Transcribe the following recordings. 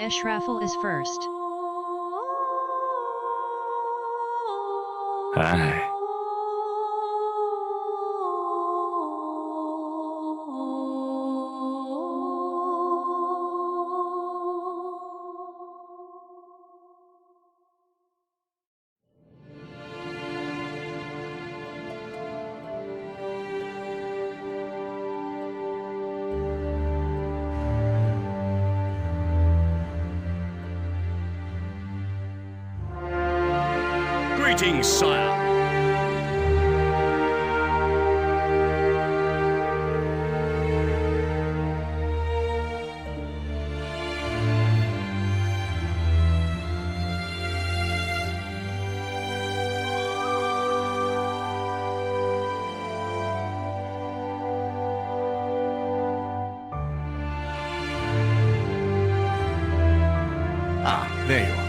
Eshrafil is first. Hi. Greetings, sire. Ah, there you are.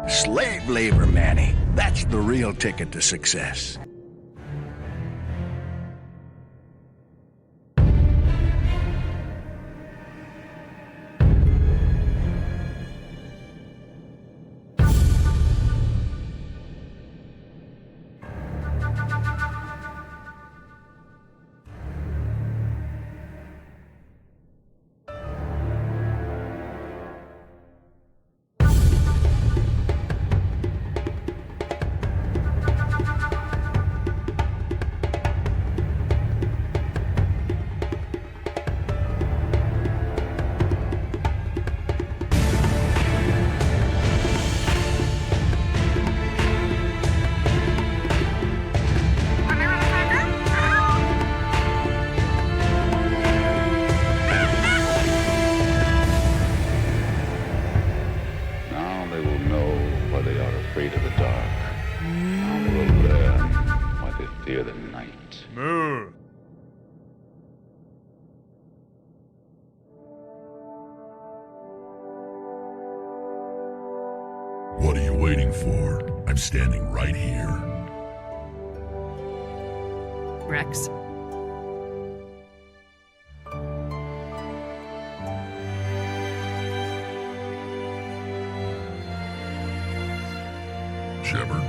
Slave labor, Manny. That's the real ticket to success. Now they will know why they are afraid of the dark. Now they will learn why they fear the night. What are you waiting for? I'm standing right here. Rex. Shepard?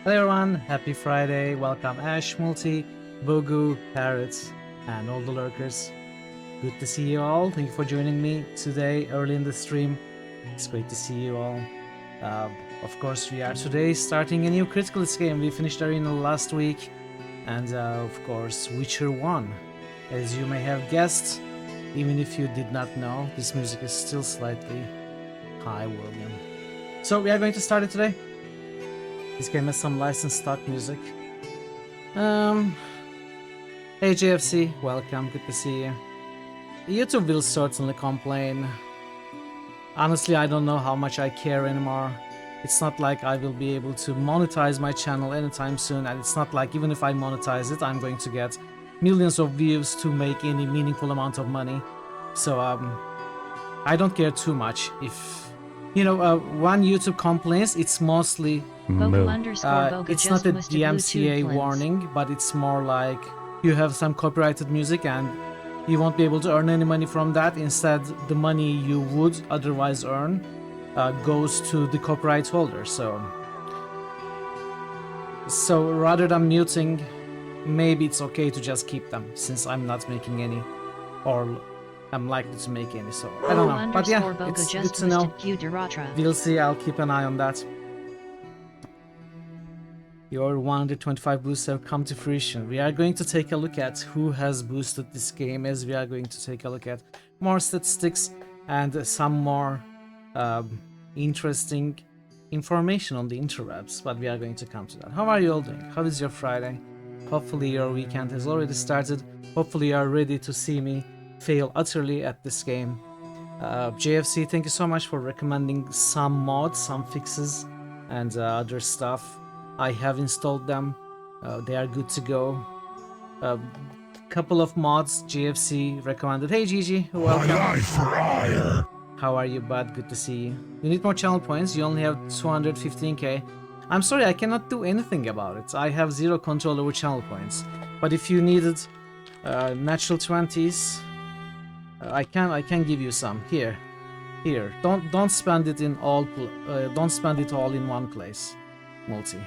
Hello everyone, happy Friday, welcome Ash, Multi, Bogu, Parrots, and all the lurkers. Good to see you all, thank you for joining me today early in the stream. It's great to see you all. Of course, we are today starting a new Critical Hits game. We finished Arena last week, and of course, Witcher 1. As you may have guessed, even if you did not know, this music is still slightly high volume. So we are going to start it today. This game has some licensed stock music. Hey JFC, welcome, good to see you. YouTube will certainly complain. Honestly, I don't know how much I care anymore. It's not like I will be able to monetize my channel anytime soon, and it's not like even if I monetize it, I'm going to get millions of views to make any meaningful amount of money. So, I don't care too much if... You know, when YouTube complains, it's mostly... it's not a DMCA warning, but it's more like you have some copyrighted music and you won't be able to earn any money from that. Instead, the money you would otherwise earn goes to the copyright holder. So rather than muting, maybe it's okay to just keep them, since I'm not making any, or I'm likely to make any, so I don't know. But yeah, it's good to know. We'll see, I'll keep an eye on that. Your 125 boosts have come to fruition. We are going to take a look at who has boosted this game, as we are going to take a look at more statistics and some more interesting information on the interwebs, but we are going to come to that. How are you all doing? How is your Friday? Hopefully your weekend has already started. Hopefully you are ready to see me fail utterly at this game. JFC, thank you so much for recommending some mods, some fixes, and other stuff. I have installed them. They are good to go. Couple of mods JFC recommended. Hey Gigi, welcome. How are you, bud? Good to see you. You need more channel points. You only have 215k. I'm sorry, I cannot do anything about it. I have zero control over channel points. But if you needed natural 20s, I can give you some. Here. Don't spend it in all. Don't spend it all in one place. Multi.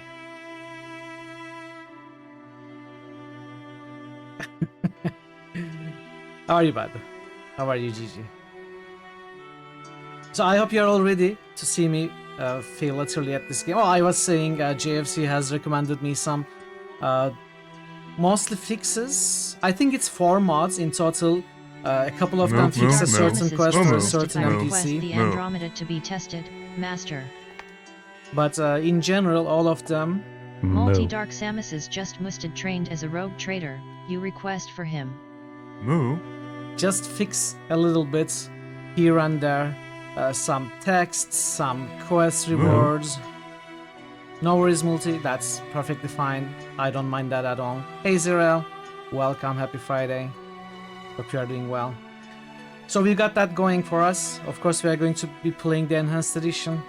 How are you, bud? How are you, Gigi? So I hope you're all ready to see me fail utterly at this game. Oh, I was saying JFC has recommended me some mostly fixes. I think it's 4 mods in total. A couple of them fix a certain quest or a certain NPC. The Andromeda to be tested, Master. But in general, all of them... Multi-Dark Samus is just musted trained as a rogue trader. You request for him. Just fix a little bit here and there. Some text, some quest rewards. No worries, Multi, that's perfectly fine. I don't mind that at all. Hey Zerel, welcome, happy Friday. Hope you are doing well. So we got that going for us. Of course, we are going to be playing the Enhanced Edition.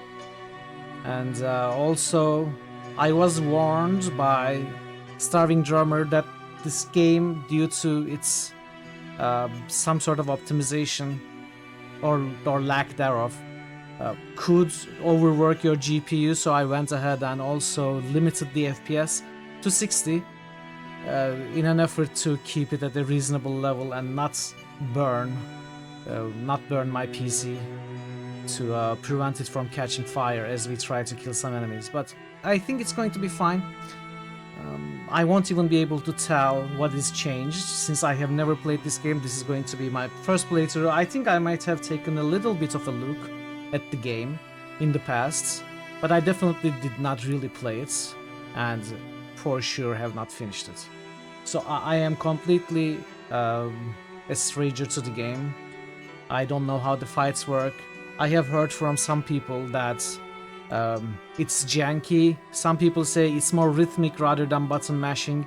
And also, I was warned by Starving Drummer that this game, due to its some sort of optimization or lack thereof, could overwork your GPU, so I went ahead and also limited the FPS to 60 in an effort to keep it at a reasonable level and not burn my PC to prevent it from catching fire as we try to kill some enemies. But I think it's going to be fine. I won't even be able to tell what is changed since I have never played this game. This is going to be my first playthrough. I think I might have taken a little bit of a look at the game in the past, but I definitely did not really play it, and for sure have not finished it. So I am completely a stranger to the game. I don't know how the fights work. I have heard from some people that it's janky. Some people say it's more rhythmic rather than button mashing,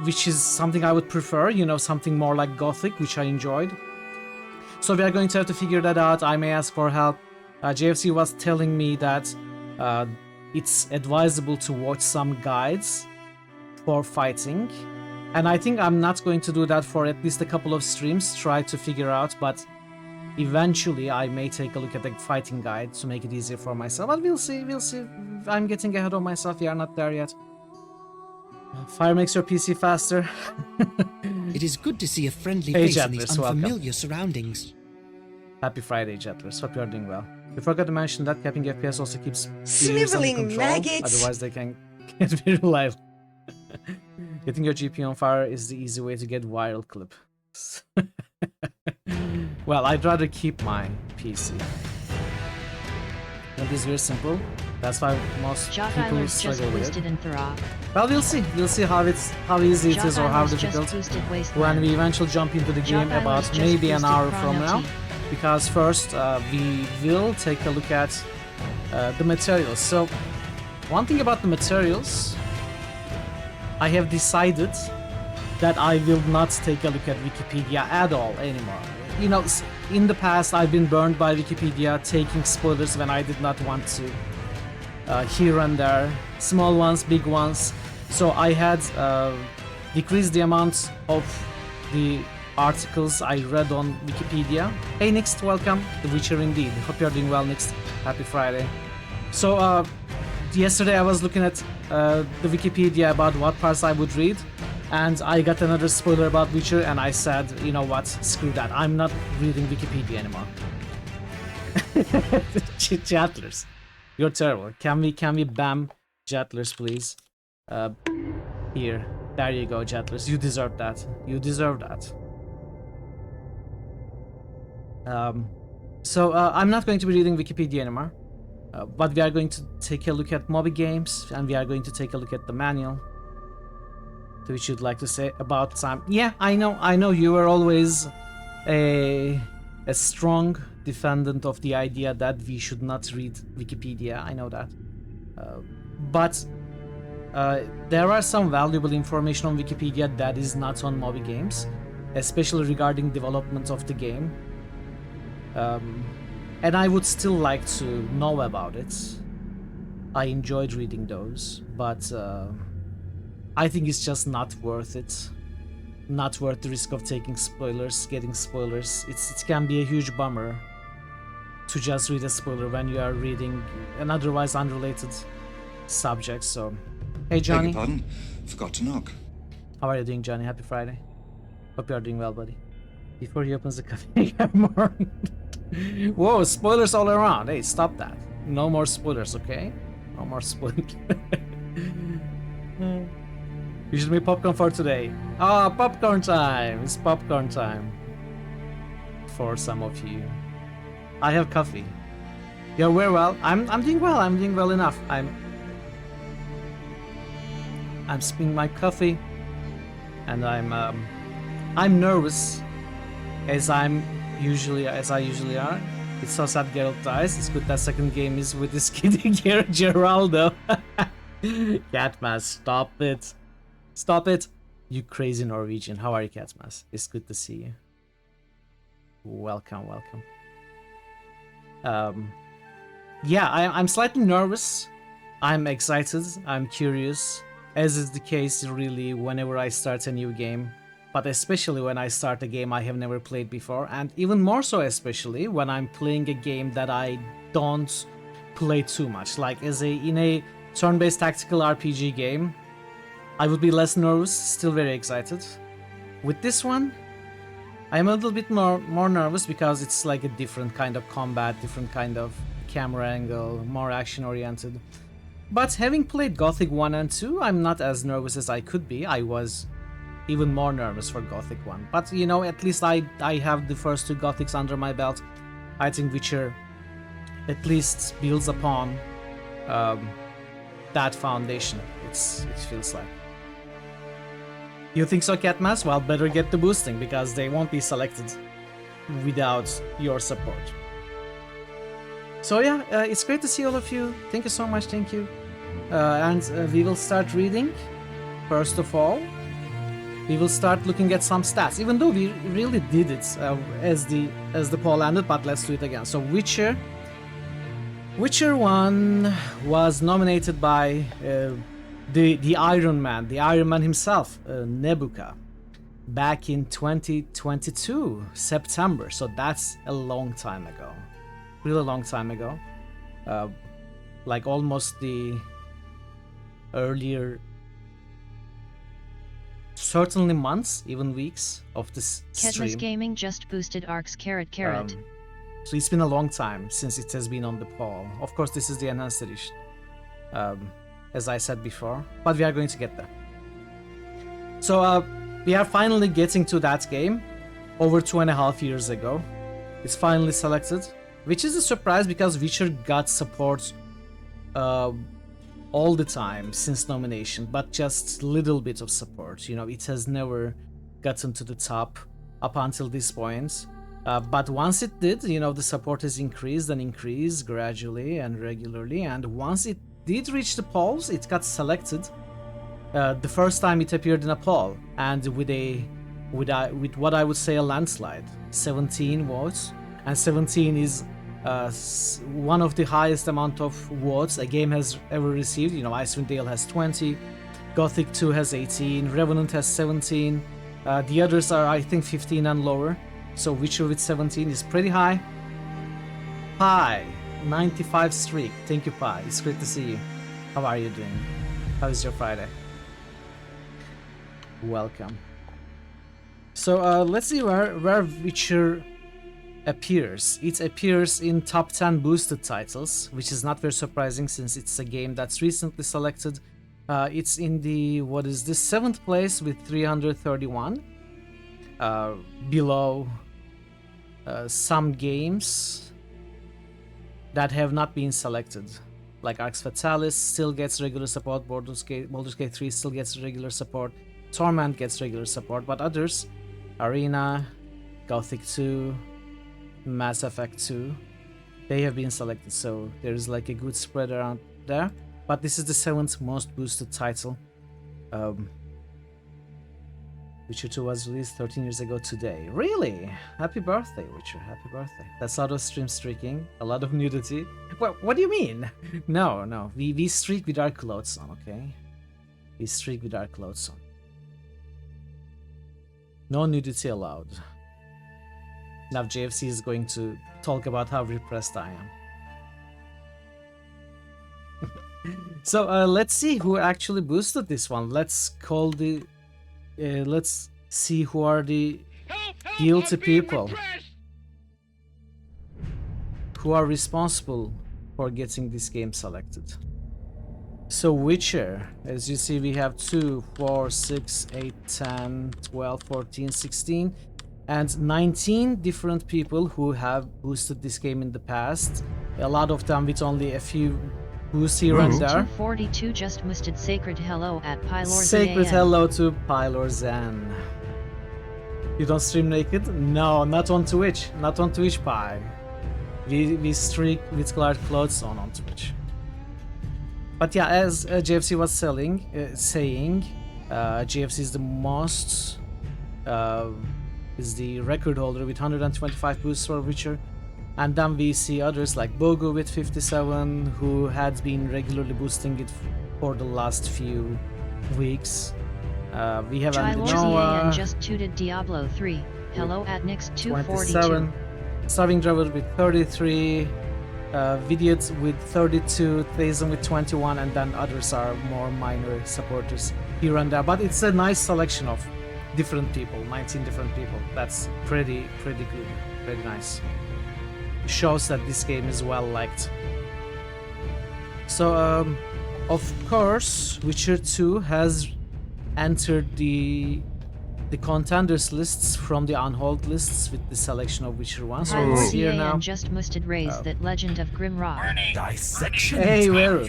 which is something I would prefer, you know, something more like Gothic, which I enjoyed. So we are going to have to figure that out. I may ask for help. JFC was telling me that it's advisable to watch some guides for fighting, and I think I'm not going to do that for at least a couple of streams, try to figure out, but eventually I may take a look at the fighting guide to make it easier for myself. But we'll see. I'm getting ahead of myself. We are not there yet. Fire makes your PC faster. It is good to see a friendly Hey, face in these Jettlers, welcome. unfamiliar surroundings. Happy Friday, Jettlers. Hope you're doing well. We forgot to mention that capping FPS also keeps viewers under Sniveling control. maggots! Otherwise, they can get very live. Getting your GPU on fire is the easy way to get viral clip. Well, I'd rather keep my PC. It is very simple. That's why most people Joggiler's just struggle with boosted it. in Thra. Well, we'll see. We'll see how easy it is or how Joggiler's just difficult boosted when Wasteland. we eventually jump into the game Joggiler's about just maybe an boosted hour from Chrono now. T. Because first we will take a look at the materials. So one thing about the materials, I have decided that I will not take a look at Wikipedia at all anymore. You know, in the past I've been burned by Wikipedia taking spoilers when I did not want to. Here and there, small ones, big ones. So I had decreased the amount of the articles I read on Wikipedia. Hey Nixt, welcome. The Witcher indeed. Hope you're doing well, Nixt. Happy Friday. So yesterday I was looking at the Wikipedia about what parts I would read, and I got another spoiler about Witcher, and I said, you know what, screw that. I'm not reading Wikipedia anymore. Chattlers, you're terrible. Can we bam Jettlers, please? Here, there you go, Jettlers. You deserve that. You deserve that. So I'm not going to be reading Wikipedia anymore, but we are going to take a look at Moby Games, and we are going to take a look at the manual. To which you'd like to say about time? Yeah, I know. You were always a strong defendant of the idea that we should not read Wikipedia. I know that, but there are some valuable information on Wikipedia that is not on Moby Games, especially regarding development of the game. And I would still like to know about it. I enjoyed reading those, but I think it's just not worth it. Not worth the risk of taking spoilers, getting spoilers. It can be a huge bummer to just read a spoiler when you are reading an otherwise unrelated subject. So, hey Johnny. Beg your pardon? Forgot to knock. How are you doing, Johnny? Happy Friday. Hope you are doing well, buddy. Before he opens the cafe, have more. Whoa, spoilers all around. Hey, stop that. No more spoilers, okay? No more spoilers. You should make popcorn for today. Ah, popcorn time! It's popcorn time. For some of you. I have coffee. You're very well. I'm doing well. I'm doing well enough. I'm sipping my coffee, and I'm nervous, as I usually are. It's so sad Geralt dies. It's good that second game is with this kid Geraldo. Catmas, stop it. Stop it. You crazy Norwegian. How are you, Catmas? It's good to see you. Welcome. Yeah, I'm slightly nervous. I'm excited. I'm curious. As is the case really whenever I start a new game. But especially when I start a game I have never played before. And even more so especially when I'm playing a game that I don't play too much. Like in a turn-based tactical RPG game, I would be less nervous, still very excited. With this one, I'm a little bit more nervous because it's like a different kind of combat, different kind of camera angle, more action-oriented. But having played Gothic 1 and 2, I'm not as nervous as I could be. I was even more nervous for Gothic 1. But, you know, at least I have the first two Gothics under my belt. I think Witcher at least builds upon that foundation, it feels like. You think so, Catmas? Well, better get the boosting, because they won't be selected without your support. So yeah, it's great to see all of you. Thank you so much, thank you. And we will start reading. First of all, we will start looking at some stats, even though we really did it as the poll ended, but let's do it again. So Witcher 1 was nominated by the Iron Man himself, Nebuka, back in 2022, September. So that's a long time ago, really long time ago. like almost the earlier, certainly months, even weeks of this Kedmas stream. Gaming just boosted Ark's carrot carrot. So it's been a long time since it has been on the poll. Of course, this is the enhanced edition, as I said before, but we are going to get there. So we are finally getting to that game over 2.5 years ago. It's finally selected, which is a surprise because Witcher got support all the time since nomination, but just little bit of support. You know, it has never gotten to the top up until this point. But once it did, you know, the support has increased and increased gradually and regularly. And once it did reach the polls, it got selected. The first time it appeared in a poll, and with what I would say a landslide, 17 votes, and 17 is one of the highest amount of votes a game has ever received. You know, Icewind Dale has 20, Gothic 2 has 18, Revenant has 17. The others are, I think, 15 and lower. So Witcher with 17 is pretty high. Pi, 95 streak. Thank you, Pi. It's great to see you. How are you doing? How is your Friday? Welcome. So let's see where Witcher appears. It appears in top 10 boosted titles, which is not very surprising since it's a game that's recently selected. It's in the, what is this, 7th place with 331. Below some games that have not been selected, like Arx Fatalis still gets regular support, Baldur's Gate 3 still gets regular support, Torment gets regular support, but others, Arena, Gothic 2, Mass Effect 2, they have been selected, so there's like a good spread around there. But this is the 7th most boosted title. Witcher 2 was released 13 years ago today. Really? Happy birthday, Witcher. Happy birthday. That's out of stream streaking. A lot of nudity. Well, what do you mean? No. We streak with our clothes on, okay? We streak with our clothes on. No nudity allowed. Now JFC is going to talk about how repressed I am. So let's see who actually boosted this one. Let's call the... let's see who are the guilty people who are responsible for getting this game selected. So Witcher, as you see, we have 2, 4, 6, 8, 10, 12, 14, 16 and 19 different people who have boosted this game in the past. A lot of them with only a few boosts here and there. 242 just boosted Sacred Hello at Pylor Sacred Hello to Pylor Zan. You don't stream naked? No, not on Twitch. Not on Twitch, Pi. We streak with colored clothes on Twitch. But yeah, as JFC was saying, JFC is the most, is the record holder with 125 boosts for Witcher. And then we see others like Bogo with 57, who had been regularly boosting it for the last few weeks. We have Noah just tooted Diablo 3. Hello at Nix 242. Starving Driver with 33, Vidiot with 32, Thazon with 21, and then others are more minor supporters here and there. But it's a nice selection of different people, 19 different people. That's pretty good, pretty nice. Shows that this game is well liked. So of course Witcher 2 has entered the contenders lists from the unhold lists with the selection of Witcher 1. So it's here now. Just musted raise that Legend of Grimrock. Dissection. Hey, Veru.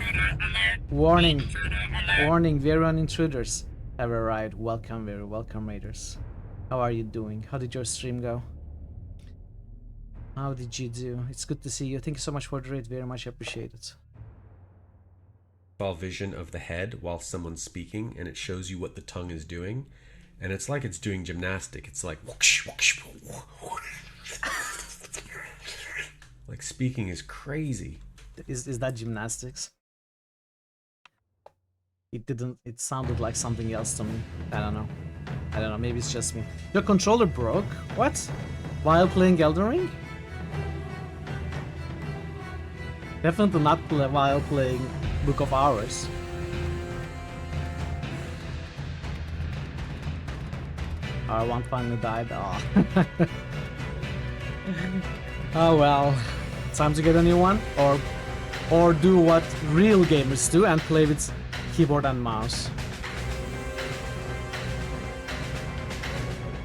Warning, Veru on intruders have arrived. Welcome, Veru. Welcome, raiders. How are you doing? How did your stream go? How did you do? It's good to see you. Thank you so much for the raid. Very much appreciated. Vision of the head while someone's speaking, and it shows you what the tongue is doing, and it's like it's doing gymnastic. It's like whoosh, whoosh, like speaking is crazy. Is that gymnastics? It didn't. It sounded like something else to me. I don't know. Maybe it's just me. Your controller broke? What? While playing Elden Ring? Definitely not while playing Book of Hours. R1 finally died. Oh. Oh well. Time to get a new one, or do what real gamers do and play with keyboard and mouse.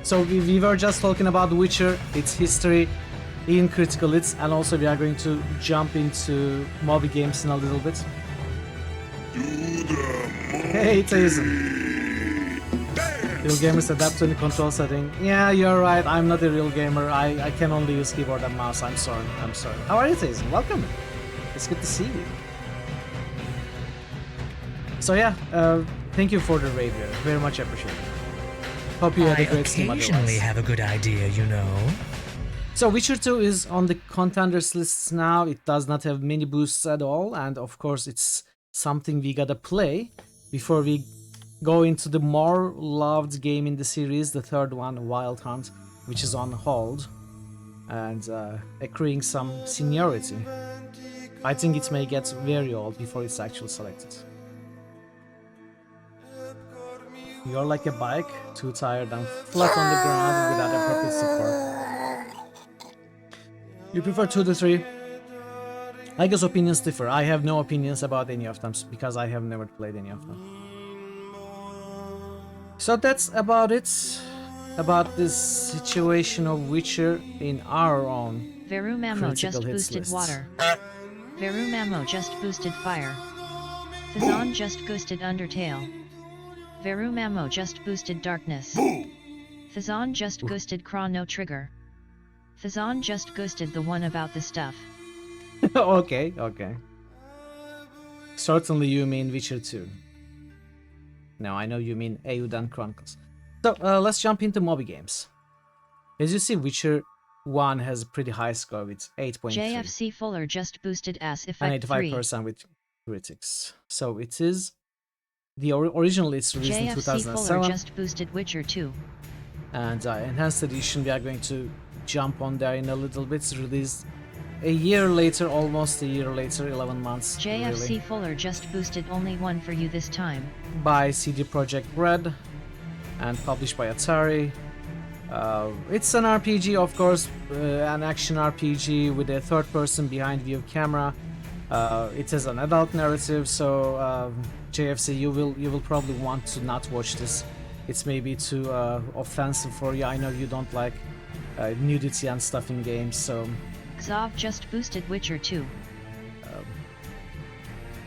So we were just talking about The Witcher, its history in critical hits, and also we are going to jump into mobile games in a little bit. Hey, Tyson. Real gamers adapt to any control setting. Yeah, you're right. I'm not a real gamer. I can only use keyboard and mouse. I'm sorry. I'm sorry. How are you, Tyson? Welcome. It's good to see you. So yeah, thank you for the raid here. Very much appreciated. Hope you had a great stream. I occasionally have a good idea, you know. So Witcher 2 is on the contenders lists now. It does not have many boosts at all, and of course it's something we gotta play before we go into the more loved game in the series, the third one, Wild Hunt, which is on hold and accruing some seniority. I think it may get very old before it's actually selected. You're like a bike, too tired and flat on the ground without appropriate support. You prefer 2 to 3? I guess opinions differ. I have no opinions about any of them because I have never played any of them. So that's about it. About this situation of Witcher in our own Verumamo just boosted lists. water. Verumamo just boosted fire. Fazan just boosted Undertale. Verumamo just boosted darkness. Fazan just boosted Chrono Trigger. Fazan just boosted the one about the stuff. Okay, okay. Certainly you mean Witcher 2. No, I know you mean Eiyuden Chronicles. So, let's jump into mobile games. As you see, Witcher 1 has a pretty high score with 8.3. JFC Fuller just boosted Ass Effect and 3. 85% with critics. So it is... Originally it's released in JFC 2007. Fuller just boosted Witcher 2. And Enhanced Edition, we are going to jump on there in a little bit. It's released a year later, almost a year later, 11 months. JFC really, Fuller just boosted Only One for You this time. by CD Projekt Red and published by Atari. It's an RPG, of course, an action RPG with a third person behind view camera. It has an adult narrative, so JFC, you will probably want to not watch this. It's maybe too offensive for you. I know you don't like nudity and stuff in games, so Xov just boosted Witcher 2.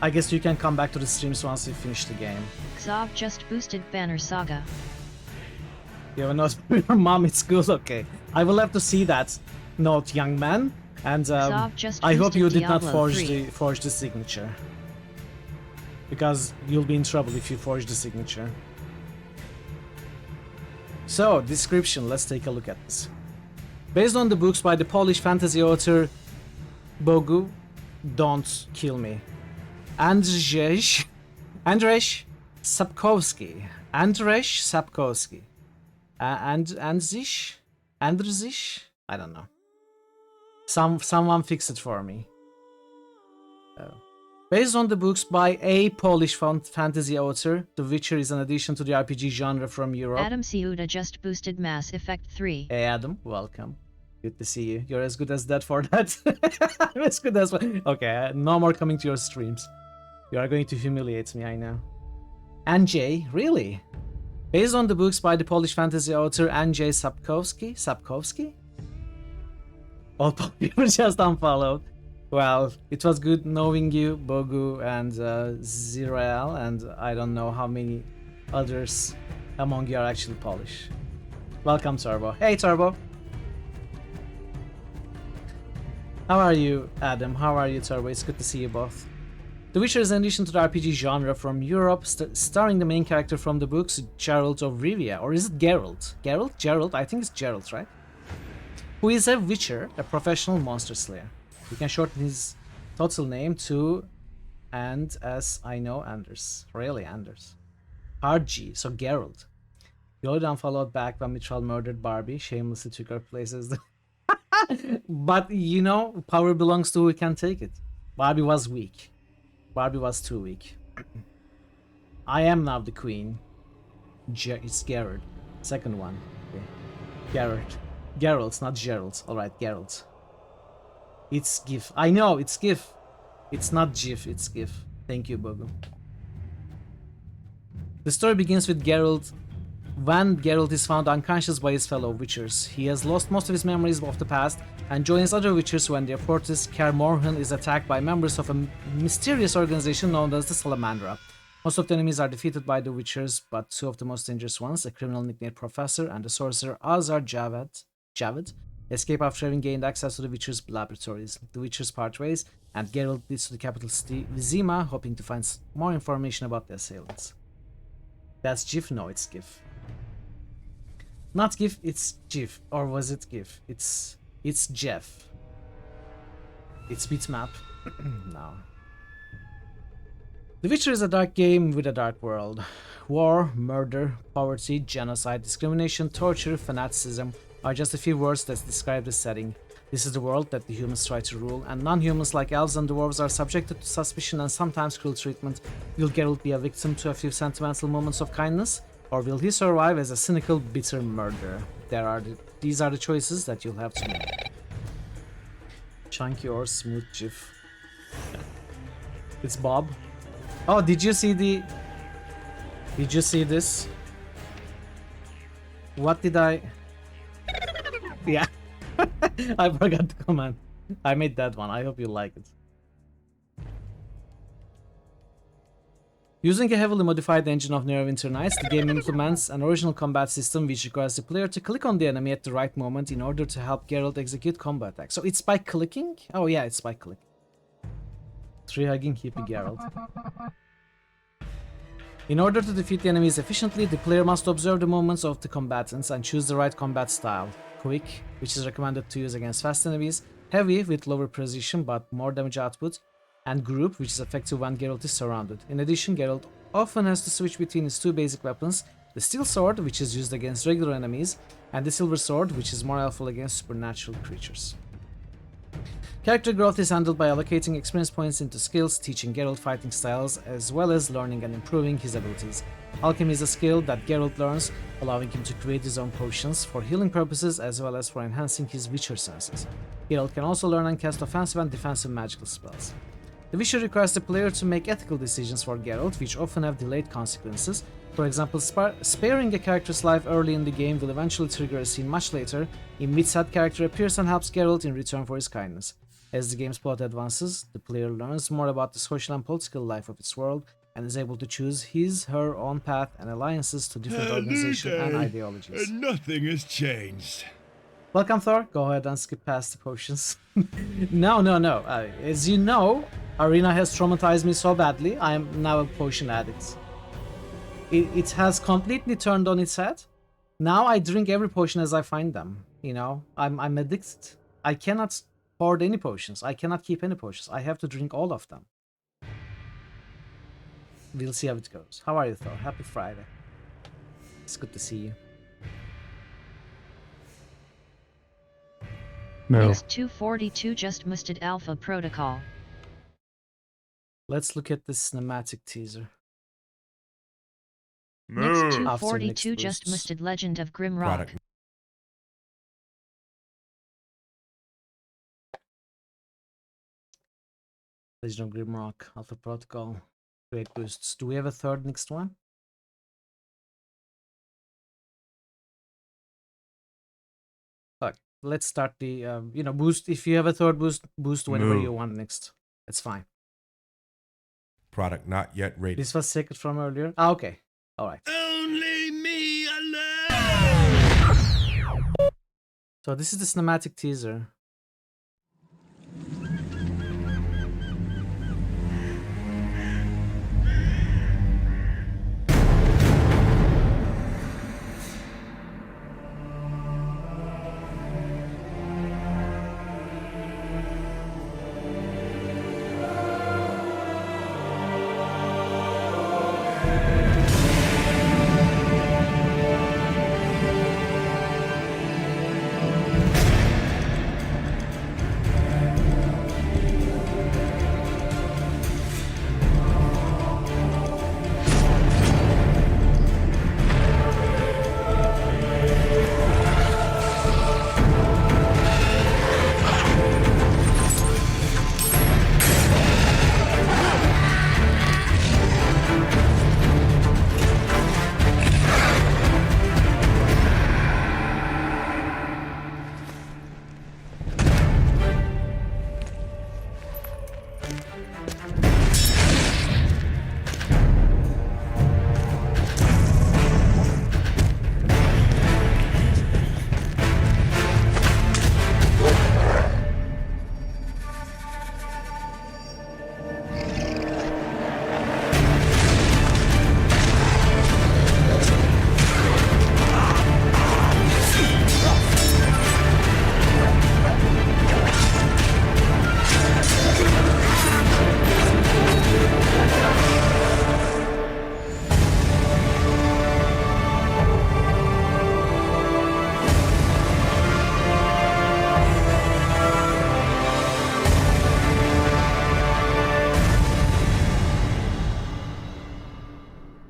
I guess you can come back to the streams once you finish the game. Xov just boosted Banner Saga. You have a note from your mom, it's good, okay. I will have to see that note, young man. And Xov just I hope boosted you did not Diablo 3. forge the signature. Because you'll be in trouble if you forge the signature. So, description, let's take a look at this. Based on the books by the Polish fantasy author Bogu, Don't Kill Me, Andrzej Sapkowski. Andrzej Sapkowski. Andrzej? I don't know. Someone fix it for me. Based on the books by a Polish fantasy author, The Witcher is an addition to the RPG genre from Europe. Adam Ciuda just boosted Mass Effect 3. Hey Adam, welcome. Good to see you. You're as good as dead for that. I'm as good as well. Okay, no more coming to your streams. You are going to humiliate me, I know. Andrzej, really? Based on the books by the Polish fantasy author Andrzej Sapkowski? Sapkowski? All people just unfollowed. Well, it was good knowing you, Bogu and Zirael, and I don't know how many others among you are actually Polish. Welcome, Turbo. Hey, Turbo. How are you, Adam? How are you, Turbo? It's good to see you both. The Witcher is an addition to the RPG genre from Europe, starring the main character from the books, Geralt of Rivia. Or is it Geralt? Geralt? Geralt? I think it's Geralt, right? Who is a Witcher, a professional monster slayer. You can shorten his total name to, and as I know, Anders. Really, Anders. Hard G, so Geralt. You already unfollowed back when Mitchell murdered Barbie, shamelessly took her places. But, you know, power belongs to who can take it. Barbie was weak. Barbie was too weak. I am now the queen. It's Garrett. Second one. Okay. Garrett. Geralt, not Gerald. Alright, Geralt. It's GIF. I know, it's GIF. It's not GIF, it's GIF. Thank you, Bogu. The story begins with Geralt. When Geralt is found unconscious by his fellow Witchers, he has lost most of his memories of the past and joins other Witchers when their fortress Kaer Morhen is attacked by members of a mysterious organization known as the Salamandra. Most of the enemies are defeated by the Witchers, but two of the most dangerous ones, a criminal nicknamed Professor and the sorcerer Azar Javed, escape after having gained access to the Witchers' laboratories. The Witchers part ways, and Geralt leads to the capital city Vizima, hoping to find more information about the assailants. That's GIF? No, it's GIF. Not GIF, it's GIF. Or was it GIF? It's Jeff. It's bitmap. No. The Witcher is a dark game with a dark world. War, murder, poverty, genocide, discrimination, torture, fanaticism are just a few words that describe the setting. This is the world that the humans try to rule, and non-humans like elves and dwarves are subjected to suspicion and sometimes cruel treatment. Will Geralt be a victim to a few sentimental moments of kindness, or will he survive as a cynical, bitter murderer? These are the choices that you'll have to make. Chunky or smooth GIF. It's Bob. Oh, did you see this? What did I... Yeah. I forgot the command. I made that one. I hope you like it. Using a heavily modified engine of Neverwinter Nights, the game implements an original combat system which requires the player to click on the enemy at the right moment in order to help Geralt execute combo attacks. So it's by clicking? Oh yeah, it's by clicking. Tree-hugging hippie Geralt. In order to defeat the enemies efficiently, the player must observe the movements of the combatants and choose the right combat style. Quick, which is recommended to use against fast enemies, heavy with lower precision but more damage output, and group, which is effective when Geralt is surrounded. In addition, Geralt often has to switch between his two basic weapons, the Steel Sword, which is used against regular enemies, and the Silver Sword, which is more helpful against supernatural creatures. Character growth is handled by allocating experience points into skills, teaching Geralt fighting styles, as well as learning and improving his abilities. Alchemy is a skill that Geralt learns, allowing him to create his own potions for healing purposes as well as for enhancing his Witcher senses. Geralt can also learn and cast offensive and defensive magical spells. The Witcher requires the player to make ethical decisions for Geralt, which often have delayed consequences. For example, sparing a character's life early in the game will eventually trigger a scene much later, in which that character appears and helps Geralt in return for his kindness. As the game's plot advances, the player learns more about the social and political life of its world, and is able to choose her own path and alliances to different organizations and ideologies. And nothing has changed. Welcome, Thor. Go ahead and skip past the potions. No. As you know, Arena has traumatized me so badly, I am now a potion addict. It has completely turned on its head. Now I drink every potion as I find them. You know, I'm addicted. I cannot hoard any potions. I cannot keep any potions. I have to drink all of them. We'll see how it goes. How are you, Thor? Happy Friday. It's good to see you. Next 242 just musted Alpha Protocol. Let's look at this cinematic teaser. Next After 242 next just boosts. musted Legend of Grimrock. Legend of Grimrock, Alpha Protocol, great boosts. Do we have a third next one? Look, let's start the boost. If you have a third boost whenever you want next. That's fine. Product not yet rated. This was secret from earlier. Ah, okay. All right. Only me alone. So this is the cinematic teaser.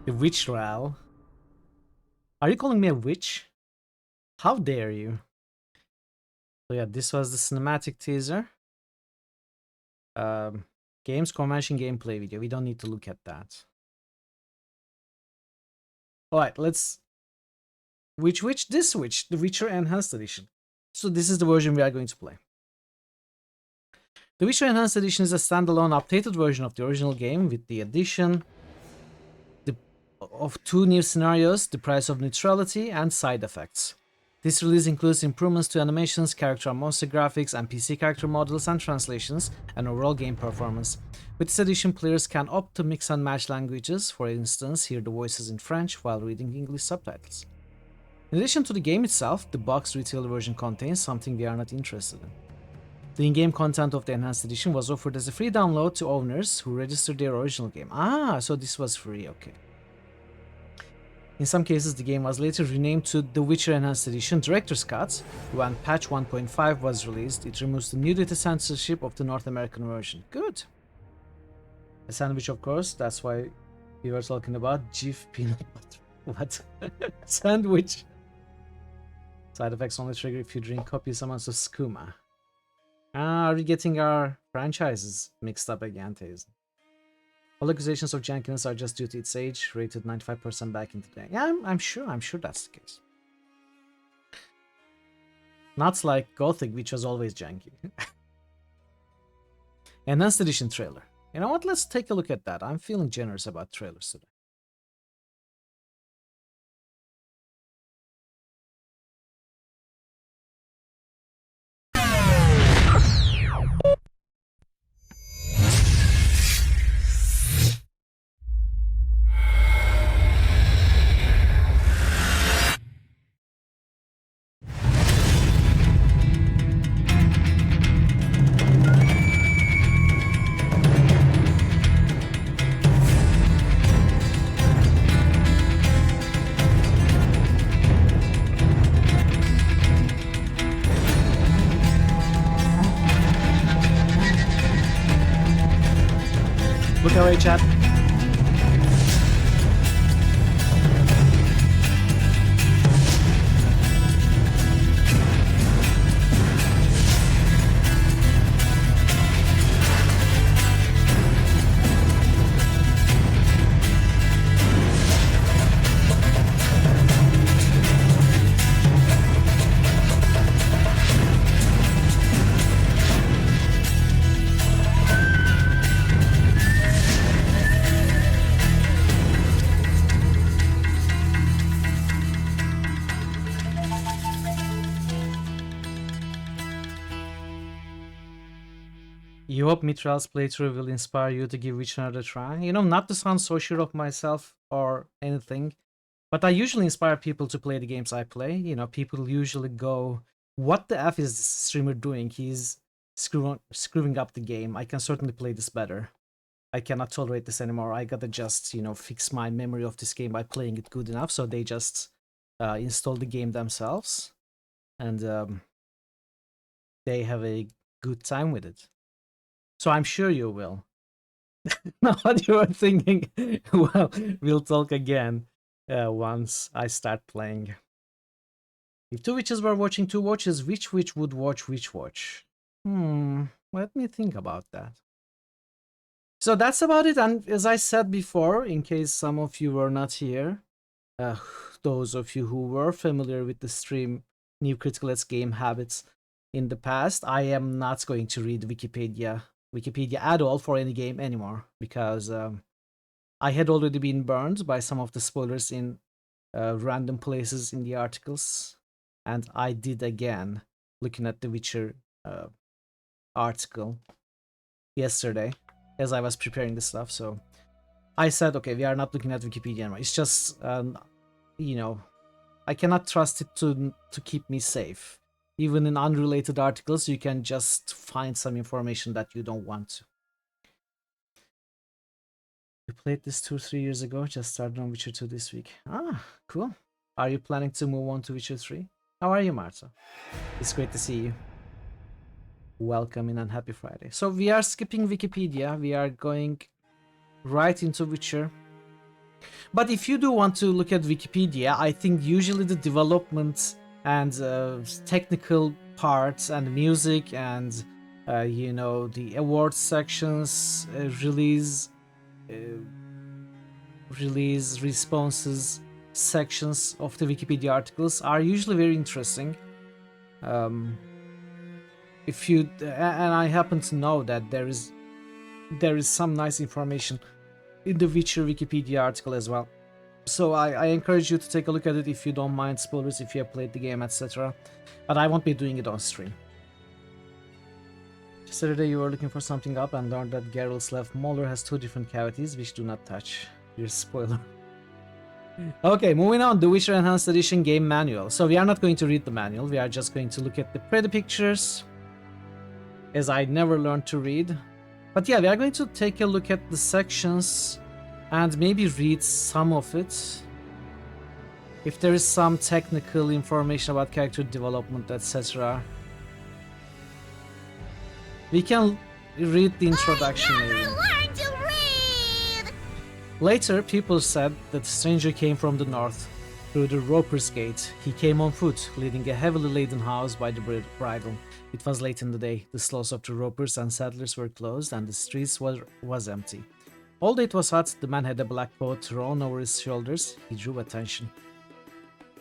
The witch Ral. Are you calling me a witch? How dare you? So yeah, this was the cinematic teaser. Games convention gameplay video. We don't need to look at that. Alright, let's... Which Witch? This Witch. The Witcher Enhanced Edition. So this is the version we are going to play. The Witcher Enhanced Edition is a standalone updated version of the original game with the addition of 2 new scenarios, the price of neutrality, and side effects. This release includes improvements to animations, character and monster graphics, NPC character models and translations, and overall game performance. With this edition, players can opt to mix and match languages, for instance, hear the voices in French while reading English subtitles. In addition to the game itself, the boxed retail version contains something we are not interested in. The in-game content of the Enhanced Edition was offered as a free download to owners who registered their original game. Ah, so this was free, okay. In some cases, the game was later renamed to The Witcher Enhanced Edition Director's Cut. When patch 1.5 was released, it removes the nudity censorship of the North American version. Good. A sandwich, of course, that's why we were talking about Jif peanut butter. What? Sandwich. Side effects only trigger if you drink copious amounts of skooma. Ah, are we getting our franchises mixed up again, Taze? All accusations of jankiness are just due to its age, rated 95% back in the day. Yeah, I'm sure that's the case. Not like Gothic, which was always janky. Enhanced Edition trailer. You know what? Let's take a look at that. I'm feeling generous about trailers today. Look away, chat. You hope Mitral's playthrough will inspire you to give Witcher another try? You know, not to sound so sure of myself or anything, but I usually inspire people to play the games I play. You know, people usually go, what the F is this streamer doing? He's screwing up the game. I can certainly play this better. I cannot tolerate this anymore. I gotta just, you know, fix my memory of this game by playing it good enough. So they just install the game themselves. And they have a good time with it. So I'm sure you will. Now what you are thinking, well, we'll talk again once I start playing. If two witches were watching two watches, which witch would watch which watch? Let me think about that. So that's about it, and as I said before, in case some of you were not here, those of you who were familiar with the stream New Critical Hits game habits in the past, I am not going to read Wikipedia Wikipedia at all for any game anymore, because I had already been burned by some of the spoilers in random places in the articles, and I did again looking at the Witcher article yesterday as I was preparing the stuff. So I said, okay, we are not looking at Wikipedia anymore. It's just, you know, I cannot trust it to keep me safe. Even in unrelated articles, you can just find some information that you don't want to. You played this 2-3 years ago, just started on Witcher 2 this week. Ah, cool. Are you planning to move on to Witcher 3? How are you, Marta? It's great to see you. Welcome in and happy Friday. So we are skipping Wikipedia. We are going right into Witcher. But if you do want to look at Wikipedia, I think usually the development and technical parts and music and you know, the awards sections, release responses sections of the Wikipedia articles are usually very interesting. If you and I happen to know that there is some nice information in the Witcher Wikipedia article as well. So I encourage you to take a look at it if you don't mind spoilers, if you have played the game, etc. But I won't be doing it on stream. Yesterday you were looking for something up and learned that Geralt's left molar has 2 different cavities which do not touch. Your spoiler. Okay, moving on. The Witcher Enhanced Edition game manual. So we are not going to read the manual, we are just going to look at the pretty pictures, as I never learned to read. But yeah, we are going to take a look at the sections and maybe read some of it. If there is some technical information about character development, etc. We can read the introduction maybe. Later, people said that the stranger came from the north, through the Roper's Gate. He came on foot, leading a heavily laden house by the bridle. It was late in the day. The sloughs of the ropers and saddlers were closed, and the streets was empty. Although it was hot, the man had a black coat thrown over his shoulders. He drew attention.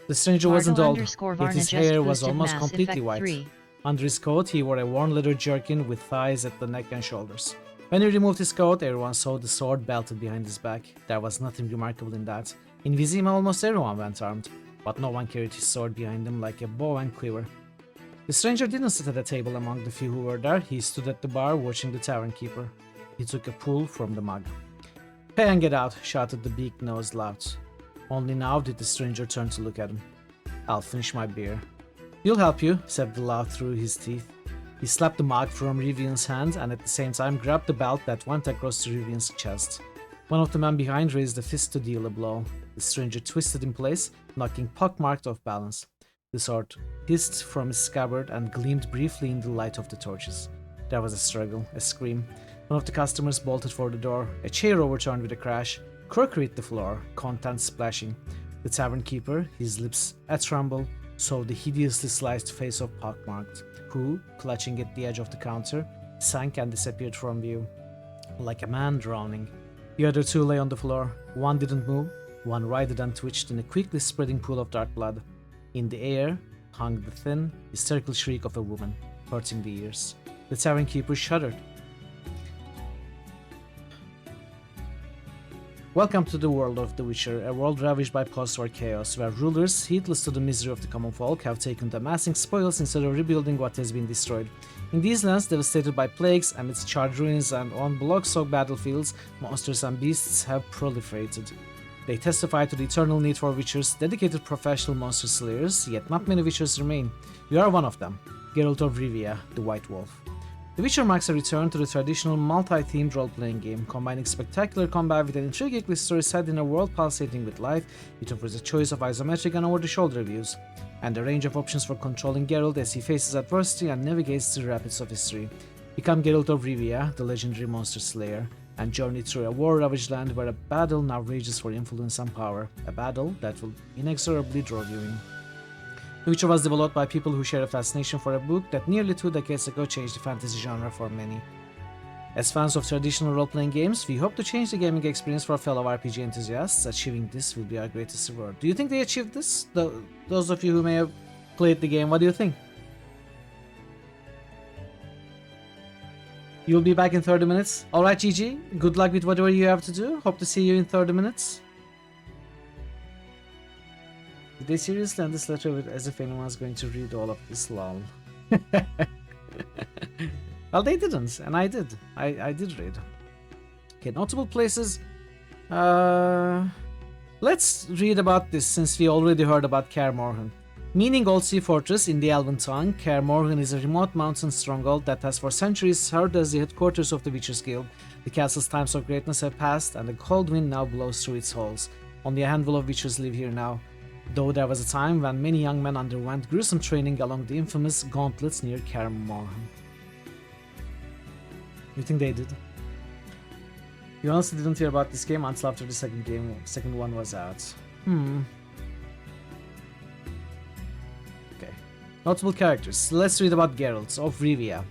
The stranger wasn't old, yet his hair was almost completely white. Under his coat, he wore a worn leather jerkin with ties at the neck and shoulders. When he removed his coat, everyone saw the sword belted behind his back. There was nothing remarkable in that. In Vizima, almost everyone went armed, but no one carried his sword behind him like a bow and quiver. The stranger didn't sit at a table among the few who were there. He stood at the bar watching the tavern keeper. He took a pull from the mug. "Pay and get out," shouted the big-nosed lout. Only now did the stranger turn to look at him. "I'll finish my beer." "You'll help you," said the lout through his teeth. He slapped the mug from Rivian's hand and at the same time grabbed the belt that went across Rivian's chest. One of the men behind raised a fist to deal a blow. The stranger twisted in place, knocking pockmarked off balance. The sword hissed from his scabbard and gleamed briefly in the light of the torches. There was a struggle, a scream. One of the customers bolted for the door. A chair overturned with a crash. Crockery hit the floor, contents splashing. The tavern keeper, his lips a tremble, saw the hideously sliced face of Pockmarked, who, clutching at the edge of the counter, sank and disappeared from view. Like a man drowning. The other two lay on the floor. One didn't move, one writhed and twitched in a quickly spreading pool of dark blood. In the air hung the thin, hysterical shriek of a woman, hurting the ears. The tavern keeper shuddered. Welcome to the world of The Witcher, a world ravaged by post-war chaos, where rulers, heedless to the misery of the common folk, have taken to amassing spoils instead of rebuilding what has been destroyed. In these lands, devastated by plagues, amidst charred ruins and on blood-soaked battlefields, monsters and beasts have proliferated. They testify to the eternal need for witchers, dedicated professional monster slayers, yet not many witchers remain. You are one of them, Geralt of Rivia, the White Wolf. The Witcher marks a return to the traditional multi-themed role-playing game, combining spectacular combat with an intriguing story set in a world pulsating with life. It offers a choice of isometric and over-the-shoulder views, and a range of options for controlling Geralt as he faces adversity and navigates the rapids of history. Become Geralt of Rivia, the legendary monster slayer, and journey through a war-ravaged land where a battle now rages for influence and power, a battle that will inexorably draw you in. The Witcher was developed by people who share a fascination for a book that nearly 2 decades ago changed the fantasy genre for many. As fans of traditional role-playing games, we hope to change the gaming experience for fellow RPG enthusiasts. Achieving this will be our greatest reward. Do you think they achieved this? Those of you who may have played the game, what do you think? You'll be back in 30 minutes. Alright, Gigi. Good luck with whatever you have to do. Hope to see you in 30 minutes. Did they seriously end this letter with as if anyone's going to read all of this, lol? Well, they didn't, and I did. I did read. Okay, notable places. Let's read about this since we already heard about Kaer Morhen. Meaning Old Sea Fortress in the Elven tongue, Kaer Morhen is a remote mountain stronghold that has for centuries served as the headquarters of the Witchers Guild. The castle's times of greatness have passed, and the cold wind now blows through its halls. Only a handful of witchers live here now, though there was a time when many young men underwent gruesome training along the infamous gauntlets near Kaer Morhen. You think they did? You honestly didn't hear about this game until after the second one was out. Okay. Notable characters. Let's read about Geralt of Rivia.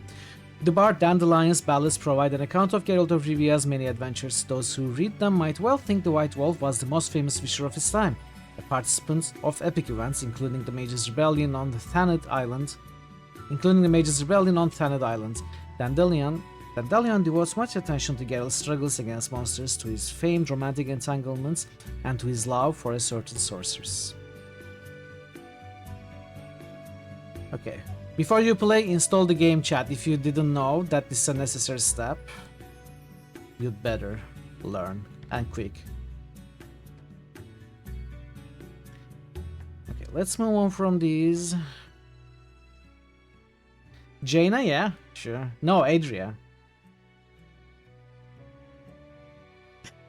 The bard Dandelion's ballads provide an account of Geralt of Rivia's many adventures. Those who read them might well think the White Wolf was the most famous witcher of his time, a participant of epic events including the Mage's Rebellion on the Thanedd Island. Dandelion devotes much attention to Geralt's struggles against monsters, to his famed romantic entanglements, and to his love for a certain sorceress. Okay. Before you play, install the game chat. If you didn't know that this is a necessary step, you'd better learn, and quick. Okay, let's move on from these. Jaina, yeah, sure. No, Adria.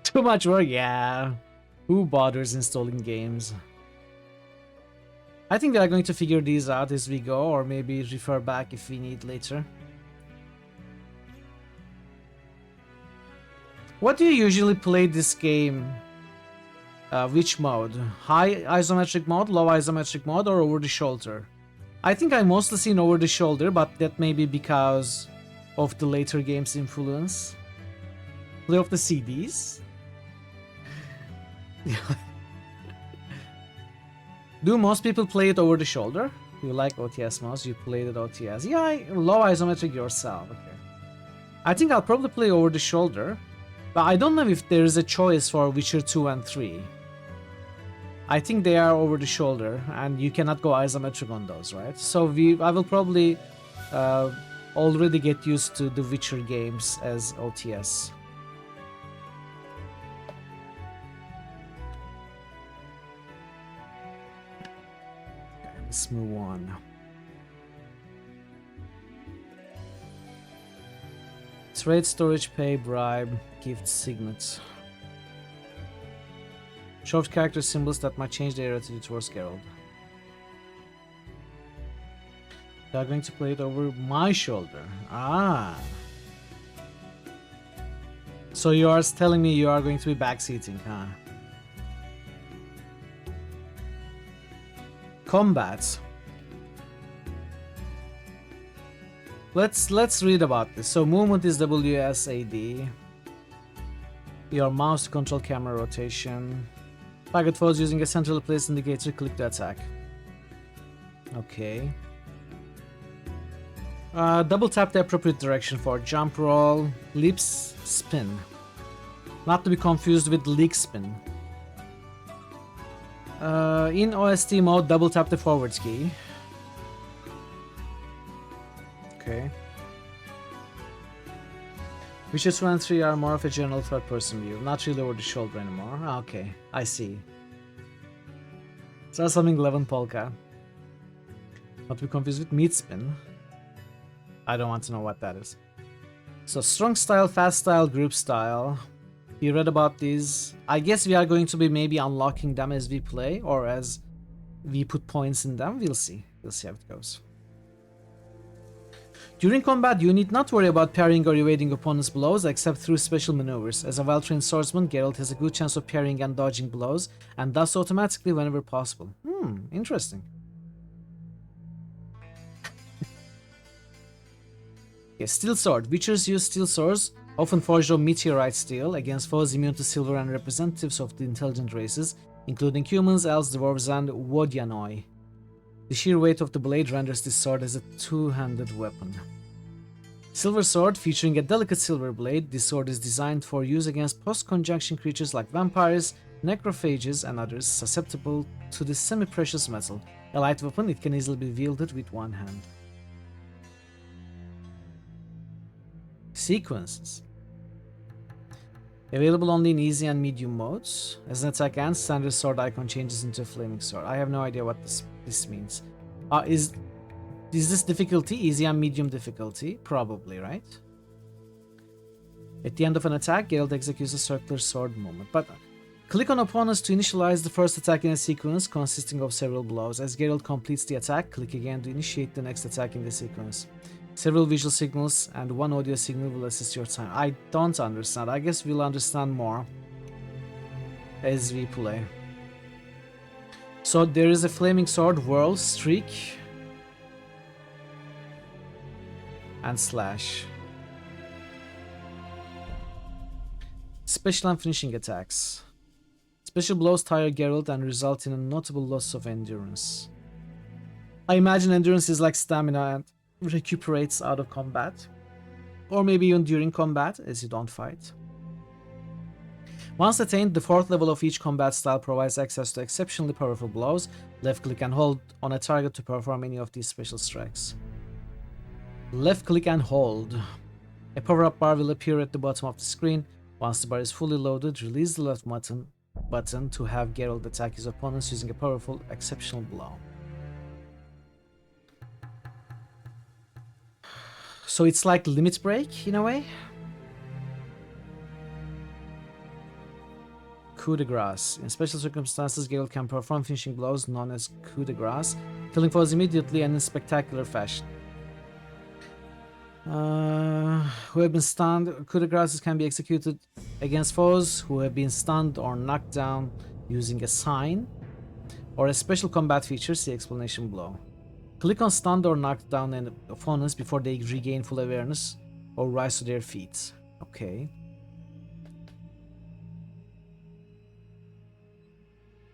Too much work, yeah. Who bothers installing games? I think we are going to figure these out as we go, or maybe refer back if we need later. What do you usually play this game? Which mode? High isometric mode, low isometric mode, or over the shoulder? I think I mostly seen over the shoulder, but that may be because of the later game's influence. Play off the CDs? Do most people play it over the shoulder? You like OTS mouse, you played it OTS. Yeah, low isometric yourself, okay. I think I'll probably play over the shoulder, but I don't know if there is a choice for Witcher 2 and 3. I think they are over the shoulder, and you cannot go isometric on those, right? So I will probably already get used to the Witcher games as OTS. Let's move on. Trade, storage, pay, bribe, gift, signet. Show character symbols that might change their attitude towards Geralt. They are going to play it over my shoulder. Ah. So you are telling me you are going to be backseating, huh? Combat. Let's read about this. So movement is WSAD. Your mouse to control camera rotation. Target foes using a centrally placed indicator, click to attack. Okay. Double tap the appropriate direction for jump roll, leaps, spin. Not to be confused with leak spin. In OST mode, double tap the forward key. Okay. Witcher 2 and 3 are more of a general third-person view, not really over the shoulder anymore. Okay, I see. So something 11 polka. Not to be confused with meat spin. I don't want to know what that is. So strong style, fast style, group style. You read about these. I guess we are going to be maybe unlocking them as we play, or as we put points in them. We'll see. We'll see how it goes. During combat, you need not worry about parrying or evading opponents' blows except through special maneuvers. As a well-trained swordsman, Geralt has a good chance of parrying and dodging blows, and does so automatically whenever possible. Interesting. Okay, steel sword. Witchers use steel swords, often forged of meteorite steel, against foes immune to silver and representatives of the intelligent races, including humans, elves, dwarves, and Wodyanoi. The sheer weight of the blade renders this sword as a two-handed weapon. Silver Sword featuring a delicate silver blade. This sword is designed for use against post-conjunction creatures like vampires, necrophages, and others susceptible to this semi-precious metal. A light weapon, it can easily be wielded with one hand. Sequences. Available only in easy and medium modes. As an attack ends, standard sword icon changes into a flaming sword. I have no idea what this means. Is this difficulty easy and medium difficulty? Probably, right? At the end of an attack, Geralt executes a circular sword movement. But click on opponents to initialize the first attack in a sequence consisting of several blows. As Geralt completes the attack, click again to initiate the next attack in the sequence. Several visual signals and one audio signal will assist your time. I don't understand. I guess we'll understand more as we play. So there is a flaming sword, whirl, streak, and slash. Special and finishing attacks. Special blows tire Geralt and result in a notable loss of endurance. I imagine endurance is like stamina and recuperates out of combat, or maybe even during combat as you don't fight. Once attained, the 4th level of each combat style provides access to exceptionally powerful blows. Left click and hold on a target to perform any of these special strikes. Left click and hold. A power-up bar will appear at the bottom of the screen. Once the bar is fully loaded, release the left button to have Geralt attack his opponents using a powerful exceptional blow. So it's like limit break in a way. Coup de grace. In special circumstances, Geralt can perform finishing blows known as coup de grace, killing foes immediately and in spectacular fashion. Who have been stunned. Coup de graces can be executed against foes who have been stunned or knocked down using a sign or a special combat feature. See explanation below. Click on stunned or knocked down opponents before they regain full awareness or rise to their feet. Okay.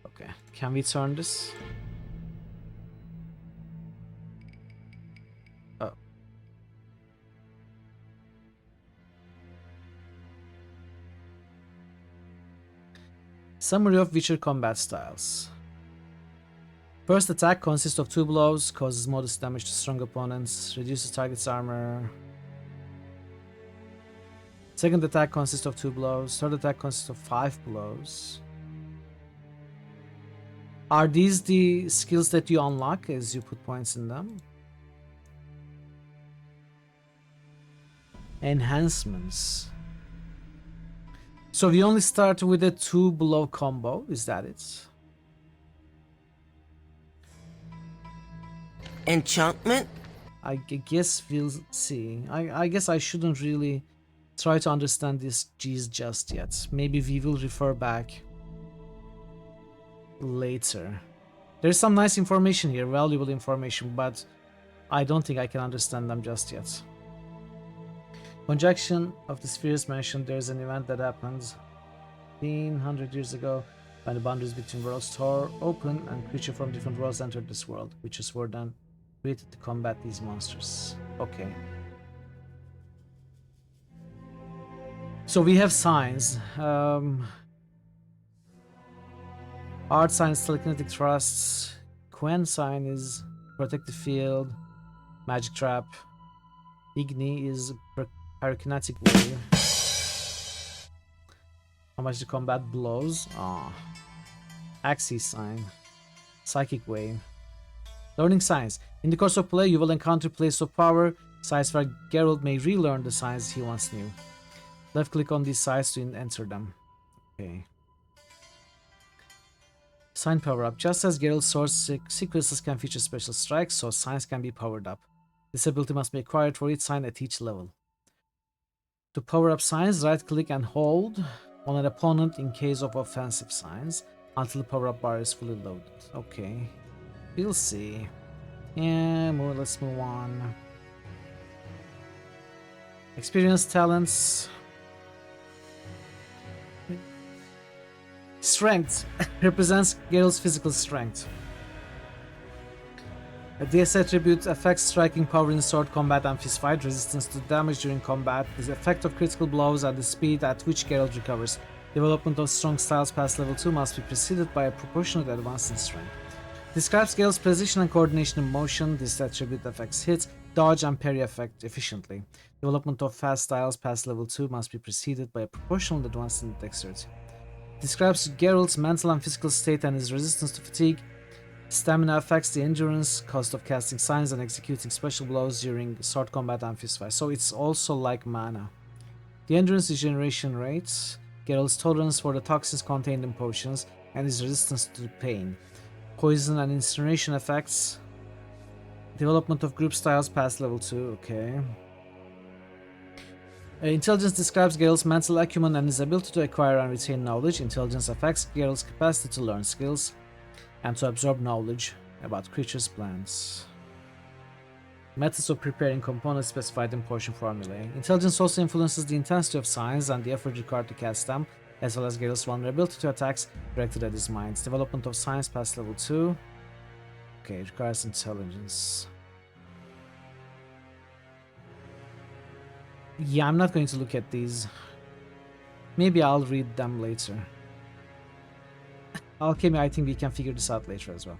Okay, can we turn this? Oh. Summary of Witcher combat styles. First attack consists of 2 blows, causes modest damage to strong opponents, reduces target's armor. Second attack consists of 2 blows, third attack consists of 5 blows. Are these the skills that you unlock as you put points in them? Enhancements. So we only start with a 2 blow combo, is that it? Enchantment? I guess we'll see. I guess I shouldn't really try to understand these G's just yet. Maybe we will refer back later. There's some nice information here, valuable information, but I don't think I can understand them just yet. Conjunction of the spheres mentioned. There's an event that happens 100 years ago when the boundaries between worlds tore open and creatures from different worlds entered this world. Witches were then created to combat these monsters. Okay. So we have signs. Art sign is telekinetic thrusts. Quen sign is protective field. Magic trap. Igni is pyrokinetic wave. How much the combat blows? Axis sign. Psychic wave. Learning signs. In the course of play, you will encounter places of power, sites where Geralt may relearn the signs he once knew. Left click on these sites to enter them. Okay. Sign power up. Just as Geralt's sword sequences can feature special strikes, so signs can be powered up. This ability must be acquired for each sign at each level. To power up signs, right click and hold on an opponent in case of offensive signs until the power up bar is fully loaded. Okay. We'll see. Yeah, let's move on. Experience talents. Strength represents Geralt's physical strength. This attribute affects striking power in sword combat and fist fight, resistance to damage during combat, the effect of critical blows, and the speed at which Geralt recovers. Development of strong styles past level 2 must be preceded by a proportionate advance in strength. Describes Geralt's precision and coordination in motion. This attribute affects hit, dodge, and parry effect efficiently. Development of fast styles past level 2 must be preceded by a proportional advance in dexterity. Describes Geralt's mental and physical state and his resistance to fatigue. Stamina affects the endurance, cost of casting signs and executing special blows during sword combat and fist fight. So it's also like mana. The endurance regeneration rates, Geralt's tolerance for the toxins contained in potions, and his resistance to pain. Poison and incineration effects. Development of group styles past level 2, okay. Intelligence describes Geralt's mental acumen and his ability to acquire and retain knowledge. Intelligence affects Geralt's capacity to learn skills and to absorb knowledge about creatures' plans. Methods of preparing components specified in potion formulae. Intelligence also influences the intensity of signs and the effort required to cast them, as well as Geralt's vulnerability to attacks directed at his mines. Development of science past level 2. Okay, it requires intelligence. Yeah, I'm not going to look at these. Maybe I'll read them later. Alchemy, I think we can figure this out later as well.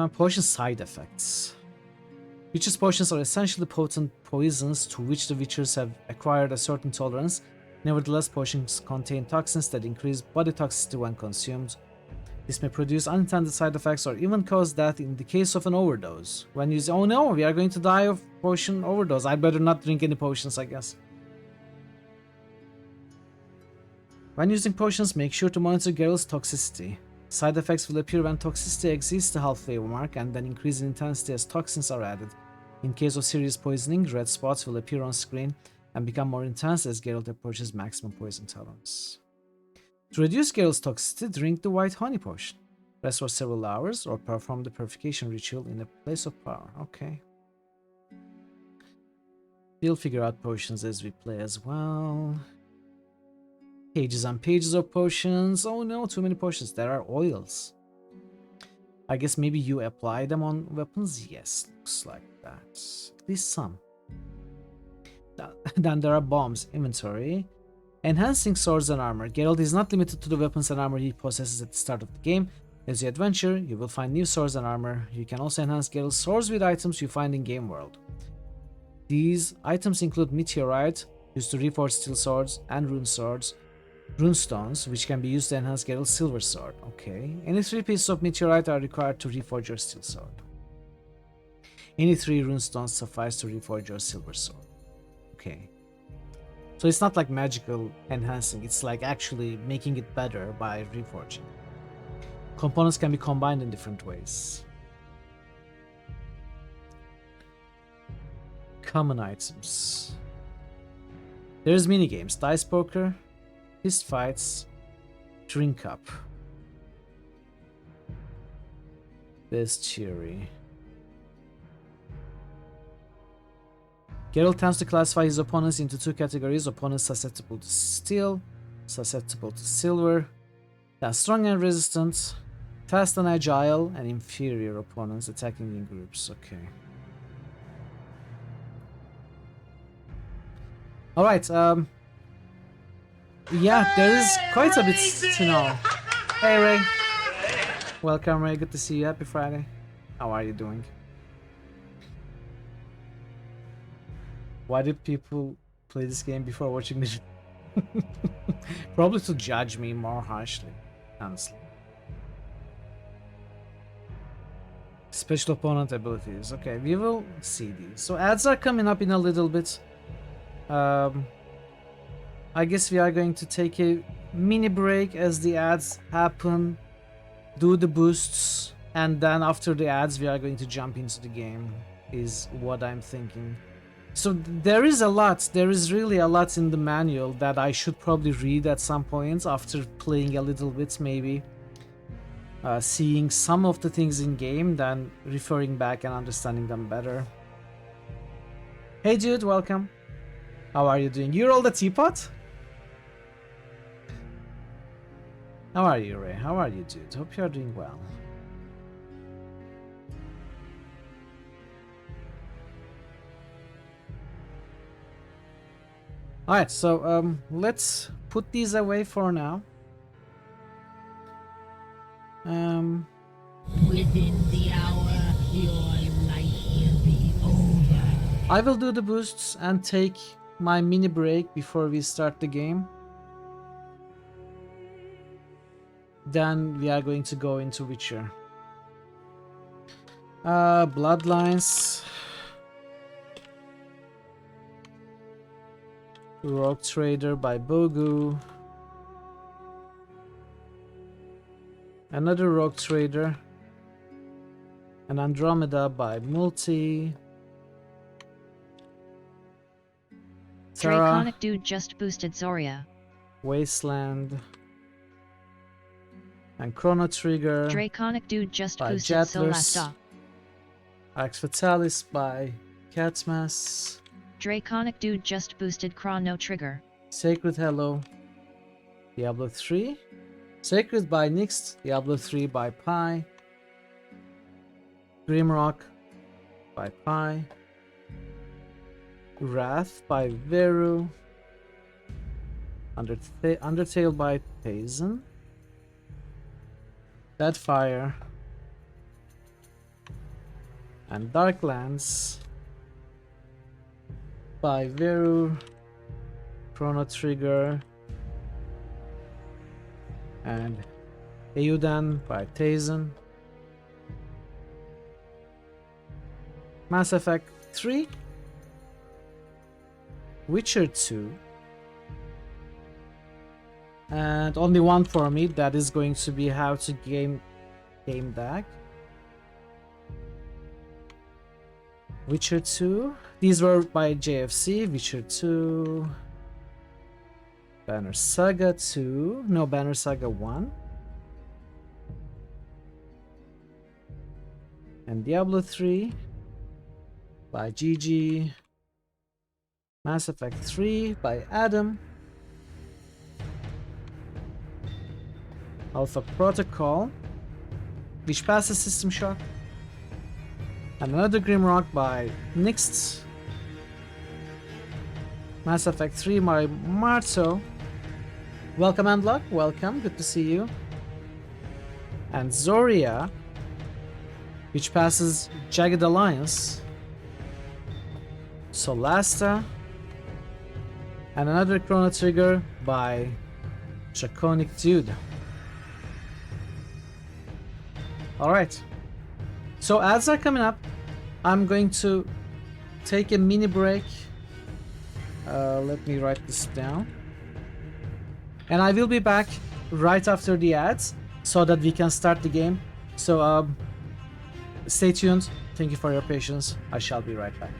Potion side effects. Witches' potions are essentially potent poisons to which the witchers have acquired a certain tolerance. Nevertheless, potions contain toxins that increase body toxicity when consumed. This may produce unintended side effects or even cause death in the case of an overdose. When you say, oh no, we are going to die of potion overdose, I'd better not drink any potions, I guess. When using potions, make sure to monitor Geralt's toxicity. Side effects will appear when toxicity exceeds the halfway mark and then increase in intensity as toxins are added. In case of serious poisoning, red spots will appear on screen and become more intense as Geralt approaches maximum poison tolerance. To reduce Geralt's toxicity, drink the white honey potion. Rest for several hours or perform the purification ritual in a place of power. Okay. We'll figure out potions as we play as well. Pages and pages of potions. Oh no, too many potions. There are oils. I guess maybe you apply them on weapons? Yes, looks like that. At least some. Then there are bombs. Inventory. Enhancing swords and armor. Geralt is not limited to the weapons and armor he possesses at the start of the game. As you adventure, you will find new swords and armor. You can also enhance Geralt's swords with items you find in game world. These items include meteorite, used to reforge steel swords, and rune swords. Runestones, which can be used to enhance Geralt's silver sword. Okay. Any 3 pieces of meteorite are required to reforge your steel sword. Any 3 runestones suffice to reforge your silver sword. Okay. So it's not like magical enhancing, it's like actually making it better by reforging. Components can be combined in different ways. Common items. There's minigames, dice poker, fist fights, drink cup, bestiary. Geralt tends to classify his opponents into 2 categories: opponents susceptible to steel, susceptible to silver, then strong and resistant, fast and agile, and inferior opponents attacking in groups. Okay. Alright, yeah, there is quite a bit to know. Hey Ray. Welcome Ray, good to see you. Happy Friday. How are you doing? Why did people play this game before watching this? Probably to judge me more harshly, honestly. Special opponent abilities. Okay, we will see these. So ads are coming up in a little bit. I guess we are going to take a mini break as the ads happen, do the boosts, and then after the ads we are going to jump into the game, is what I'm thinking. So there is a lot, there is really a lot in the manual that I should probably read at some point after playing a little bit, maybe. Seeing some of the things in game, then referring back and understanding them better. Hey dude, welcome. How are you doing? You rolled a teapot? How are you, Ray? How are you, dude? Hope you are doing well. Alright, so let's put these away for now. Within the hour, your life will be over. I will do the boosts and take my mini break before we start the game. Then we are going to go into Witcher. Bloodlines. Rogue Trader by Bogu. Another Rogue Trader. An Andromeda by Multi. Draconic Dude just boosted Zoria. Wasteland. And Chrono Trigger. Draconic Dude just by boosted Jetless. Solasta. Arx Fatalis by Catmas. Draconic Dude just boosted Chrono Trigger. Sacred Hello. Diablo 3. Sacred by Nyx. Diablo 3 by Pi. Grimrock by Pi. Wrath by Veru. Undertale by Payson. Deadfire. And Darklands by Veru. Chrono Trigger. And Euden by Payson. Mass Effect 3. Witcher 2. And only one for me, that is going to be how to game deck. Witcher 2. These were by JFC. Witcher 2. Banner Saga 2. No, Banner Saga 1. And Diablo 3 by GG. Mass Effect 3 by Adam. Alpha Protocol, which passes System Shock. And another Grimrock by Nyx. Mass Effect 3 by Marto. Welcome, Andlock. Welcome. Good to see you. And Zoria, which passes Jagged Alliance. Solasta. And another Chrono Trigger by Draconic Dude. Alright. So ads are coming up. I'm going to take a mini break. Let me write this down. And I will be back right after the ads so that we can start the game. So stay tuned. Thank you for your patience. I shall be right back.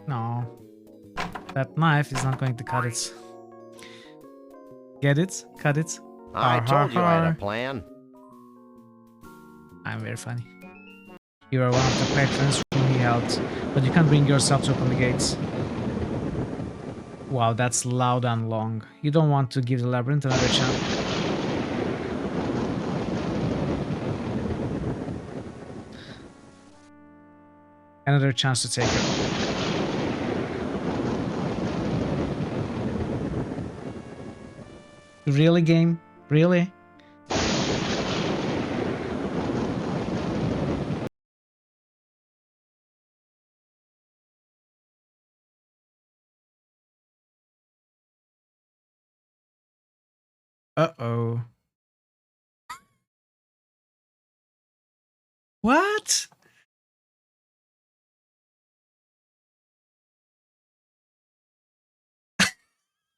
No. That knife is not going to cut it. Get it? Cut it? I told you I had a plan. I'm very funny. You are one of the patrons whom he helped, but you can't bring yourself to open the gates. Wow, that's loud and long. You don't want to give the labyrinth another chance. Another chance to take it. Really, game? Really? Uh-oh. What?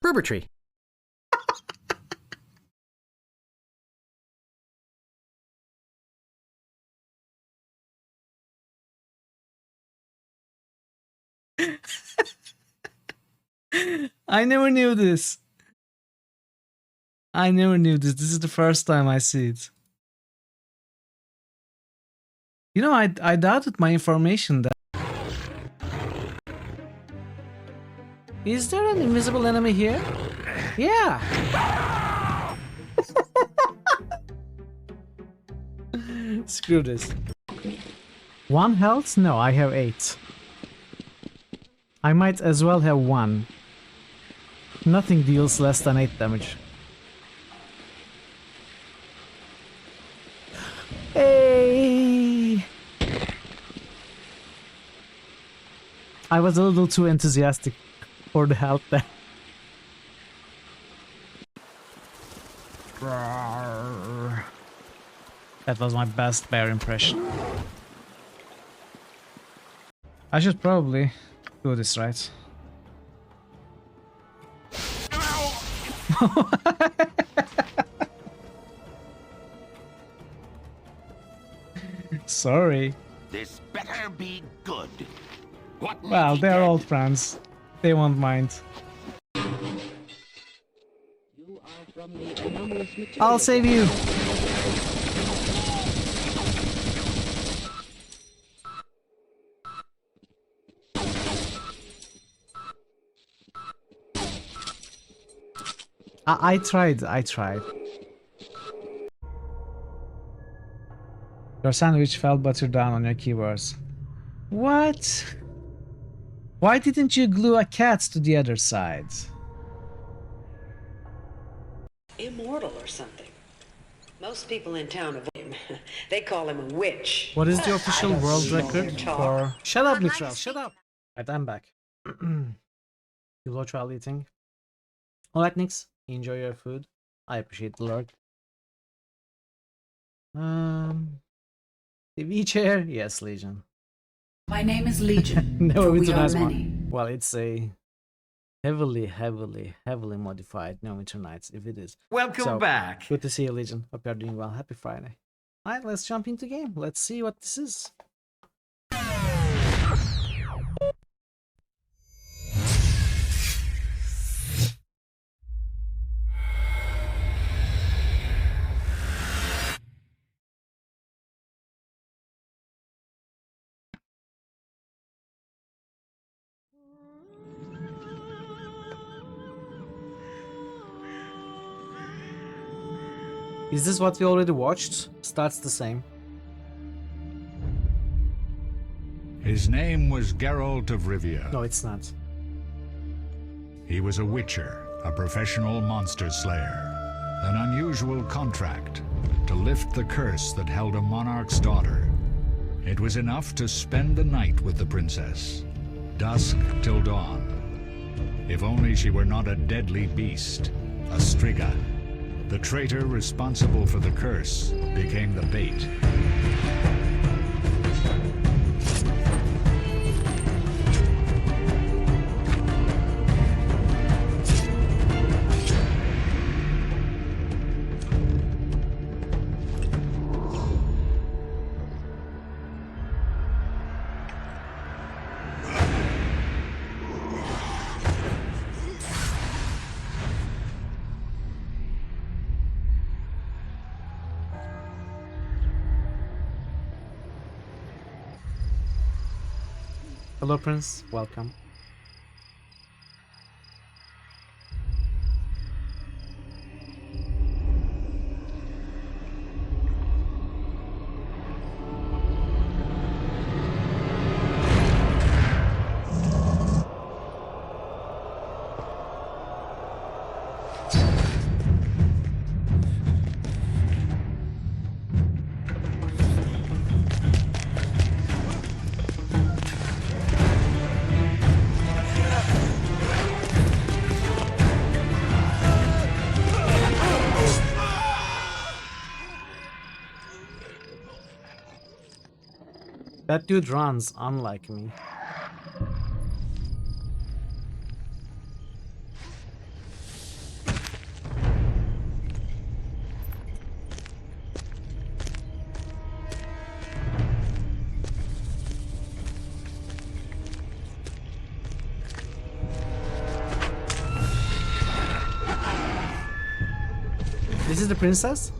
Berbertree. I never knew this. I never knew this. This is the first time I see it. You know, I doubted my information that... Is there an invisible enemy here? Yeah! Screw this. 1 health? No, I have 8. I might as well have 1. Nothing deals less than 8 damage. Hey! I was a little too enthusiastic for the health there. That was my best bear impression. I should probably do this right. Sorry. This better be good. What Well, they're old friends. They won't mind. I'll save you. I tried. Your sandwich fell butter down on your keyboards. What? Why didn't you glue a cat to the other side? Immortal or something. Most people in town avoid him. They call him a witch. What is the official world record for... Shut up, Mitchell, shut up! Right, I'm back. Low trial eating. Alright, Nix. Enjoy your food. I appreciate the Lord. TV chair? Yes, Legion. My name is Legion. No, for it's we a are nice many. one. Well, it's a heavily modified No Winter Nights, if it is. Welcome back. Good to see you, Legion. Hope you're doing well. Happy Friday. Alright, let's jump into game. Let's see what this is. Is this what we already watched? Starts the same. His name was Geralt of Rivia. No, it's not. He was a witcher, a professional monster slayer. An unusual contract to lift the curse that held a monarch's daughter. It was enough to spend the night with the princess, dusk till dawn. If only she were not a deadly beast, a striga. The traitor responsible for the curse became the bait. Hello, Prince. Welcome. That dude runs unlike me. This is the princess?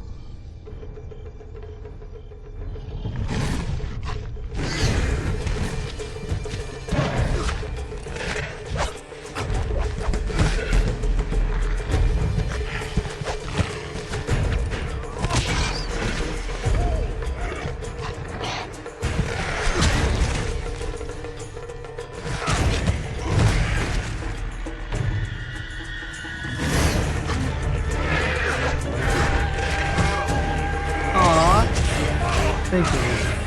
Thank you.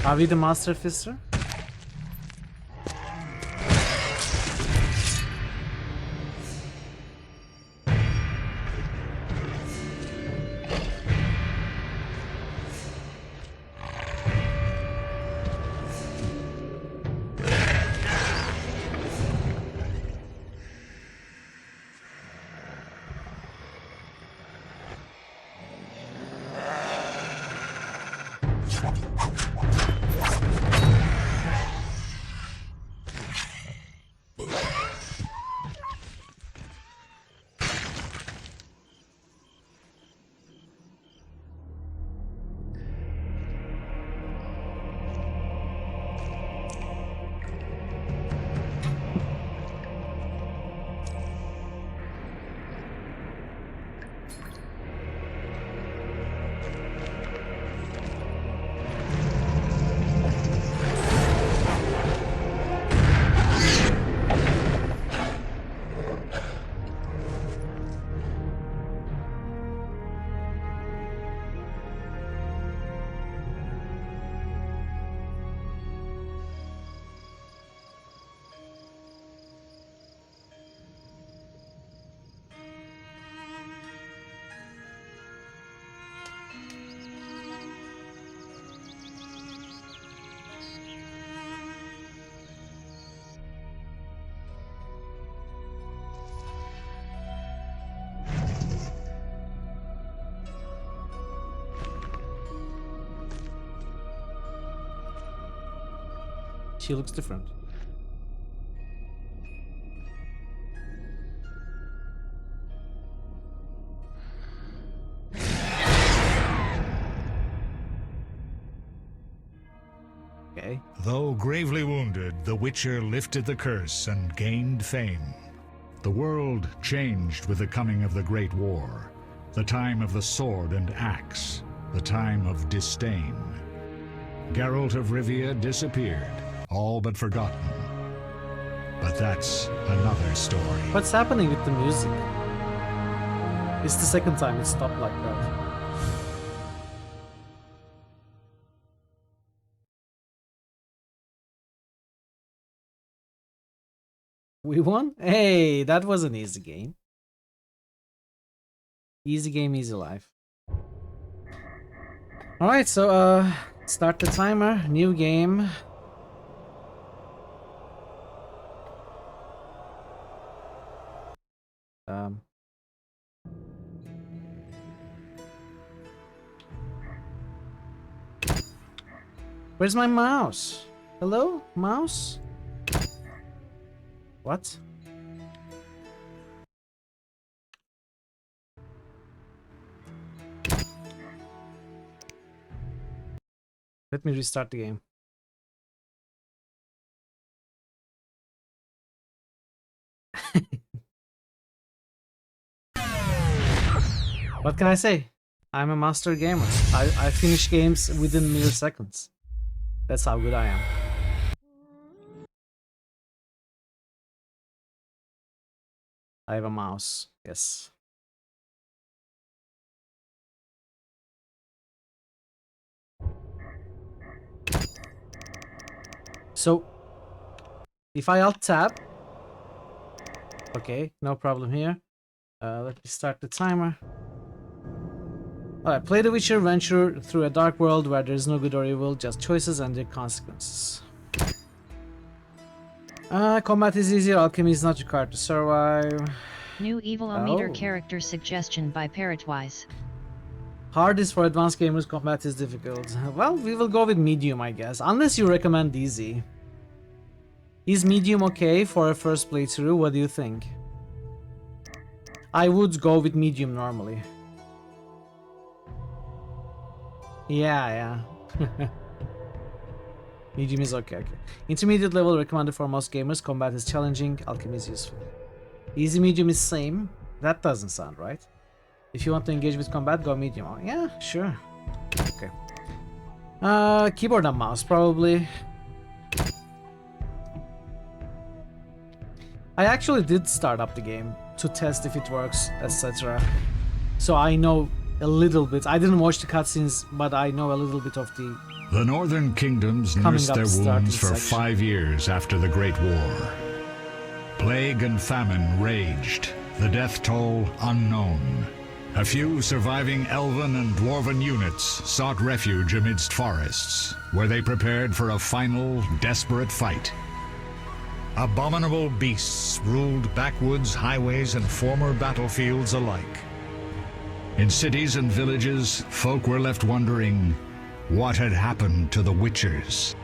Are we the Master Fister? She looks different. Okay. Though gravely wounded, the Witcher lifted the curse and gained fame. The world changed with the coming of the Great War, the time of the sword and axe, the time of disdain. Geralt of Rivia disappeared, all but forgotten. But that's another story. What's happening with the music? It's the second time it stopped like that. We won? Hey, that was an easy game. Easy game, easy life. Alright, so start the timer, new game. Where's my mouse? Hello, mouse? What? Let me restart the game. What can I say? I'm a master gamer. I finish games within milliseconds. That's how good I am. I have a mouse. Yes. So, if I alt tab, okay, no problem here. Let me start the timer. Alright, play The Witcher, venture through a dark world where there is no good or evil, just choices and their consequences. Combat is easier, alchemy is not required to survive. New Evil-O-Meter character suggestion by Parrotwise. Hard is for advanced gamers, combat is difficult. Well, we will go with medium, I guess. Unless you recommend easy. Is medium okay for a first playthrough? What do you think? I would go with medium normally. Yeah. Medium is okay. Intermediate level recommended for most gamers. Combat is challenging. Alchemy is useful. Easy medium is same. That doesn't sound right. If you want to engage with combat, go medium. Oh, yeah, sure. Okay. Keyboard and mouse, probably. I actually did start up the game to test if it works, etc. So I know a little bit. I didn't watch the cutscenes, but I know a little bit of the... The northern kingdoms nursed their wounds for 5 years after the Great War. Plague and famine raged, the death toll unknown. A few surviving elven and dwarven units sought refuge amidst forests, where they prepared for a final, desperate fight. Abominable beasts ruled backwoods, highways, and former battlefields alike. In cities and villages, folk were left wondering what had happened to the Witchers.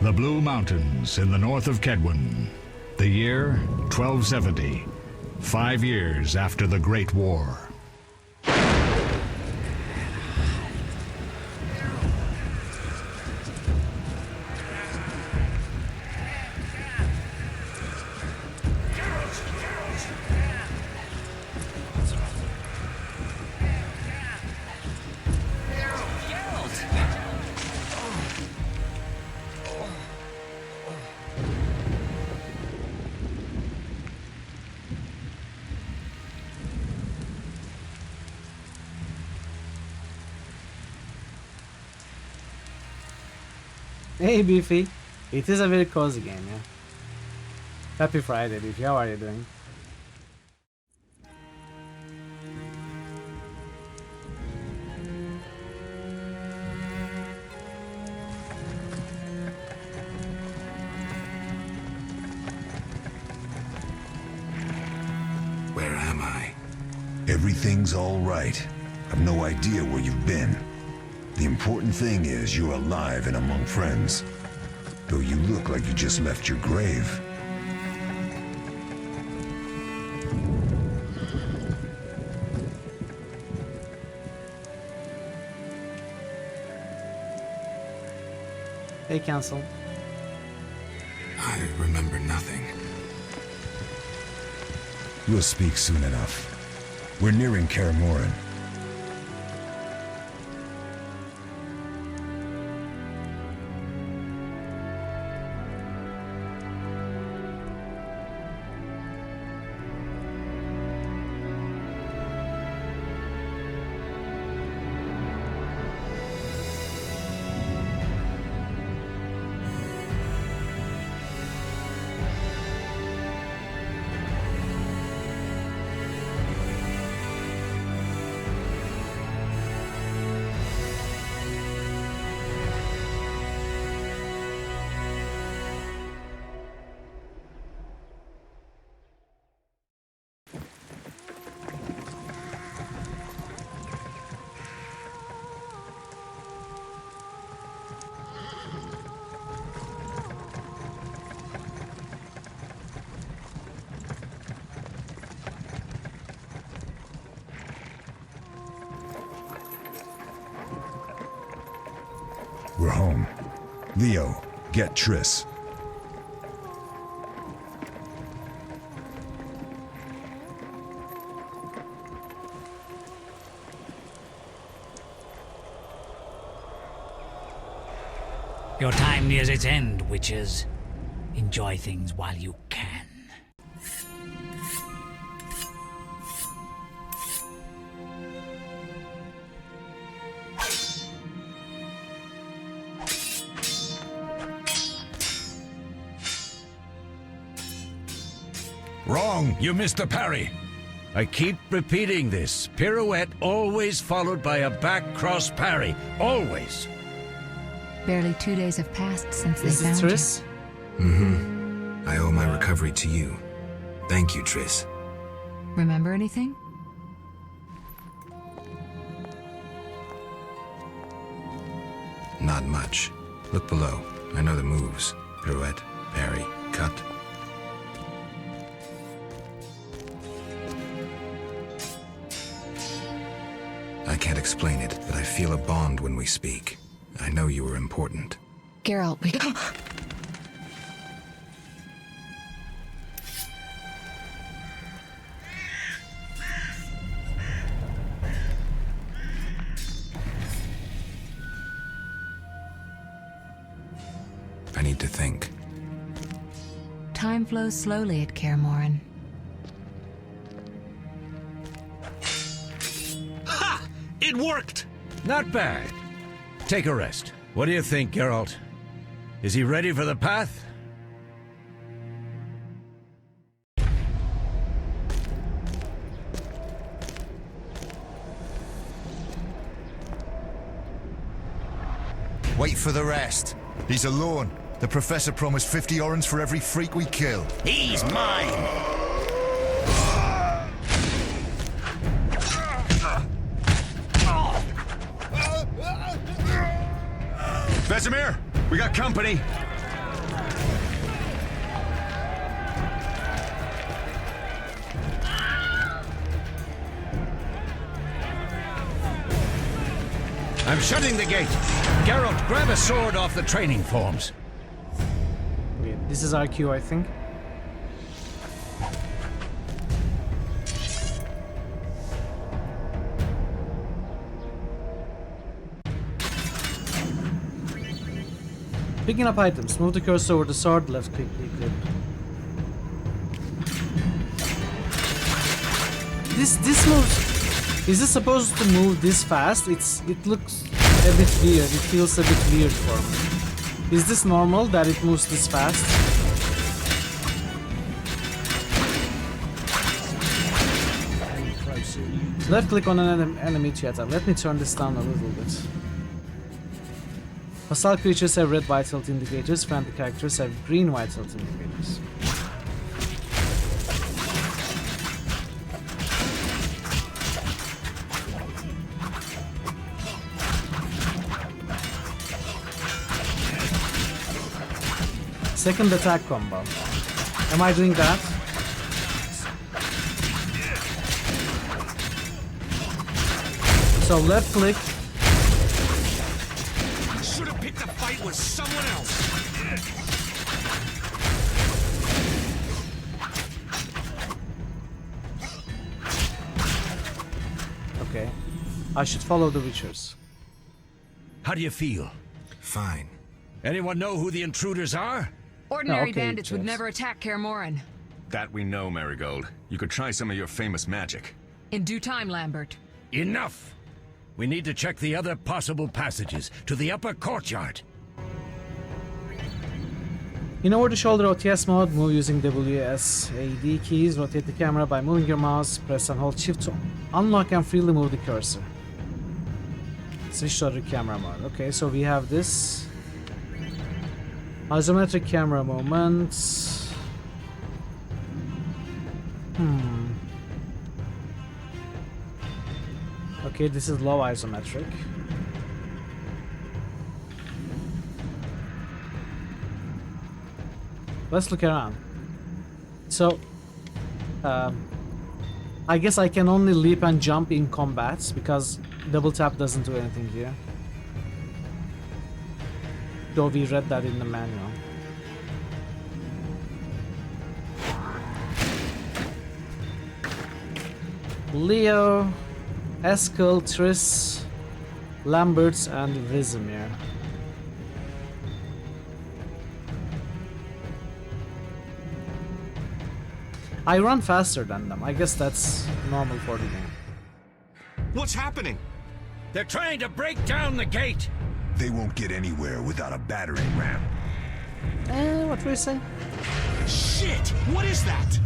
The Blue Mountains in the north of Kedwin. The year 1270, 5 years after the Great War. Hey Beefy, it is a very cozy game, yeah. Happy Friday, Beefy, how are you doing? Where am I? Everything's all right. I've no idea where you've been. The important thing is you're alive and among friends. Though you look like you just left your grave. Hey, Cancel. I remember nothing. We'll speak soon enough. We're nearing Karamoran. Leo, get Triss. Your time nears its end, witches. Enjoy things while you can. Wrong, you missed the parry. I keep repeating this. Pirouette always followed by a back cross parry. Always. Barely 2 days have passed since they Is it found Triss? Mm-hmm. I owe my recovery to you. Thank you, Triss. you. Remember anything? Not much. Look below. I know the moves. Pirouette, parry, cut. I can't explain it, but I feel a bond when we speak. I know you were important. Geralt, we... I need to think. Time flows slowly at Kaer Morhen. Ha! It worked! Not bad. Take a rest. What do you think, Geralt? Is he ready for the path? Wait for the rest. He's alone. The Professor promised 50 orens for every freak we kill. He's mine! Vesemir, we got company. I'm shutting the gate. Geralt, grab a sword off the training forms. Okay, this is our cue, I think. Picking up items. Move the cursor over the sword, left click, click. This move, is it supposed to move this fast? It looks a bit weird. It feels a bit weird for me. Is this normal that it moves this fast? Left click on an enemy to attack. Let me turn this down a little bit. Hostile creatures have red white health indicators, friendly characters have green white health indicators. Second attack combo. Am I doing that? So left click. Should have picked the fight with someone else. Okay. I should follow the Witchers. How do you feel? Fine. Anyone know who the intruders are? Ordinary okay, bandits would Jess. never attack Kaer Morhen. That we know, Marigold. You could try some of your famous magic. In due time, Lambert. Enough! We need to check the other possible passages to the upper courtyard. In over the shoulder OTS mode, move using WSAD keys, rotate the camera by moving your mouse, press and hold shift to unlock and freely move the cursor. Switch to other camera mode. Okay, so we have this. Isometric camera movements. Okay, this is low isometric. Let's look around. So, I guess I can only leap and jump in combat because double tap doesn't do anything here. though we read that in the manual. Leo, Eskel, Triss, Lambert, and Vizimir. I run faster than them. I guess that's normal for the game. What's happening? They're trying to break down the gate. They won't get anywhere without a battering ram. What were you saying? Shit! What is that?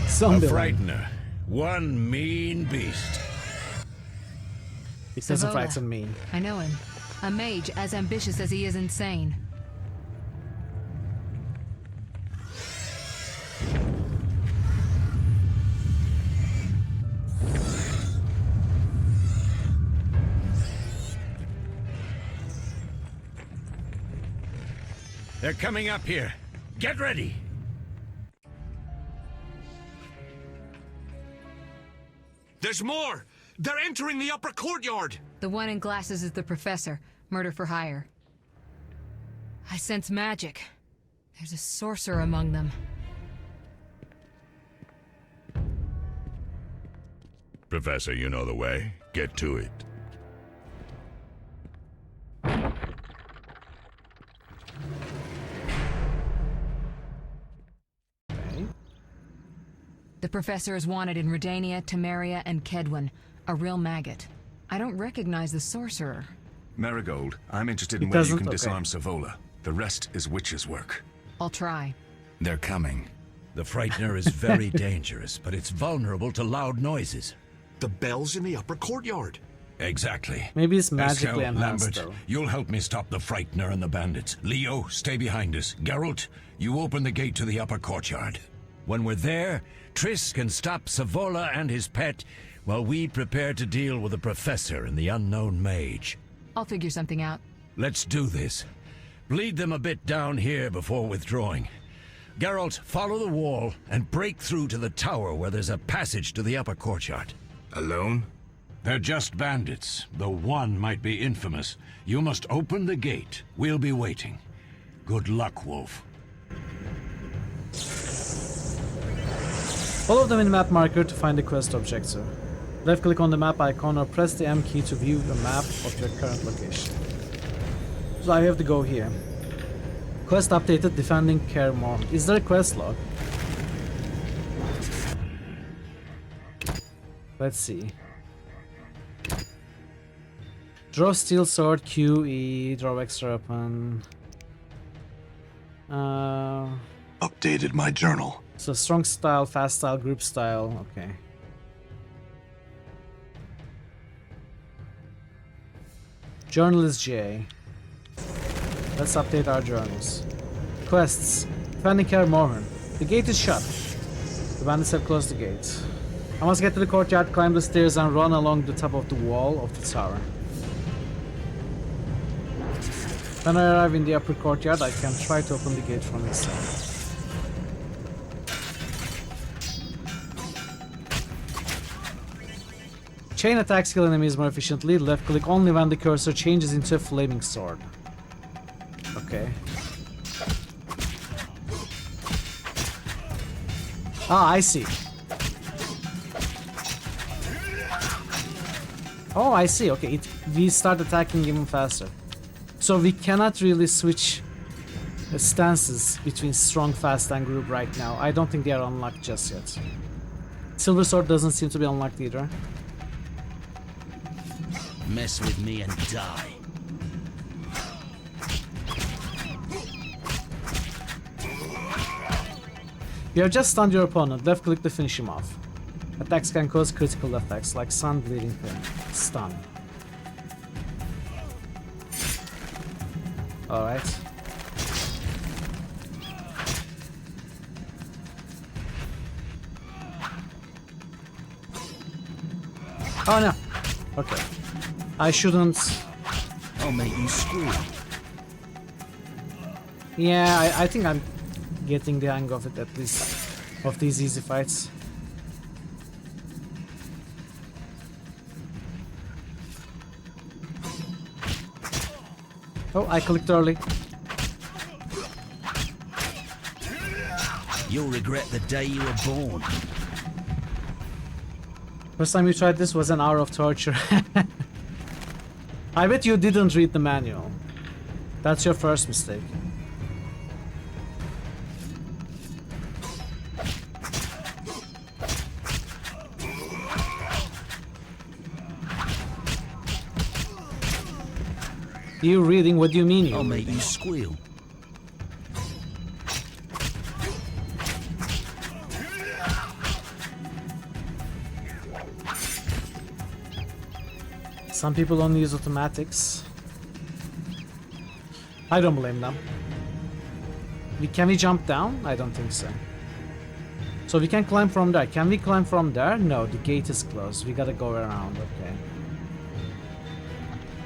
Zombie A frightener. One mean beast. He doesn't Savola. frighten me. I know him. A mage as ambitious as he is insane. They're coming up here. Get ready. There's more! They're entering the upper courtyard! The one in glasses is the professor. Murder for hire. I sense magic. There's a sorcerer among them. Professor, you know the way. Get to it. The professor is wanted in Redania, Temeria, and Kedwin. A real maggot. I don't recognize the sorcerer. Marigold, I'm interested in He whether you doesn't? can Okay. disarm Savola. The rest is witch's work. I'll try. They're coming. The frightener is very dangerous, but it's vulnerable to loud noises. The bell's in the upper courtyard. Exactly. Maybe it's magically Eskel, enhanced Lambert, though. you'll help me stop the frightener and the bandits. Leo, stay behind us. Geralt, you open the gate to the upper courtyard. When we're there, Triss can stop Savola and his pet while we prepare to deal with the professor and the unknown mage. I'll figure something out. Let's do this. Bleed them a bit down here before withdrawing. Geralt, follow the wall and break through to the tower where there's a passage to the upper courtyard. Alone? They're just bandits, though one might be infamous. You must open the gate. We'll be waiting. Good luck, Wolf. Follow them in the map marker to find the quest objective. Left click on the map icon or press the M key to view a map of your current location. So I have to go here. Quest updated, defending Kaer Morhen. Is there a quest log? Let's see. Draw steel sword, QE, draw extra weapon. Updated my journal. So strong style, fast style, group style, okay. Journal is J. Let's update our journals. Quests. Defending Kaer Morhen. The gate is shut. The bandits have closed the gate. I must get to the courtyard, climb the stairs and run along the top of the wall of the tower. When I arrive in the upper courtyard, I can try to open the gate from inside. Chain attacks kill enemies more efficiently. Left click only when the cursor changes into a flaming sword. Okay. Ah, I see. Oh, I see. Okay, we start attacking even faster. So we cannot really switch stances between strong, fast, and group right now. I don't think they are unlocked just yet. Silver Sword doesn't seem to be unlocked either. Mess with me and die. You have just stunned your opponent. Left click to finish him off. Attacks can cause critical effects like sun, bleeding, pain. Stun. Alright. Oh no. Okay. I shouldn't. I'll make you scream. Yeah, I think I'm getting the hang of it at least. Of these easy fights. Oh, I clicked early. You'll regret the day you were born. First time you tried this was an hour of torture. I bet you didn't read the manual. That's your first mistake. You reading? What do you mean you I'll make reading? you squeal. Some people only use automatics. I don't blame them. Can we jump down? I don't think so. So we can climb from there. Can we climb from there? No, the gate is closed. We gotta go around. Okay.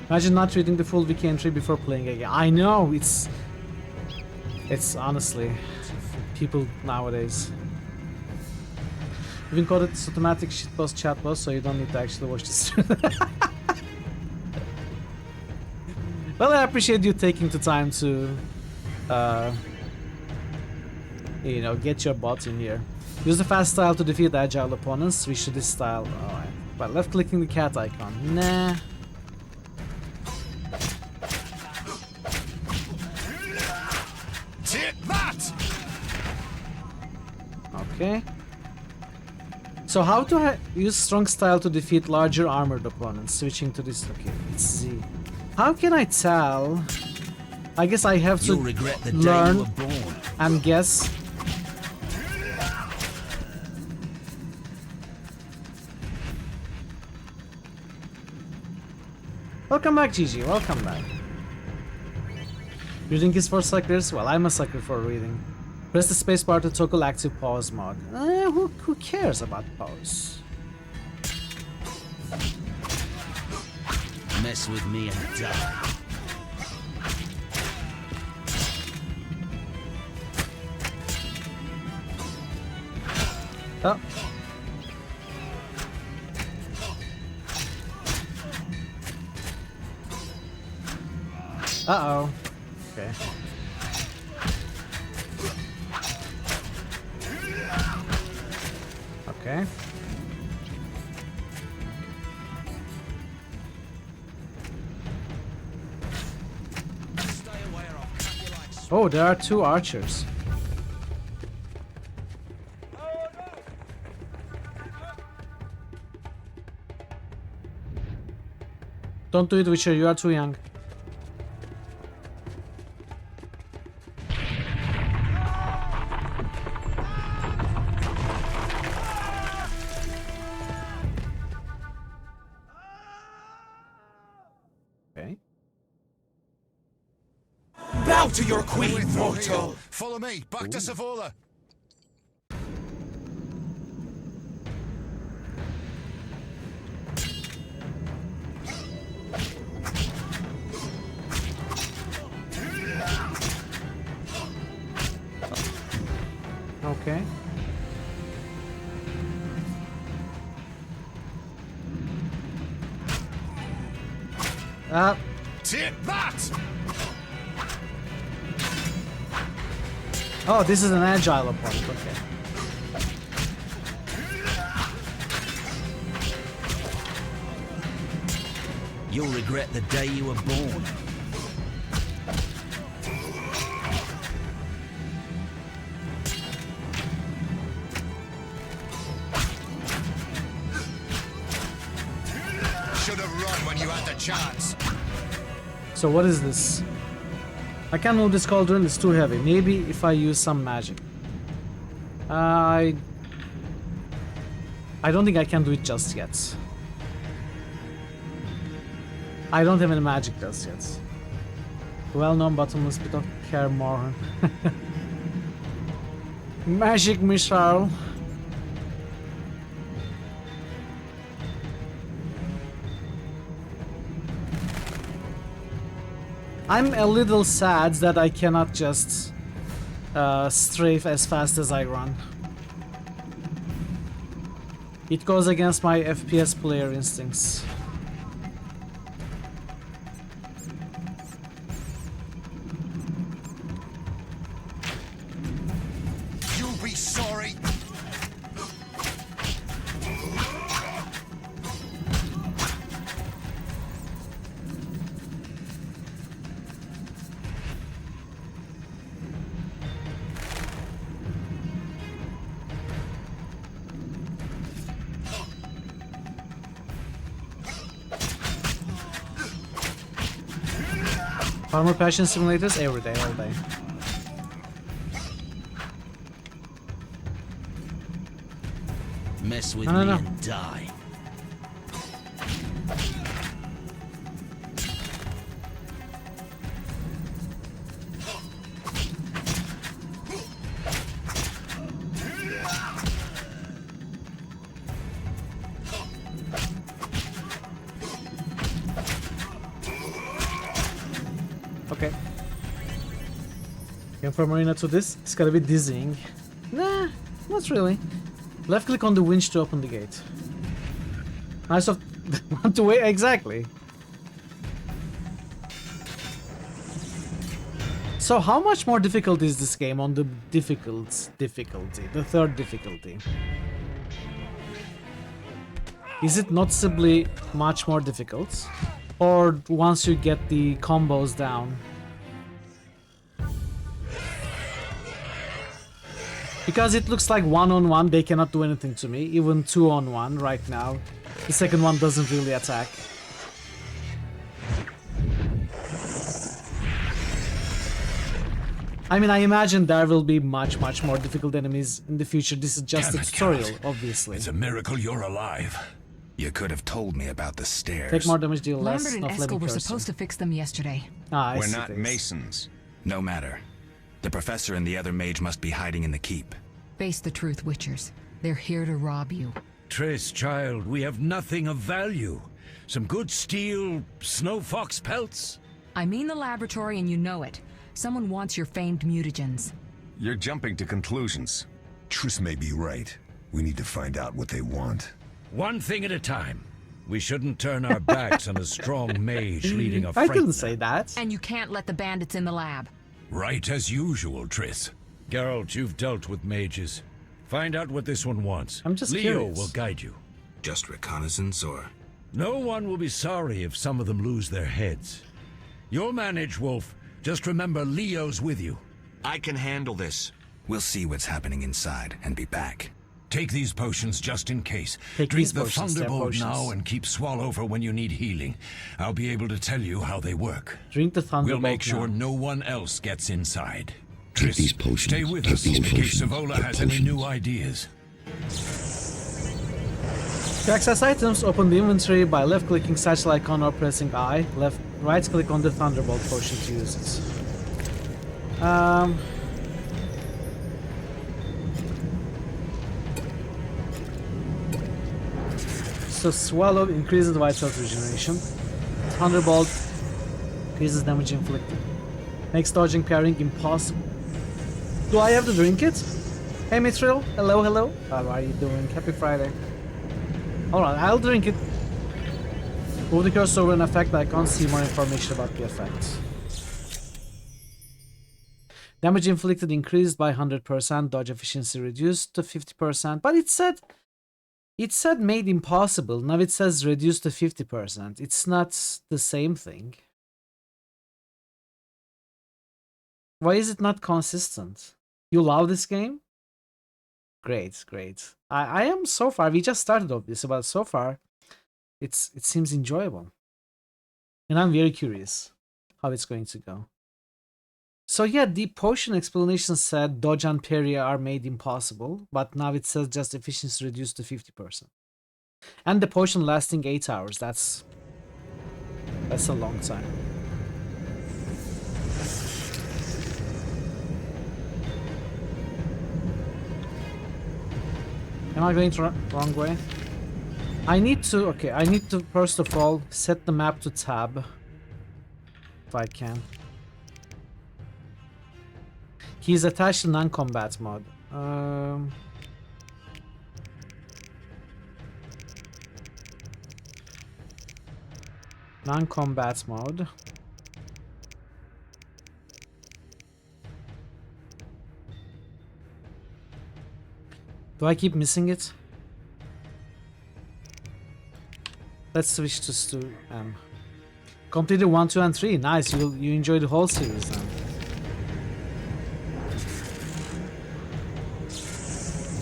Imagine not reading the full wiki entry before playing again. I know, it's honestly people nowadays. Even called it automatic shitpost chatbot, so you don't need to actually watch this. Well, I appreciate you taking the time to, you know, get your bot in here. Use the fast style to defeat agile opponents. Switch to this style. Alright. By left clicking the cat icon. Nah. Take that! Okay. So how do I use strong style to defeat larger armored opponents? Switching to this. Okay, it's Z. How can I tell? I guess I have to learn and guess. Welcome back, Gigi. Welcome back. Reading is for suckers? Well, I'm a sucker for reading. Press the spacebar to toggle active pause mode. Who cares about pause? Mess with me and die. Oh. Uh-oh. Okay. Okay. Oh, there are two archers. Don't do it, Witcher, you are too young. Okay. Bow to your queen, mortal! Follow me, back to Savola. Okay. Take that! Oh, this is an agile opponent. Okay. You'll regret the day you were born. Should have run when you had the chance. So what is this? I can't move this cauldron, it's too heavy. Maybe if I use some magic. I don't think I can do it just yet. I don't have any magic just yet. Well-known bottomless pit of Kermorhen. Magic missile. I'm a little sad that I cannot just strafe as fast as I run. It goes against my FPS player instincts. Farmer passion simulators every day, all day. Mess with No, no, me no. and die. Okay. Going from arena to this, it's gotta be dizzying. Nah, not really. Left click on the winch to open the gate. Nice of want to wait exactly. So how much more difficult is this game on the difficulty, the third difficulty? Is it noticeably much more difficult? Or once you get the combos down? Because it looks like 1-on-1 they cannot do anything to me, even 2-on-1 right now. The second one doesn't really attack. I mean, I imagine there will be much more difficult enemies in the future. This is just a tutorial, obviously. It's a miracle you're alive. You could have told me about the stairs. Take more damage, deal less. Lambert and Not Eskel flaming were cursor. supposed to fix them yesterday. Ah, I We're see not things. masons. No matter. The professor and the other mage must be hiding in the keep. Face the truth, Witchers. They're here to rob you. Triss, child, we have nothing of value. Some good steel snow fox pelts? I mean the laboratory and you know it. Someone wants your famed mutagens. You're jumping to conclusions. Triss may be right. We need to find out what they want. One thing at a time. We shouldn't turn our backs on a strong mage leading a I frightener. didn't say that. And you can't let the bandits in the lab. Right as usual, Triss. Geralt, you've dealt with mages. Find out what this one wants. I'm just Leo curious. will guide you. Just reconnaissance, or? No one will be sorry if some of them lose their heads. You'll manage, Wolf. Just remember Leo's with you. I can handle this. We'll see what's happening inside and be back. Take these potions just in case. Take Drink these the potions, they're Thunderbolt potions. now and keep Swallow for when you need healing. I'll be able to tell you how they work. Drink the Thunderbolt We'll make sure now. no one else gets inside. Take Triss, these potions. stay with Take us these in case potions. Savola Take has any potions. new ideas. To access items, open the inventory by left-clicking satchel icon or pressing I. Right-click on the Thunderbolt potion to use it. So Swallow increases white health regeneration. Thunderbolt increases damage inflicted. Makes dodging parrying impossible. Do I have to drink it? Hey Mithril, hello. How are you doing? Happy Friday. Alright, I'll drink it. Move the cursor over an effect, but I can't see more information about the effect. Damage inflicted increased by 100%, dodge efficiency reduced to 50%, but it said made impossible, now it says reduced to 50%. It's not the same thing. Why is it not consistent? You love this game? Great. I am so far, we just started off this, but so far it seems enjoyable. And I'm very curious how it's going to go. So yeah, the potion explanation said dodge and parry are made impossible, but now it says just efficiency reduced to 50%. And the potion lasting 8 hours, that's a long time. Am I going the wrong way? I need to first of all set the map to tab. If I can. He's attached to non-combat mode. Non-combat mode. Do I keep missing it? Let's switch to Stu. Completed 1, 2, and 3. Nice. You enjoy the whole series then.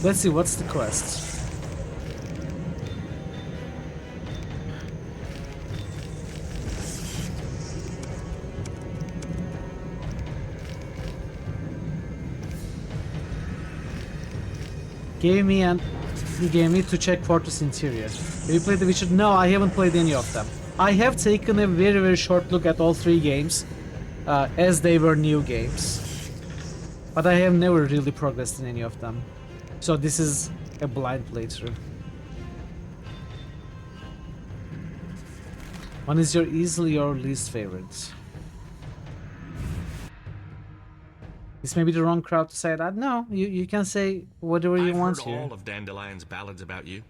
Let's see, what's the quest? Gave me to check Fortress Interior. Have you played The Witcher? No, I haven't played any of them. I have taken a very, very short look at all 3 games, as they were new games. But I have never really progressed in any of them. So this is a blind playthrough. One is easily your least favorite. This may be the wrong crowd to say that. No, you can say whatever you want here. I've heard all of Dandelion's ballads about you.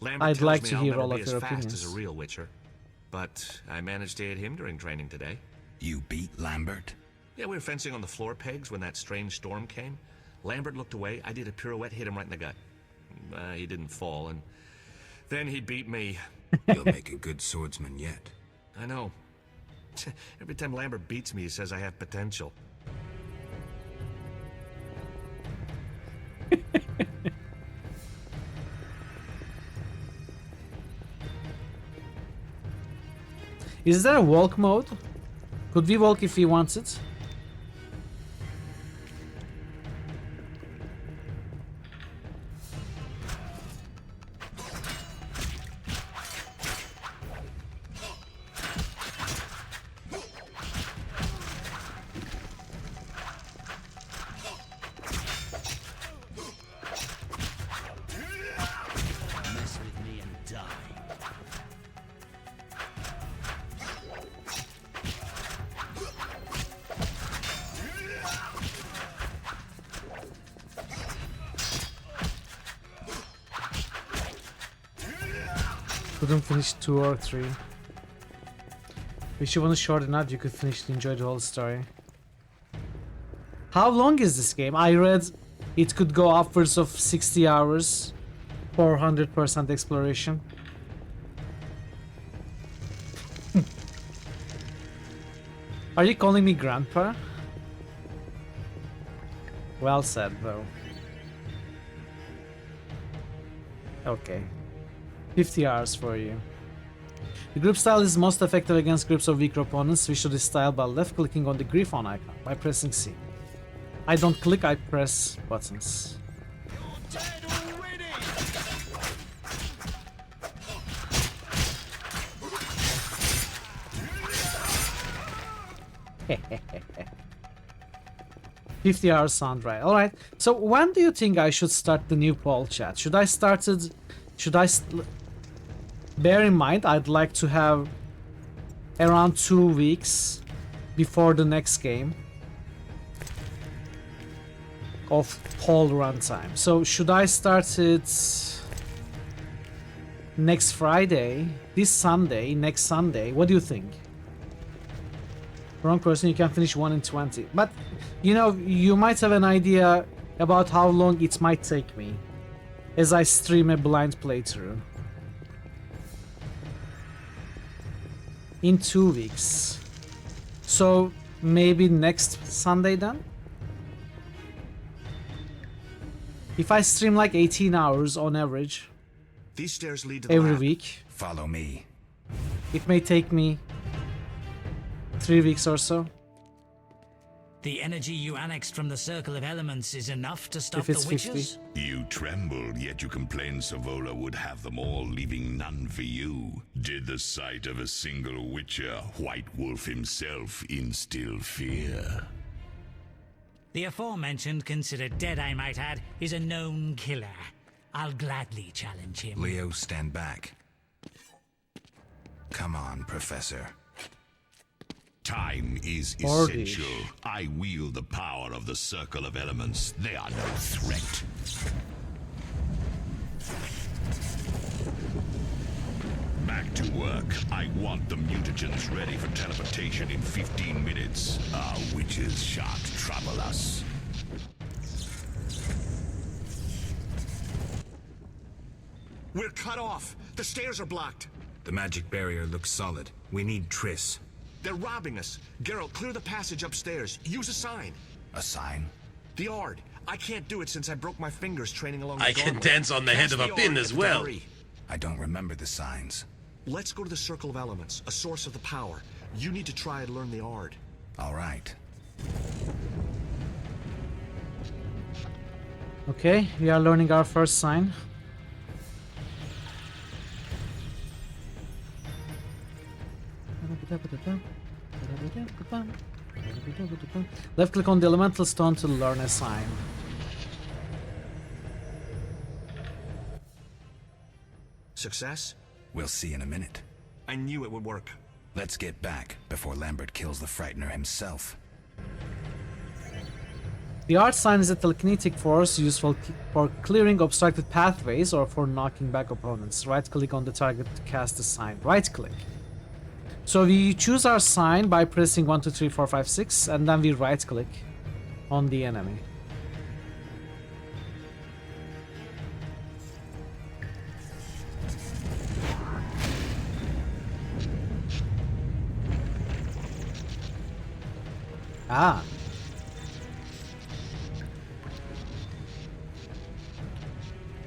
Lambert I'd tells like me to I'll hear never all be of your as fast opinions. as a real Witcher, but I managed to hit him during training today. You beat Lambert? Yeah, we were fencing on the floor pegs when that strange storm came. Lambert looked away. I did a pirouette, hit him right in the gut. He didn't fall, and then he beat me. You'll make a good swordsman yet. I know. Every time Lambert beats me, he says I have potential. Is there a walk mode? Could we walk if we wanted? Mess with me and die. Couldn't finish 2 or 3. If you want to short enough, you could finish to enjoy the whole story. How long is this game? I read it could go upwards of 60 hours, 400% exploration. Are you calling me grandpa? Well said, though. Okay. 50 hours for you. The group style is most effective against groups of weaker opponents. Switch to this style by left-clicking on the Griffon icon by pressing C. I don't click, I press buttons. Hehehe. 50 hours sound right. Alright, so when do you think I should start the new poll chat? Bear in mind, I'd like to have around 2 weeks before the next game of poll runtime. So should I start it next Friday, this Sunday, next Sunday? What do you think? Wrong person, you can finish 1 in 20. But, you know, you might have an idea about how long it might take me as I stream a blind playthrough. In 2 weeks. So, maybe next Sunday then? If I stream like 18 hours on average These stairs lead to the every lab. week, Follow me. it may take me 3 weeks or so. The energy you annexed from the Circle of Elements is enough to stop If it's the 50. witches? You trembled, yet you complained Savola would have them all, leaving none for you. Did the sight of a single witcher, White Wolf himself, instill fear? The aforementioned, considered dead I might add, is a known killer. I'll gladly challenge him. Leo, stand back. Come on, Professor. Time is Ordish. essential. I wield the power of the Circle of Elements. They are no threat. Back to work. I want the mutagens ready for teleportation in 15 minutes. Our witches shan't trouble us. We're cut off. The stairs are blocked. The magic barrier looks solid. We need Triss. They're robbing us. Geralt, clear the passage upstairs. Use a sign. A sign? The Ard. I can't do it since I broke my fingers training along the I can doorway. dance on the head Cast of a the pin Ard as at well. debris. I don't remember the signs. Let's go to the Circle of Elements, a source of the power. You need to try and learn the Ard. All right. Okay, we are learning our first sign. Left click on the elemental stone to learn a sign. Success? We'll see in a minute. I knew it would work. Let's get back before Lambert kills the Frightener himself. The art sign is a telekinetic force useful for clearing obstructed pathways or for knocking back opponents. Right click on the target to cast the sign. Right click. So we choose our sign by pressing 1, 2, 3, 4, 5, 6, and then we right click on the enemy. Ah.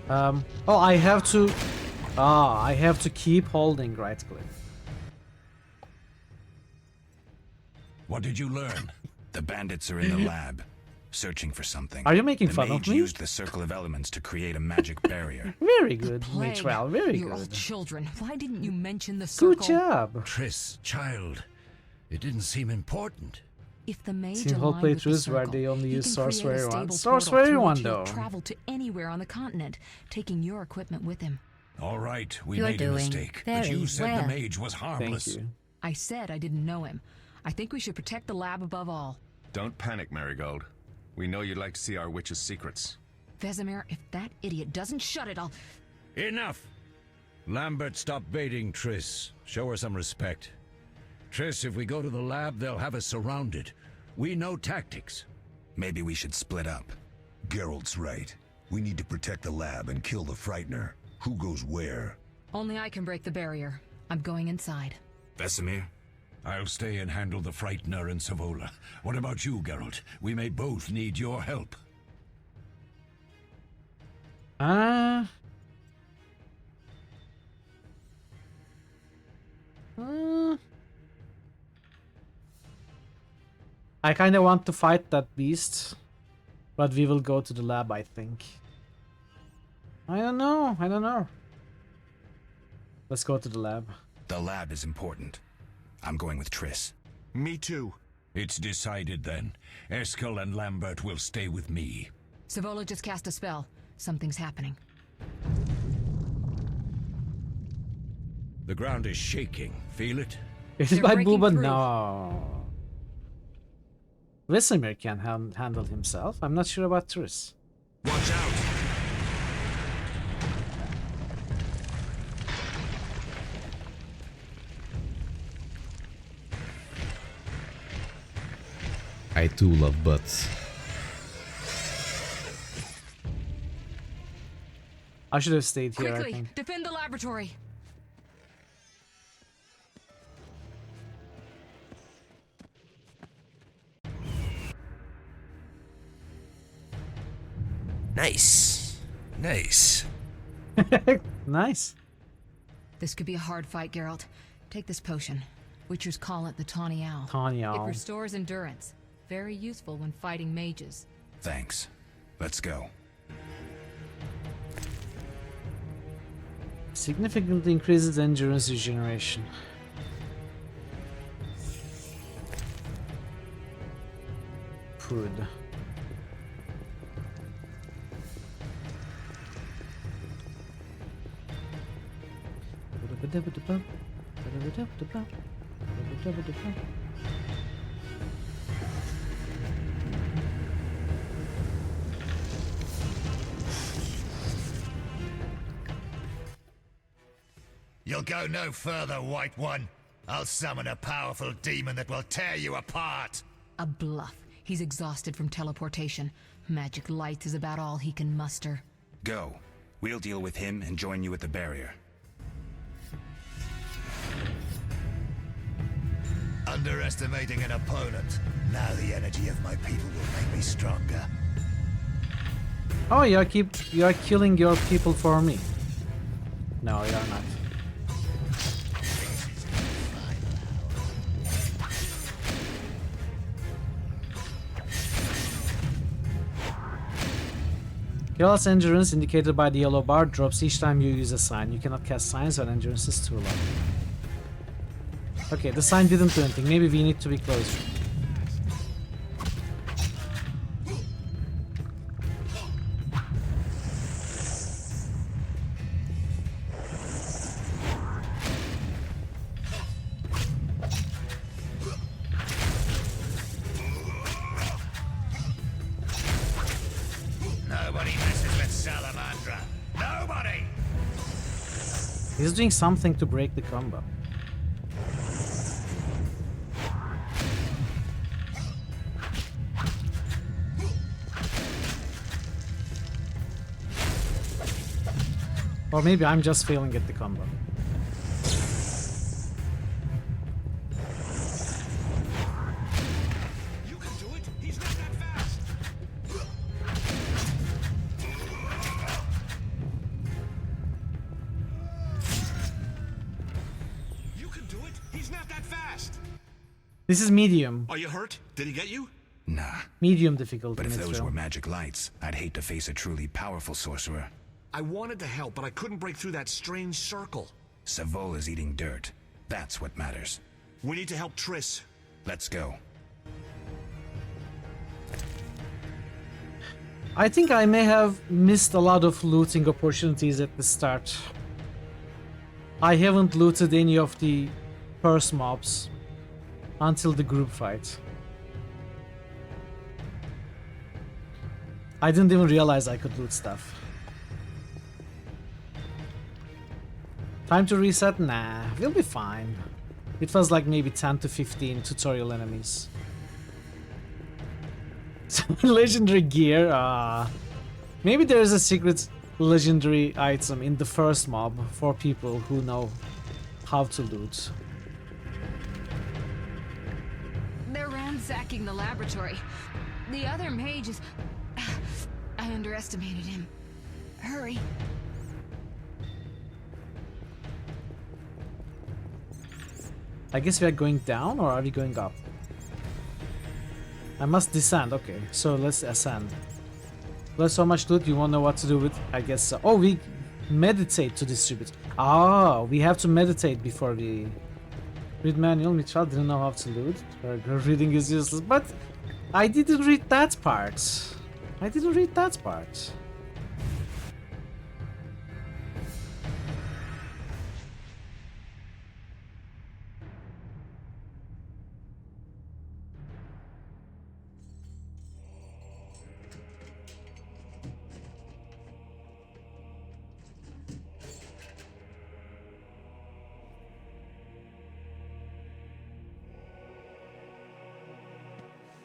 Oh, I have to... Ah, I have to keep holding right click. What did you learn? The bandits are in the lab, searching for something. Are you making fun of mage me? used the circle of elements to create a magic barrier. Very good, Plague. Mitchell, very You're all good. children. Why didn't you mention the circle? Good job. Triss, child. It didn't seem important. If the mage Simple aligned with the playthroughs where circle, they only he use can sorcery create a one. stable Sorcery portal through one, which he'll though. travel to anywhere on the continent, taking your equipment with him. All right, we You're made a doing mistake, but very you said well. the mage was harmless. Thank you. I said I didn't know him. I think we should protect the lab above all. Don't panic, Marigold. We know you'd like to see our witch's secrets. Vesemir, if that idiot doesn't shut it, I'll... Enough! Lambert, stop baiting Triss. Show her some respect. Triss, if we go to the lab, they'll have us surrounded. We know tactics. Maybe we should split up. Geralt's right. We need to protect the lab and kill the Frightener. Who goes where? Only I can break the barrier. I'm going inside. Vesemir? I'll stay and handle the Frightener and Savola. What about you, Geralt? We may both need your help. I kind of want to fight that beast, but we will go to the lab, I think. I don't know. Let's go to the lab. The lab is important. I'm going with Triss. Me too. It's decided then. Eskel and Lambert will stay with me. Savola just cast a spell. Something's happening. The ground is shaking. Feel it? Is it my booba? No. Vesemir can handle himself. I'm not sure about Triss. Watch out! I too love butts. I should have stayed here, I Quickly, think. defend the laboratory. Nice. Nice. Nice. This could be a hard fight, Geralt. Take this potion. Witchers call it the Tawny Owl. Tawny It Owl. restores endurance. Very useful when fighting mages. Thanks. Let's go. Significantly increases endurance regeneration. Food. You'll go no further, White One. I'll summon a powerful demon that will tear you apart. A bluff. He's exhausted from teleportation. Magic light is about all he can muster. Go. We'll deal with him and join you at the barrier. Underestimating an opponent. Now the energy of my people will make me stronger. Oh, you are killing your people for me. No, you're not. Careless endurance, indicated by the yellow bar, drops each time you use a sign. You cannot cast signs when endurance is too low. Okay, the sign didn't do anything. Maybe we need to be closer. Nobody messes with Salamandra. Nobody! He's doing something to break the combo. Or maybe I'm just failing at the combo. You can do it. He's not that fast. You can do it. He's not that fast. This is medium. Are you hurt? Did he get you? Nah. Medium difficulty. But if those Mithril. were magic lights, I'd hate to face a truly powerful sorcerer. I wanted to help, but I couldn't break through that strange circle. Savola's eating dirt. That's what matters. We need to help Triss. Let's go. I think I may have missed a lot of looting opportunities at the start. I haven't looted any of the purse mobs until the group fight. I didn't even realize I could loot stuff. Time to reset? Nah, we'll be fine. It was like maybe 10 to 15 tutorial enemies. Legendary gear, maybe there is a secret legendary item in the first mob for people who know how to loot. They're ransacking the laboratory. The other mage is... I underestimated him. Hurry. I guess we are going down, or are we going up? I must descend. Okay, so let's ascend. There's so much loot, you won't know what to do with. I guess so. Oh, we meditate to distribute. Ah, we have to meditate before we read manual. Mitchell didn't know how to loot. Reading is useless, but I didn't read that part. I didn't read that part.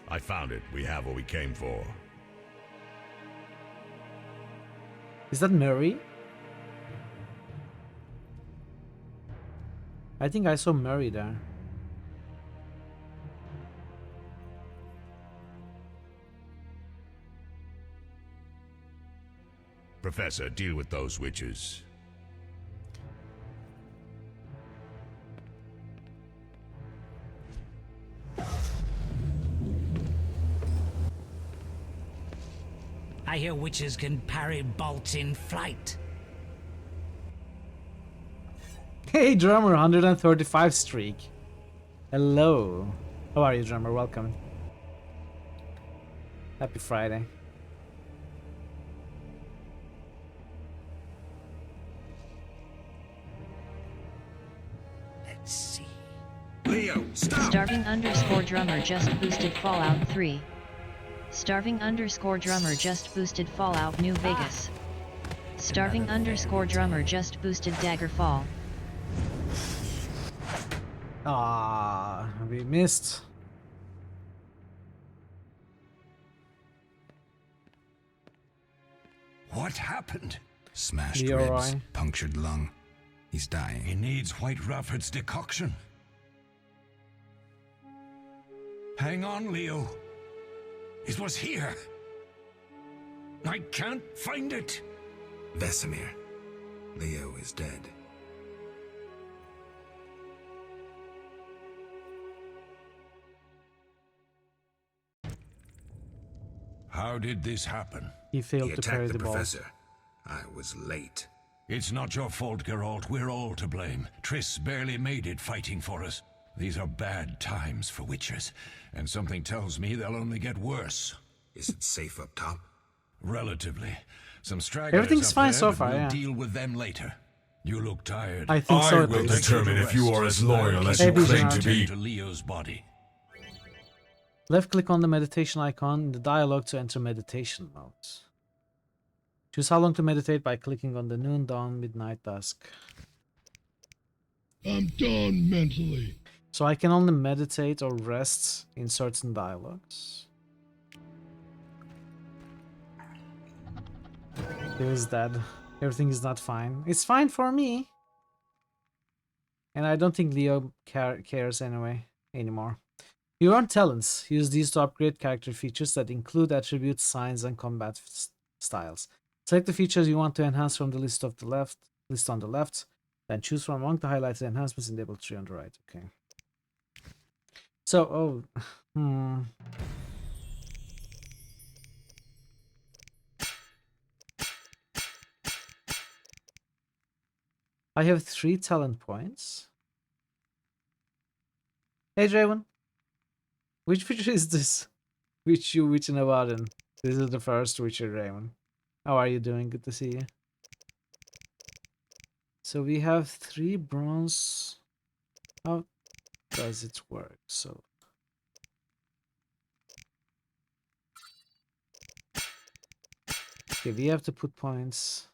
I found it. We have what we came for. Is that Murray? I think I saw Murray there. Professor, deal with those witches. I hear witches can parry bolts in flight. Hey drummer, 135 streak. Hello. How are you, drummer? Welcome. Happy Friday. Let's see. Leo, stop! Starving underscore drummer just boosted Fallout 3. Starving underscore drummer just boosted Fallout New Vegas. Starving underscore drummer just boosted Daggerfall. Ah, we missed. What happened? Smashed Leroy. ribs, punctured lung. He's dying. He needs White Rufford's decoction. Hang on, Leo. It was here. I can't find it. Vesemir. Leo is dead. How did this happen? He failed He to parry attacked the the ball. professor. I was late. It's not your fault, Geralt. We're all to blame. Triss barely made it fighting for us. These are bad times for Witchers, and something tells me they'll only get worse. Is it safe up top? Relatively. Some stragglers Everything's up fine there, so but far, we'll yeah. deal with them later. You look tired. I think so. I will determine if you are as loyal as Hey, you claim Bijan. to be. To Leo's body. Left click on the meditation icon in the dialog to enter meditation mode. Choose how long to meditate by clicking on the noon, dawn, midnight, dusk. I'm done mentally. So I can only meditate or rest in certain dialogues. He is dead. Everything is not fine. It's fine for me. And I don't think Leo cares anyway anymore. You earn talents. Use these to upgrade character features that include attributes, signs, and combat styles. Select the features you want to enhance from the list on the left, then choose from among the highlighted enhancements in the able tree on the right. Okay. So, I have 3 talent points. Hey, Draven. Which feature is this? Which you witching about in? This is the first Witcher, Draven. How are you doing? Good to see you. So we have 3 bronze. How does it work? So okay, we have to put points.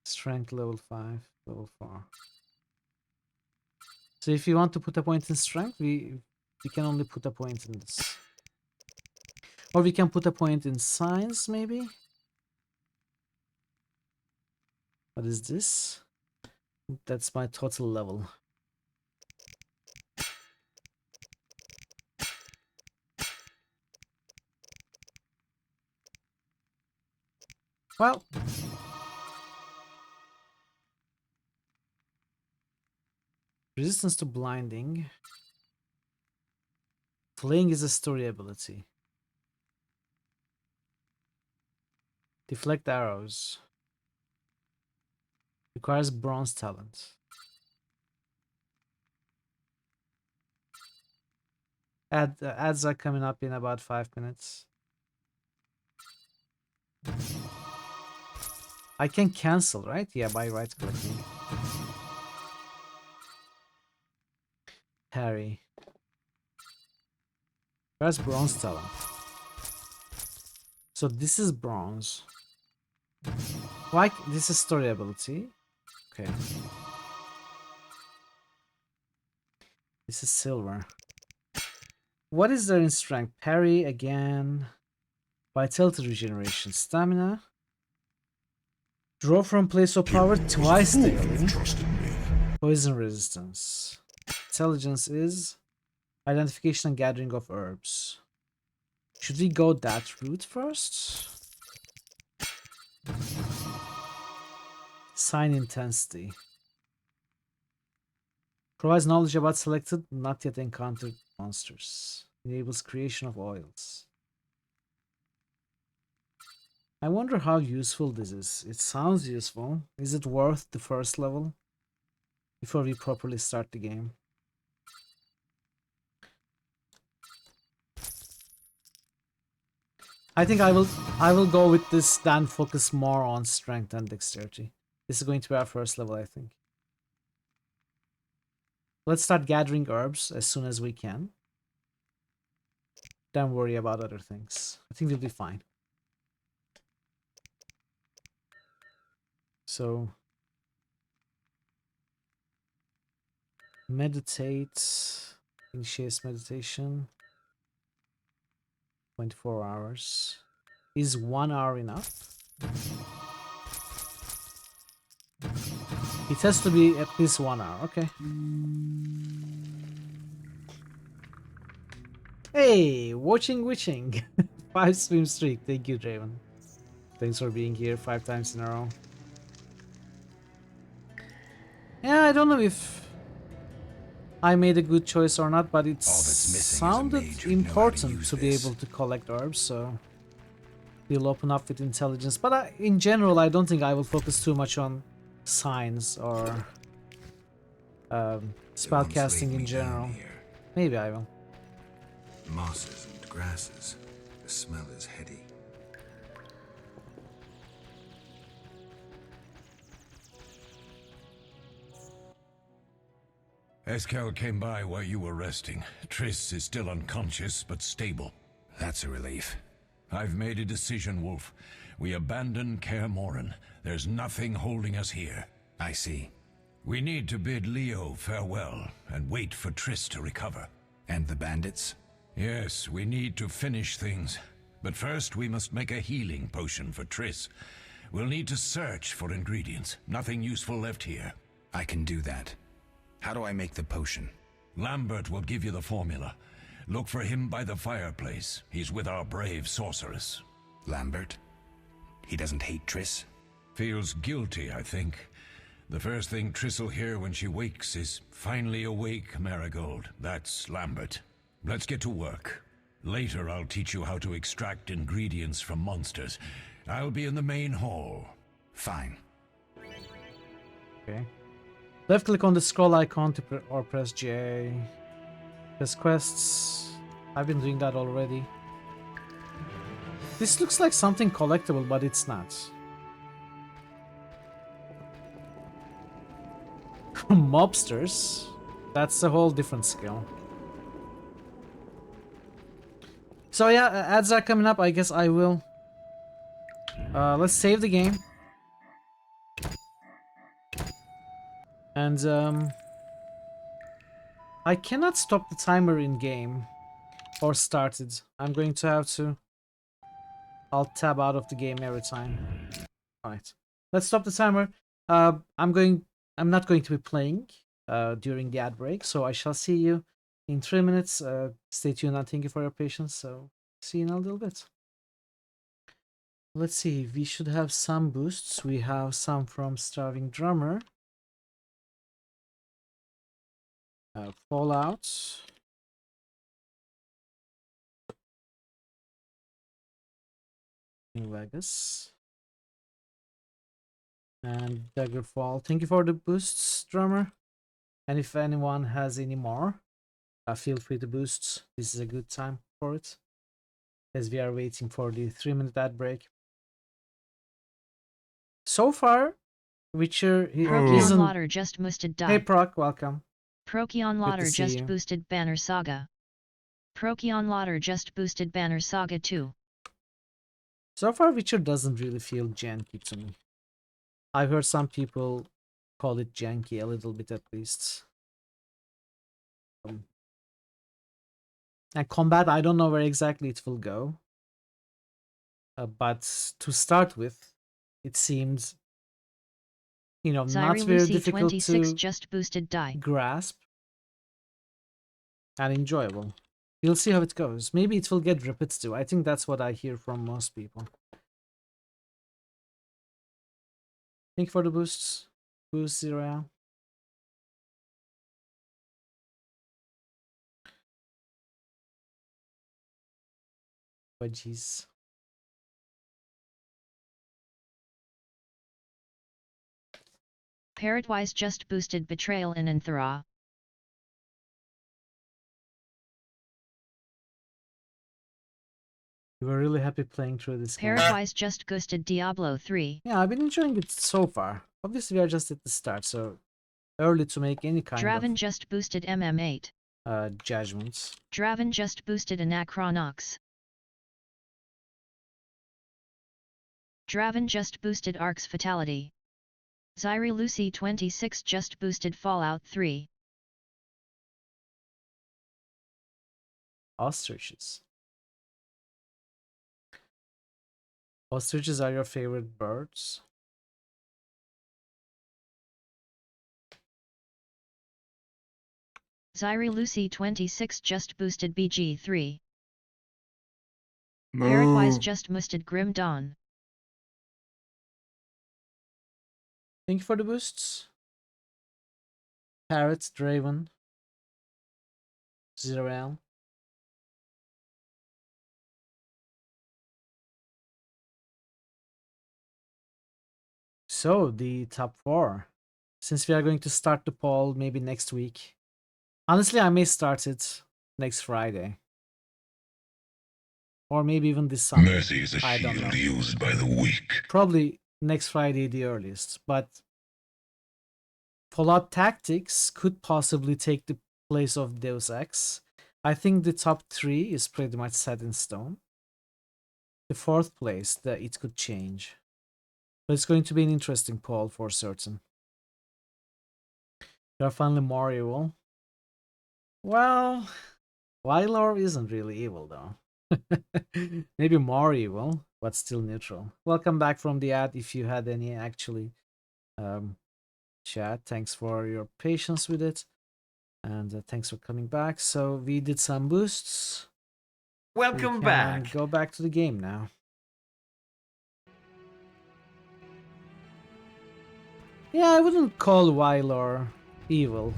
Strength level 5, level 4. So if you want to put a point in strength, we can only put a point in this. Or we can put a point in science, maybe? What is this? That's my total level. Well, resistance to blinding. Flaying is a story ability. Deflect arrows. Requires bronze talent. Ads are coming up in about 5 minutes. I can cancel, right? Yeah, by right clicking. Parry. Where's bronze talent? So this is bronze. Like this is story ability. Okay. This is silver. What is there in strength? Parry again. Vitality regeneration. Stamina. Draw from place of power twice daily. Poison resistance. Intelligence is identification and gathering of herbs. Should we go that route first? Sign intensity. Provides knowledge about selected, not yet encountered monsters. Enables creation of oils. I wonder how useful this is. It sounds useful. Is it worth the first level? Before we properly start the game. I think I will go with this, then focus more on strength and dexterity. This is going to be our first level, I think. Let's start gathering herbs as soon as we can. Don't worry about other things. I think we'll be fine. So meditate. Initiate meditation. 24 hours. Is 1 hour enough? It has to be at least 1 hour. Okay. Hey, watching witching. 5 stream streak. Thank you, Draven. Thanks for being here 5 times in a row. Yeah, I don't know if I made a good choice or not, but it that's missing is a sounded mage who'd know how to important use to be this. able to collect herbs, so we'll open up with intelligence. But in general, I don't think I will focus too much on signs or spell once laid casting in me down general. here. Maybe I will. Mosses and grasses. The smell is heady. Eskel came by while you were resting. Triss is still unconscious, but stable. That's a relief. I've made a decision, Wolf. We abandon Kaer Morhen. There's nothing holding us here. I see. We need to bid Leo farewell and wait for Triss to recover. And the bandits? Yes, we need to finish things. But first we must make a healing potion for Triss. We'll need to search for ingredients. Nothing useful left here. I can do that. How do I make the potion? Lambert will give you the formula. Look for him by the fireplace. He's with our brave sorceress. Lambert? He doesn't hate Triss? Feels guilty, I think. The first thing Triss will hear when she wakes is, "Finally awake, Marigold." That's Lambert. Let's get to work. Later I'll teach you how to extract ingredients from monsters. I'll be in the main hall. Fine. Okay. Left click on the scroll icon to or press J. Press quests. I've been doing that already. This looks like something collectible, but it's not. Mobsters? That's a whole different skill. So yeah, ads are coming up. I guess I will. Let's save the game. And I cannot stop the timer in game or start it. I'm going to have to Alt tab out of the game every time. Alright. Let's stop the timer. I'm not going to be playing during the ad break, so I shall see you in 3 minutes. Stay tuned and thank you for your patience. So see you in a little bit. Let's see, we should have some boosts. We have some from Starving Drummer. Fallout. New Vegas. And Daggerfall. Thank you for the boosts, Drummer. And if anyone has any more, feel free to boost. This is a good time for it, as we are waiting for the 3-minute ad break. So far, Witcher Procyon Lauder just boosted die. Hey Proc, welcome. Procyon Lauder just boosted Banner Saga. Procyon Lauder just boosted Banner Saga 2. So far, Witcher doesn't really feel janky to me. I've heard some people call it janky a little bit at least. And combat, I don't know where exactly it will go. But to start with, it seems, you know, not very difficult to just boosted die. grasp and enjoyable. We'll see how it goes. Maybe it will get repetitive. I think that's what I hear from most people. Thank you for the boosts. Boost 0. But jeez. Parrotwise just boosted Betrayal in Anthera. You were really happy playing through this game. Parrotwise just boosted Diablo 3. Yeah, I've been enjoying it so far. Obviously, we are just at the start, so early to make any kind Draven of just boosted MM8. Judgments. Draven just boosted Anachronox. Draven just boosted Ark's Fatality. Zyri Lucy 26 just boosted Fallout 3. Ostriches. Ostriches are your favorite birds? Zyri Lucy 26 just boosted BG3. Parrotwise just boosted Grim Dawn. Thank you for the boosts. Parrots, Draven. 0L. So, the top 4. Since we are going to start the poll maybe next week. Honestly, I may start it next Friday. Or maybe even this Sunday. Mercy is a I don't know. shield used by the weak. Probably next Friday the earliest. But Fallout Tactics could possibly take the place of Deus Ex. I think the top 3 is pretty much set in stone. The 4th place, that it could change. But it's going to be an interesting poll for certain. You're finally more evil. Well, Wylor isn't really evil though. Maybe more evil, but still neutral. Welcome back from the ad if you had any actually. Chat, thanks for your patience with it. And thanks for coming back. So we did some boosts. Welcome back. Go back to the game now. Yeah, I wouldn't call Wylor evil.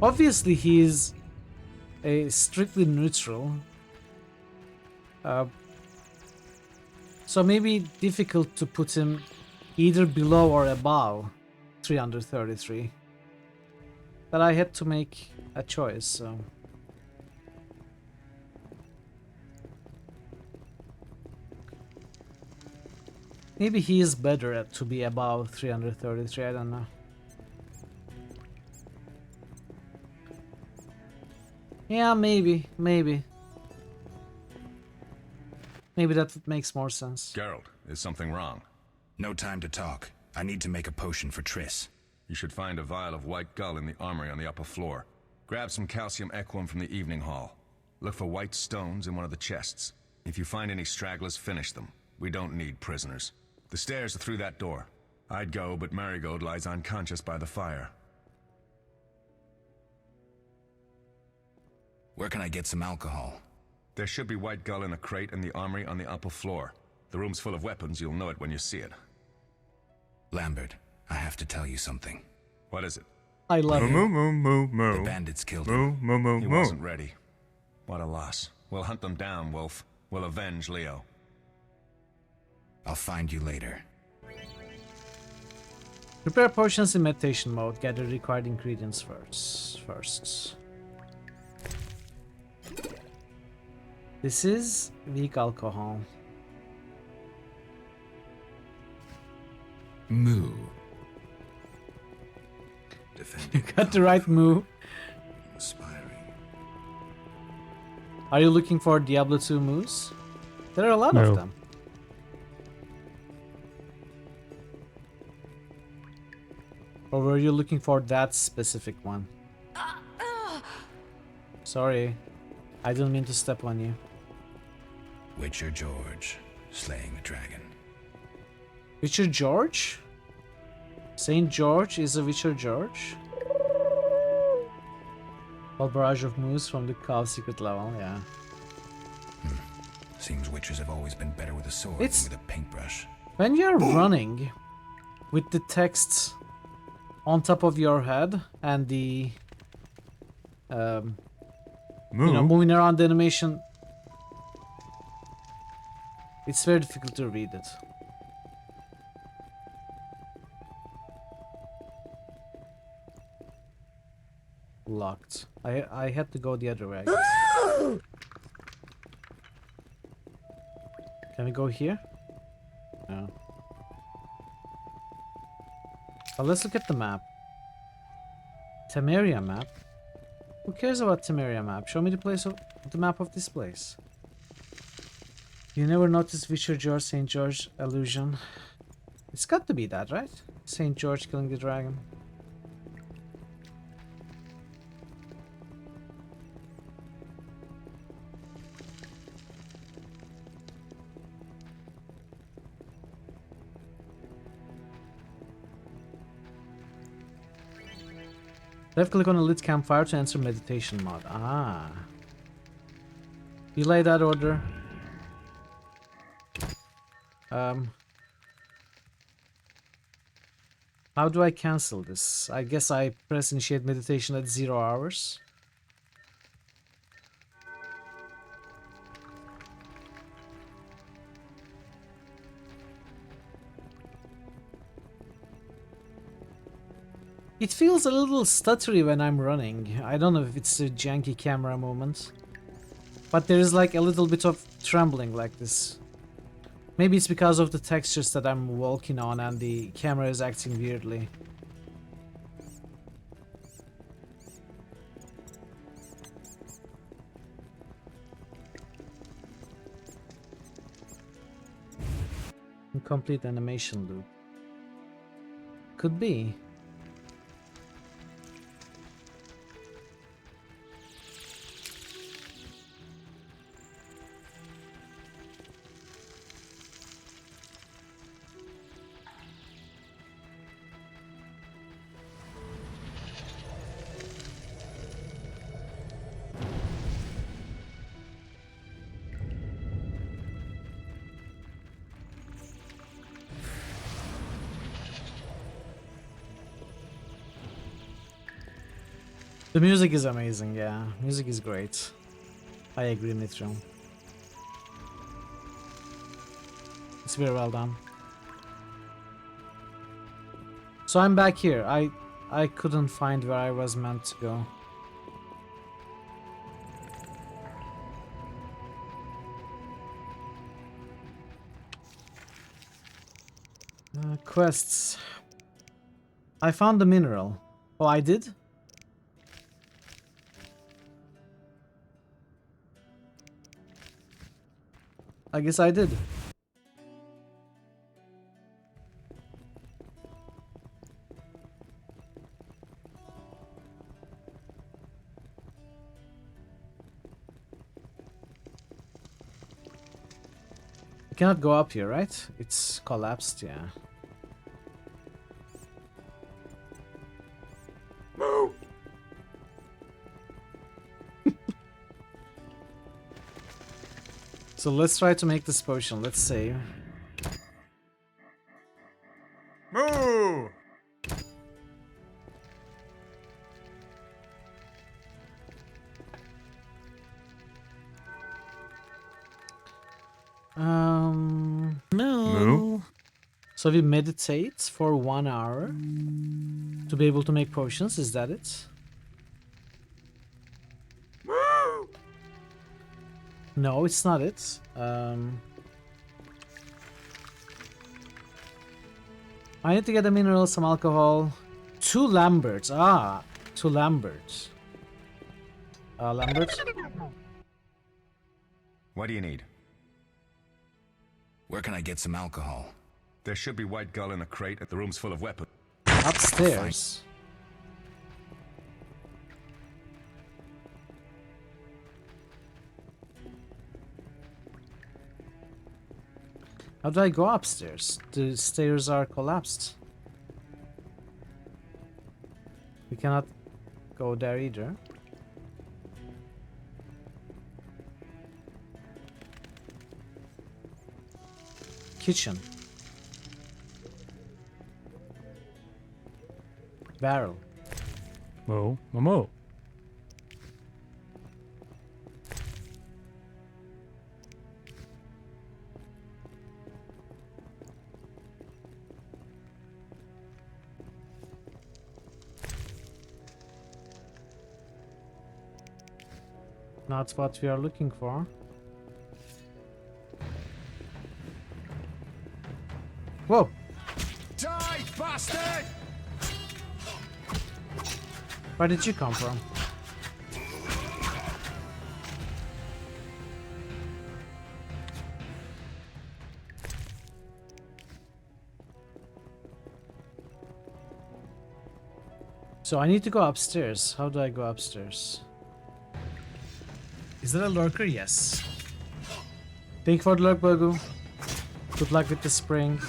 Obviously, he's a strictly neutral. So maybe difficult to put him either below or above 333. But I had to make a choice, so... Maybe he is better at to be above 333, I don't know. Yeah, maybe. Maybe that makes more sense. Geralt, is something wrong? No time to talk. I need to make a potion for Triss. You should find a vial of white gull in the armory on the upper floor. Grab some calcium equum from the evening hall. Look for white stones in one of the chests. If you find any stragglers, finish them. We don't need prisoners. The stairs are through that door. I'd go, but Marigold lies unconscious by the fire. Where can I get some alcohol? There should be white gull in a crate in the armory on the upper floor. The room's full of weapons, you'll know it when you see it. Lambert, I have to tell you something. What is it? I love it. The bandits killed him. He wasn't ready. What a loss. We'll hunt them down, Wolf. We'll avenge Leo. I'll find you later. Prepare potions in meditation mode. Gather required ingredients first. This is weak alcohol. Moo. You got the right moo. Inspiring. Are you looking for Diablo 2 moos? There are a lot No. of them. Or were you looking for that specific one? Sorry, I didn't mean to step on you. Witcher George, slaying the dragon. Witcher George? Saint George is a Witcher George? Well, barrage of moves from the Cow secret level, yeah. Seems witchers have always been better with a sword It's- than with a paintbrush. When you're running with the text on top of your head and the moving around the animation, it's very difficult to read it. Locked. I had to go the other way, I guess. Can we go here? No. Well, let's look at the map. Temeria map? Who cares about Temeria map? Show me the place of the map of this place. You never noticed Witcher George, St. George allusion. It's got to be that, right? St. George killing the dragon. Left click on a lit campfire to enter meditation mode. Ah. Delay that order. How do I cancel this? I guess I press initiate meditation at 0 hours. It feels a little stuttery when I'm running. I don't know if it's a janky camera moment. But there is like a little bit of trembling like this. Maybe it's because of the textures that I'm walking on and the camera is acting weirdly. Incomplete animation loop. Could be. The music is amazing, yeah. Music is great. I agree, Mitro. It's very well done. So I'm back here. I couldn't find where I was meant to go. Quests. I found the mineral. Oh, I did? I guess I did. You cannot go up here, right? It's collapsed, yeah. Move. So let's try to make this potion. Let's save. Move. No. So we meditate for 1 hour to be able to make potions. Is that it? No, it's not it. I need to get a mineral, some alcohol. 2 Lamberts. Ah, 2 Lamberts. Lamberts. What do you need? Where can I get some alcohol? There should be White Gull in a crate at the room's full of weapons. Upstairs. How do I go upstairs? The stairs are collapsed. We cannot go there either. Kitchen. Barrel. Momo. Not what we are looking for. Whoa! Die, bastard! Where did you come from? So I need to go upstairs. How do I go upstairs? Is there a lurker? Yes. Thank you for the lurk, Bogu. Good luck with the spring.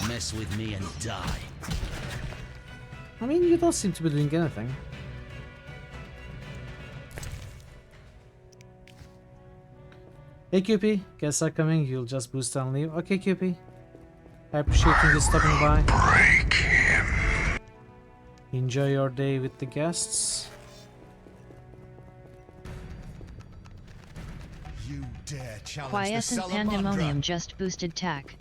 Mess with me and die. I mean, you don't seem to be doing anything. Hey QP, guests are coming, you'll just boost and leave. Okay QP. I appreciate you stopping by. Break him. Enjoy your day with the guests. You dare challenge the Quiescent Salamandra? Pandemonium just boosted TAC.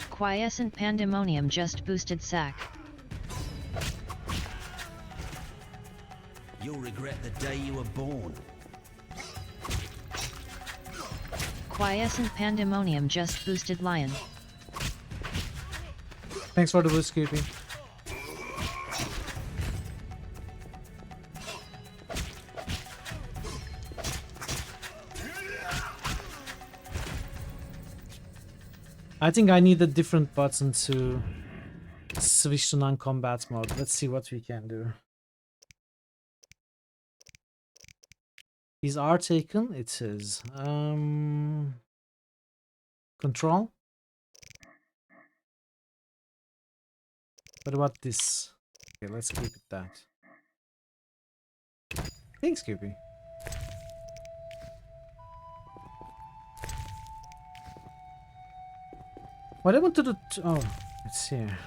Quiescent Pandemonium just boosted SAC. You'll regret the day you were born. Quiescent Pandemonium just boosted Lion. Thanks for the boost, Scoopy. I think I need a different button to switch to non-combat mode. Let's see what we can do. These are taken. It is control. What about this? Okay, let's keep it that. Thanks, Scoopy. What I want to do? Oh, it's here.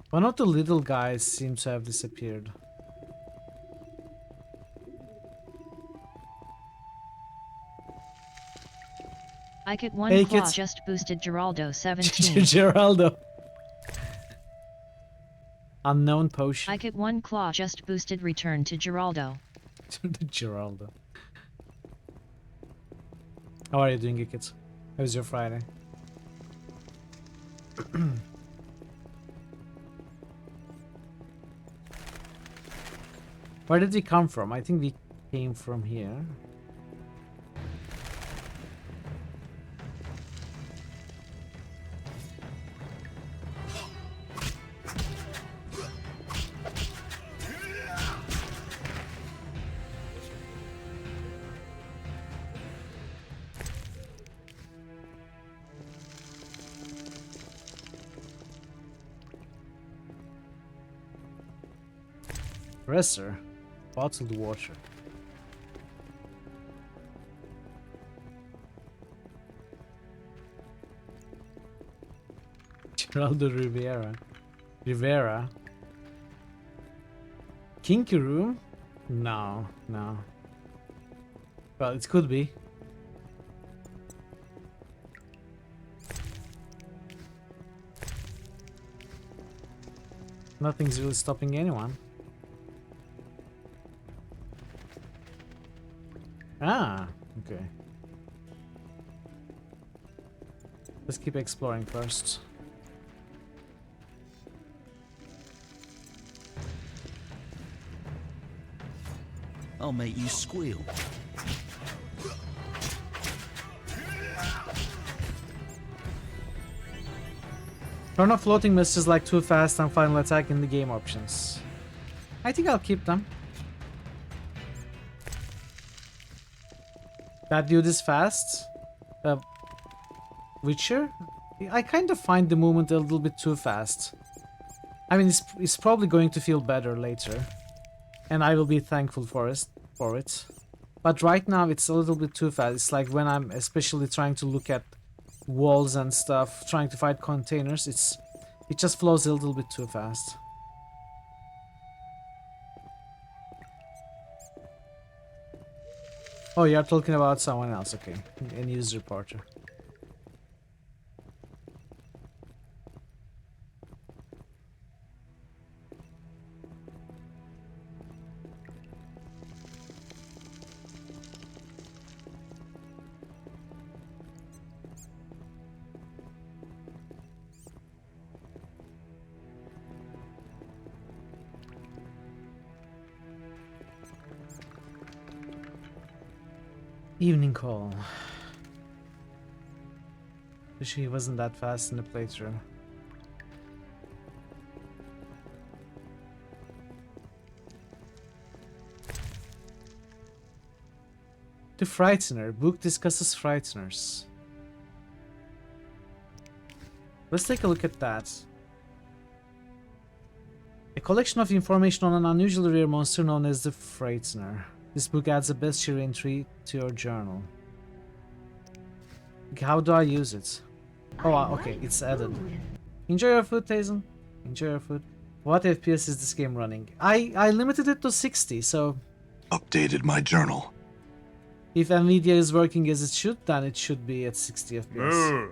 One of the little guys seems to have disappeared. I get one Hey, claw kids. just boosted Geraldo 17. Geraldo. Unknown potion. I get one claw just boosted return to Geraldo. The Geraldo. How are you doing, you kids? How was your Friday? Where did we come from? I think we came from here. Dresser. Bottled water. Geraldo Rivera. Kinky room? No, no. Well, it could be. Nothing's really stopping anyone. Ah, okay. Let's keep exploring first. I'll make you squeal. Turn off floating missiles like too fast and final attack in the game options. I think I'll keep them. That dude is fast. Witcher? I kind of find the movement a little bit too fast. I mean, it's probably going to feel better later. And I will be thankful for it. But right now it's a little bit too fast. It's like when I'm especially trying to look at walls and stuff, trying to fight containers, it just flows a little bit too fast. Oh, you're talking about someone else, okay. A news reporter. Evening call. She wasn't that fast in the playthrough. The Frightener. Book discusses frighteners. Let's take a look at that. A collection of information on an unusually rare monster known as the Frightener. This book adds a bestiary entry to your journal. How do I use it? Oh, okay, it's added. Enjoy your food, Tazen. Enjoy your food. What FPS is this game running? I limited it to 60, so... Updated my journal. If Nvidia is working as it should, then it should be at 60 FPS.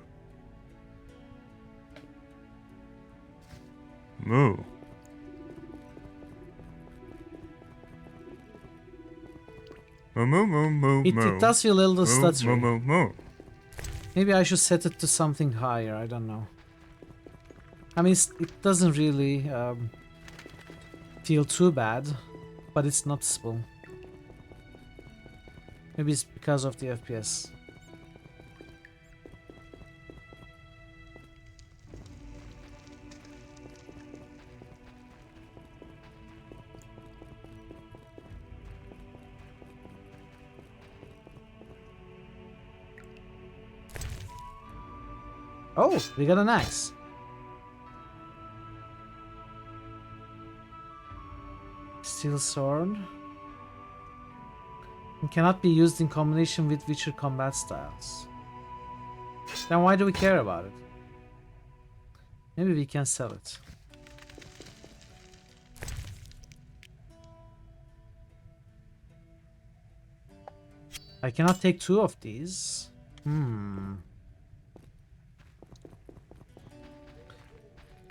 Moo. Moo. Moo moo moo moo It does feel a little moo, stuttery. moo, moo. Maybe I should set it to something higher, I don't know. I mean, it doesn't really feel too bad, but it's noticeable. Maybe it's because of the FPS. Oh, we got an axe. Steel sword. It cannot be used in combination with Witcher combat styles. Then why do we care about it? Maybe we can sell it. I cannot take 2 of these.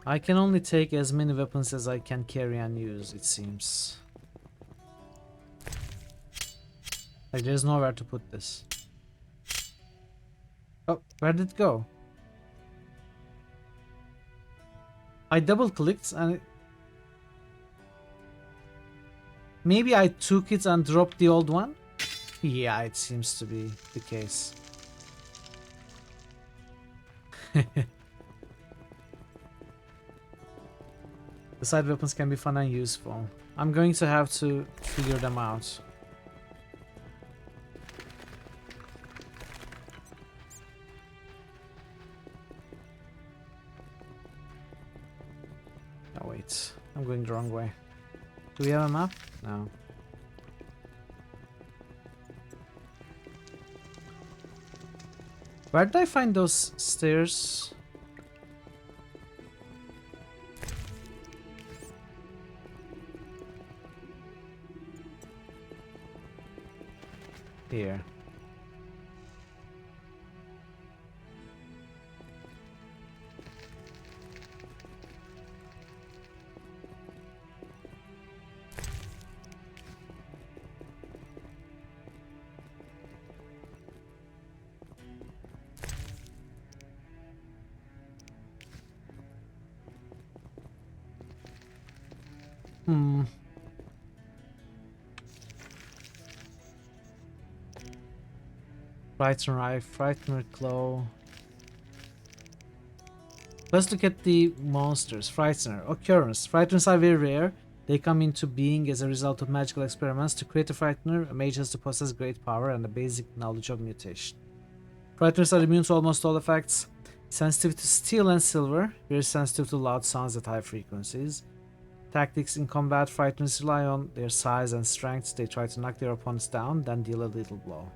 I can only take as many weapons as I can carry and use, it seems. Like, there's nowhere to put this. Oh, where did it go? I double clicked and maybe I took it and dropped the old one? Yeah, it seems to be the case. The side weapons can be fun and useful. I'm going to have to figure them out. Oh wait, I'm going the wrong way. Do we have a map? No. Where did I find those stairs? Here. Frightener Eye, Frightener Claw. Let's look at the monsters. Frightener. Occurrence. Frighteners are very rare. They come into being as a result of magical experiments. To create a Frightener, a mage has to possess great power and a basic knowledge of mutation. Frighteners are immune to almost all effects. Sensitive to steel and silver. Very sensitive to loud sounds at high frequencies. Tactics in combat. Frighteners rely on their size and strength. They try to knock their opponents down, then deal a little blow.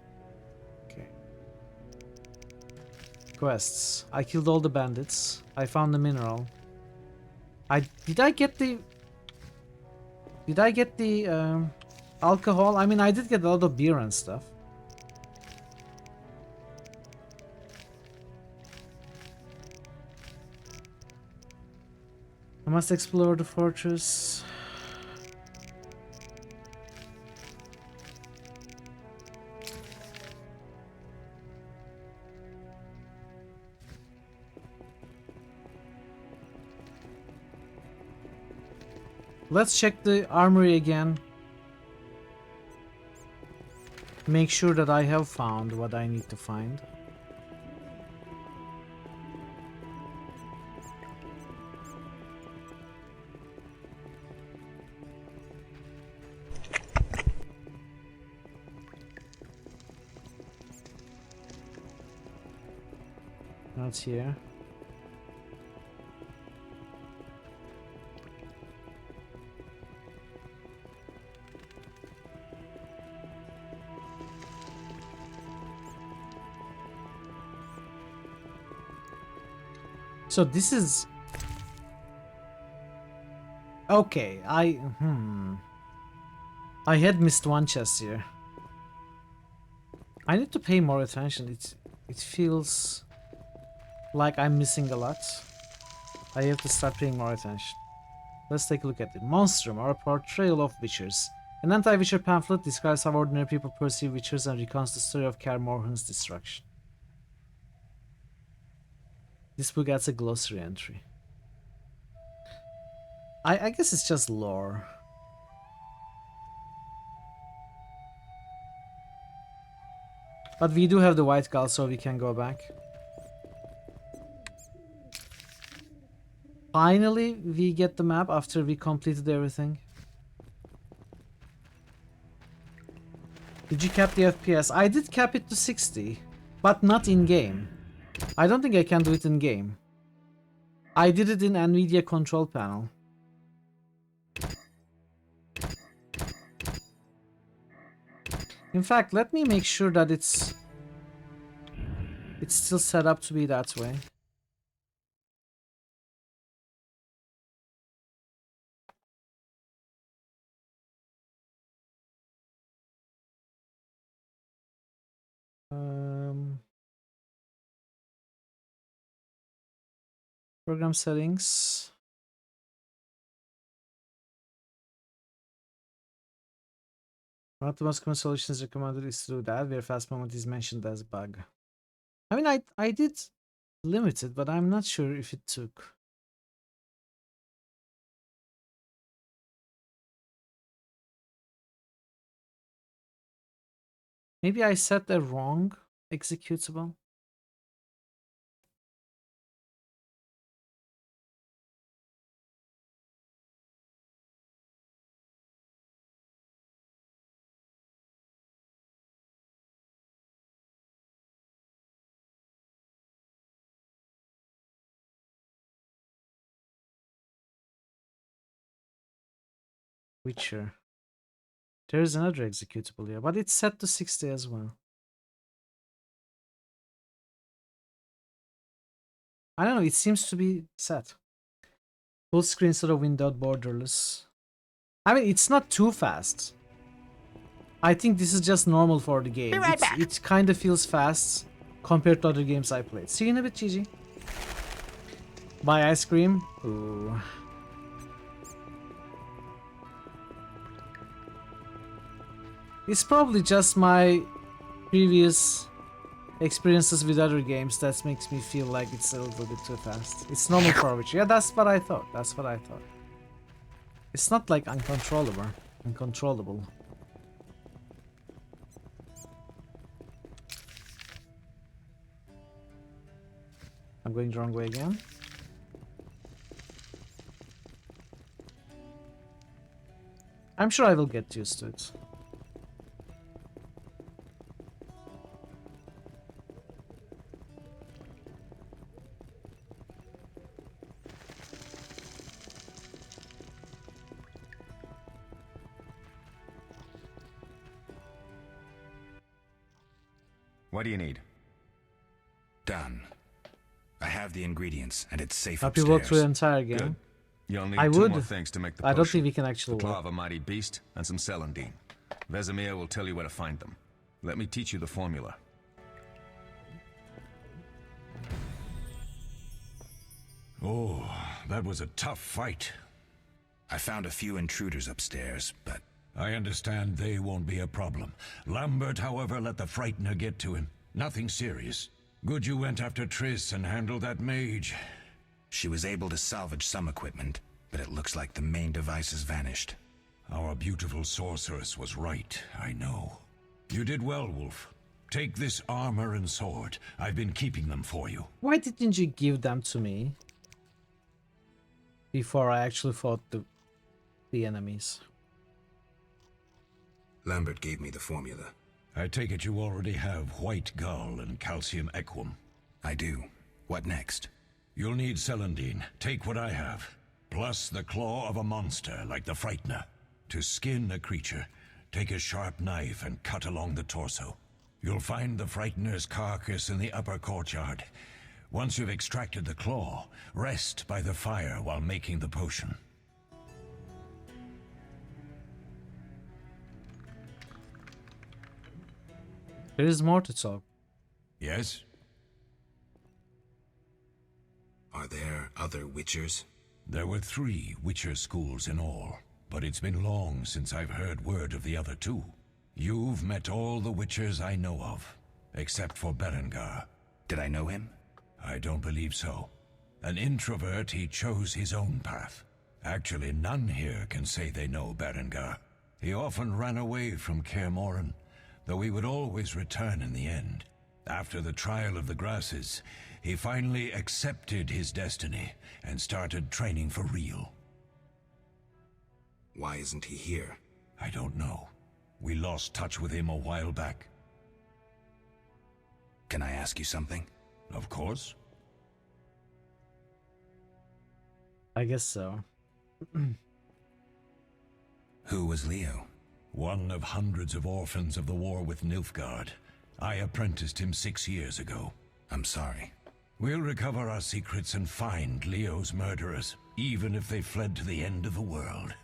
Quests. I killed all the bandits. I found the mineral. Did I get the alcohol? I mean, I did get a lot of beer and stuff. I must explore the fortress. Let's check the armory again. Make sure that I have found what I need to find. Not here. So this is... Okay, I had missed one chest here. I need to pay more attention. It feels like I'm missing a lot. I have to start paying more attention. Let's take a look at it. Monstrum, or a portrayal of witchers. An anti-witcher pamphlet describes how ordinary people perceive witchers and recounts the story of Kaer Morhen's destruction. This book adds a glossary entry. I guess it's just lore. But we do have the white gull, so we can go back. Finally, we get the map after we completed everything. Did you cap the FPS? I did cap it to 60, but not in-game. I don't think I can do it in-game. I did it in NVIDIA control panel. In fact, let me make sure that it's still set up to be that way. Program settings. One of the most common solutions recommended is to do that, where fast movement is mentioned as bug. I mean, I did limit it, but I'm not sure if it took. Maybe I set the wrong executable. Witcher. There's another executable here, but it's set to 60 as well. I don't know, it seems to be set. Full screen sort of windowed borderless. I mean, it's not too fast. I think this is just normal for the game. It kind of feels fast compared to other games I played. See you in a bit, Gigi. Buy ice cream? Ooh. It's probably just my previous experiences with other games that makes me feel like it's a little bit too fast. It's normal for Witcher. Yeah, that's what I thought. That's what I thought. It's not like uncontrollable. I'm going the wrong way again. I'm sure I will get used to it. What do you need? Done. I have the ingredients, and it's safe Happy upstairs. walk through the entire game. Good. You'll need I two would. more things to make the I potion. don't think we can actually the claw walk. of a mighty beast and some celandine. Vesemir will tell you where to find them. Let me teach you the formula. Oh, that was a tough fight. I found a few intruders upstairs, but... I understand they won't be a problem. Lambert, however, let the Frightener get to him. Nothing serious. Good you went after Triss and handled that mage. She was able to salvage some equipment, but it looks like the main device has vanished. Our beautiful sorceress was right, I know. You did well, Wolf. Take this armor and sword. I've been keeping them for you. Why didn't you give them to me before I actually fought the enemies? Lambert gave me the formula. I take it you already have white gull and calcium equum. I do. What next? You'll need celandine. Take what I have. Plus the claw of a monster like the Frightener. To skin a creature, take a sharp knife and cut along the torso. You'll find the Frightener's carcass in the upper courtyard. Once you've extracted the claw, rest by the fire while making the potion. There is more to talk. Yes? Are there other Witchers? There were 3 Witcher schools in all, but it's been long since I've heard word of the other 2. You've met all the Witchers I know of, except for Berengar. Did I know him? I don't believe so. An introvert, he chose his own path. Actually, none here can say they know Berengar. He often ran away from Kaer Morhen, though he would always return in the end. After the trial of the grasses, he finally accepted his destiny and started training for real. Why isn't he here? I don't know. We lost touch with him a while back. Can I ask you something? Of course. I guess so. Who was Leo? One of hundreds of orphans of the war with Nilfgaard. I apprenticed him 6 years ago. I'm sorry. We'll recover our secrets and find Leo's murderers, even if they fled to the end of the world.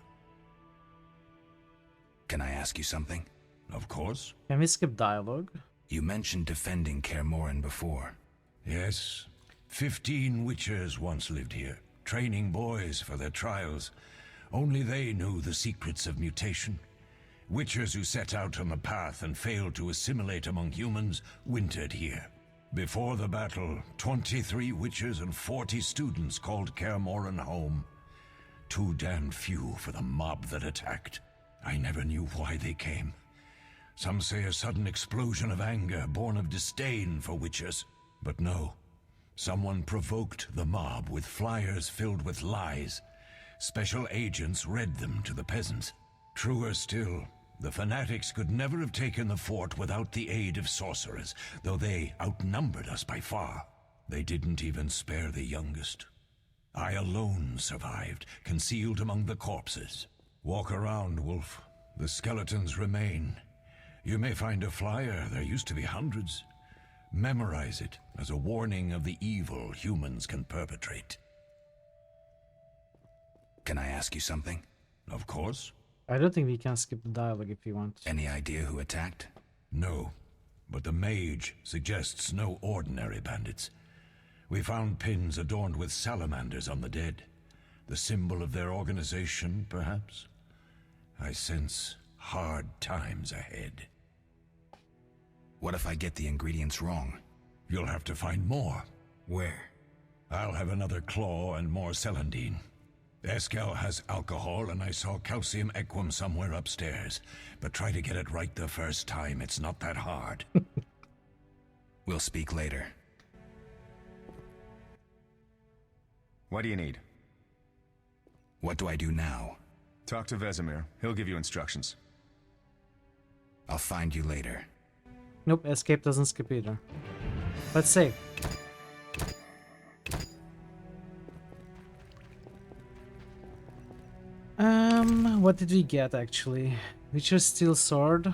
Can I ask you something? Of course. Can we skip dialogue? You mentioned defending Kaer Morhen before. Yes. 15 Witchers once lived here, training boys for their trials. Only they knew the secrets of mutation. Witchers who set out on the path and failed to assimilate among humans wintered here. Before the battle, 23 Witchers and 40 students called Kaer Morhen home. Too damned few for the mob that attacked. I never knew why they came. Some say a sudden explosion of anger born of disdain for Witchers. But no. Someone provoked the mob with flyers filled with lies. Special agents read them to the peasants. Truer still, the fanatics could never have taken the fort without the aid of sorcerers, though they outnumbered us by far. They didn't even spare the youngest. I alone survived, concealed among the corpses. Walk around, Wolf. The skeletons remain. You may find a flyer, there used to be hundreds. Memorize it as a warning of the evil humans can perpetrate. Can I ask you something? Of course. I don't think we can skip the dialogue if you want. Any idea who attacked? No, but the mage suggests no ordinary bandits. We found pins adorned with salamanders on the dead. The symbol of their organization, perhaps? I sense hard times ahead. What if I get the ingredients wrong? You'll have to find more. Where? I'll have another claw and more celandine. Eskel has alcohol, and I saw calcium equum somewhere upstairs. But try to get it right the first time. It's not that hard. We'll speak later. What do you need? What do I do now? Talk to Vesemir. He'll give you instructions. I'll find you later. Nope, escape doesn't skip either. Let's save. What did we get actually? Witcher's Steel Sword.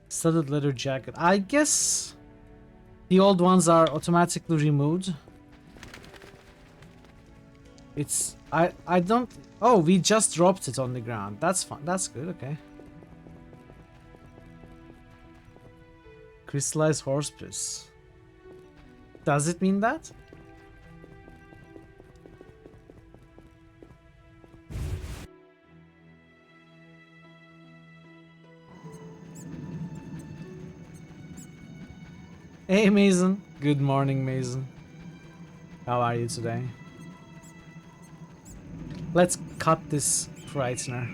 Studded leather jacket. I guess the old ones are automatically removed. It's I don't. Oh, we just dropped it on the ground. That's fine. That's good. Okay. Crystallized horse piss. Does it mean that? Hey Mason. Good morning, Mason. How are you today? Let's cut this frightener.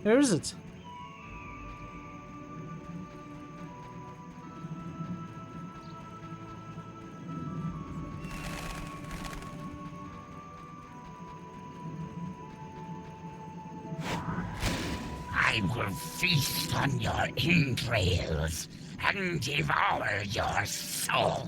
Where is it? I will feast on your entrails and devour your soul.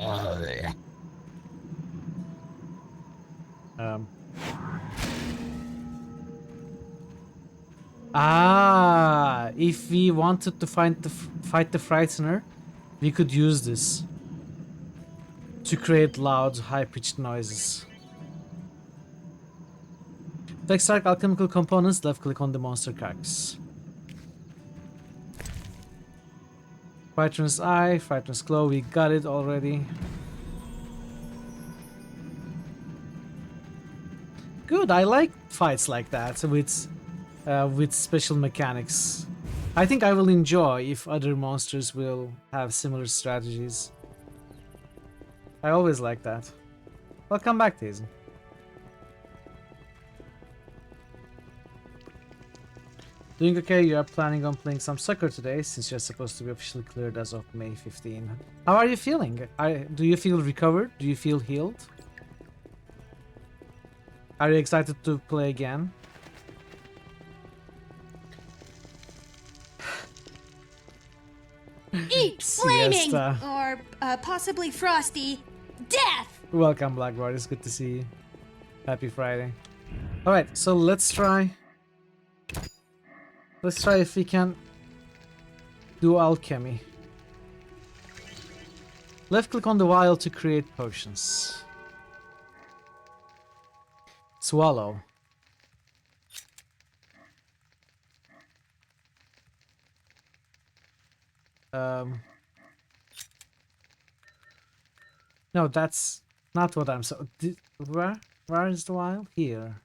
If we wanted to fight the Frightener, we could use this to create loud, high-pitched noises. To extract alchemical components, left-click on the monster carcass. Frightener's Eye, Frightener's Claw, we got it already. Good, I like fights like that with special mechanics. I think I will enjoy if other monsters will have similar strategies. I always like that. Welcome back, Daisy. Doing okay, you are planning on playing some soccer today since you're supposed to be officially cleared as of May 15. How are you feeling? Do you feel recovered? Do you feel healed? Are you excited to play again? Eat flaming or possibly frosty death. Welcome, Blackboard. It's good to see you. Happy Friday. All right, so let's try. Let's try if we can do alchemy. Left click on the vial to create potions. Swallow. No, that's not what I'm so. Where is the vial? Here.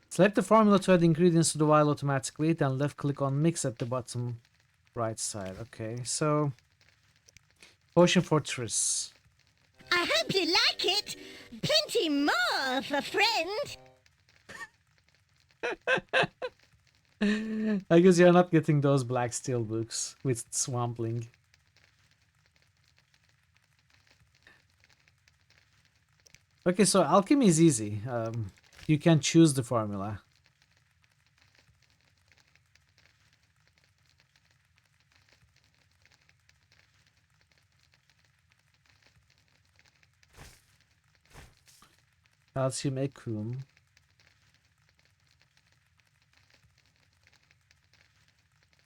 Select the formula to add ingredients to the vial automatically, then left click on mix at the bottom right side. Okay, so potion for Triss. I hope you like it. Plenty more for friend. I guess you're not getting those black steel books with Swampling. Okay, so alchemy is easy. You can choose the formula. Calcium Ecum.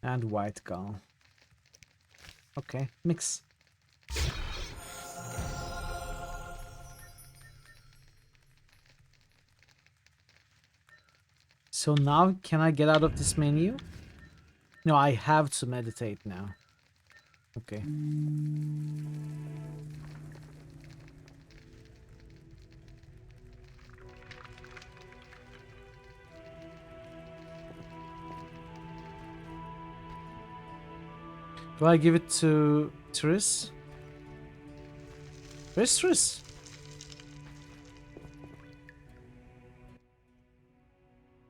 And white gall. Okay, mix. So now, can I get out of this menu? No, I have to meditate now. Okay. Do I give it to Triss? Where's Triss?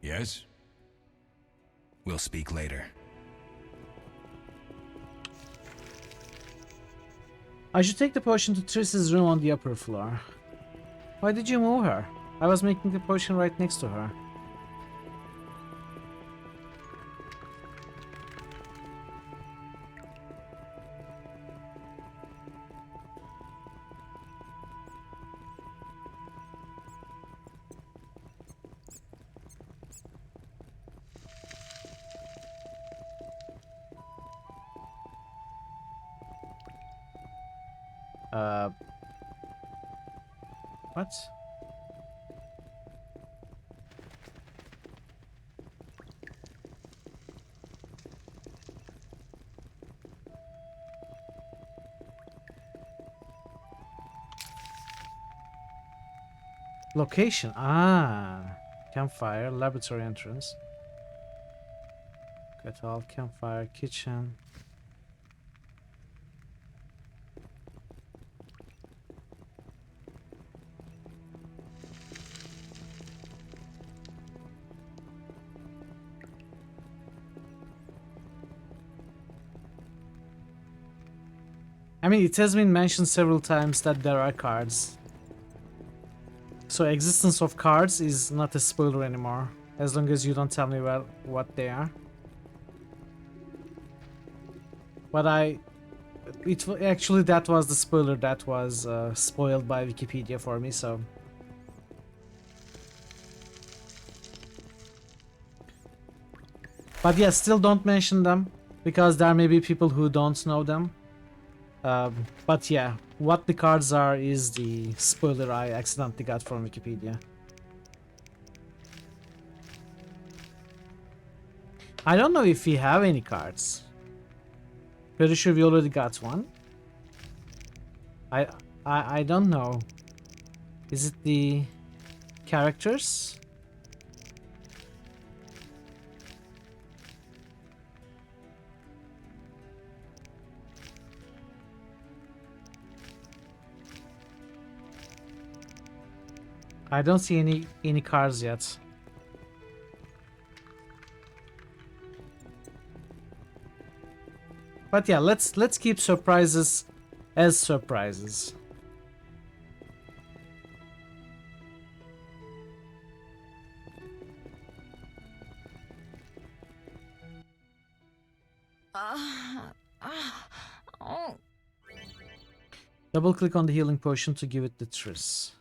Yes? We'll speak later. I should take the potion to Triss's room on the upper floor. Why did you move her? I was making the potion right next to her. What? Location. Campfire, laboratory entrance. Kettle, campfire, kitchen. I mean, it has been mentioned several times that there are cards. So existence of cards is not a spoiler anymore, as long as you don't tell me what they are. But Actually, that was the spoiler that was spoiled by Wikipedia for me, so... But yeah, still don't mention them, because there may be people who don't know them. But yeah, what the cards are is the spoiler I accidentally got from Wikipedia. I don't know if we have any cards. Pretty sure we already got one. I don't know. Is it the characters? I don't see any cards yet. But yeah, let's keep surprises as surprises. Oh. Double click on the healing potion to give it the Triss.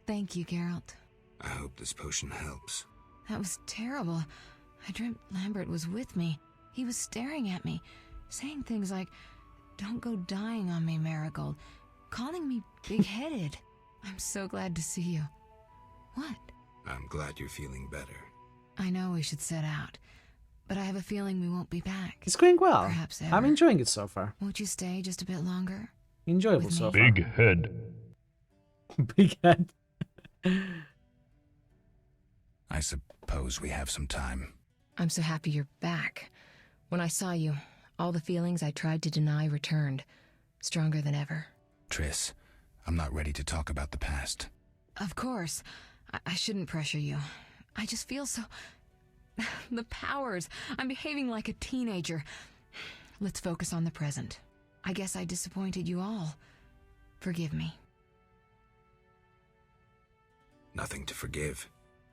Thank you, Geralt. I hope this potion helps. That was terrible. I dreamt Lambert was with me. He was staring at me, saying things like, "Don't go dying on me, Marigold," calling me big-headed. I'm so glad to see you. What? I'm glad you're feeling better. I know we should set out, but I have a feeling we won't be back. It's going well. Perhaps ever. I'm enjoying it so far. Won't you stay just a bit longer? Enjoyable so far. Big head. Big head. I suppose we have some time. I'm so happy you're back. When I saw you, all the feelings I tried to deny returned, stronger than ever. Triss, I'm not ready to talk about the past. Of course. I shouldn't pressure you. I just feel so... the powers. I'm behaving like a teenager. Let's focus on the present. I guess I disappointed you all. Forgive me. Nothing to forgive.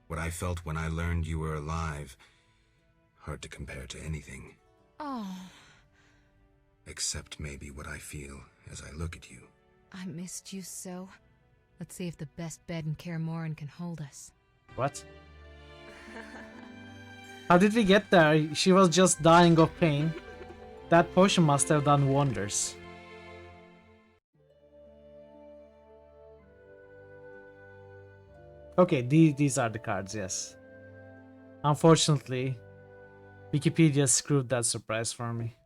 What I felt when I learned you were alive, hard to compare to anything. Oh. Except maybe what I feel as I look at you. I missed you so. Let's see if the best bed in Kaer Morhen can hold us. What? How did we get there? She was just dying of pain. That potion must have done wonders. Okay, these are the cards, yes. Unfortunately, Wikipedia screwed that surprise for me.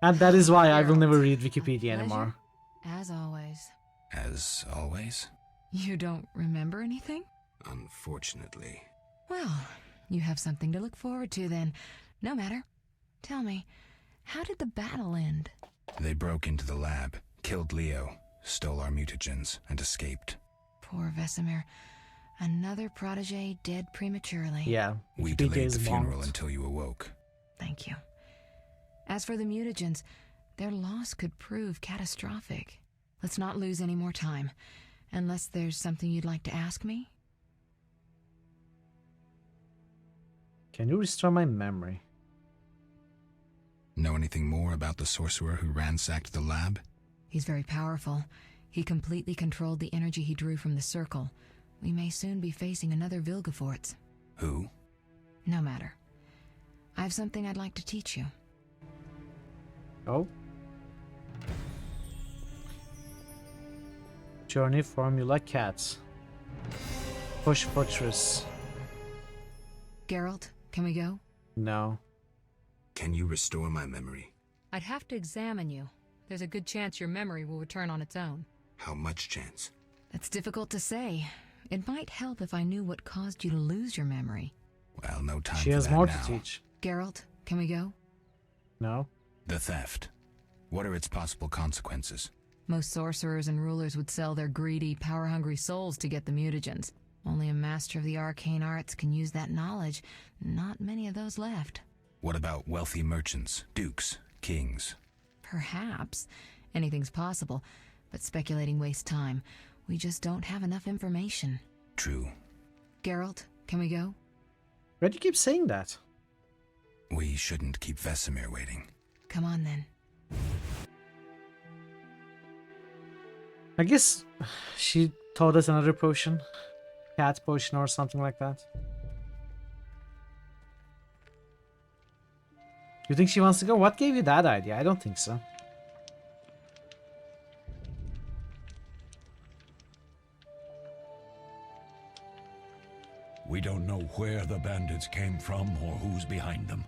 And that is why I will never read Wikipedia anymore. As always. As always? You don't remember anything? Unfortunately. Well, you have something to look forward to then. No matter. Tell me, how did the battle end? They broke into the lab, killed Leo, stole our mutagens, and escaped. Poor Vesemir. Another protege dead prematurely. Yeah. We delayed the funeral until you awoke. Thank you. As for the mutagens, their loss could prove catastrophic. Let's not lose any more time. Unless there's something you'd like to ask me? Can you restore my memory? Know anything more about the sorcerer who ransacked the lab? He's very powerful. He completely controlled the energy he drew from the circle. We may soon be facing another Vilgefortz. Who? No matter. I have something I'd like to teach you. Oh? Journey Formula Cats. Push Fortress. Geralt, can we go? No. Can you restore my memory? I'd have to examine you. There's a good chance your memory will return on its own. How much chance? That's difficult to say. It might help if I knew what caused you to lose your memory. Well, no time She for has that more now. to teach. Geralt, can we go? No. The theft. What are its possible consequences? Most sorcerers and rulers would sell their greedy, power-hungry souls to get the mutagens. Only a master of the arcane arts can use that knowledge. Not many of those left. What about wealthy merchants, dukes, kings? Perhaps. Anything's possible. But speculating wastes time. We just don't have enough information. True. Geralt, can we go? Why do you keep saying that? We shouldn't keep Vesemir waiting. Come on then. I guess she taught us another potion. Cat potion or something like that. You think she wants to go? What gave you that idea? I don't think so. We don't know where the bandits came from or who's behind them.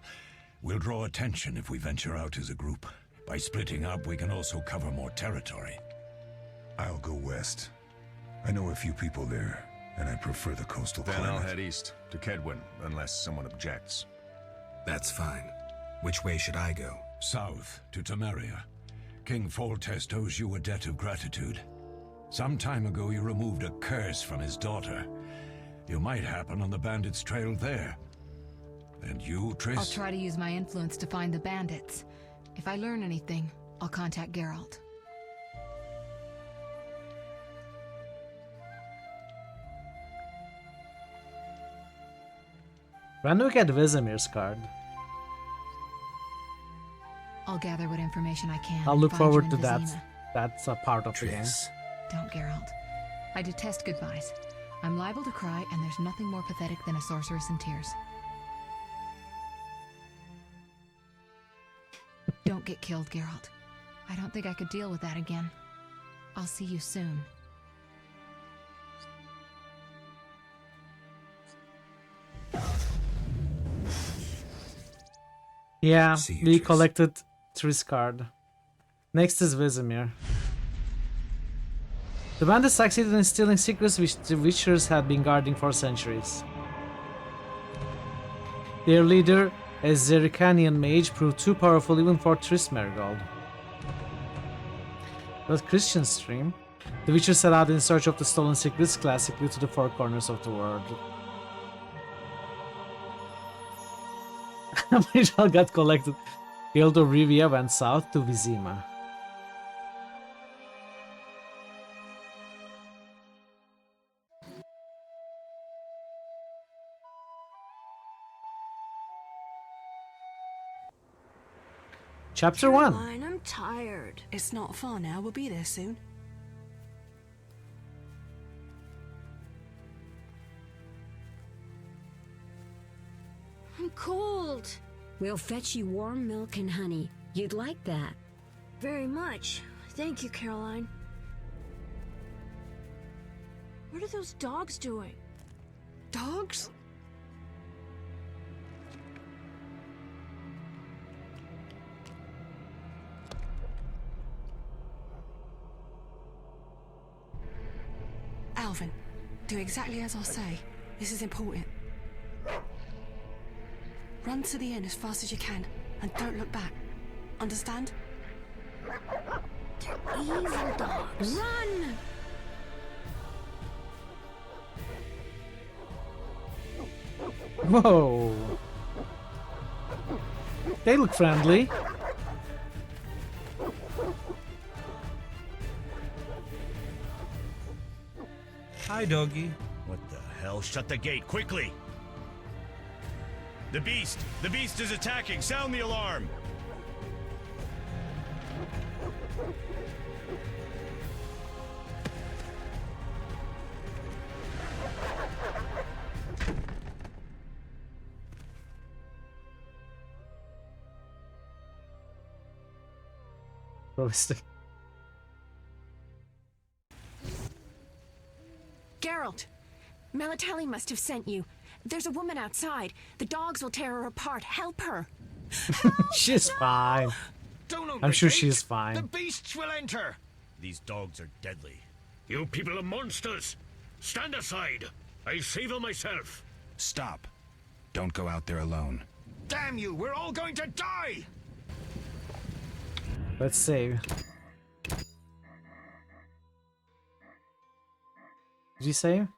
We'll draw attention if we venture out as a group. By splitting up, we can also cover more territory. I'll go west. I know a few people there, and I prefer the coastal Then climate. I'll head east, to Kedwin, unless someone objects. That's fine. Which way should I go? South, to Temeria. King Foltest owes you a debt of gratitude. Some time ago you removed a curse from his daughter. You might happen on the bandits' trail there. And you, Triss? I'll try to use my influence to find the bandits. If I learn anything, I'll contact Geralt. When do we get Vesemir's card? I'll gather what information I can. I'll look and find forward you to in that. Vizima. That's a part of the game. Don't, Geralt. I detest goodbyes. I'm liable to cry, and there's nothing more pathetic than a sorceress in tears. Don't get killed, Geralt. I don't think I could deal with that again. I'll see you soon. Yeah, we collected Triss card. Next is Vesemir. The bandits succeeded in stealing secrets which the Witchers had been guarding for centuries. Their leader, a Zerrikanian mage, proved too powerful even for Triss Merigold. But Christian stream, the Witchers set out in search of the stolen secrets, classically to the four corners of the world. Michal got collected. Guild of Rivia went south to Vizima. Chapter 1. Caroline, I'm tired. It's not far now. We'll be there soon. I'm cold. We'll fetch you warm milk and honey. You'd like that. Very much. Thank you, Caroline. What are those dogs doing? Dogs? Alvin, do exactly as I say. This is important. Run to the inn as fast as you can, and don't look back. Understand? They're evil dogs. Run! Whoa. They look friendly. Hi, doggy. What the hell? Shut the gate, quickly! The beast! The beast is attacking! Sound the alarm! Realistic. Geralt! Melatelli must have sent you. There's a woman outside. The dogs will tear her apart. Help her! She's fine. Don't I'm sure overthink. she's fine. The beasts will enter! These dogs are deadly. You people are monsters! Stand aside! I'll save them myself! Stop. Don't go out there alone. Damn you! We're all going to die! Let's save. Did you save?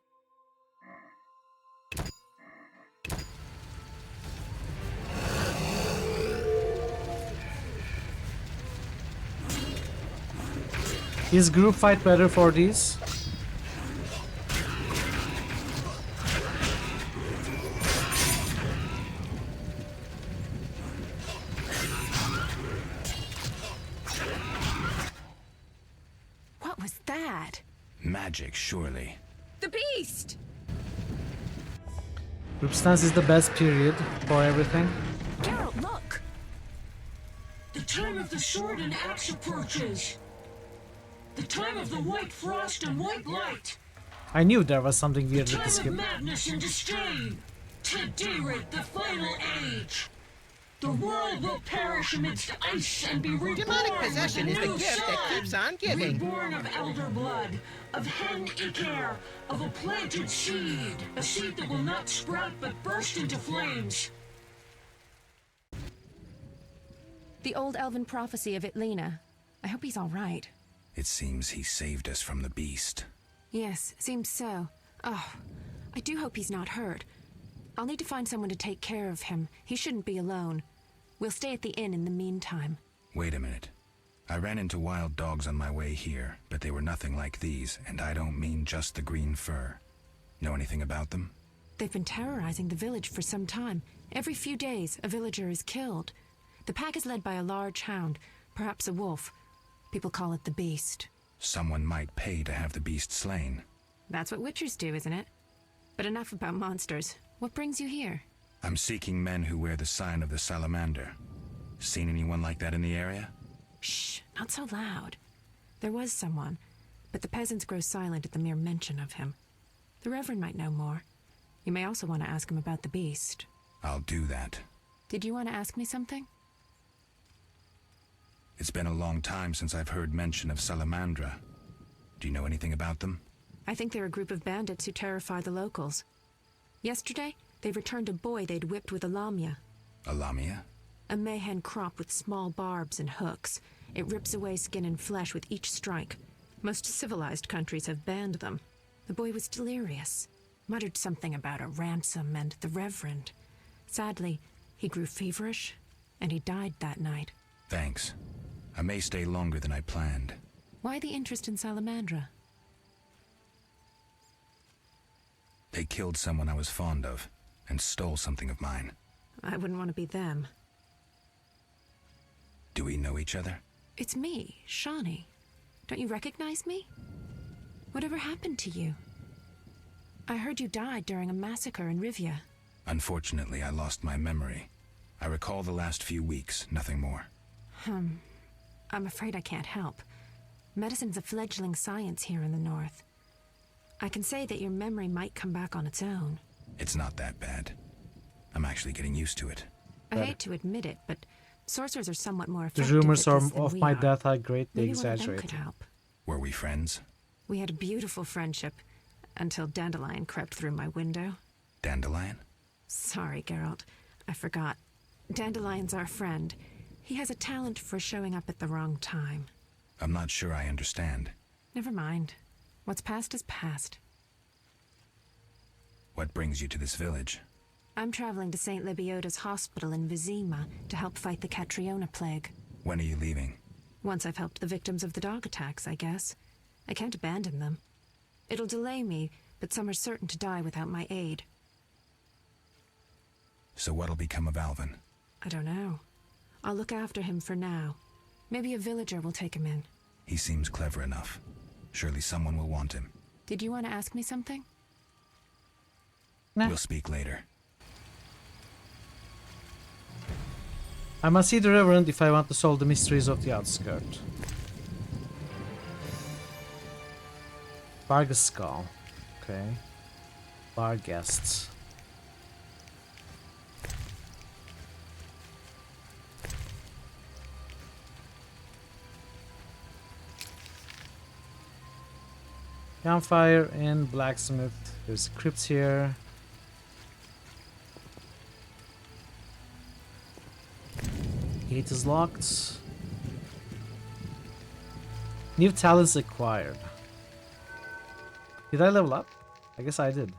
Is group fight better for these? Magic, surely. The beast! Group stance is the best period for everything. Geralt, look! The time of the sword and axe approaches. The time of the white frost and white light. I knew there was something The weird with the time of skip. madness and disdain. Today we're the final age. The world will perish amidst ice and be reborn. Demonic possession with is a the new gift that sun. keeps on giving. Reborn of elder blood, of hen Icaire, of a planted seed. A seed that will not sprout but burst into flames. The old elven prophecy of Itlena. I hope he's all right. It seems he saved us from the beast. Yes, seems so. Oh, I do hope he's not hurt. I'll need to find someone to take care of him. He shouldn't be alone. We'll stay at the inn in the meantime. Wait a minute. I ran into wild dogs on my way here, but they were nothing like these, and I don't mean just the green fur. Know anything about them? They've been terrorizing the village for some time. Every few days, a villager is killed. The pack is led by a large hound, perhaps a wolf. People call it the beast. Someone might pay to have the beast slain. That's what witchers do, isn't it? But enough about monsters. What brings you here? I'm seeking men who wear the sign of the salamander. Seen anyone like that in the area? Shh, not so loud. There was someone, but the peasants grow silent at the mere mention of him. The Reverend might know more. You may also want to ask him about the beast. I'll do that. Did you want to ask me something? It's been a long time since I've heard mention of Salamandra. Do you know anything about them? I think they're a group of bandits who terrify the locals. Yesterday, they returned a boy they'd whipped with a lamia. A lamia? A mayhen crop with small barbs and hooks. It rips away skin and flesh with each strike. Most civilized countries have banned them. The boy was delirious. Muttered something about a ransom and the Reverend. Sadly, he grew feverish, and he died that night. Thanks. I may stay longer than I planned. Why the interest in Salamandra? They killed someone I was fond of, and stole something of mine. I wouldn't want to be them. Do we know each other? It's me, Shawnee. Don't you recognize me? Whatever happened to you? I heard you died during a massacre in Rivia. Unfortunately, I lost my memory. I recall the last few weeks, nothing more. I'm afraid I can't help. Medicine's a fledgling science here in the north. I can say that your memory might come back on its own. It's not that bad. I'm actually getting used to it. I hate to admit it, but sorcerers are somewhat more The effective rumors at this than of we my are. death are greatly Maybe one of them exaggerated. could help. Were we friends? We had a beautiful friendship, until Dandelion crept through my window. Dandelion? Sorry, Geralt. I forgot. Dandelion's our friend. He has a talent for showing up at the wrong time. I'm not sure I understand. Never mind. What's past is past. What brings you to this village? I'm traveling to St. Libioda's hospital in Vizima to help fight the Catriona plague. When are you leaving? Once I've helped the victims of the dog attacks, I guess. I can't abandon them. It'll delay me, but some are certain to die without my aid. So what'll become of Alvin? I don't know. I'll look after him for now. Maybe a villager will take him in. He seems clever enough. Surely someone will want him. Did you want to ask me something? We'll speak later. I must see the Reverend if I want to solve the mysteries of the outskirt. Vargas skull. Okay. Bar guests. Campfire and blacksmith. There's crypts here. Gate is locked. New talents acquired. Did I level up? I guess I did.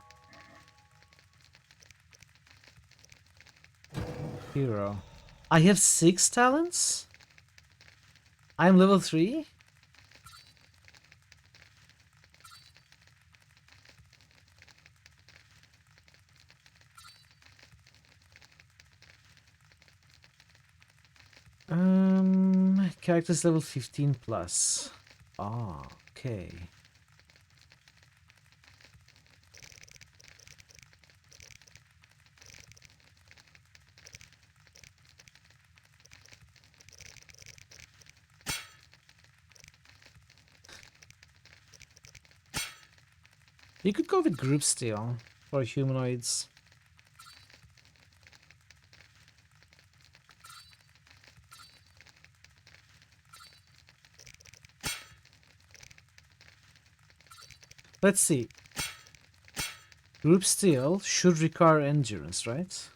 Hero. I have 6 talents? I'm level 3? Characters level 15 plus. Ah, okay. You could go with group steel for humanoids. Let's see. Group steel should require endurance, right?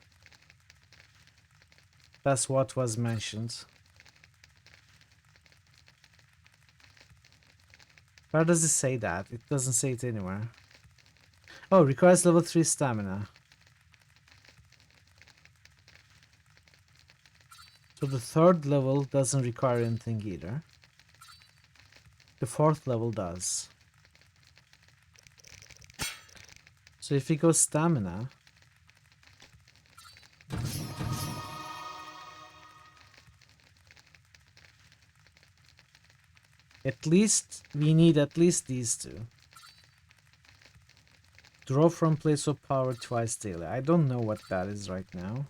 That's what was mentioned. Where does it say that? It doesn't say it anywhere. Oh, requires level 3 stamina. So the 3rd level doesn't require anything either. The 4th level does. So if we go stamina, at least we need at least these two. Draw from place of power twice daily. I don't know what that is right now.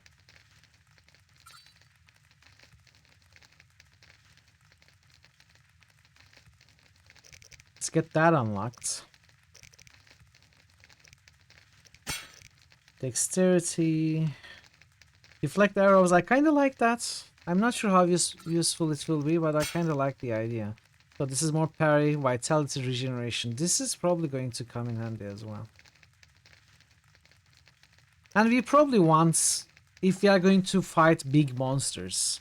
Let's get that unlocked. Dexterity. Deflect arrows. I kind of like that. I'm not sure how useful it will be, but I kind of like the idea. So this is more parry, vitality, regeneration. This is probably going to come in handy as well. And we probably want, if we are going to fight big monsters,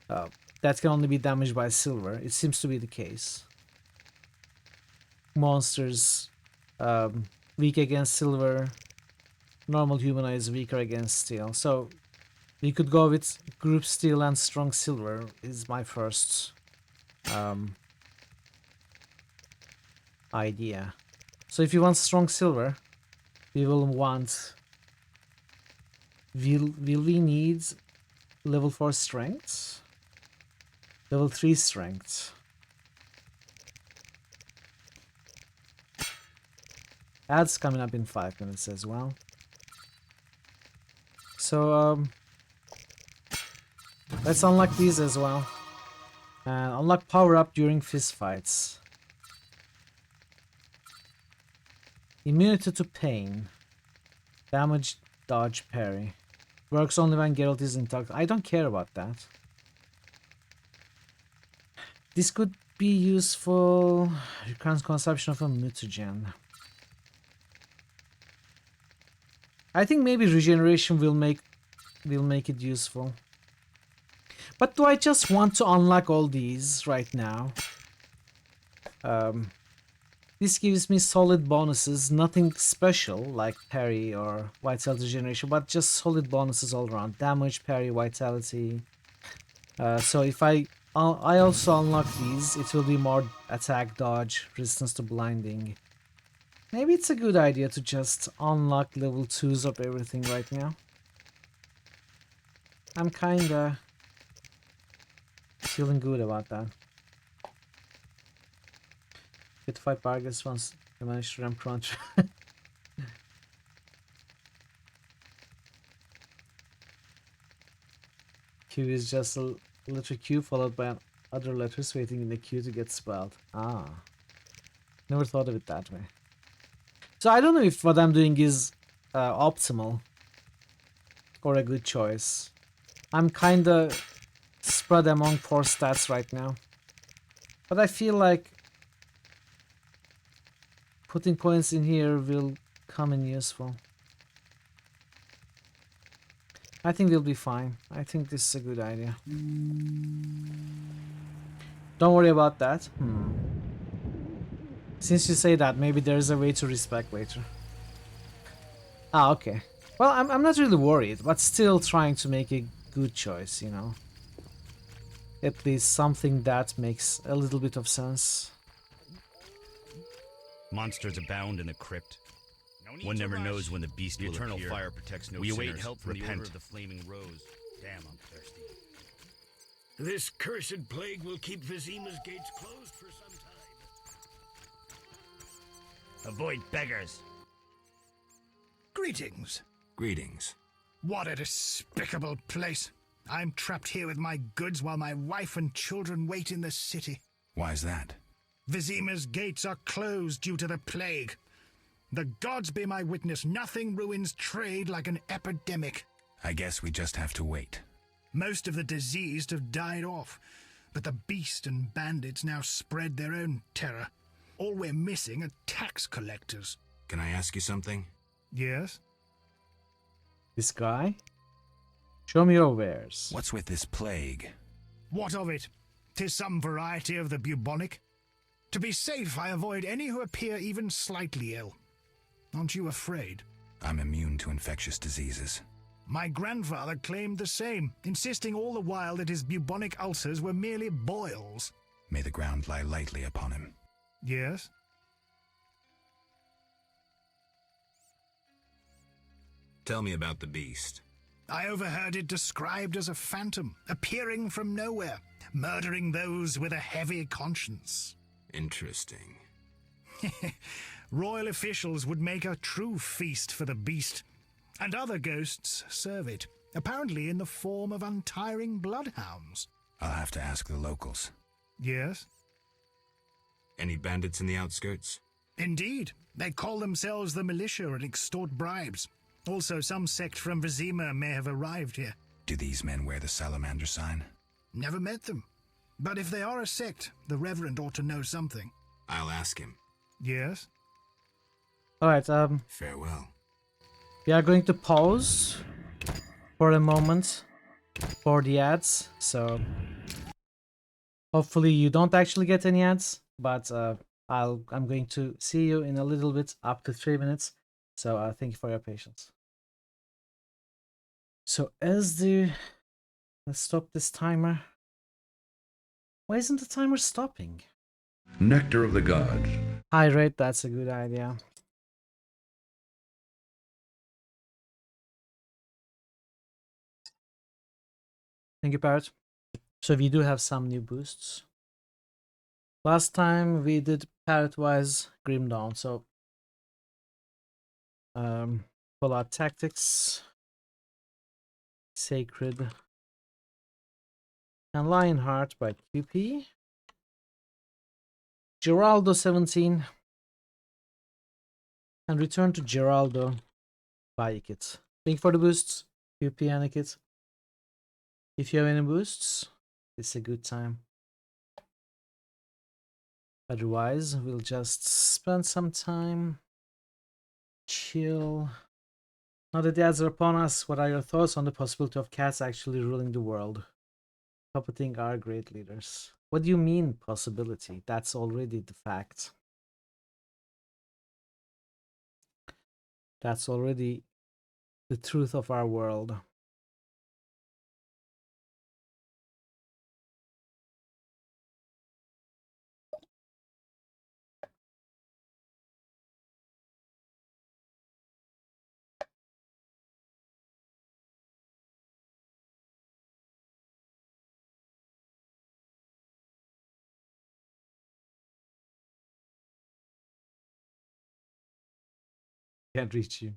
that can only be damaged by silver. It seems to be the case. Monsters weak against silver. Normal humanoids weaker against steel. So we could go with group steel and strong silver is my first idea. So if you want strong silver, we will want... Will we need level 4 strength? Level 3 strength. Ads coming up in 5 minutes as well. So let's unlock these as well. And unlock power up during fist fights. Immunity to pain. Damage, dodge, parry. Works only when Geralt is intoxicated. I don't care about that. This could be useful. Recurrent consumption of a mutagen. I think maybe regeneration will make it useful. But do I just want to unlock all these right now? This gives me solid bonuses, nothing special like parry or vitality regeneration, but just solid bonuses all around. Damage, parry, vitality. So if I also unlock these, it will be more attack, dodge, resistance to blinding. Maybe it's a good idea to just unlock level 2s of everything right now. I'm kinda feeling good about that. Get 5 bargains once you manage to ramp crunch. Q is just a letter Q followed by other letters waiting in the queue to get spelled. Ah. Never thought of it that way. So I don't know if what I'm doing is optimal or a good choice. I'm kinda spread among 4 stats right now. But I feel like putting points in here will come in useful. I think we'll be fine. I think this is a good idea. Don't worry about that. Since you say that, maybe there's a way to respec later. Ah, okay. Well, I'm not really worried, but still trying to make a good choice, you know. At least something that makes a little bit of sense. Monsters abound in the crypt. One never knows when the beast will eternal appear. fire protects no We await sinners. help from Repent. the Order of the Flaming Rose. Damn, I'm thirsty. This cursed plague will keep Vizima's gates closed for some time. Avoid beggars. Greetings. Greetings. What a despicable place. I'm trapped here with my goods while my wife and children wait in the city. Why's that? Vizima's gates are closed due to the plague. The gods be my witness, nothing ruins trade like an epidemic. I guess we just have to wait. Most of the diseased have died off, but the beast and bandits now spread their own terror. All we're missing are tax collectors. Can I ask you something? Yes? This guy? Show me your wares. What's with this plague? What of it? 'Tis some variety of the bubonic. To be safe, I avoid any who appear even slightly ill. Aren't you afraid? I'm immune to infectious diseases. My grandfather claimed the same, insisting all the while that his bubonic ulcers were merely boils. May the ground lie lightly upon him. Yes? Tell me about the beast. I overheard it described as a phantom, appearing from nowhere, murdering those with a heavy conscience. Interesting. Royal officials would make a true feast for the beast, and other ghosts serve it, apparently in the form of untiring bloodhounds. I'll have to ask the locals. Yes? Any bandits in the outskirts? Indeed. They call themselves the militia and extort bribes. Also, some sect from Vizima may have arrived here. Do these men wear the salamander sign? Never met them. But if they are a sect, the Reverend ought to know something. I'll ask him. Yes? Alright, Farewell. we are going to pause for a moment for the ads, so hopefully you don't actually get any ads, but I'm going to see you in a little bit, up to 3 minutes. So thank you for your patience. So let's stop this timer. Why isn't the timer stopping? Nectar of the Gods. Hydrate, that's a good idea. Thank you, Parrot. So we do have some new boosts. Last time we did Parrot-wise Grim Dawn, so pull out Tactics, Sacred, and Lionheart by QP. Geraldo 17, and Return to Geraldo by Ikit. Link for the boosts, QP and Ikit. If you have any boosts, it's a good time. Otherwise, we'll just spend some time, chill. Now that the ads are upon us, what are your thoughts on the possibility of cats actually ruling the world? Puppeting are great leaders. What do you mean, possibility? That's already the fact. That's already the truth of our world. Can't reach you.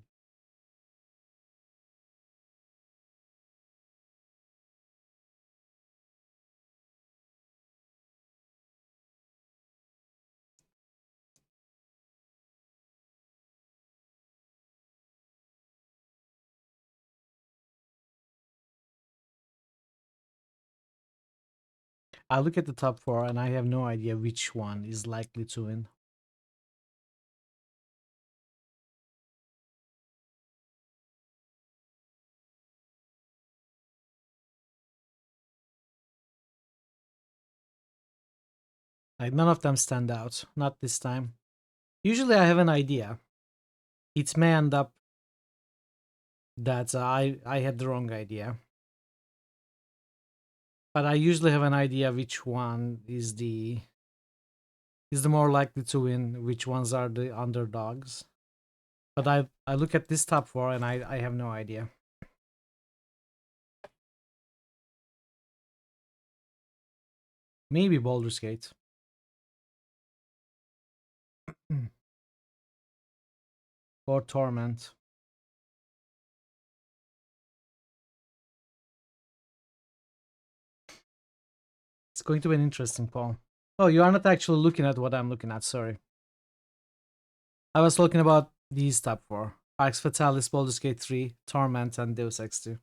I look at the top 4 and I have no idea which one is likely to win. Like, none of them stand out. Not this time. Usually I have an idea. It may end up that I had the wrong idea. But I usually have an idea which one is the more likely to win, which ones are the underdogs. But I look at this top 4 and I have no idea. Maybe Baldur's Gate. Or Torment. It's going to be an interesting poll. Oh, you are not actually looking at what I'm looking at, sorry. I was talking about These top 4. Arx Fatalis, Baldur's Gate 3, Torment, and Deus Ex 2.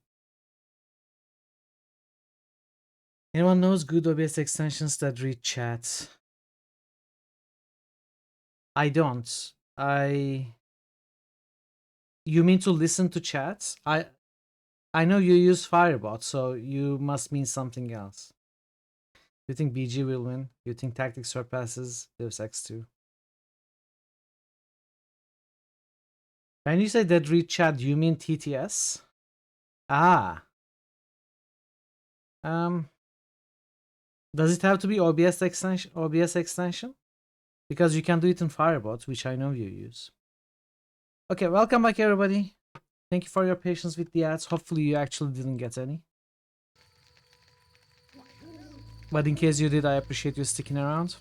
Anyone knows good OBS extensions that read chat? I don't. You mean to listen to chats? I know you use Firebot, so you must mean something else. You think BG will win? You think Tactics surpasses Deus Ex 2? When you say that read chat, do you mean TTS? Ah. Does it have to be OBS extension? Because you can do it in Firebot, which I know you use. Okay, welcome back everybody. Thank you for your patience with the ads. Hopefully you actually didn't get any. But in case you did, I appreciate you sticking around.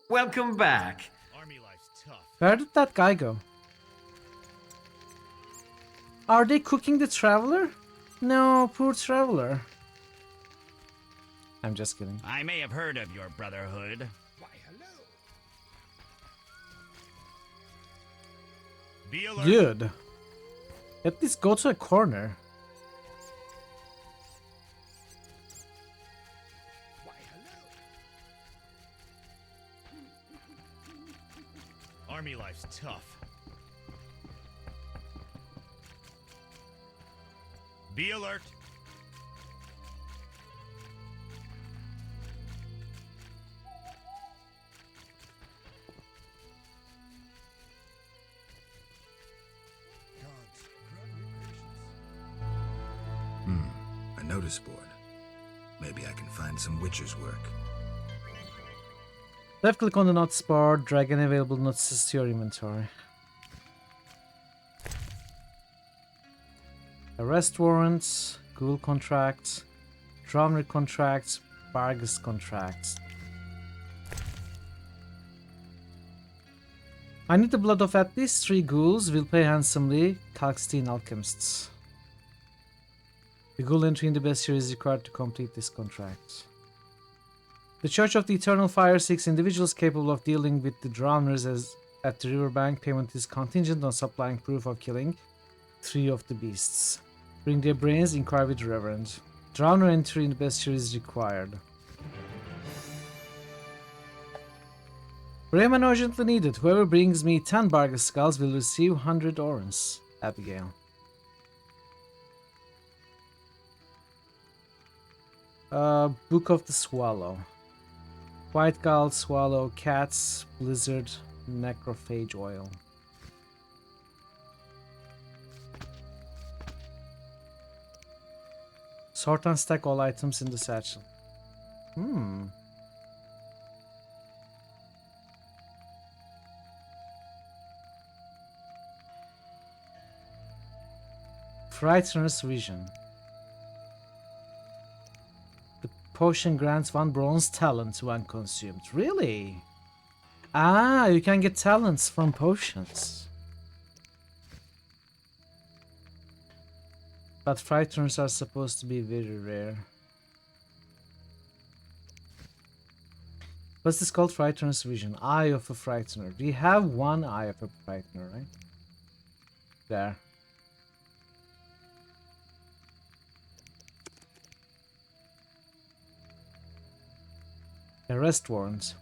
Welcome back. Army life's tough. Where did that guy go? Are they cooking the traveler? No, poor traveler. I'm just kidding. I may have heard of your brotherhood. Be alert. Good. At least go to a corner. Army life's tough. Be alert. A notice board. Maybe I can find some Witcher's work. Left click on the notes bar, drag any available notices to your inventory. Arrest warrants, Ghoul contracts, Drummer contracts, Bargus contracts. I need the blood of at least 3 ghouls, will pay handsomely, Kalkstein alchemists. The ghoul entry in the bestiary is required to complete this contract. The Church of the Eternal Fire seeks individuals capable of dealing with the drowners at the riverbank. Payment is contingent on supplying proof of killing 3 of the beasts. Bring their brains, inquire with Reverend. Drowner entry in the bestiary is required. Rayman urgently needed. Whoever brings me 10 Bargus skulls will receive 100 orens. Abigail. Book of the Swallow. White Gull, Swallow, Cats, Blizzard, Necrophage Oil. Sort and stack all items in the satchel. Frightener's Vision. The potion grants 1 bronze talent when consumed. Really? Ah, you can get talents from potions. But frighteners are supposed to be very rare. What's this called? Frightener's Vision. Eye of a Frightener. We have 1 Eye of a Frightener, right? There. Arrest warrant.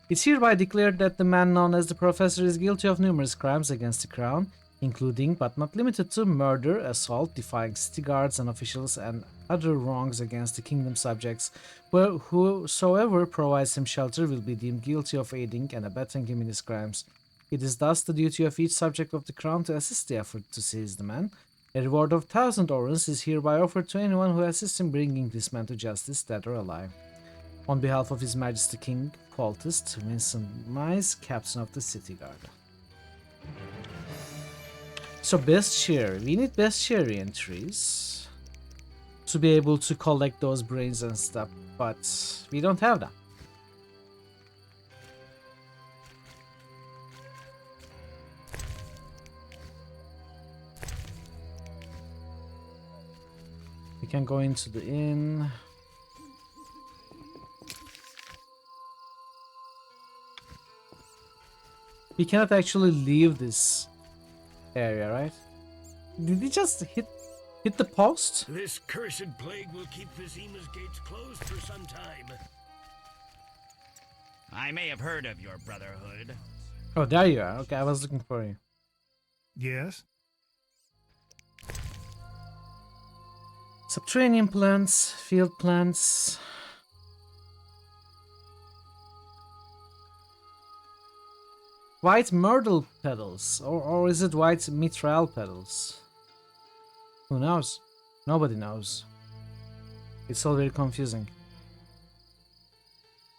It's hereby declared that the man known as the Professor is guilty of numerous crimes against the Crown, including but not limited to murder, assault, defying city guards and officials, and other wrongs against the kingdom's subjects, where whosoever provides him shelter will be deemed guilty of aiding and abetting him in his crimes. It is thus the duty of each subject of the Crown to assist the effort to seize the man. A reward of 1,000 orens is hereby offered to anyone who assists in bringing this man to justice, dead or alive. On behalf of His Majesty King Cultist, Vincent Mize, Captain of the City Guard. So bestiary, we need bestiary entries to be able to collect those brains and stuff, but we don't have that. We can go into the inn. We cannot actually leave this area, right? Did he just hit the post? This cursed plague will keep Vizima's gates closed for some time. I may have heard of your brotherhood. Oh, there you are. Okay, I was looking for you. Yes? Subterranean plants, field plants. White myrtle petals, or is it white mithril petals? Who knows? Nobody knows. It's all very confusing.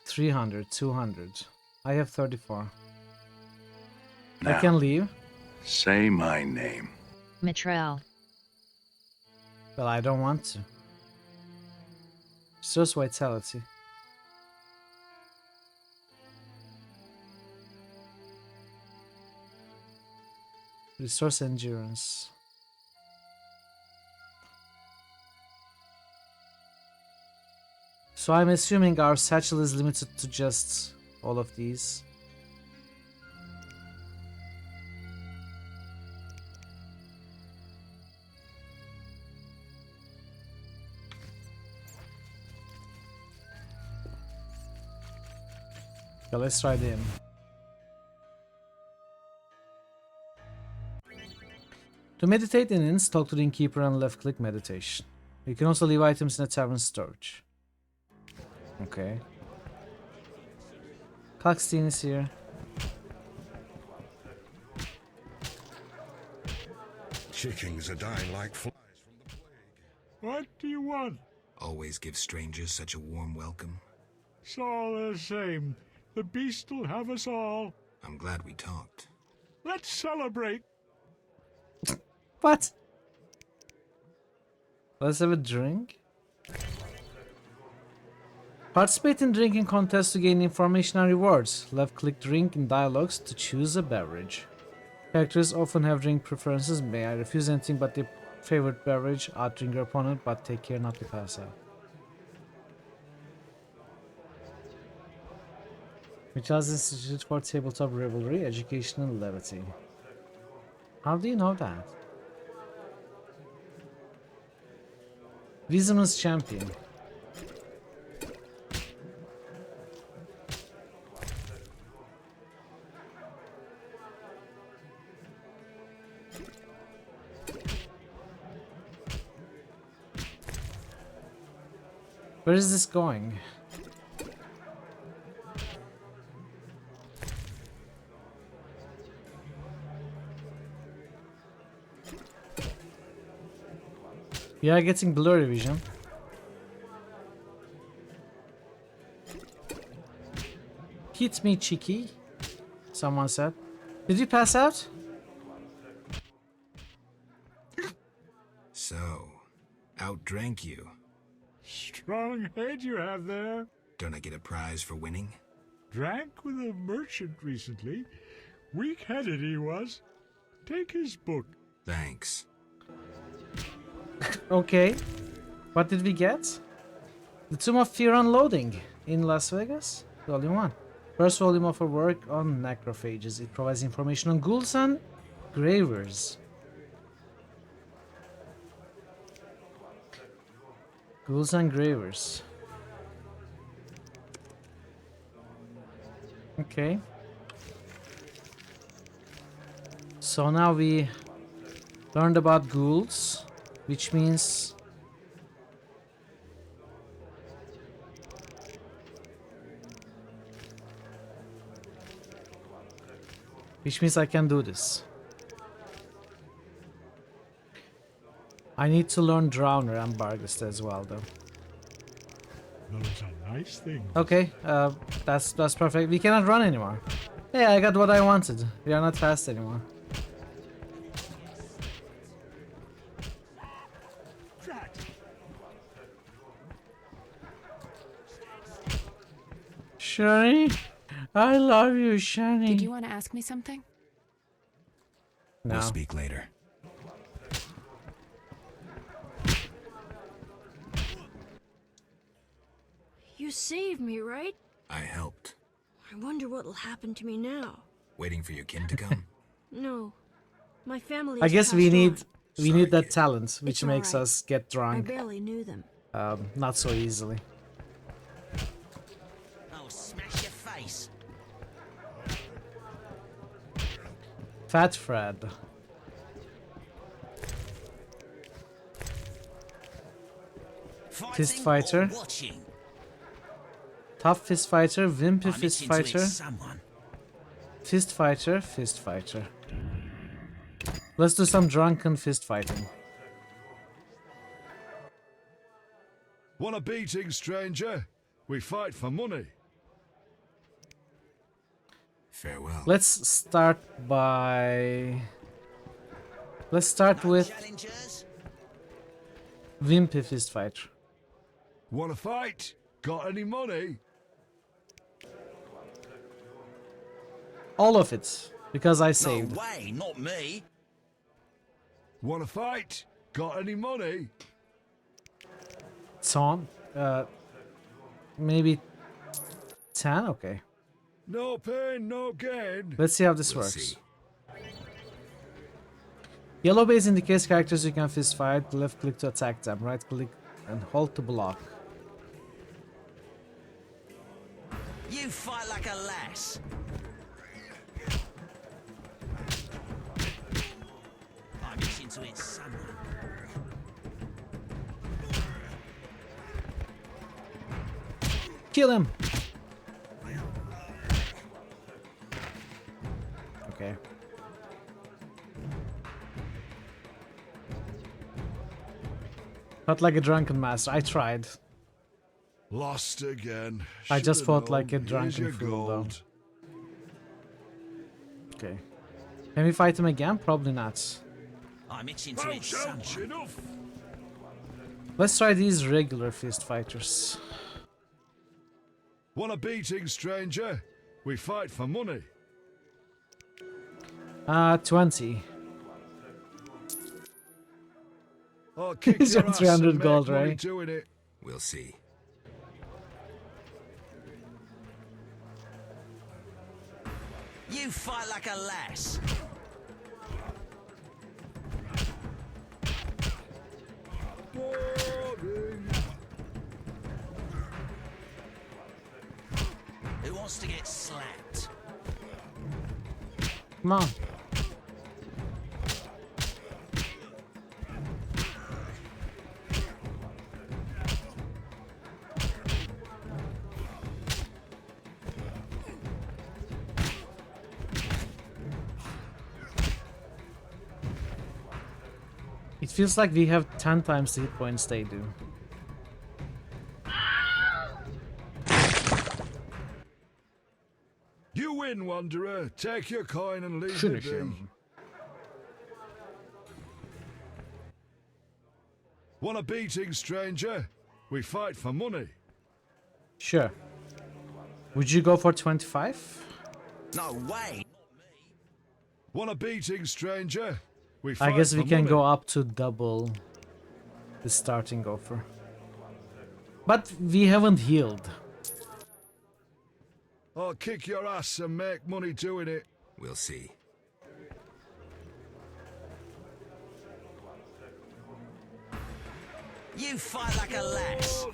300, 200. I have 34. I Now, can leave. Say my name. Mithril. Well, I don't want to. Source vitality. Resource endurance. So I'm assuming our satchel is limited to just all of these. Okay, let's try them. To meditate in inns, talk to the innkeeper and left-click meditation. You can also leave items in a tavern storage. Okay. Kalkstein is here. Chickens are dying like flies from the plague. What do you want? Always give strangers such a warm welcome. It's all the same. The beast will have us all. I'm glad we talked. Let's celebrate. What? Let's have a drink. Participate in drinking contests to gain information and rewards. Left-click drink in dialogues to choose a beverage. Characters often have drink preferences. May I refuse anything but their favorite beverage? Outdrink your opponent, but take care not to pass out. Mitchell's Institute for Tabletop Revelry, Education and Levity. How do you know that? Vizima's Champion. Where is this going? We are getting blurry vision. Hit me, cheeky. Someone said. Did you pass out? So, outdrank you. Strong head you have there. Don't I get a prize for winning? Drank with a merchant recently. Weak-headed he was. Take his book. Thanks. Okay. What did we get? The Tomb of Fear Unloading in Las Vegas? Volume 1. First volume of a work on necrophages. It provides information on ghouls and gravers. Ghouls and gravers. Okay. So now we learned about ghouls, which means I can do this. I need to learn Drowner and Barghest as well, though. Those are nice things. Okay, that's perfect. We cannot run anymore. Hey, I got what I wanted. We are not fast anymore. Shani, I love you, Shani. Did you want to ask me something? No. We'll speak later. You saved me, right? I helped. I wonder what'll happen to me now. Waiting for your kin to come? No. My family I has guess passed we on. need that talent, which It's makes alright. us get I drunk barely knew them. not so easily. I'll smash your face. Fat Fred. Fist fighter. Tough fist fighter. Wimpy fist fighter. Fist fighter. Fist fighter. Let's do some drunken fist fighting. Want a beating, stranger? We fight for money. Farewell. Let's start by... Let's start with Wimpy fist fighter. Want to fight? Got any money? All of it, because I saved. No way, not me. Want to fight? Got any money? It's on. Maybe 10? Okay. No pain, no gain. Let's see how this works. Yellow base indicates characters you can fist fight. Left click to attack them. Right click and hold to block. You fight like a lass. I'm itching to hit someone. Kill him! Okay. Fought like a drunken master. I tried. Lost again. I just Should've fought like a known. Here's drunken your fool though. gold. Okay. Can we fight him again? Probably not. I'm itching to hit someone. Enough. Let's try these regular fist fighters. Want a beating, stranger? We fight for money. 20. I'll kick He's your got ass 300 and gold, make money right? doing it. We'll see. You fight like a lass. Who wants to get slapped? Come on. It feels like we have 10 times the hit points they do. You win, Wanderer. Take your coin and leave Finish me be. him. Want a beating, stranger? We fight for money. Sure. Would you go for 25? No way. Want a beating, stranger? We I fight guess we for can money. go up to double the starting offer. But we haven't healed. I'll kick your ass and make money doing it. We'll see. You fight like a lass.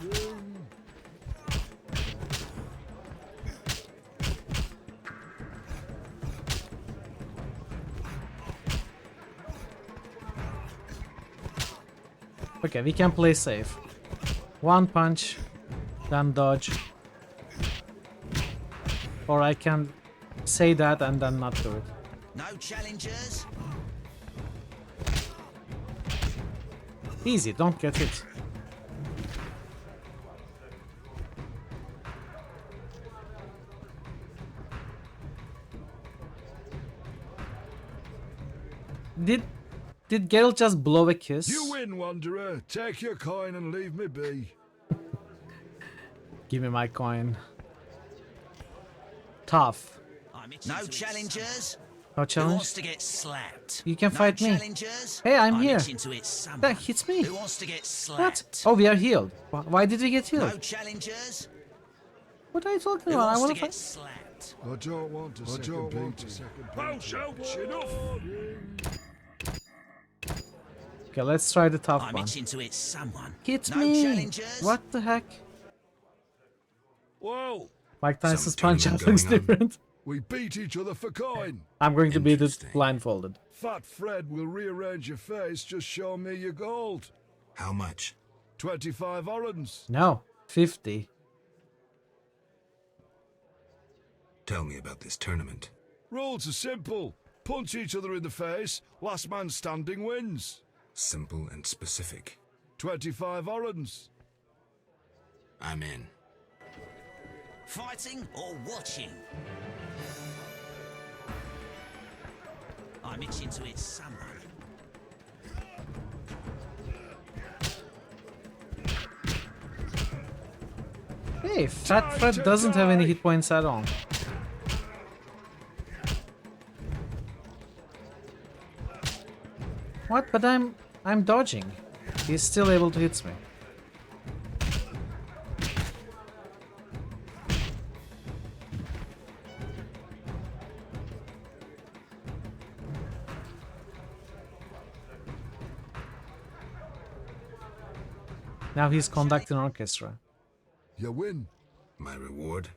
Okay, we can play safe. One punch, then dodge. Or I can say that and then not do it. No challengers. Easy, don't get hit. Did Geralt just blow a kiss? You win, Wanderer. Take your coin and leave me be. Give me my coin. Tough. No challengers. No Who challenge? wants to get slapped? You can No fight me. challengers? Hey, I'm here. itching to hit someone. That hits me. Who wants to get What? slapped? Oh, we are healed. Why did we get healed? No challengers. What are you talking Who about? I wants want to to get fight. slapped? out. I don't want a second Bounce out, enough! Okay, let's try the tough I'm one. itching to hit someone. Hit No me! challengers. What the heck? Whoa! Mike Tyson's punch out looks different. We beat each other for coin. I'm going to beat it blindfolded. Fat Fred will rearrange your face, just show me your gold. How much? 25 orens. No, 50. Tell me about this tournament. Rules are simple. Punch each other in the face, last man standing wins. Simple and specific. 25 orens. I'm in. Fighting or watching? I'm itching to hit someone. Hey, Fat Fred doesn't have any hit points at all. What? But I'm dodging. He's still able to hit me. Now he's conducting orchestra. You win. My reward?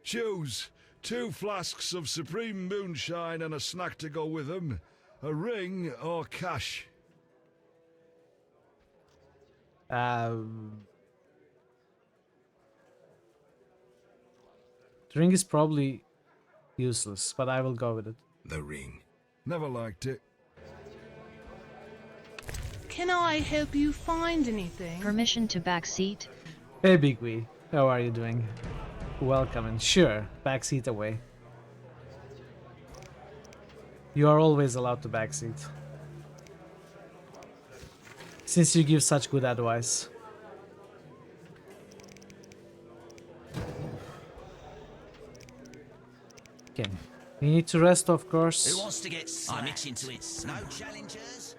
Choose 2 flasks of supreme moonshine and a snack to go with them. A ring or cash. The ring is probably useless, but I will go with it. The ring. Never liked it. Can I help you find anything? Permission to backseat? Hey Big Wee, how are you doing? Welcome and sure, backseat away. You are always allowed to backseat. Since you give such good advice. Okay, we need to rest, of course. Who wants to get slapped? I'm itching to hit someone. No challengers.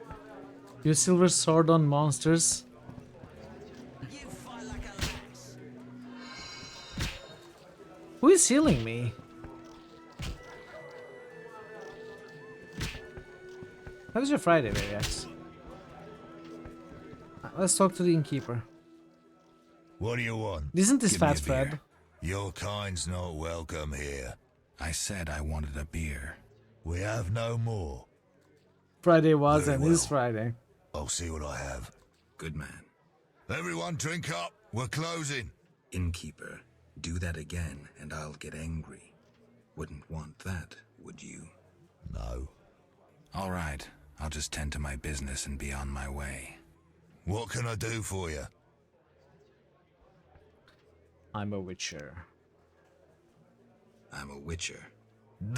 You silver sword on monsters. You fight like a lass. Who is healing me? How was your Friday, Variax? Let's talk to the innkeeper. What do you want? Isn't this Give me Fat a Fred? beer. Your kind's not welcome here. I said I wanted a beer. We have no more. Friday was Very and well. is Friday. I'll see what I have. Good man. Everyone drink up. We're closing. Innkeeper, do that again and I'll get angry. Wouldn't want that, would you? No. All right. I'll just tend to my business and be on my way. What can I do for you? I'm a witcher. I'm a witcher.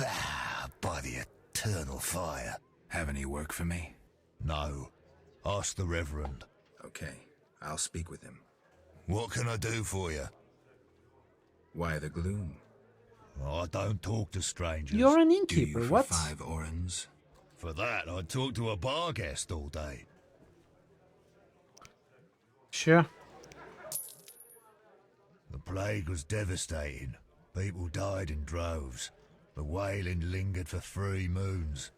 Ah, by the eternal fire. Have any work for me? No. Ask the Reverend. Okay, I'll speak with him. What can I do for you? Why the gloom? I don't talk to strangers. You're an Do innkeeper, you for what? 5 orens? For that, I'd talk to a bar guest all day. Sure. The plague was devastating. People died in droves. The wailing lingered for 3 moons.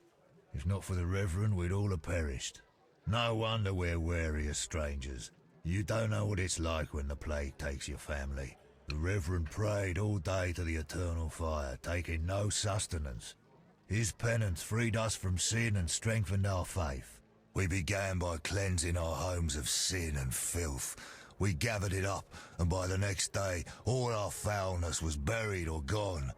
If not for the Reverend, we'd all have perished. No wonder we're wary of strangers. You don't know what it's like when the plague takes your family. The Reverend prayed all day to the eternal fire, taking no sustenance. His penance freed us from sin and strengthened our faith. We began by cleansing our homes of sin and filth. We gathered it up, and by the next day, all our foulness was buried or gone.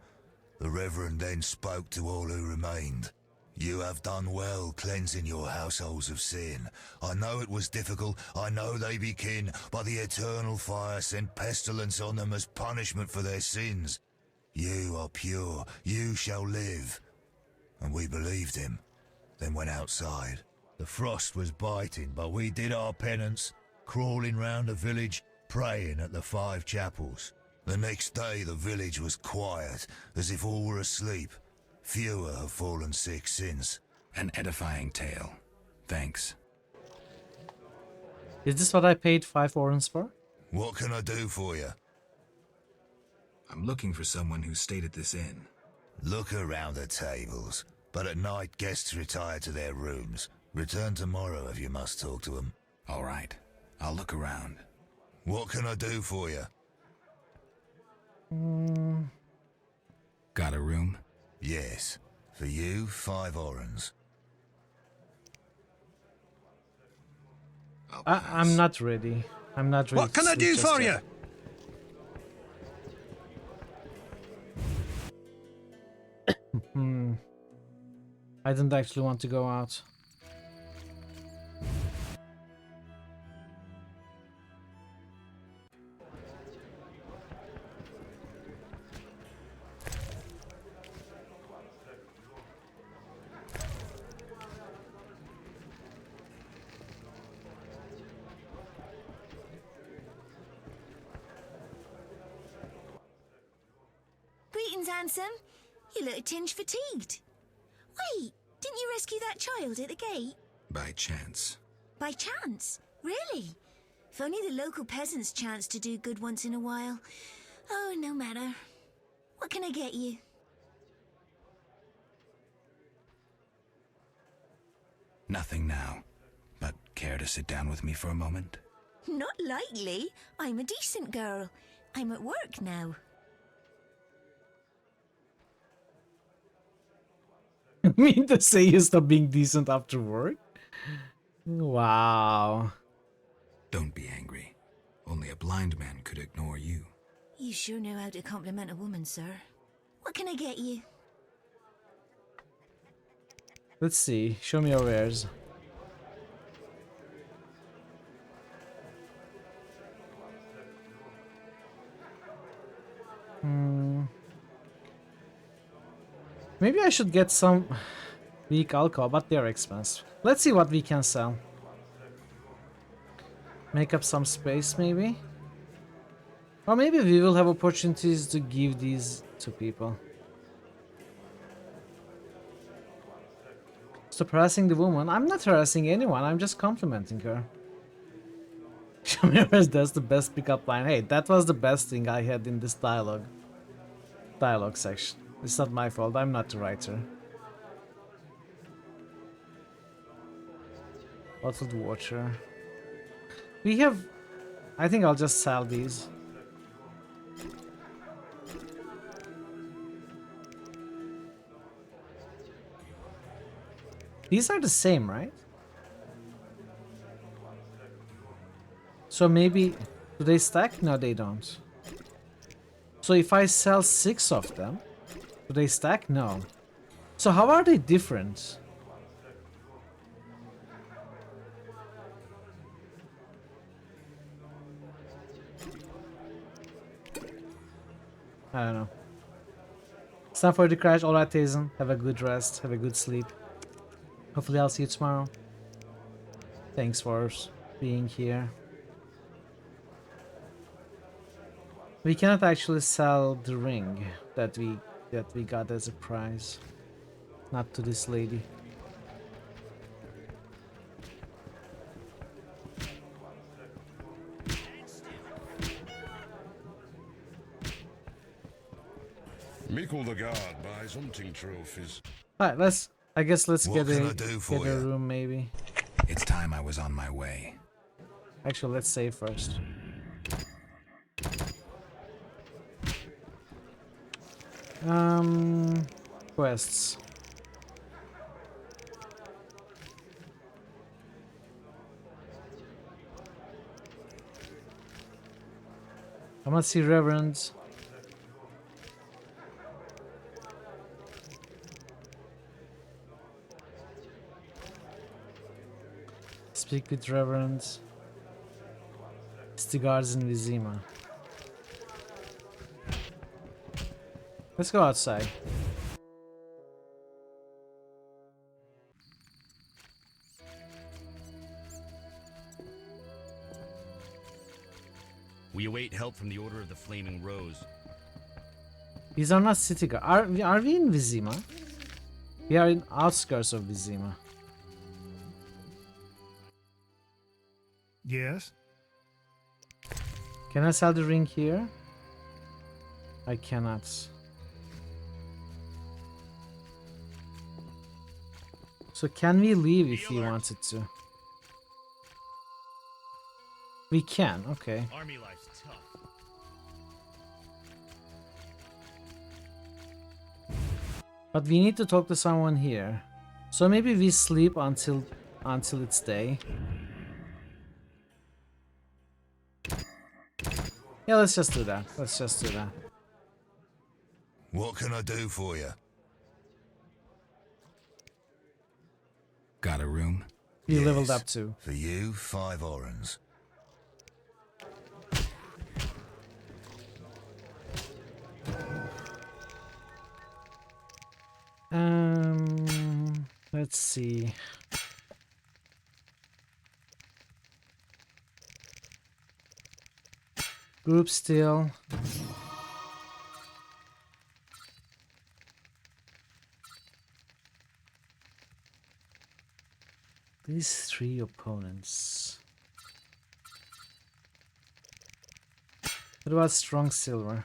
The Reverend then spoke to all who remained. You have done well cleansing your households of sin. I know it was difficult, I know they be kin, but the eternal fire sent pestilence on them as punishment for their sins. You are pure, you shall live. And we believed him, then went outside. The frost was biting, but we did our penance, crawling round the village, praying at the 5 chapels. The next day the village was quiet, as if all were asleep. Fewer have fallen sick since. An edifying tale. Thanks. Is this what I paid 5 orens for? What can I do for you? I'm looking for someone who stayed at this inn. Look around the tables, but at night guests retire to their rooms. Return tomorrow if you must talk to them. All right. I'll look around. What can I do for you? Got a room? Yes. For you, 5 orens. I'm not ready. I'm not ready. What can I do for you? I don't actually want to go out. Greetings, handsome. You look a tinge fatigued. Wait, didn't you rescue that child at the gate? By chance. By chance? Really? If only the local peasants chanced to do good once in a while. Oh, no matter. What can I get you? Nothing now. But care to sit down with me for a moment? Not likely. I'm a decent girl. I'm at work now. You mean to say you stop being decent after work? Wow. Don't be angry. Only a blind man could ignore you. You sure know how to compliment a woman, sir. What can I get you? Let's see. Show me your wares. Maybe I should get some weak alcohol, but they're expensive. Let's see what we can sell. Make up some space, maybe? Or maybe we will have opportunities to give these to people. Stop harassing the woman. I'm not harassing anyone, I'm just complimenting her. Show me where's that's the best pickup line. Hey, that was the best thing I had in this dialogue section. It's not my fault, I'm not the writer. Bottled water. We have... I think I'll just sell these. These are the same, right? So maybe... Do they stack? No, they don't. So if I sell 6 of them... Do they stack? No. So how are they different? I don't know. It's time for the crash. Alright, Tazen. Have a good rest. Have a good sleep. Hopefully I'll see you tomorrow. Thanks for being here. We cannot actually sell the ring that we got as a prize. Not to this lady. Mickle the guard buys hunting trophies. Alright, I guess let's get a for you? room maybe. It's time I was on my way. Actually, let's save first. Quests. I must see Reverend. Speak with Reverend. Stigars in Vizima. Let's go outside. We await help from the Order of the Flaming Rose. These are not city guards. Are we in Vizima? We are in outskirts of Vizima. Yes? Can I sell the ring here? I cannot. So can we leave if we wanted to? We can, okay. Army life's tough. But we need to talk to someone here. So maybe we sleep until it's day. Yeah, let's just do that. Let's just do that. What can I do for you? Got a room? You leveled up too. For you, 5 orens. Let's see. Group still. These 3 opponents. What about strong silver?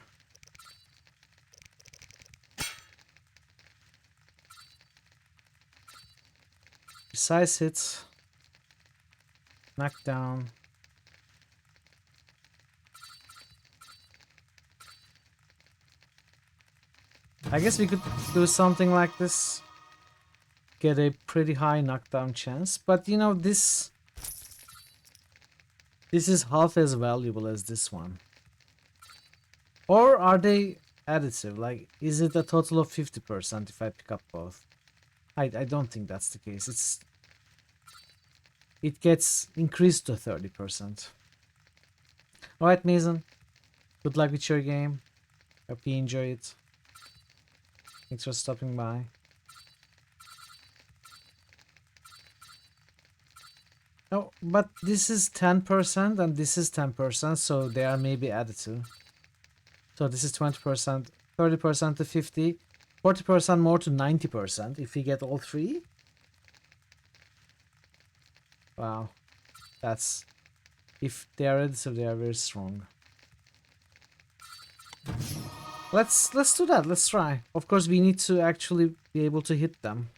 Precise hits. Knockdown. I guess we could do something like this. Get a pretty high knockdown chance, but you know, this is half as valuable as this one. Or are they additive? Like, is it a total of 50% if I pick up both? I don't think that's the case. It gets increased to 30%. Alright, Mason. Good luck with your game. Hope you enjoy it. Thanks for stopping by. Oh, but this is 10% and this is 10%, so they are maybe additive. So this is 20%, 30% to 50, 40% more to 90% if we get all 3. Wow. That's... if they are additive, they are very strong. Let's do that. Let's try. Of course, we need to actually be able to hit them.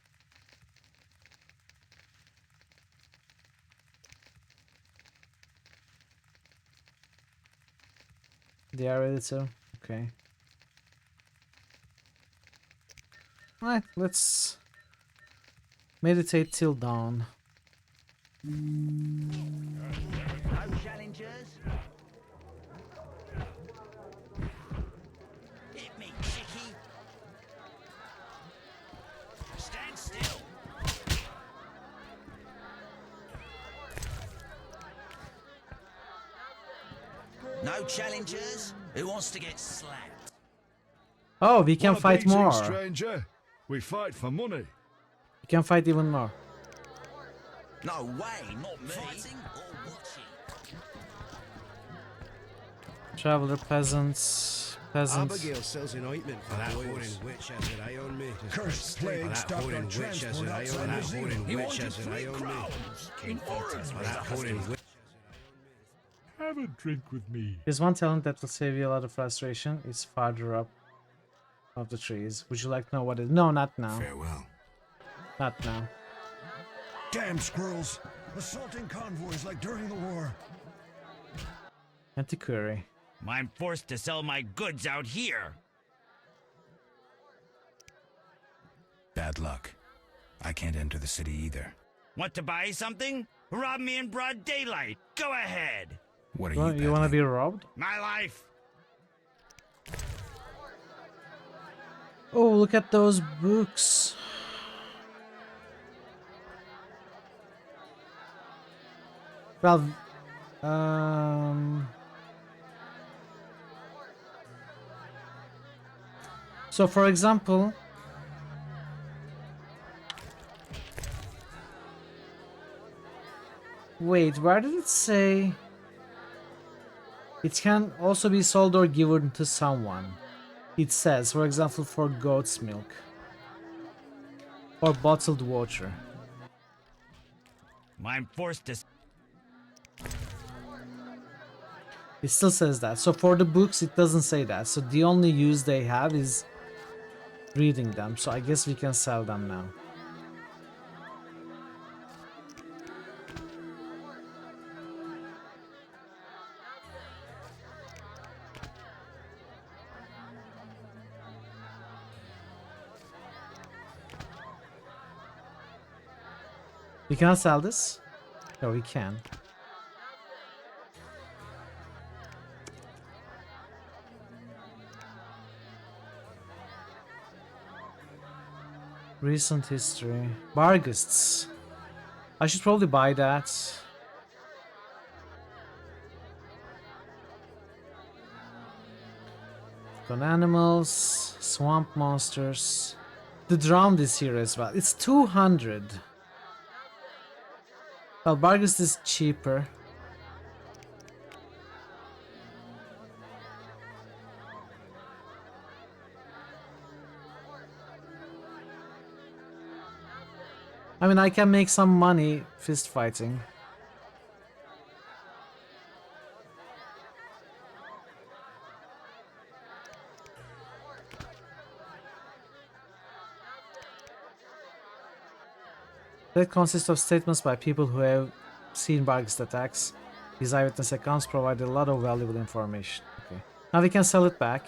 They are additive. Okay. Alright, let's meditate till dawn. No challengers. Hit me, chickie. Stand still. No challengers. Who wants to get slapped? Oh, we can What a fight beating, more. stranger. We fight for money. We can fight even more. No way, not me. Fighting or watching? Traveler, peasants. Abigail sells an ointment for that whoring witch has her eye on me. Cursed plague stopped our transport outside That Museum. whoring witch has her eye on me. That whoring witch. Have a drink with me. There's one talent that will save you a lot of frustration. It's farther up of the trees. Would you like to know what it is? No, not now. Farewell. Not now. Damn squirrels! Assaulting convoys like during the war. Antiquary. I'm forced to sell my goods out here. Bad luck. I can't enter the city either. Want to buy something? Rob me in broad daylight. Go ahead. What are You want to be robbed? My life. Oh, look at those books. Well, so for example, wait, where did it say it can also be sold or given to someone? It says, for example, for goat's milk or bottled water. I'm forced to. It still says that. So for the books, it doesn't say that. So the only use they have is reading them. So I guess we can sell them now. We cannot sell this? No, we can. Recent history. Bargists. I should probably buy that. Got animals, swamp monsters. The drowned is here as well. It's 200. Well, Bargist is cheaper. I mean, I can make some money fist fighting. That consists of statements by people who have seen Bargist attacks. These eyewitness accounts provide a lot of valuable information. Okay. Now we can sell it back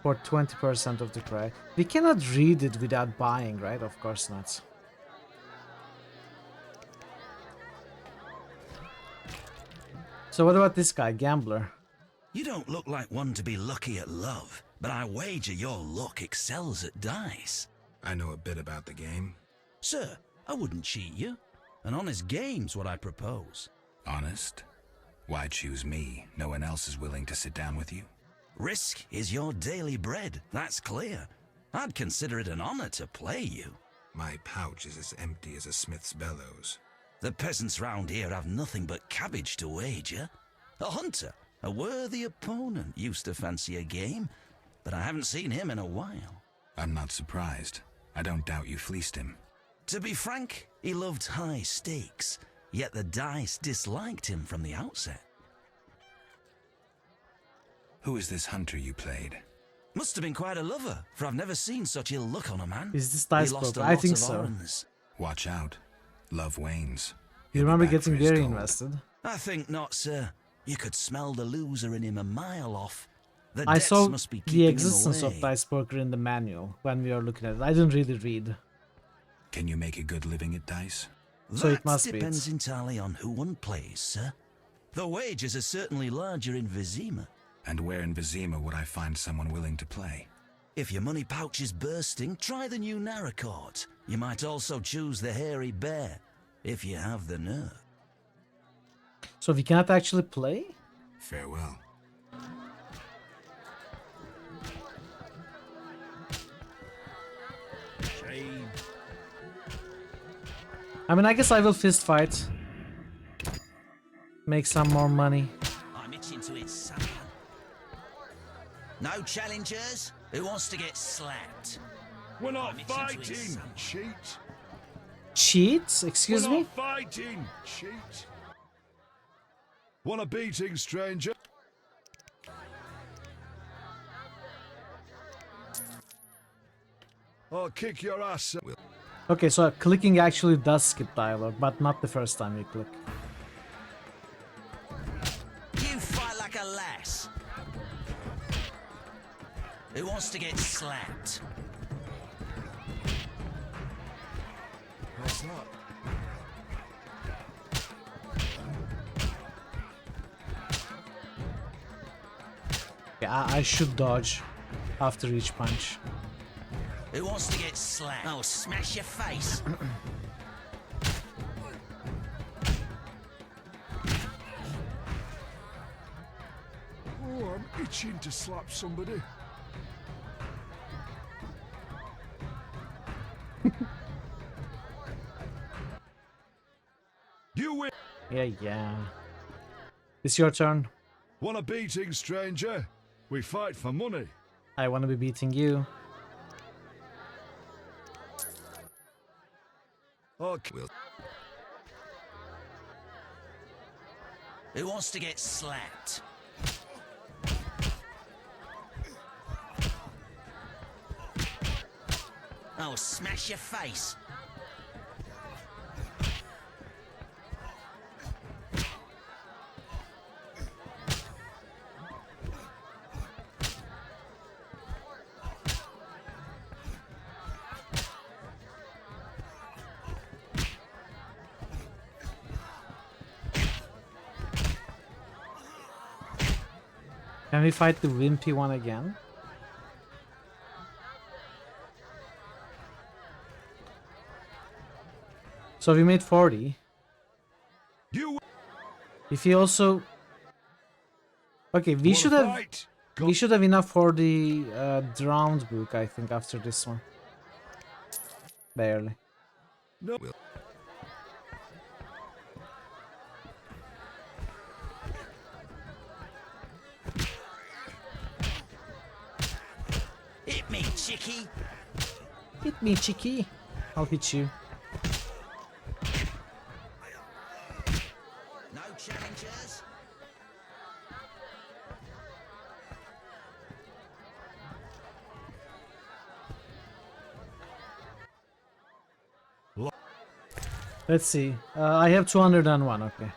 for 20% of the price. We cannot read it without buying, right? Of course not. So what about this guy, Gambler? You don't look like one to be lucky at love, but I wager your luck excels at dice. I know a bit about the game. Sir, I wouldn't cheat you. An honest game's what I propose. Honest? Why choose me? No one else is willing to sit down with you? Risk is your daily bread, that's clear. I'd consider it an honor to play you. My pouch is as empty as a smith's bellows. The peasants round here have nothing but cabbage to wager. A hunter, a worthy opponent, used to fancy a game, but I haven't seen him in a while. I'm not surprised. I don't doubt you fleeced him. To be frank, he loved high stakes, yet the dice disliked him from the outset. Who is this hunter you played? Must have been quite a lover, for I've never seen such ill luck on a man. Is this dice broker? I think so. Oranges. Watch out. Love wanes. You remember getting very invested? I think not, sir. You could smell the loser in him a mile off. The I debts saw must be the keeping existence him of away. dice broker in the manual when we were looking at it. I didn't really read. Can you make a good living at dice? So it must be. Depends entirely on who one plays, sir. The wages are certainly larger in Vizima. And where in Vizima would I find someone willing to play? If your money pouch is bursting, try the new Narracourt. You might also choose the Hairy Bear, if you have the nerve. So we cannot actually play? Farewell. Shame. I mean, I guess I will fist fight. Make some more money. I'm itching to hit someone. No challengers? Who wants to get slapped? We're not I'm itching to hit fighting, someone. cheat. Cheat? Excuse We're me? not fighting, cheat. Want a beating, stranger? I'll kick your ass. Okay, so clicking actually does skip dialogue, but not the first time you click. You fight like a lass. Who wants to get slapped? What's that? Yeah, I should dodge after each punch. Who wants to get slapped? I'll smash your face. Oh, I'm itching to slap somebody. You win. Yeah. It's your turn. Want a beating, stranger? We fight for money. I want to be beating you. Okay. Who wants to get slapped? I'll smash your face. Can we fight the wimpy one again? So we made 40. If he also... Okay, we should have enough for the drowned book, I think, after this one. Barely. No. Hit me, chickie. Hit me, chickie. I'll hit you. No challengers. Let's see. I have 201, okay.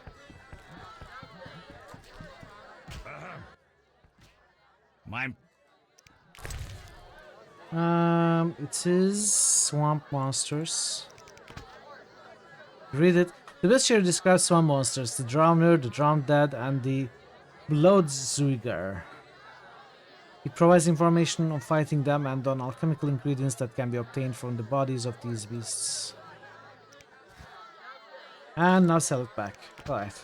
Mine. It is Swamp Monsters. Read it. The best here describes swamp monsters: the Drowner, the Drowned Dead, and the Bloodzuiger. It provides information on fighting them and on alchemical ingredients that can be obtained from the bodies of these beasts. And now sell it back. Alright.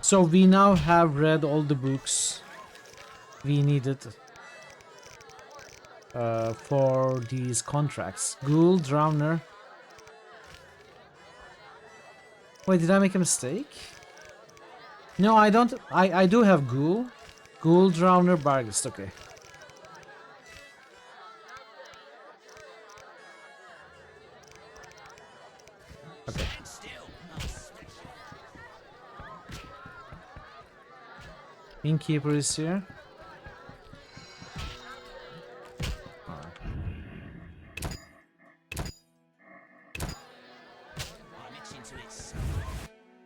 So we now have read all the books we needed for these contracts. Ghoul, Drowner. Wait, did I make a mistake? No, I don't. I do have Ghoul. Ghoul, Drowner, Barghest. Okay. Okay. Innkeeper is here.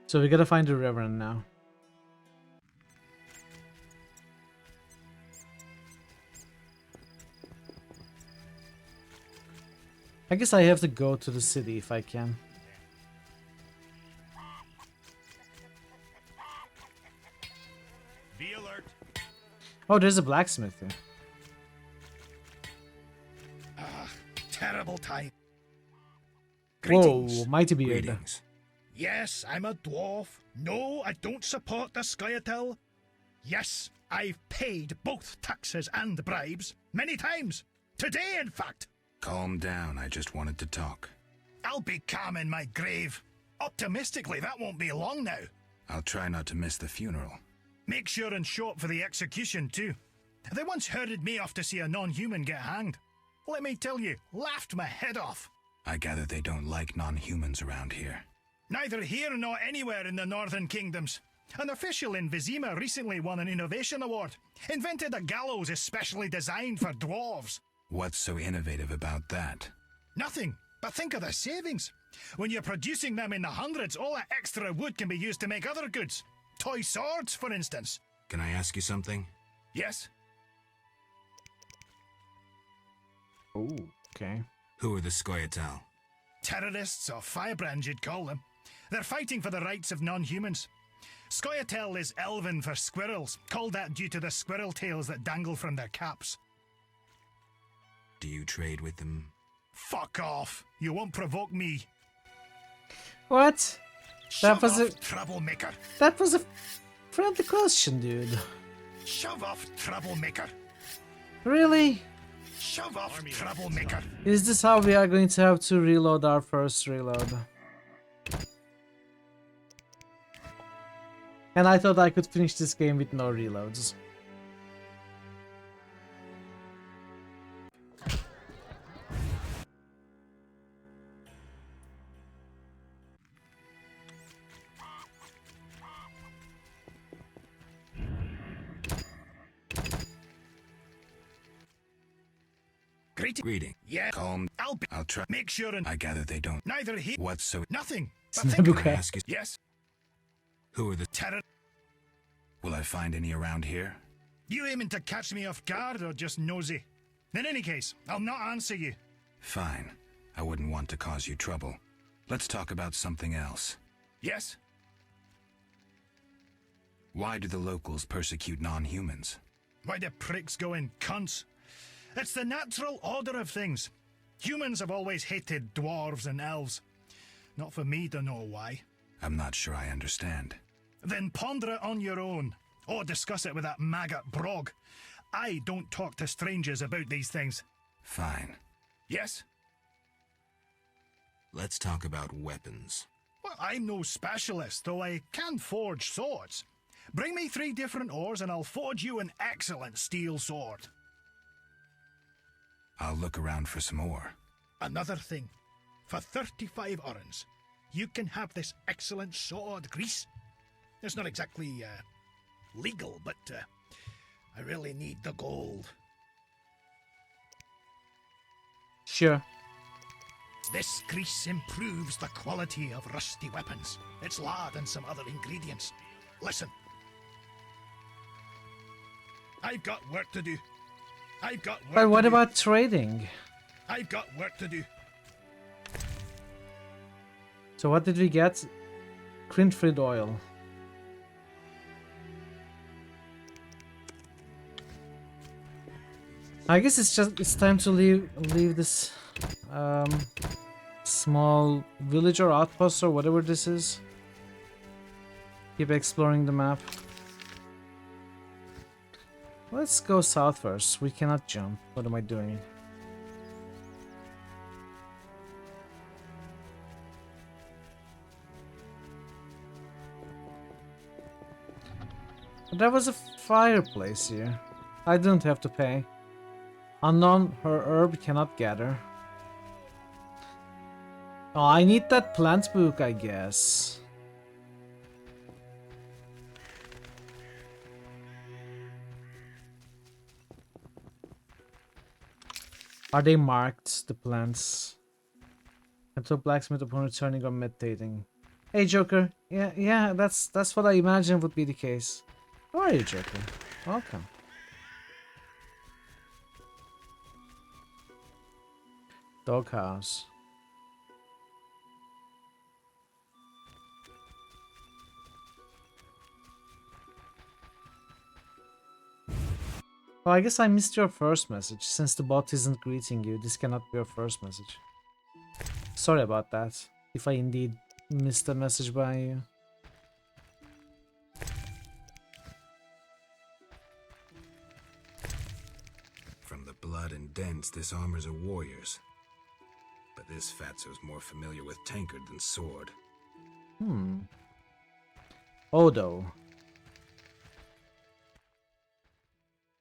So we gotta find the Reverend now. I guess I have to go to the city if I can. Be alert. Oh, there's a blacksmith here. Terrible time. Whoa, mighty beard. Greetings. Yes, I'm a dwarf. No, I don't support the Scoia'tael. Yes, I've paid both taxes and bribes many times. Today, in fact. Calm down, I just wanted to talk. I'll be calm in my grave. Optimistically, that won't be long now. I'll try not to miss the funeral. Make sure and show up for the execution, too. They once herded me off to see a non-human get hanged. Let me tell you, laughed my head off. I gather they don't like non-humans around here. Neither here nor anywhere in the Northern Kingdoms. An official in Vizima recently won an innovation award. Invented a gallows especially designed for dwarves. What's so innovative about that? Nothing, but think of the savings. When you're producing them in the hundreds, all that extra wood can be used to make other goods. Toy swords, for instance. Can I ask you something? Yes. Oh, okay. Who are the Scoia'tael? Terrorists or firebrands, you'd call them. They're fighting for the rights of non-humans. Scoia'tael is Elven for squirrels, called that due to the squirrel tails that dangle from their caps. Do you trade with them? Fuck off. You won't provoke me. What? Shove off, troublemaker. That was a friendly question, dude. Shove off, troublemaker. Really? Shove off, troublemaker. Is this how we are going to have to reload our first reload? And I thought I could finish this game with no reloads. Greeting. Yeah. Calm. I'll try. Make sure and I gather they don't. Neither he. What's so? Nothing. Can I ask you? Yes. Who are the terror? Will I find any around here? You aiming to catch me off guard or just nosy? In any case, I'll not answer you. Fine. I wouldn't want to cause you trouble. Let's talk about something else. Yes. Why do the locals persecute non-humans? Why do pricks go in cunts? It's the natural order of things. Humans have always hated dwarves and elves. Not for me to know why. I'm not sure I understand. Then ponder it on your own, or discuss it with that maggot Brog. I don't talk to strangers about these things. Fine. Yes? Let's talk about weapons. Well, I'm no specialist, though I can forge swords. Bring me 3 different ores and I'll forge you an excellent steel sword. I'll look around for some more. Another thing. For 35 orens, you can have this excellent sword, Grease. It's not exactly legal, but I really need the gold. Sure. This grease improves the quality of rusty weapons. It's lard and some other ingredients. Listen. I've got work to do. I've got work But what to do. about trading? I've got work to do. So what did we get? Crinfrid oil. I guess it's time to leave this small village or outpost or whatever this is. Keep exploring the map. Let's go south first. We cannot jump. What am I doing? There was a fireplace here. I didn't have to pay. Unknown, her herb cannot gather. Oh, I need that plant book, I guess. Are they marked, the plants? Until blacksmith upon returning or meditating. Hey, Joker. Yeah, that's what I imagined would be the case. How are you, Joker? Welcome. Doghouse. Well, I guess I missed your first message. Since the bot isn't greeting you, this cannot be your first message. Sorry about that, if I indeed missed a message by you. From the blood and dents, this armor's a warrior's. But this fatso's more familiar with tankard than sword. Odo.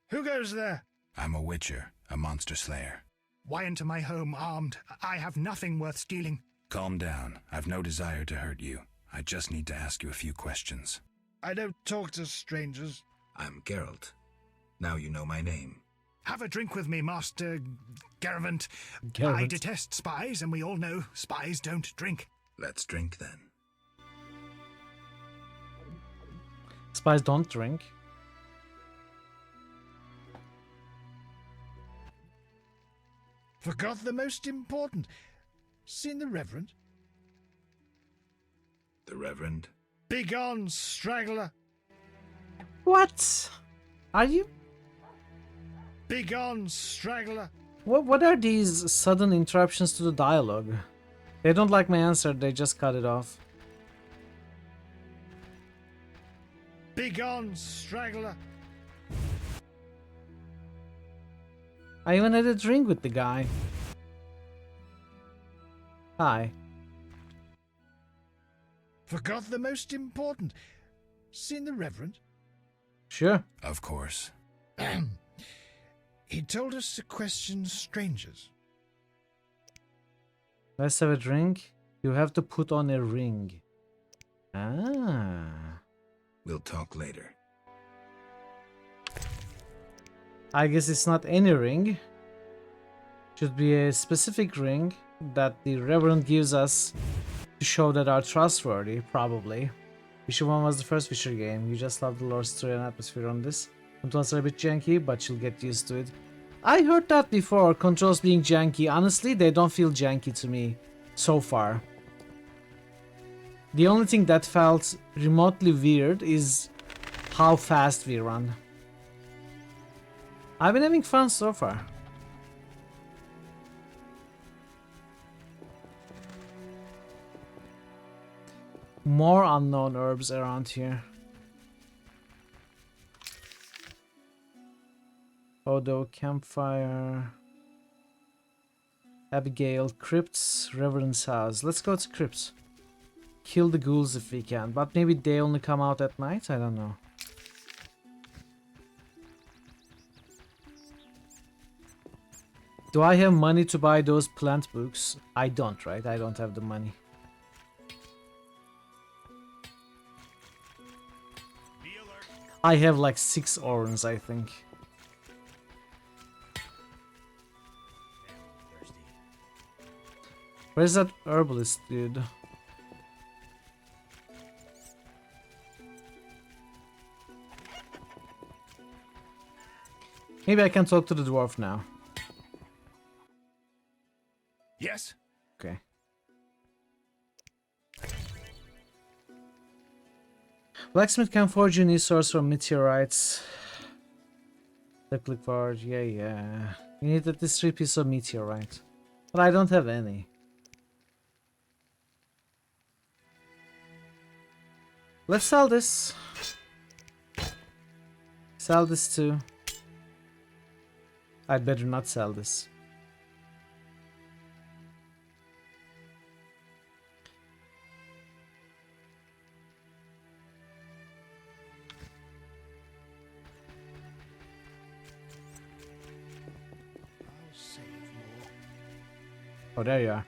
Who goes there? I'm a witcher, a monster slayer. Why into my home armed? I have nothing worth stealing. Calm down. I've no desire to hurt you. I just need to ask you a few questions. I don't talk to strangers. I'm Geralt. Now you know my name. Have a drink with me, Master Gervant. Geralt. I detest spies, and we all know spies don't drink. Let's drink then. Spies don't drink. Forgot the most important. Seen the Reverend? The Reverend? Begone, straggler! What? Are you? Begone, straggler! What are these sudden interruptions to the dialogue? They don't like my answer, they just cut it off. Begone, straggler! I even had a drink with the guy. Hi. Forgot the most important. Seen the Reverend? Sure. Of course. He told us to question strangers. Let's have a drink. You have to put on a ring. Ah. We'll talk later. I guess it's not any ring. Should be a specific ring that the Reverend gives us to show that are trustworthy, probably. Witcher 1 was the first Witcher game. You just love the lore, story, and atmosphere on this. Controls are a bit janky, but you'll get used to it. I heard that before, controls being janky. Honestly, they don't feel janky to me so far. The only thing that felt remotely weird is how fast we run. I've been having fun so far. More unknown herbs around here. Odo, campfire. Abigail, crypts, reverend's house. Let's go to crypts. Kill the ghouls if we can, but maybe they only come out at night? I don't know. Do I have money to buy those plant books? I don't, right? I don't have the money. I have like 6 orans, I think. Where's that herbalist dude? Maybe I can talk to the dwarf now. Yes? Okay. Blacksmith can forge a new source from meteorites. Click forge, yeah. You need at least 3 pieces of meteorite. But I don't have any. Let's sell this. Sell this too. I'd better not sell this. Oh, there you are.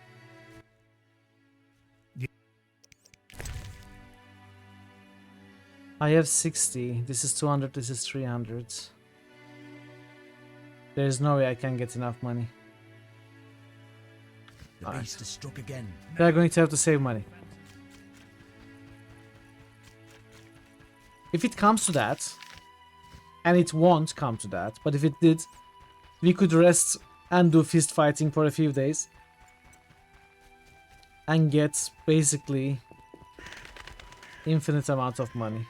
I have 60. This is 200. This is 300. There's no way I can get enough money. The beast has struck again. They're going to have to save money. If it comes to that, and it won't come to that, but if it did, we could rest and do fist fighting for a few days. And get basically infinite amount of money.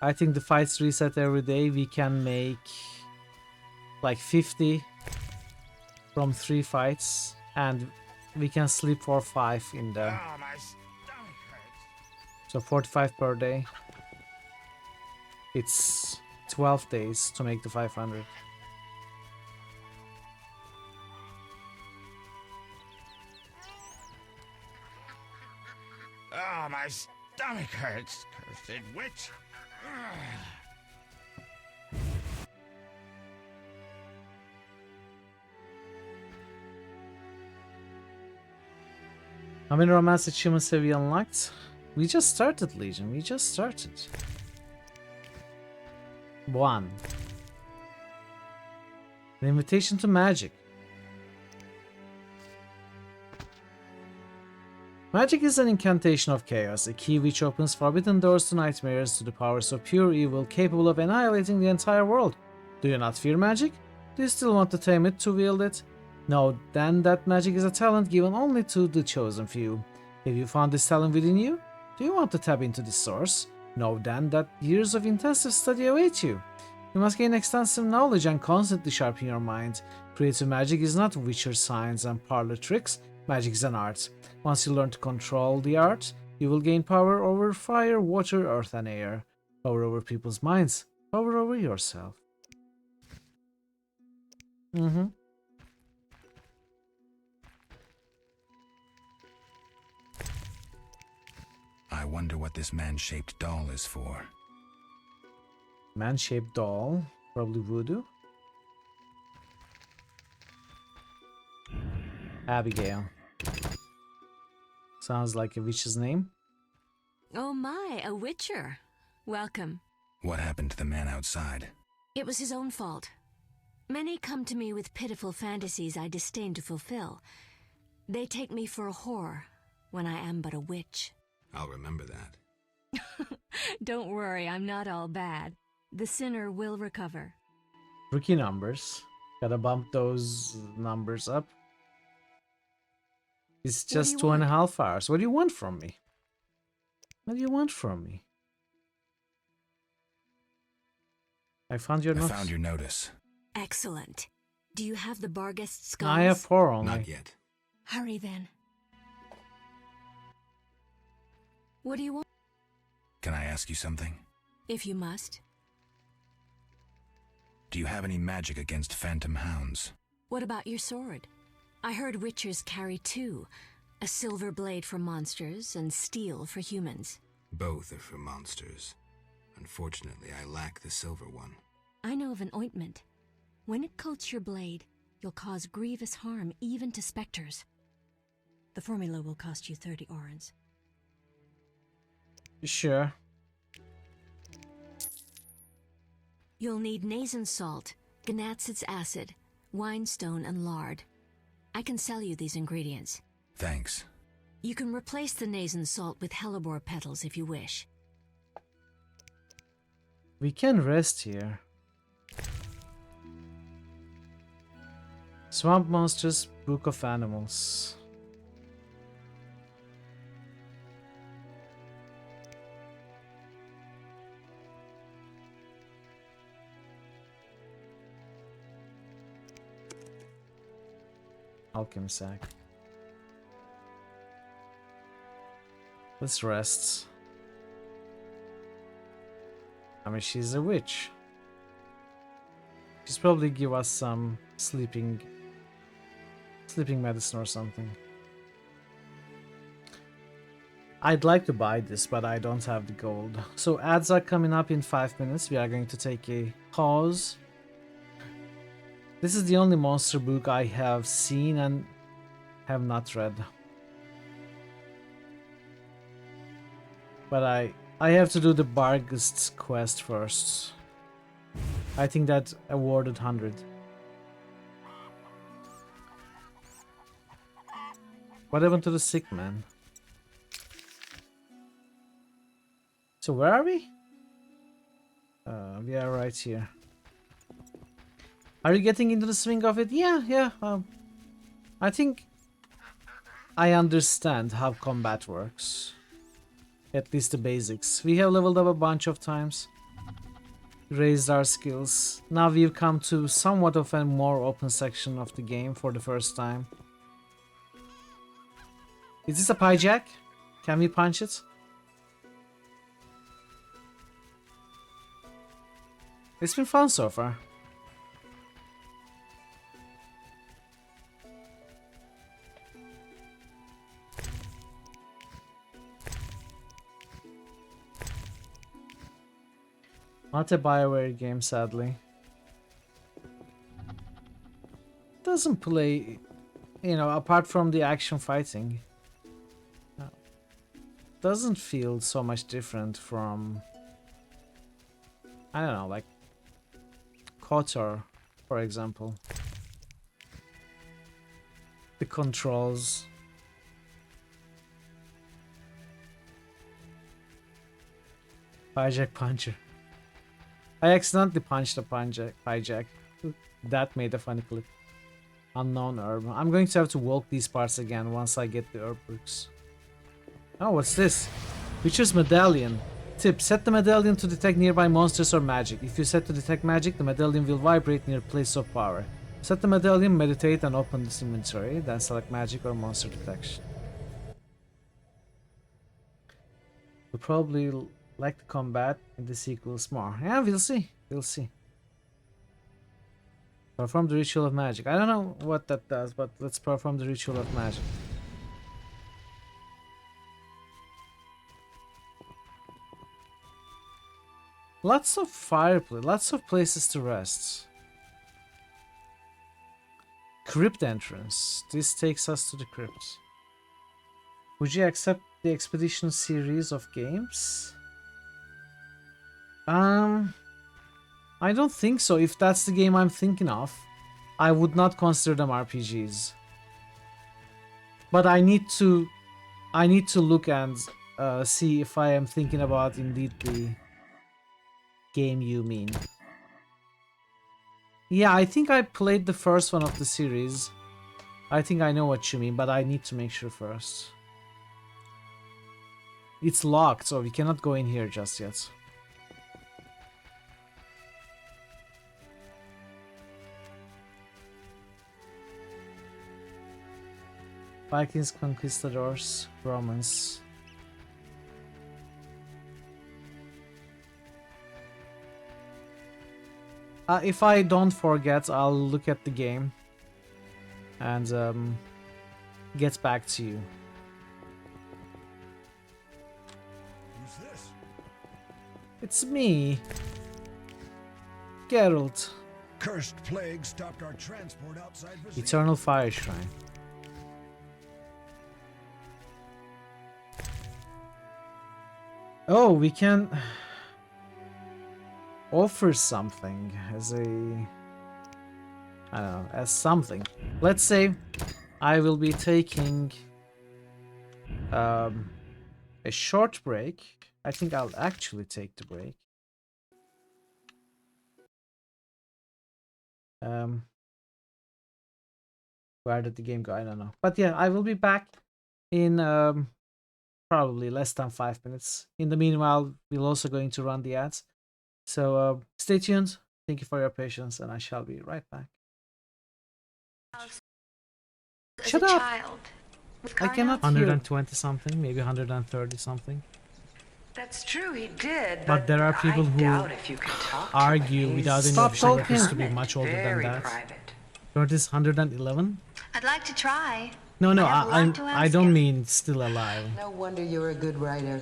I think the fights reset every day. We can make like 50 from 3 fights, and we can sleep for 5 in there. Oh, my stomach hurts. So 45 per day. It's 12 days to make the 500. Oh, my stomach hurts. Cursed witch. How many romance achievements have we unlocked? We just started, Legion. We just started. 1. An invitation to magic. Magic is an incantation of chaos, a key which opens forbidden doors to nightmares, to the powers of pure evil capable of annihilating the entire world. Do you not fear magic? Do you still want to tame it, to wield it? No, then that magic is a talent given only to the chosen few. Have you found this talent within you? Do you want to tap into this source? No, then that years of intensive study await you. You must gain extensive knowledge and constantly sharpen your mind. Creative magic is not witcher science and parlor tricks. Magic is an art. Once you learn to control the art, you will gain power over fire, water, earth, and air. Power over people's minds. Power over yourself. I wonder what this man-shaped doll is for. Man-shaped doll. Probably voodoo. Abigail. Sounds like a witch's name. Oh my, a witcher. Welcome. What happened to the man outside? It was his own fault. Many come to me with pitiful fantasies I disdain to fulfill. They take me for a whore when I am but a witch. I'll remember that. Don't worry, I'm not all bad. The sinner will recover. Rookie numbers. Gotta bump those numbers up. It's just 2.5 hours. What do you want from me? What do you want from me? I found your notes. I found your notice. Excellent. Do you have the Barghest skulls? I have 4 only. Not yet. Hurry then. What do you want? Can I ask you something? If you must. Do you have any magic against phantom hounds? What about your sword? I heard witchers carry 2. A silver blade for monsters and steel for humans. Both are for monsters. Unfortunately, I lack the silver one. I know of an ointment. When it coats your blade, you'll cause grievous harm even to specters. The formula will cost you 30 orens. Sure. You'll need Nazen salt, Gnatzit's acid, winestone, and lard. I can sell you these ingredients. Thanks. You can replace the Nazen salt with hellebore petals if you wish. We can rest here. Swamp Monsters, Book of Animals. Alchemy sack. Let's rest. I mean, she's a witch. She's probably give us some sleeping medicine or something. I'd like to buy this, but I don't have the gold. So ads are coming up in 5 minutes. We are going to take a pause. This is the only monster book I have seen and have not read. But I have to do the Barghest quest first. I think that awarded 100. What happened to the sick man? So where are we? We are right here. Are you getting into the swing of it? Yeah. I think I understand how combat works. At least the basics. We have leveled up a bunch of times. Raised our skills. Now we've come to somewhat of a more open section of the game for the first time. Is this a pie jack? Can we punch it? It's been fun so far. Not a BioWare game, sadly. Doesn't play, you know, apart from the action fighting. Doesn't feel so much different from, I don't know, like KOTOR, for example. The controls. Hijack puncher. I accidentally punched a hijack. That made a funny clip. Unknown herb. I'm going to have to walk these parts again once I get the herb books. Oh, what's this? Witcher's Medallion. Tip, set the medallion to detect nearby monsters or magic. If you set to detect magic, the medallion will vibrate near place of power. Set the medallion, meditate, and open this inventory. Then select magic or monster detection. We'll probably like the combat in the sequels more. Yeah, we'll see. We'll see. Perform the ritual of magic. I don't know what that does, but let's perform the ritual of magic. Lots of fireplace, lots of places to rest. Crypt entrance. This takes us to the crypt. Would you accept the expedition series of games? I don't think so. If that's the game I'm thinking of, I would not consider them RPGs. But I need to look and see if I am thinking about indeed the game you mean. Yeah, I think I played the first one of the series. I think I know what you mean, but I need to make sure first. It's locked, so we cannot go in here just yet. Vikings, conquistadors, Romans. If I don't forget, I'll look at the game and get back to you. Who's this? It's me, Geralt. Cursed plague stopped our transport outside Brazil. Eternal Fire Shrine. Oh, we can offer something as a, I don't know, as something. Let's say I will be taking a short break. I think I'll actually take the break. Where did the game go? I don't know. But yeah, I will be back in probably less than 5 minutes. In the meanwhile, we're also going to run the ads. So stay tuned. Thank you for your patience, and I shall be right back. Shut up! I cannot hear 120 something, maybe 130 something. That's true, he did. But there are people who argue without any official records to be much older than that. Notice 111? I'd like to try. No, I don't mean still alive. No wonder you're a good writer.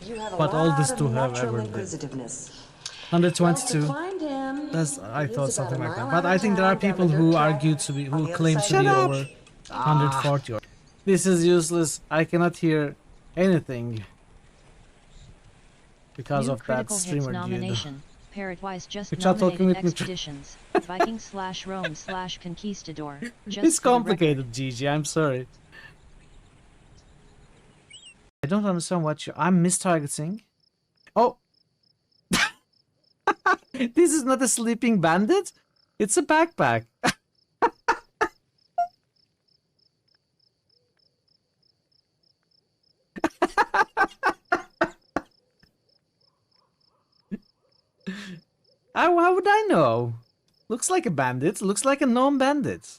You have But a oldest lot to of have natural ever did. inquisitiveness. 122. Find him. That's I He thought lives something about like a that. mile But I think there are people who argue to be, who claim to be over 140. Or this is useless. I cannot hear anything because New of that critical hits streamer dude. nomination. Parrotwise just Which are talking nominated with me. expeditions. Viking/Rome/Conquistador. Just It's for the record. complicated, Gigi. I'm sorry. I don't understand what I'm mistargeting. Oh, this is not a sleeping bandit. It's a backpack. How would I know? Looks like a bandit. Looks like a known bandit.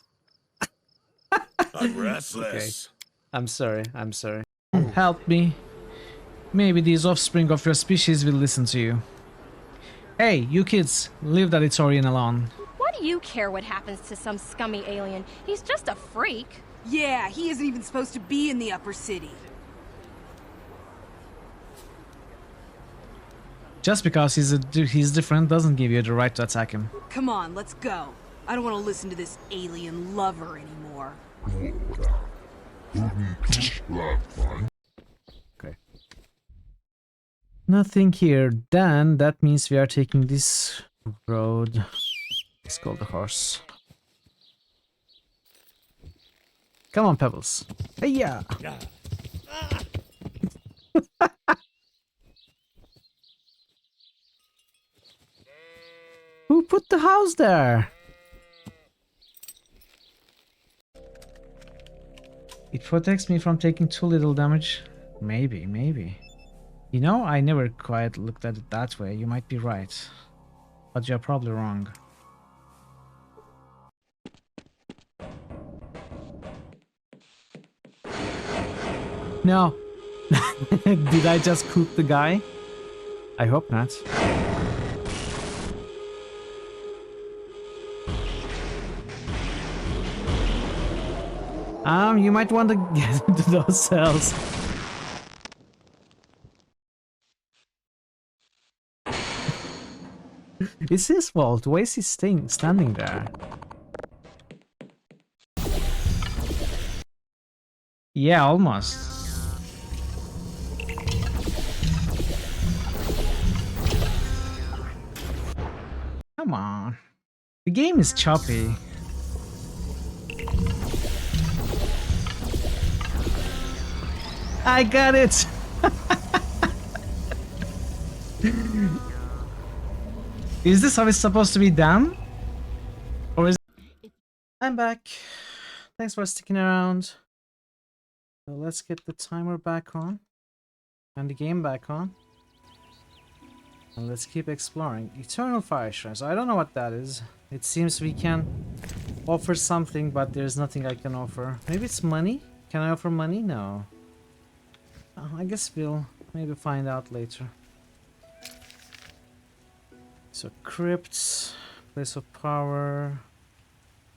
I'm restless. Okay. I'm sorry. I'm sorry. Help me. Maybe these offspring of your species will listen to you. Hey, you kids, leave that Itorian alone. Why do you care what happens to some scummy alien? He's just a freak. Yeah, he isn't even supposed to be in the upper city. Just because he's different doesn't give you the right to attack him. Come on, let's go. I don't want to listen to this alien lover anymore. Okay. Nothing here. Then that means we are taking this road. It's called the horse. Come on, Pebbles. Hey, yeah. Who put the house there? It protects me from taking too little damage. Maybe. You know, I never quite looked at it that way. You might be right. But you're probably wrong. No. Did I just cook the guy? I hope not. You might want to get into those cells. It's his fault. Why is he standing there? Yeah, almost. Come on. The game is choppy. I got it! Is this how it's supposed to be done? Or is I'm back. Thanks for sticking around. So let's get the timer back on. And the game back on. And let's keep exploring. Eternal Fire Shrines. I don't know what that is. It seems we can offer something, but there's nothing I can offer. Maybe it's money? Can I offer money? No. I guess we'll maybe find out later. So crypts, place of power.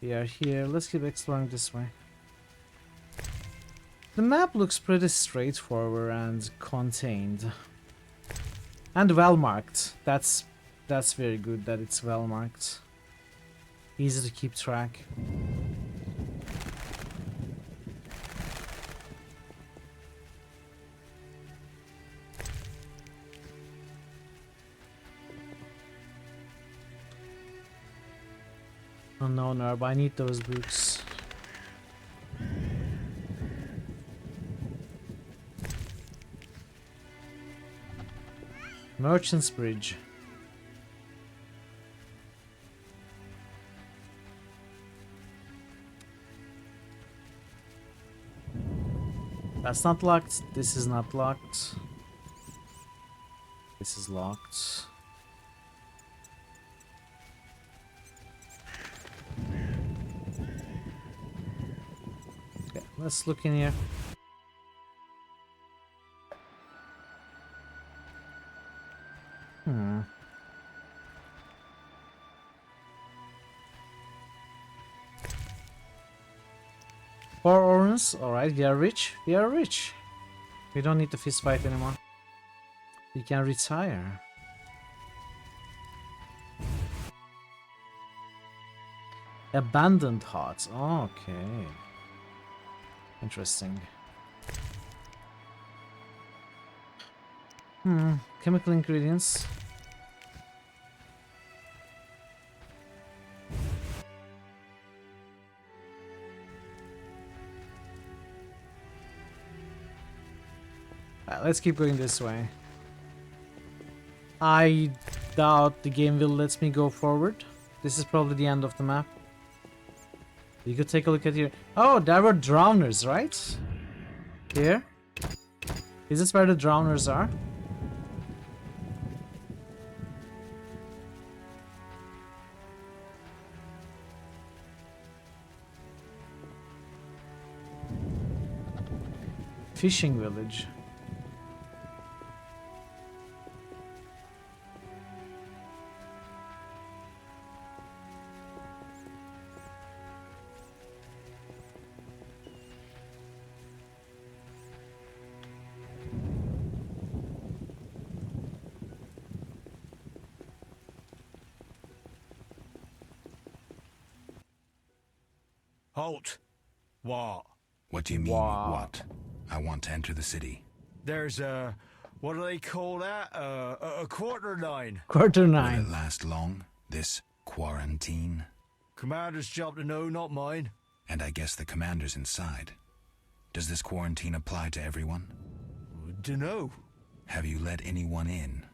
We are here. Let's keep exploring this way. The map looks pretty straightforward and contained. And well marked. That's very good that it's well marked. Easy to keep track. Oh no, Nerb, I need those boots. Merchant's Bridge. That's not locked. This is not locked. This is locked. Okay, let's look in here. Four oranges. Alright, we are rich. We are rich. We don't need the fist fight anymore. We can retire. Abandoned hearts. Okay. Interesting. Chemical ingredients. Let's keep going this way. I doubt the game will let me go forward. This is probably the end of the map. You could take a look at here. Oh, there were drowners, right? Here? Is this where the drowners are? Fishing village. Halt! What? What do you mean, what? I want to enter the city. There's a... what do they call that? A quarter line. Quarter Will nine. it last long, this quarantine? Commander's job to know, not mine. And I guess the commander's inside. Does this quarantine apply to everyone? Dunno. Have you let anyone in?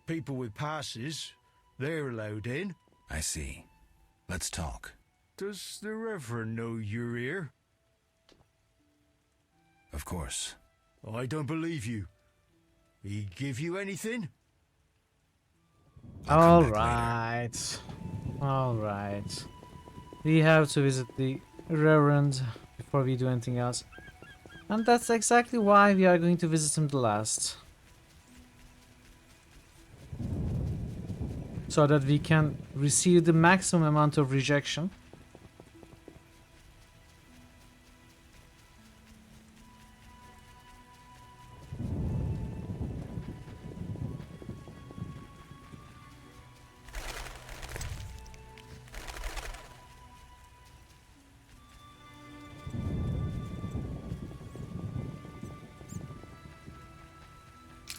People with passes, they're allowed in. I see. Let's talk. Does the Reverend know you're here? Of course. I don't believe you. He give you anything? Alright. Alright. We have to visit the Reverend before we do anything else. And that's exactly why we are going to visit him the last. So that we can receive the maximum amount of rejection.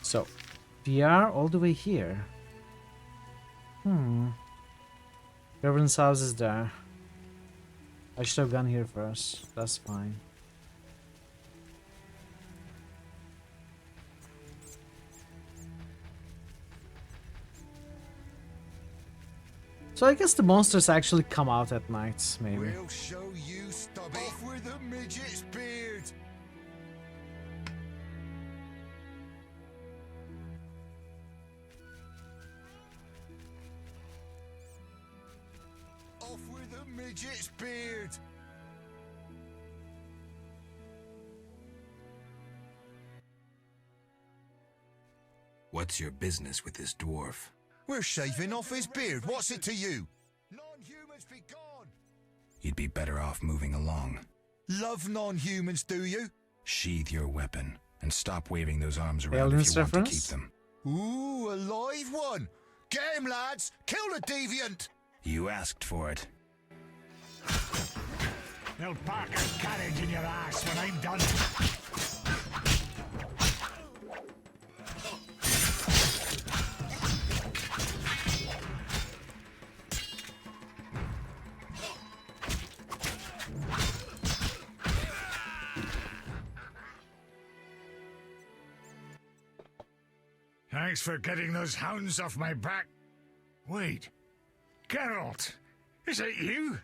So, we are all the way here. Reverend's house is there. I should have gone here first. That's fine. So I guess the monsters actually come out at night, maybe. We'll show you, Stubby. Off with the midget's beard. Off with the midget's beard. What's your business with this dwarf? We're shaving off his beard. What's it to you? Non-humans be gone. You'd be better off moving along. Love non-humans, do you? Sheathe your weapon and stop waving those arms around Aliens if you want to reference? keep them. Ooh, a live one. Get him, lads. Kill the deviant. You asked for it. They'll park a carriage in your ass when I'm done. Thanks for getting those hounds off my back. Wait, Geralt, is it you?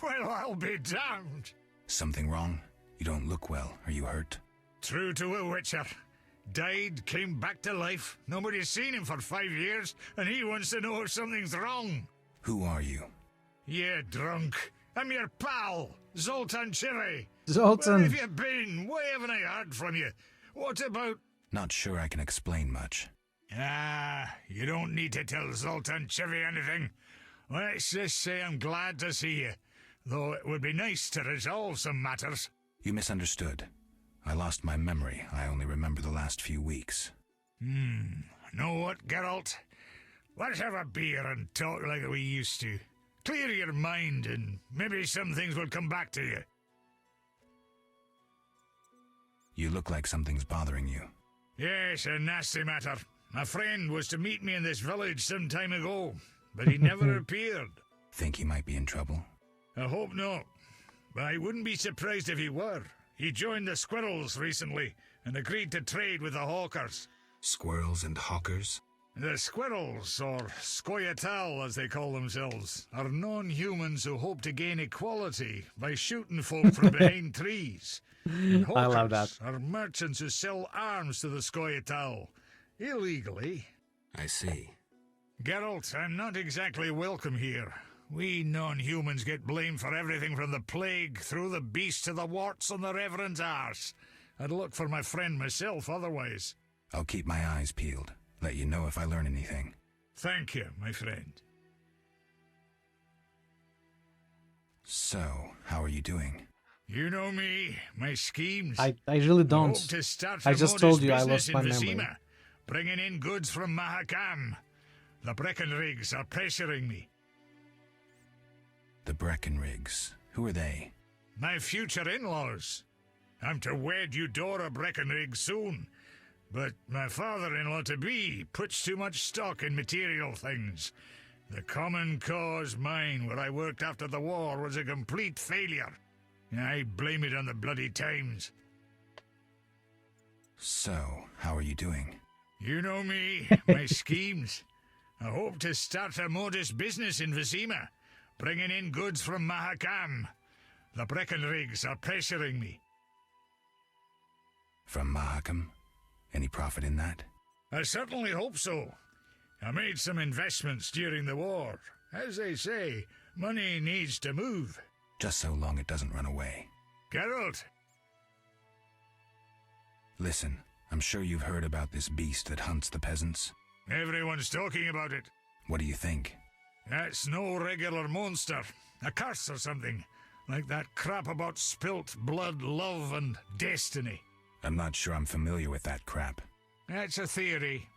Well, I'll be damned. Something wrong? You don't look well. Are you hurt? True to a witcher. Died, came back to life. Nobody's seen him for 5 years, and he wants to know if something's wrong. Who are you? Yeah, drunk. I'm your pal, Zoltan Chiri. Zoltan. Where have you been? Why haven't I heard from you? What about... Not sure I can explain much. Ah, you don't need to tell Zoltan Chiri anything. Let's just say I'm glad to see you, though it would be nice to resolve some matters. You misunderstood. I lost my memory. I only remember the last few weeks. Know what, Geralt? Let's have a beer and talk like we used to. Clear your mind and maybe some things will come back to you. You look like something's bothering you. Yes, a nasty matter. My friend was to meet me in this village some time ago, but he never appeared. Think he might be in trouble? I hope not. But I wouldn't be surprised if he were. He joined the Squirrels recently and agreed to trade with the Hawkers. Squirrels and hawkers? The Squirrels, or Scoia'tael as they call themselves, are non-humans who hope to gain equality by shooting folk from behind trees. And I love that. Hawkers are merchants who sell arms to the Scoia'tael, illegally. I see. Geralt, I'm not exactly welcome here. We non-humans get blamed for everything from the plague through the beast to the warts on the Reverend's arse. I'd look for my friend myself otherwise. I'll keep my eyes peeled. Let you know if I learn anything. Thank you, my friend. So, how are you doing? You know me, my schemes. I really I don't. hope to start I a just told modest you I business lost my in memory. Vizima, bringing in goods from Mahakam. The Breckenrigs are pressuring me. The Breckenrigs. Who are they? My future in-laws. I'm to wed Eudora Breckenrig soon, but my father-in-law-to-be puts too much stock in material things. The Common Cause mine, where I worked after the war, was a complete failure. I blame it on the bloody times. So, how are you doing? You know me, my schemes. I hope to start a modest business in Vizima, bringing in goods from Mahakam. The Breckenrigs are pressuring me. From Mahakam? Any profit in that? I certainly hope so. I made some investments during the war. As they say, money needs to move. Just so long it doesn't run away. Geralt! Listen, I'm sure you've heard about this beast that hunts the peasants. Everyone's talking about it. What do you think? That's no regular monster. A curse or something. Like that crap about spilt blood, love, and destiny. I'm not sure I'm familiar with that crap. That's a theory.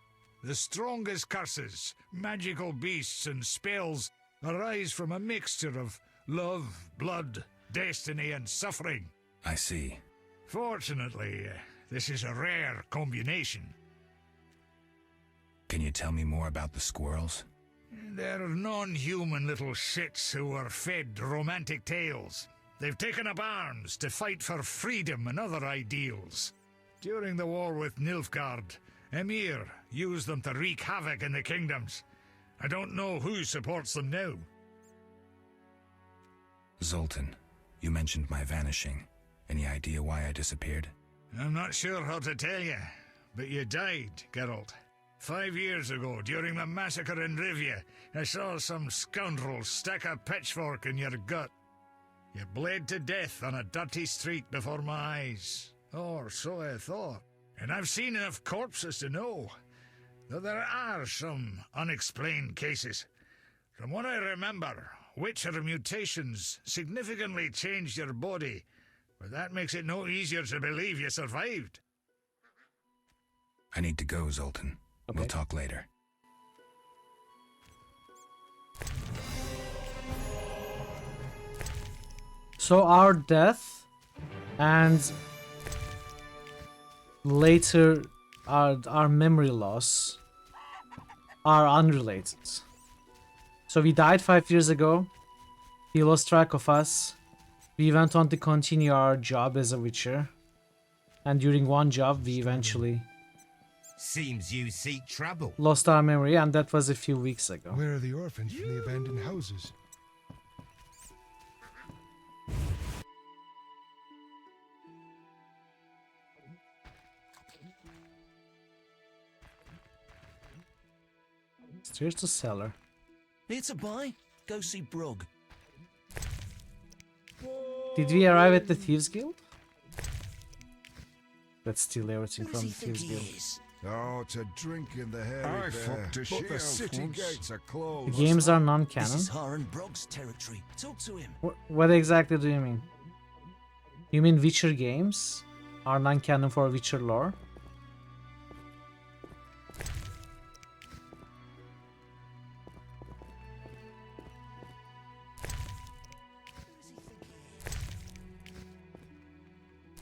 The strongest curses, magical beasts, and spells arise from a mixture of love, blood, destiny, and suffering. I see. Fortunately, this is a rare combination. Can you tell me more about the squirrels? They're non-human little shits who are fed romantic tales. They've taken up arms to fight for freedom and other ideals. During the war with Nilfgaard, Emir used them to wreak havoc in the kingdoms. I don't know who supports them now. Zoltan, you mentioned my vanishing. Any idea why I disappeared? I'm not sure how to tell you, but you died, Geralt. 5 years ago, during the massacre in Rivia, I saw some scoundrel stick a pitchfork in your gut. You bled to death on a dirty street before my eyes. Or so I thought. And I've seen enough corpses to know that there are some unexplained cases. From what I remember, Witcher mutations significantly changed your body, but that makes it no easier to believe you survived. I need to go, Zoltan. Okay. We'll talk later. So our death and later our memory loss are unrelated. So we died 5 years ago. He lost track of us. We went on to continue our job as a Witcher. And during one job, we eventually Seems you seek trouble. lost our memory, and that was a few weeks ago. Where are the orphans from the abandoned houses? Stairs to cellar. Here to buy? Go see Brug. Did we arrive at the Thieves Guild? Let's steal everything from the Thieves Guild. Oh, to drink in the hairy I bear. fucked a But shit the city once. gates are The closed. games are This non-canon. is Haran Brog's territory. Talk to him. What exactly do you mean? You mean Witcher games are non-canon for Witcher lore?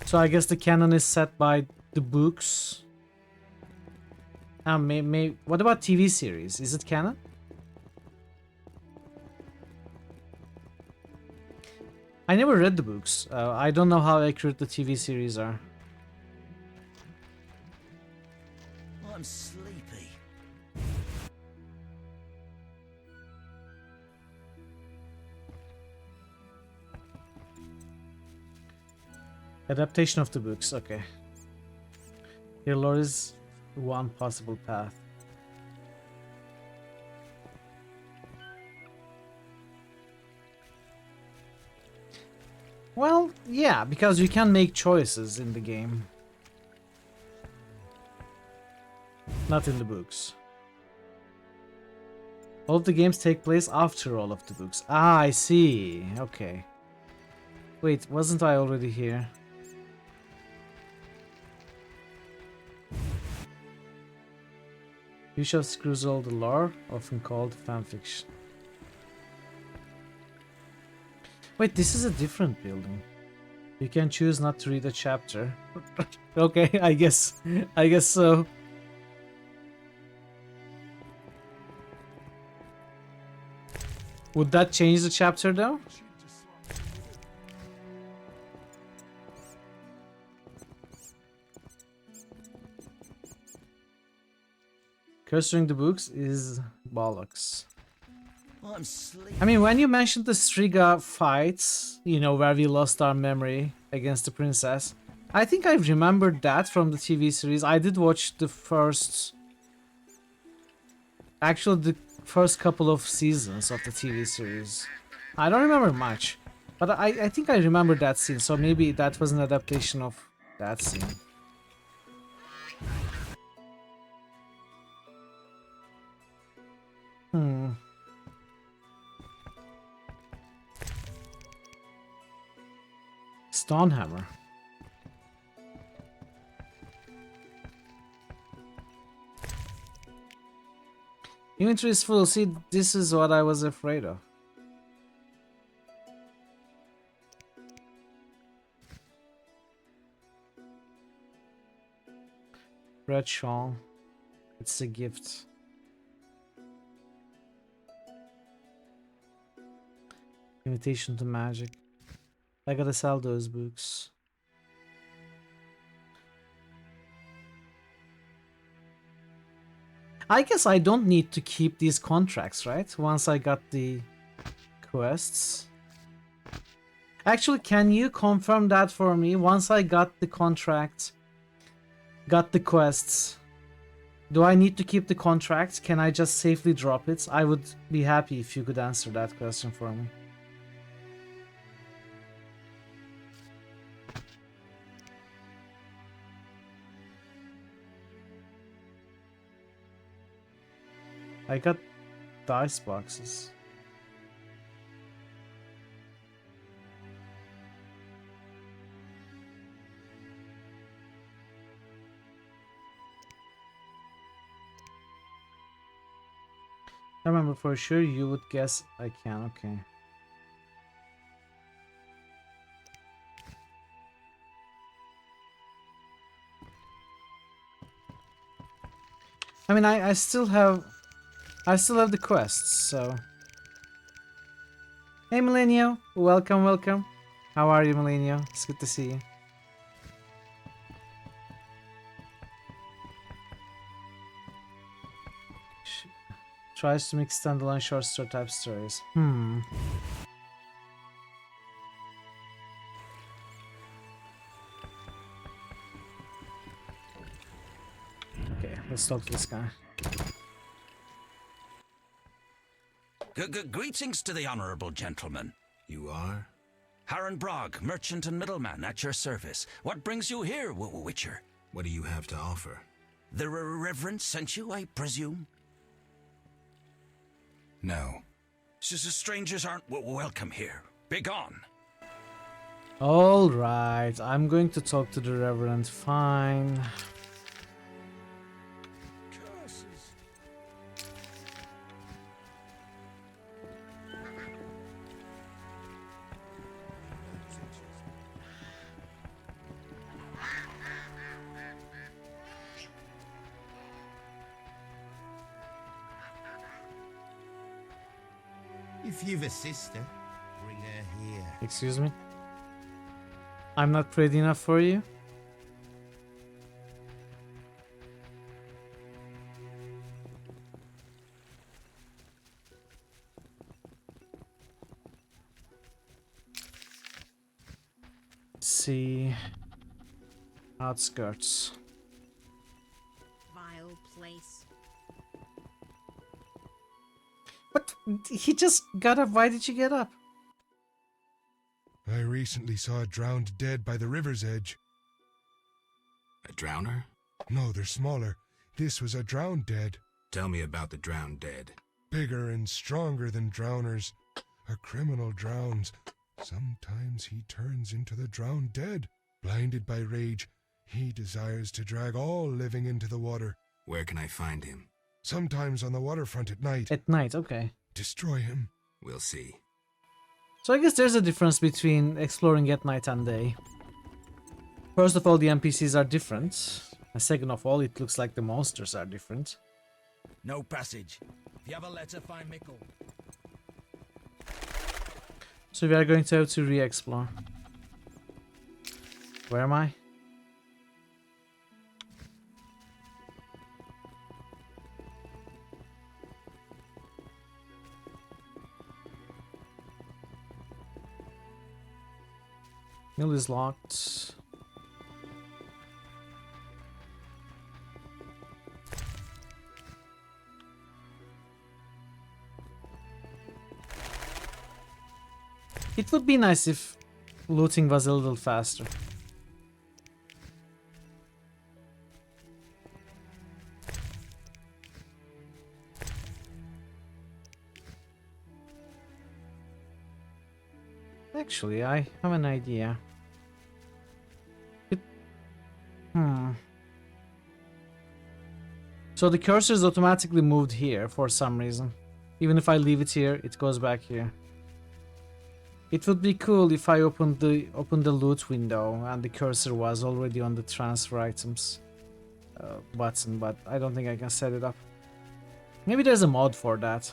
So I guess the canon is set by the books. What about TV series? Is it canon? I never read the books. I don't know how accurate the TV series are. I'm sleepy. Adaptation of the books, okay. Here lore is one possible path. Well, yeah, because you can make choices in the game. Not in the books. All of the games take place after all of the books. Ah, I see. Okay. Wait, wasn't I already here? Bishop screws all the lore, often called fanfiction. Wait, this is a different building. You can choose not to read a chapter. Okay, I guess so. Would that change the chapter though? Cursing the books is bollocks. I'm sleepy. I mean, when you mentioned the Striga fights, you know, where we lost our memory against the princess, I think I remembered that from the TV series. I did watch the first... Actually, the first couple of seasons of the TV series. I don't remember much, but I think I remember that scene, so maybe that was an adaptation of that scene. Stonehammer. Inventory is full. See, this is what I was afraid of. Red shawl. It's a gift. Invitation to magic. I gotta sell those books. I guess I don't need to keep these contracts, right? Once I got the quests. Actually, can you confirm that for me? Once I got the contract, got the quests, do I need to keep the contract? Can I just safely drop it? I would be happy if you could answer that question for me. I got dice boxes. I remember for sure you would guess I can, okay. I mean, I still have the quests, so. Hey Millenio, welcome, welcome. How are you, Millenio? It's good to see you. Tries to mix standalone short story type stories. Okay, let's talk to this guy. Greetings to the honorable gentleman. You are? Harren Brog, merchant and middleman at your service. What brings you here, Witcher? What do you have to offer? The Reverend sent you, I presume? No. Strangers aren't welcome here. Begone. Alright, I'm going to talk to the Reverend. Fine. If you've a sister, bring her here. Excuse me? I'm not pretty enough for you? Let's see. Outskirts. Vile place. But he just got up. Why did you get up? I recently saw a drowned dead by the river's edge. A drowner? No, they're smaller. This was a drowned dead. Tell me about the drowned dead. Bigger and stronger than drowners. A criminal drowns. Sometimes he turns into the drowned dead. Blinded by rage, he desires to drag all living into the water. Where can I find him? Sometimes on the waterfront at night. At night, okay. Destroy him. We'll see. So I guess there's a difference between exploring at night and day. First of all, the NPCs are different. And second of all, it looks like the monsters are different. No passage. If you have a letter, find Mickle. So we are going to have to re-explore. Where am I? Mill is locked. It would be nice if looting was a little faster. Actually, I have an idea. So the cursor is automatically moved here for some reason. Even if I leave it here, it goes back here. It would be cool if I opened the loot window and the cursor was already on the transfer items button, but I don't think I can set it up. Maybe there's a mod for that.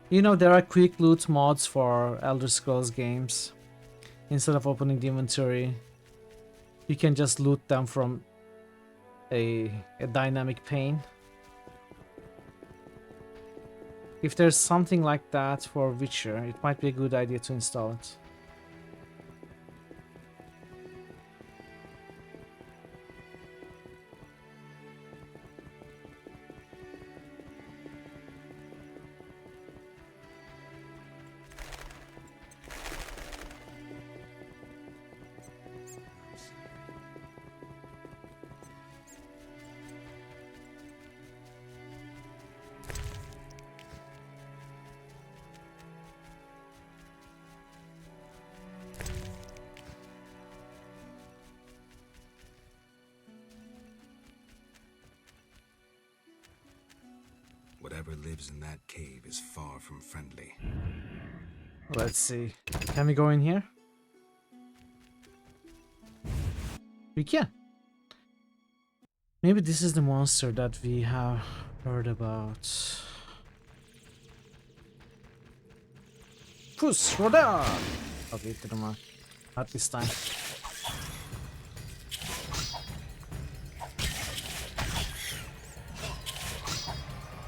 You know, there are quick loot mods for Elder Scrolls games. Instead of opening the inventory, you can just loot them from a dynamic pane. If there's something like that for Witcher, it might be a good idea to install it. whatever lives in that cave is far from friendly. Let's see. Can we go in here? We can. Maybe this is the monster that we have heard about. Puss, Roda! Okay, it didn't work. Not this time.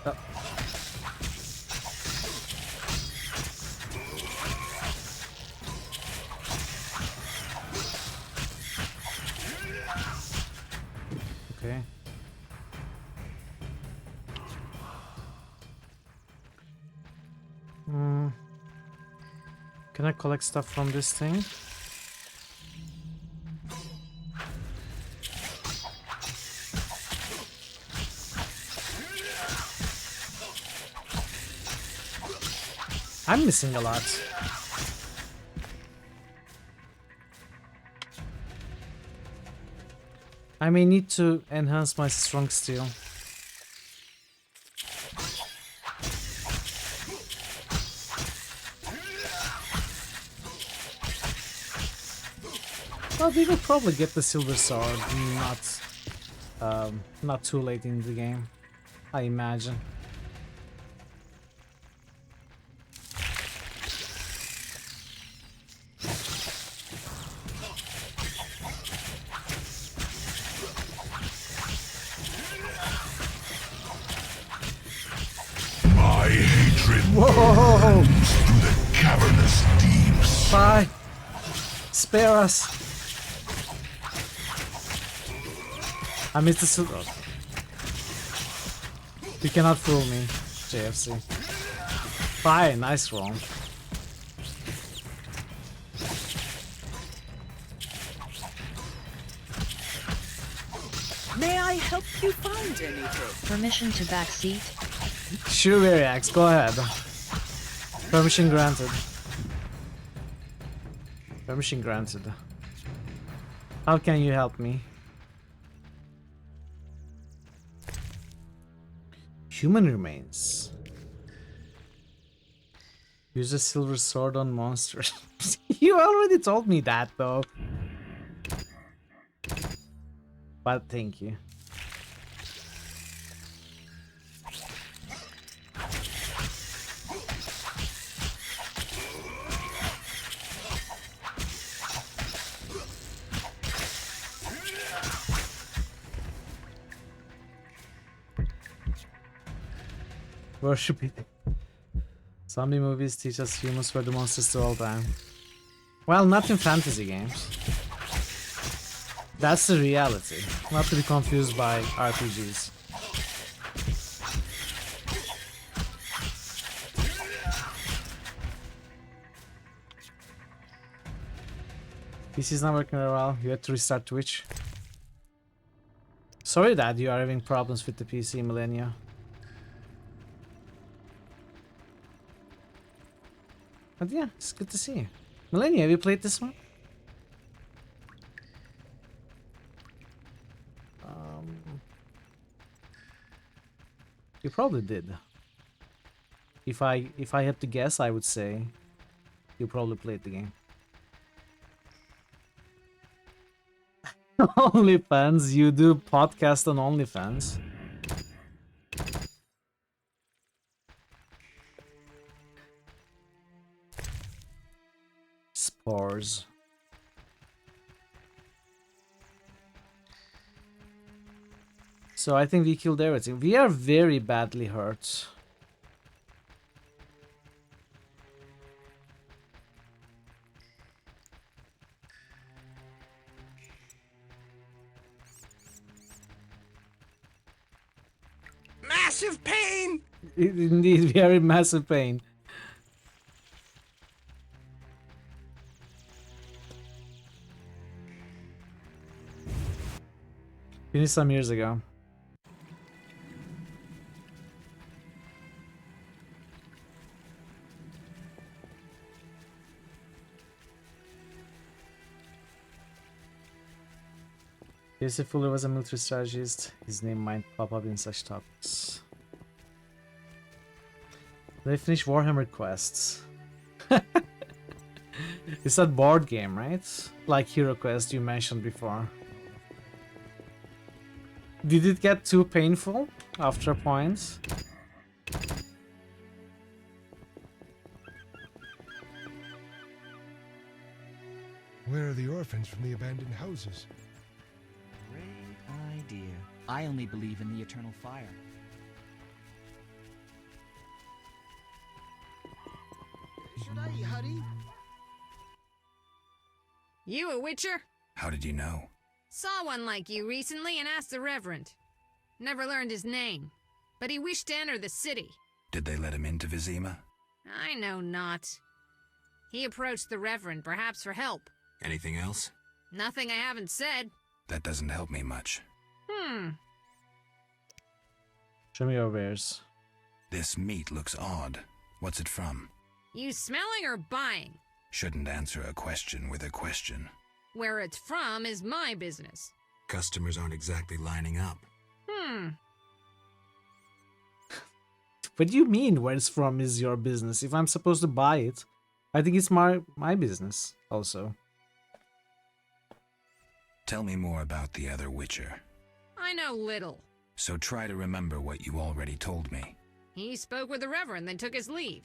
Oh. Okay. Can I collect stuff from this thing? I'm missing a lot. I may need to enhance my strong steel. Well, we will probably get the silver sword, not too late in the game, I imagine. My hatred Whoa! burns through the cavernous deeps. Bye! Spare us! I missed the silver. You cannot fool me, JFC. Bye, nice roll. May I help you find anything? Permission to backseat? Sure, Variax, go ahead. Permission granted. Permission granted. How can you help me? Human remains. Use a silver sword on monsters. You already told me that though. But thank you. Worship it. Zombie movies teach us humans were the monsters to all time. Well, not in fantasy games. That's the reality, not to be confused by RPGs. PC's not working very well, you had to restart Twitch. Sorry that you are having problems with the PC, Millennia. But yeah, it's good to see you. Millennia, have you played this one? You probably did. If I had to guess, I would say you probably played the game. OnlyFans, you do podcast on OnlyFans. Spores. So I think we killed everything. We are very badly hurt. Massive pain! Indeed, we are in massive pain. Finished some years ago. If Fuller was a military strategist, his name might pop up in such topics. They finished Warhammer quests. It's that board game, right? Like Hero Quest you mentioned before. Did it get too painful after a point? Where are the orphans from the abandoned houses? Great idea. I only believe in the eternal fire. Should I hurry? You a witcher? How did you know? Saw one like you recently and asked the Reverend. Never learned his name, but he wished to enter the city. Did they let him into Vizima? I know not. He approached the Reverend, perhaps for help. Anything else? Nothing I haven't said. That doesn't help me much. Show me your wares. This meat looks odd. What's it from? You smelling or buying? Shouldn't answer a question with a question. Where it's from is my business. Customers aren't exactly lining up. What do you mean where it's from is your business? If I'm supposed to buy it, I think it's my business also. Tell me more about the other Witcher. I know little. So try to remember what you already told me. He spoke with the Reverend, then took his leave.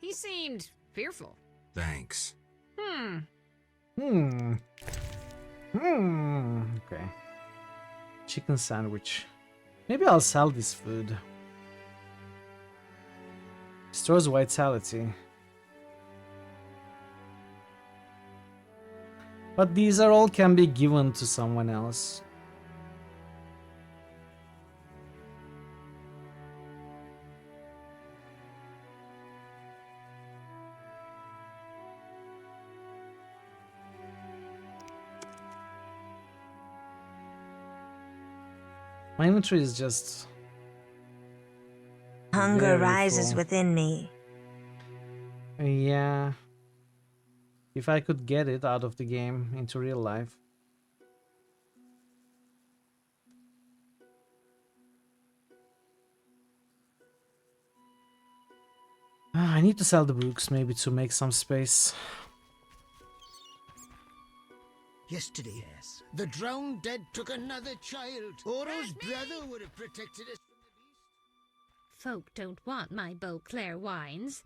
He seemed fearful. Thanks. Okay. Chicken sandwich. Maybe I'll sell this food. Restores vitality. But these are all can be given to someone else. My inventory is just... Hunger very rises full. within me. Yeah. If I could get it out of the game into real life. I need to sell the books maybe to make some space. Yesterday, the drowned dead took another child. Oro's brother would have protected us from the beast. Folk don't want my Beauclair wines,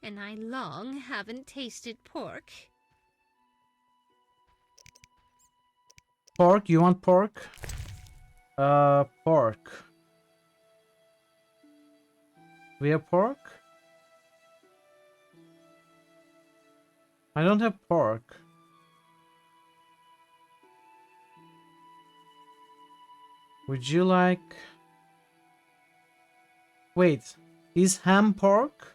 and I long haven't tasted pork. Pork? You want pork? Pork. We have pork? I don't have pork. Would you like... Wait, is ham pork?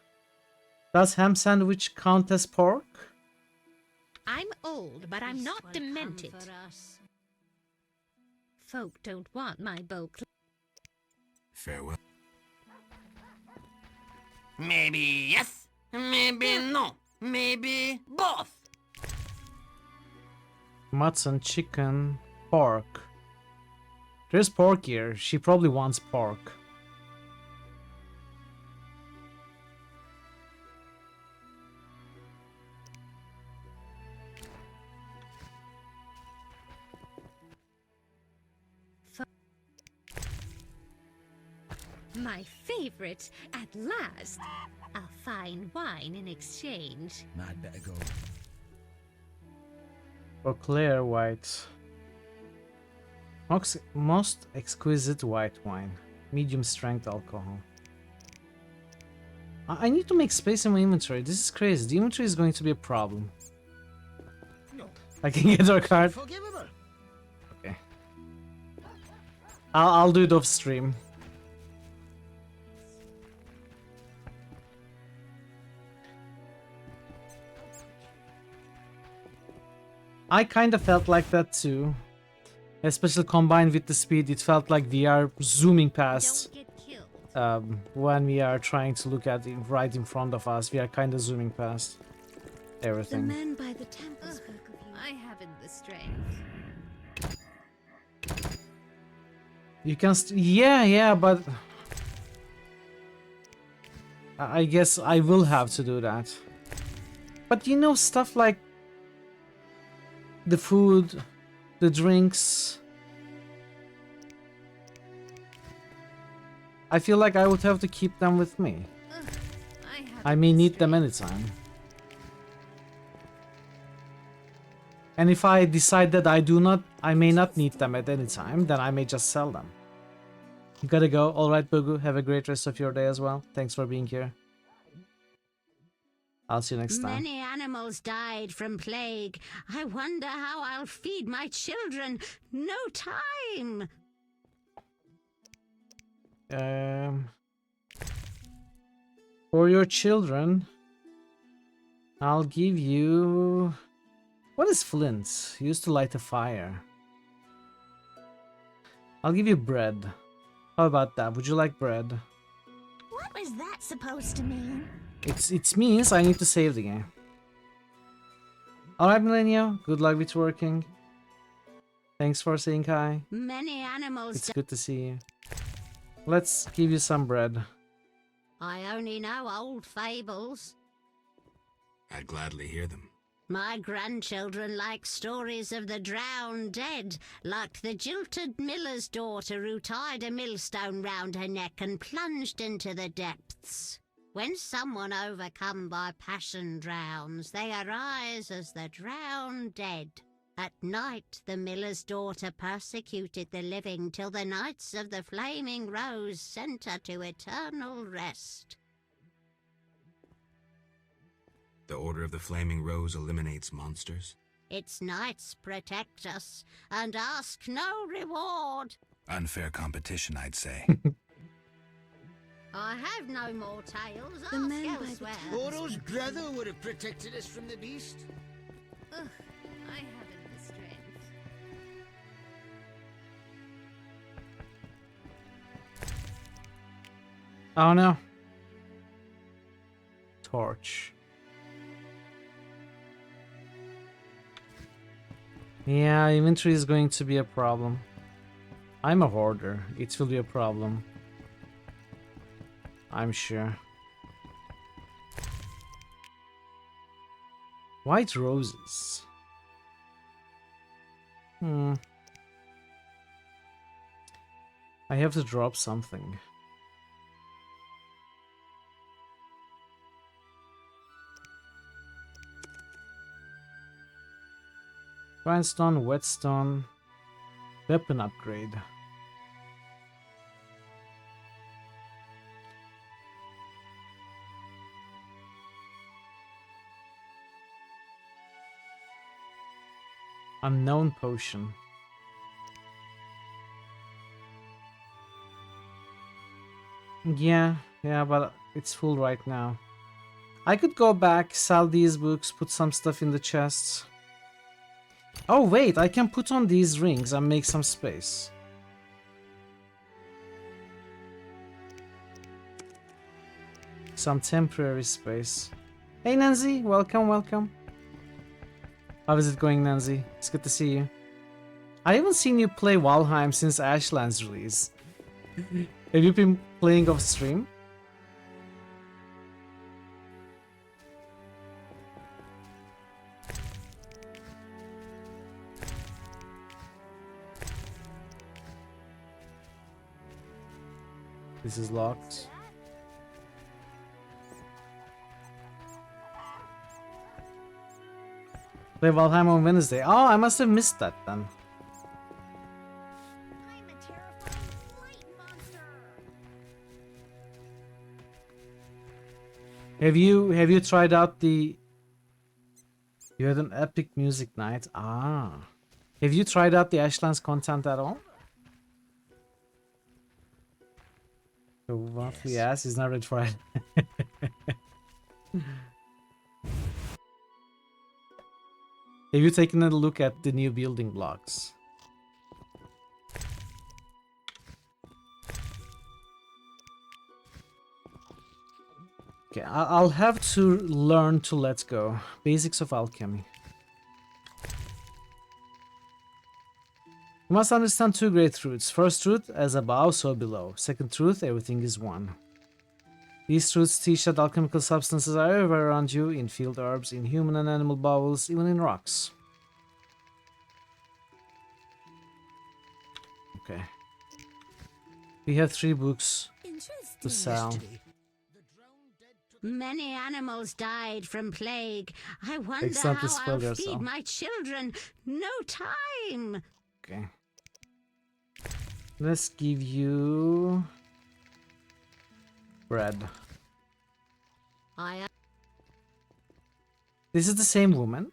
Does ham sandwich count as pork? I'm old, but I'm not demented. Folk don't want my Beauclair. Farewell. Maybe yes, maybe no, maybe both. Mutton, chicken, pork. There's pork here. She probably wants pork. My favorite, at last. A fine wine in exchange. I'd better go. Beauclair white. Most exquisite white wine. Medium strength alcohol. I need to make space in my inventory. This is crazy. The inventory is going to be a problem. No. I can get our card. Forgivable. Okay. I'll do it off stream. I kind of felt like that too. Especially combined with the speed, it felt like we are zooming past. When we are trying to look at it right in front of us, we are kind of zooming past everything. The men by the temple spoke of you. I haven't the strength. You can yeah, but I guess I will have to do that. But you know, stuff like the food, the drinks, I feel like I would have to keep them with me. I may need them anytime. And if I decide that I may not need them at any time, then I may just sell them. You gotta go. Alright, Bugu, have a great rest of your day as well. Thanks for being here. I'll see you next time. Many animals died from plague. I wonder how I'll feed my children. No time. For your children, I'll give you... What is flint? Used to light a fire. I'll give you bread. How about that? Would you like bread? What was that supposed to mean? It means I need to save the game. Alright, Millennial. Good luck with working. Thanks for saying hi. Many animals. It's good to see you. Let's give you some bread. I only know old fables. I'd gladly hear them. My grandchildren like stories of the drowned dead, like the jilted miller's daughter who tied a millstone round her neck and plunged into the depths. When someone overcome by passion drowns, they arise as the drowned dead. At night the miller's daughter persecuted the living till the Knights of the Flaming Rose sent her to eternal rest. The Order of the Flaming Rose eliminates monsters? Its knights protect us and ask no reward. Unfair competition, I'd say. I have no more tales. The Ask man by the elsewhere. Oro's brother would have protected us from the beast. Ugh, I haven't the strength. Oh no. Torch. Yeah, inventory is going to be a problem. I'm a hoarder. It will be a problem. I'm sure. White roses. I have to drop something. Grindstone, whetstone, weapon upgrade. Unknown potion. Yeah, but it's full right now. I could go back, sell these books, put some stuff in the chests. Oh wait, I can put on these rings and make some space. Some temporary space. Hey Nancy, welcome, welcome. How is it going, Nancy? It's good to see you. I haven't seen you play Valheim since Ashland's release. Have you been playing off stream? This is locked. Play Valheim on Wednesday. Oh, I must have missed that then. Have you tried out the... You had an epic music night. Ah. Have you tried out the Ashlands content at all? So roughly yes, he's not ready for it. Have you taken a look at the new building blocks? Okay, I'll have to learn to let go. Basics of alchemy. You must understand two great truths. First truth, as above, so below. Second truth, everything is one. These truths teach that alchemical substances are everywhere around you, in field herbs, in human and animal bowels, even in rocks. Okay. We have 3 books to sell. Many animals died from plague. I wonder Excellent to how spoil I'll yourself. feed my children. No time. Okay. Let's give you bread. This is the same woman.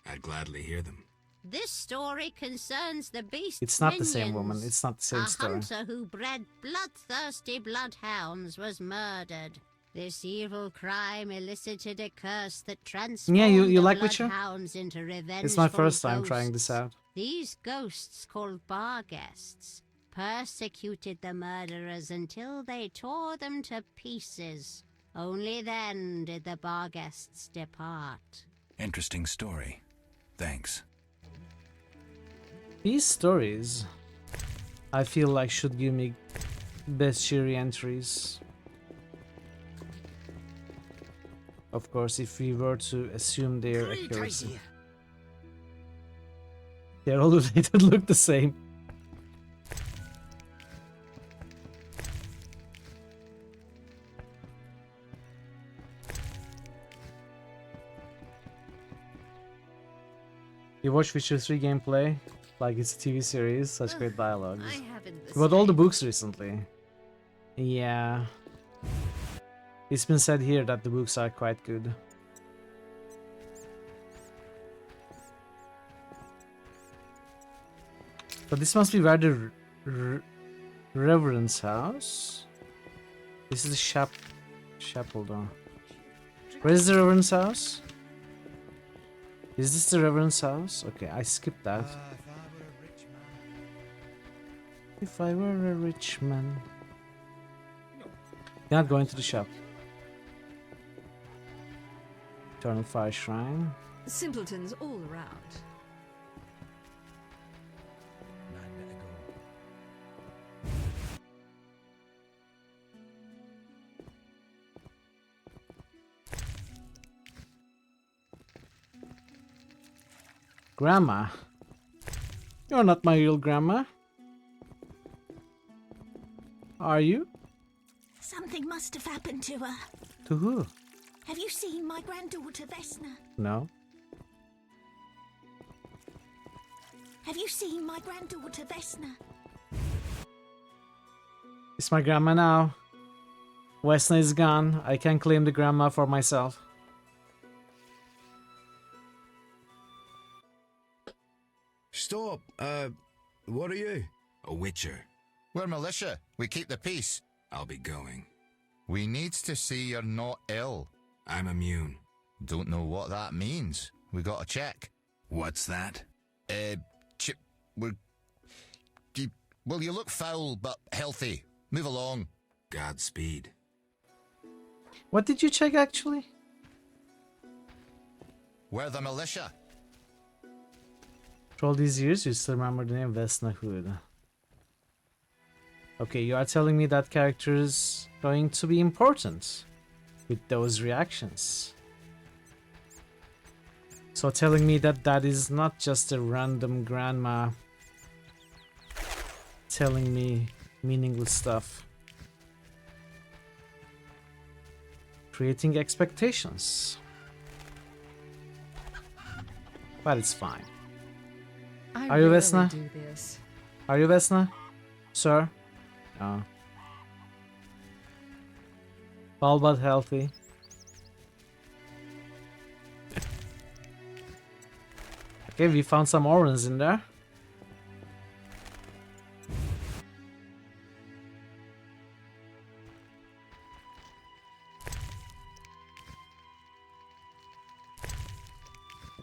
I'd gladly hear them. This story concerns the beast's It's not the same minions. woman. It's not the same A story. hunter who bred bloodthirsty bloodhounds was murdered. This evil crime elicited a curse that transformed Yeah, you the like Witcher? bloodhounds into revengeful It's my first time trying ghosts. this out. These ghosts, called bar guests, persecuted the murderers until they tore them to pieces. Only then did the bar guests depart. Interesting story. Thanks. These stories, I feel like, should give me best cheery entries. Of course, if we were to assume their accuracy. They're all related, look the same. You watch Witcher 3 gameplay like it's a TV series, such great dialogues. I haven't the About all the books recently. Yeah. It's been said here that the books are quite good. But this must be where the Reverend's house. This is the chapel though. Where is the Reverend's house? Is this the Reverend's house? Okay, I skipped that. If I were a rich man. You're not going to the shop. Eternal Fire Shrine. Simpletons all around. Grandma. You're not my real grandma. Are you? Something must have happened to her. To who? Have you seen my granddaughter Vesna? No. Have you seen my granddaughter Vesna? It's my grandma now. Vesna is gone. I can claim the grandma for myself. Stop. What are you? A witcher. We're militia. We keep the peace. I'll be going. We needs to see you're not ill. I'm immune. Don't know what that means. We got to check. What's that? Well, you look foul, but healthy. Move along. Godspeed. What did you check actually? We're the militia. For all these years, you still remember the name Vesna Hood. Okay, you are telling me that character is going to be important with those reactions. So telling me that that is not just a random grandma telling me meaningless stuff. Creating expectations. But it's fine. Are you Vesna? Are you Vesna? Sir? No. All but healthy. Okay, we found some oranges in there.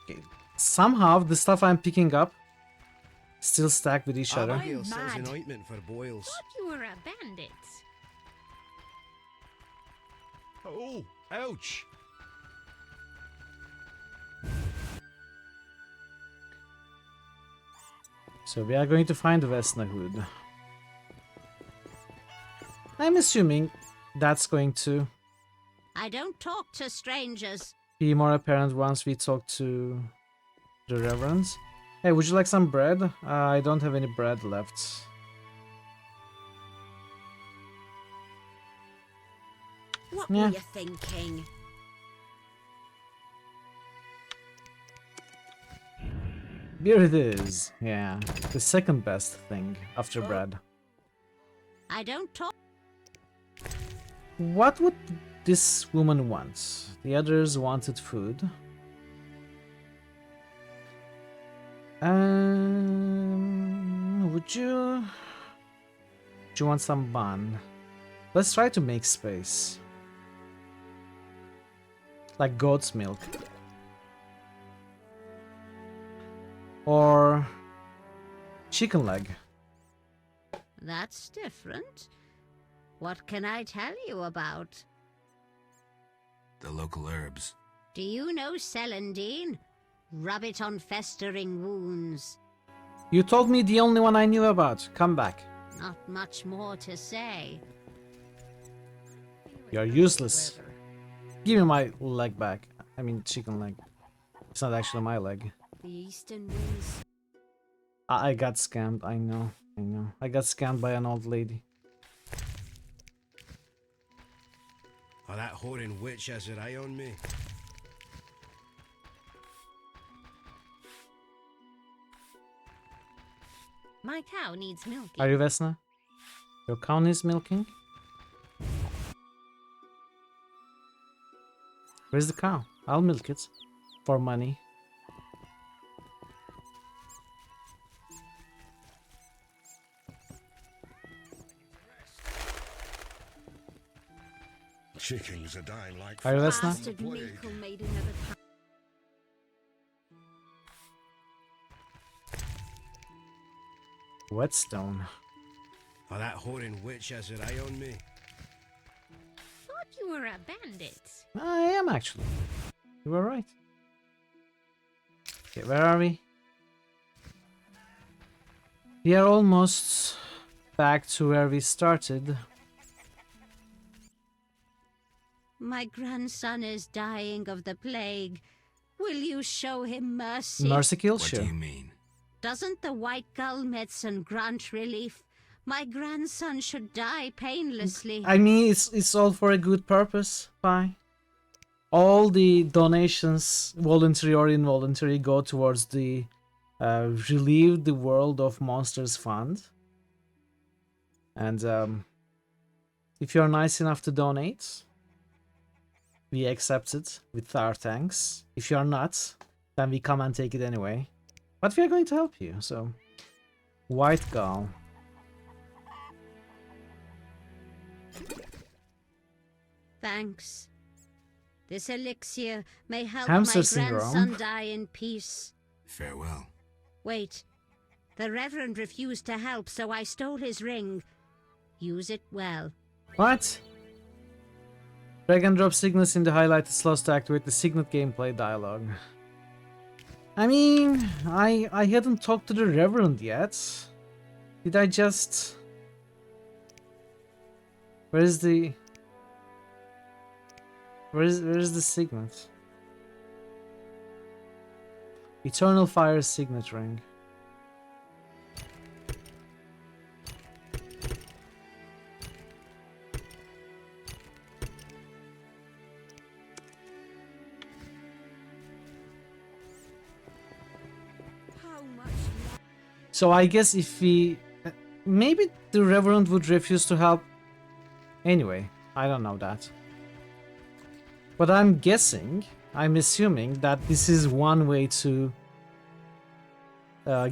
Okay. Somehow the stuff I'm picking up still stacked with each other. Abigail sells an ointment for boils. Thought you were a bandit. Oh, ouch! So we are going to find Vesna Hood. I'm assuming that's going to I don't talk to strangers. be more apparent once we talk to the Reverends. Hey, would you like some bread? I don't have any bread left. What Yeah. were you thinking? Here it is. Yeah, the second best thing after bread. I don't talk. What would this woman want? The others wanted food. Would you... Do you want some bun? Let's try to make space. Like goat's milk. Or chicken leg. That's different. What can I tell you about? The local herbs. Do you know celandine? Rub it on festering wounds. You told me the only one I knew about. Come back. Not much more to say. You're useless. Give me my leg back. I mean chicken leg. It's not actually my leg. The eastern winds. I got scammed. I know. I got scammed by an old lady. Oh, that whoring witch has her eye on me. My cow needs milking. Are you Vesna? Your cow needs milking? Where's the cow? I'll milk it. For money. Chickens are dying like Are you Vesna? Bastard Michael made another time. Whetstone. Oh, that whoring witch has her eye on me. Thought you were a bandit. I am actually. You were right. Okay, where are we? We are almost back to where we started. My grandson is dying of the plague. Will you show him mercy? Mercy kills What you. do you mean? Doesn't the white gull medicine grant relief? My grandson should die painlessly. I mean, it's all for a good purpose. Bye. All the donations, voluntary or involuntary, go towards the Relieve the World of Monsters Fund. And if you're nice enough to donate, we accept it with our thanks. If you're not, then we come and take it anyway. But we are going to help you, so... White Gull. Thanks. This elixir may help Hamster my syndrome. grandson die in peace. Farewell. Wait. The Reverend refused to help, so I stole his ring. Use it well. What? Drag and drop signets in the highlighted slots to activate the signet gameplay dialogue. I mean, I hadn't talked to the Reverend yet. Did I just... Where's the... Where's the signet? Eternal Fire signet ring. So I guess if we... Maybe the Reverend would refuse to help. Anyway, I don't know that. But I'm guessing, I'm assuming that this is one way to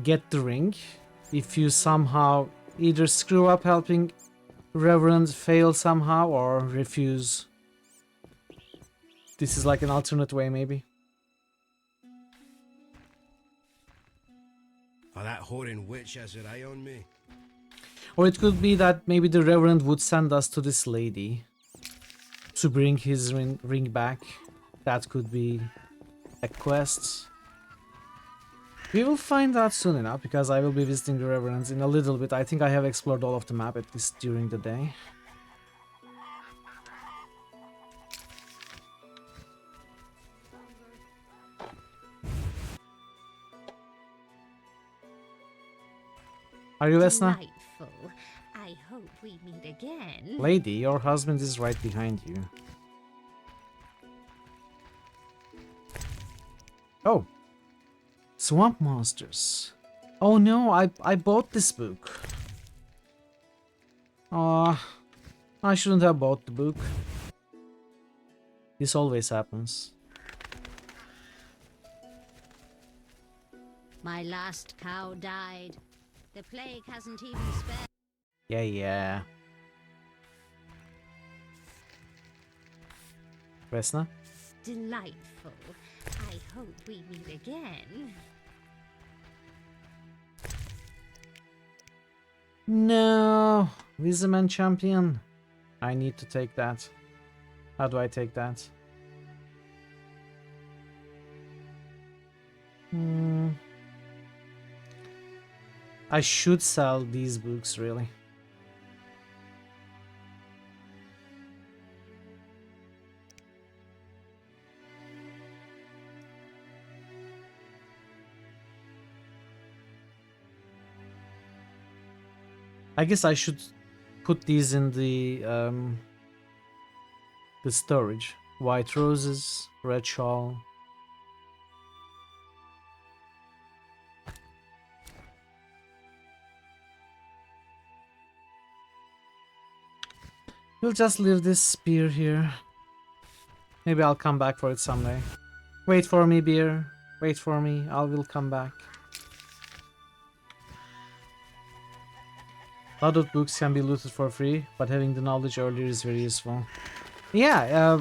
get the ring. If you somehow either screw up helping Reverend, fail somehow, or refuse. This is like an alternate way, maybe. Oh, that whoring witch has her eye on me. Or it could be that maybe the Reverend would send us to this lady to bring his ring back. That could be a quest. We will find out soon enough, because I will be visiting the Reverends in a little bit. I think I have explored all of the map, at least during the day. Are you Vesna? Delightful. I hope we meet again. Lady, your husband is right behind you. Oh. Swamp Monsters. Oh no, I bought this book. I shouldn't have bought the book. This always happens. My last cow died. The plague hasn't even spared. Yeah. Vesna? Delightful. I hope we meet again. No, Vizeman champion. I need to take that. How do I take that? I should sell these books, really. I guess I should put these in the storage. White roses, red shawl. We'll just leave this spear here. Maybe I'll come back for it someday. Wait for me, beer. Wait for me. I will come back. A lot of books can be looted for free, but having the knowledge earlier is very useful. Yeah,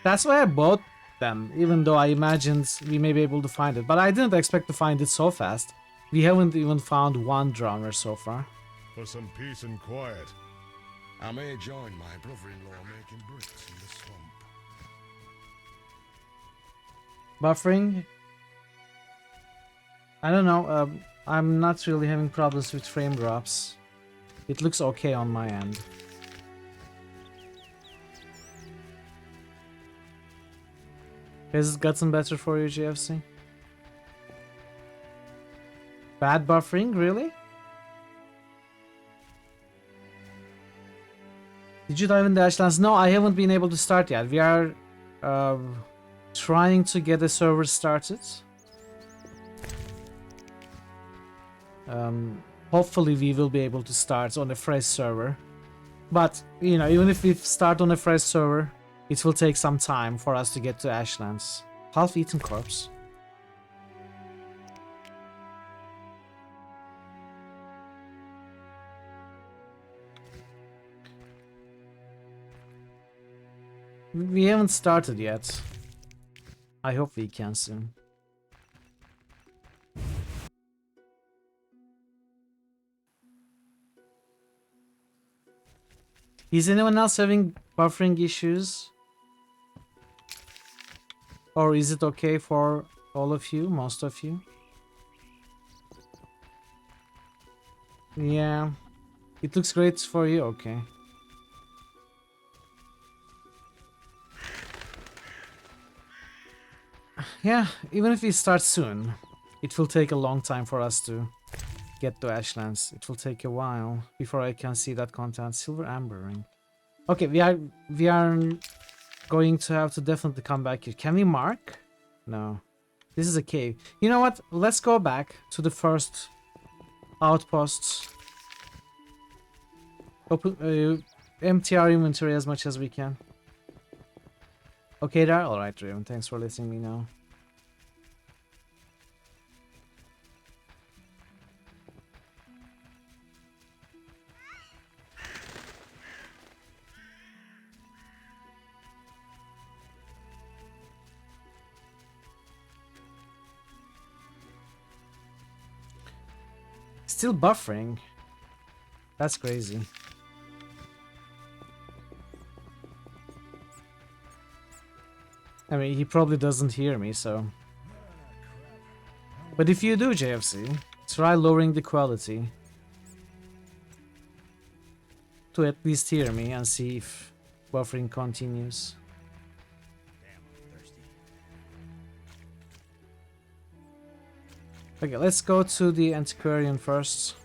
that's why I bought them, even though I imagined we may be able to find it. But I didn't expect to find it so fast. We haven't even found one drowner so far. For some peace and quiet, I may join my brother-in-law making bricks in the swamp. Buffering? I don't know, I'm not really having problems with frame drops. It looks okay on my end. Has it gotten better for you, GFC? Bad buffering, really? Did you dive in the Ashlands? No, I haven't been able to start yet. We are trying to get a server started. Hopefully we will be able to start on a fresh server. But, you know, even if we start on a fresh server, it will take some time for us to get to Ashlands. Half-eaten corpse. We haven't started yet. I hope we can soon. Is anyone else having buffering issues? Or is it okay for all of you, most of you? Yeah, it looks great for you, okay. Yeah, even if we start soon, it will take a long time for us to get to Ashlands. It will take a while before I can see that content. Silver amber ring. Okay, we are going to have to definitely come back here. Can we mark? No. This is a cave. You know what? Let's go back to the first outpost. Open, empty our inventory as much as we can. Okay there? Alright, Raven. Thanks for letting me know. Still buffering. That's crazy. I mean, he probably doesn't hear me, so... But if you do, JFC, try lowering the quality to at least hear me and see if buffering continues. Okay, let's go to the antiquarian first.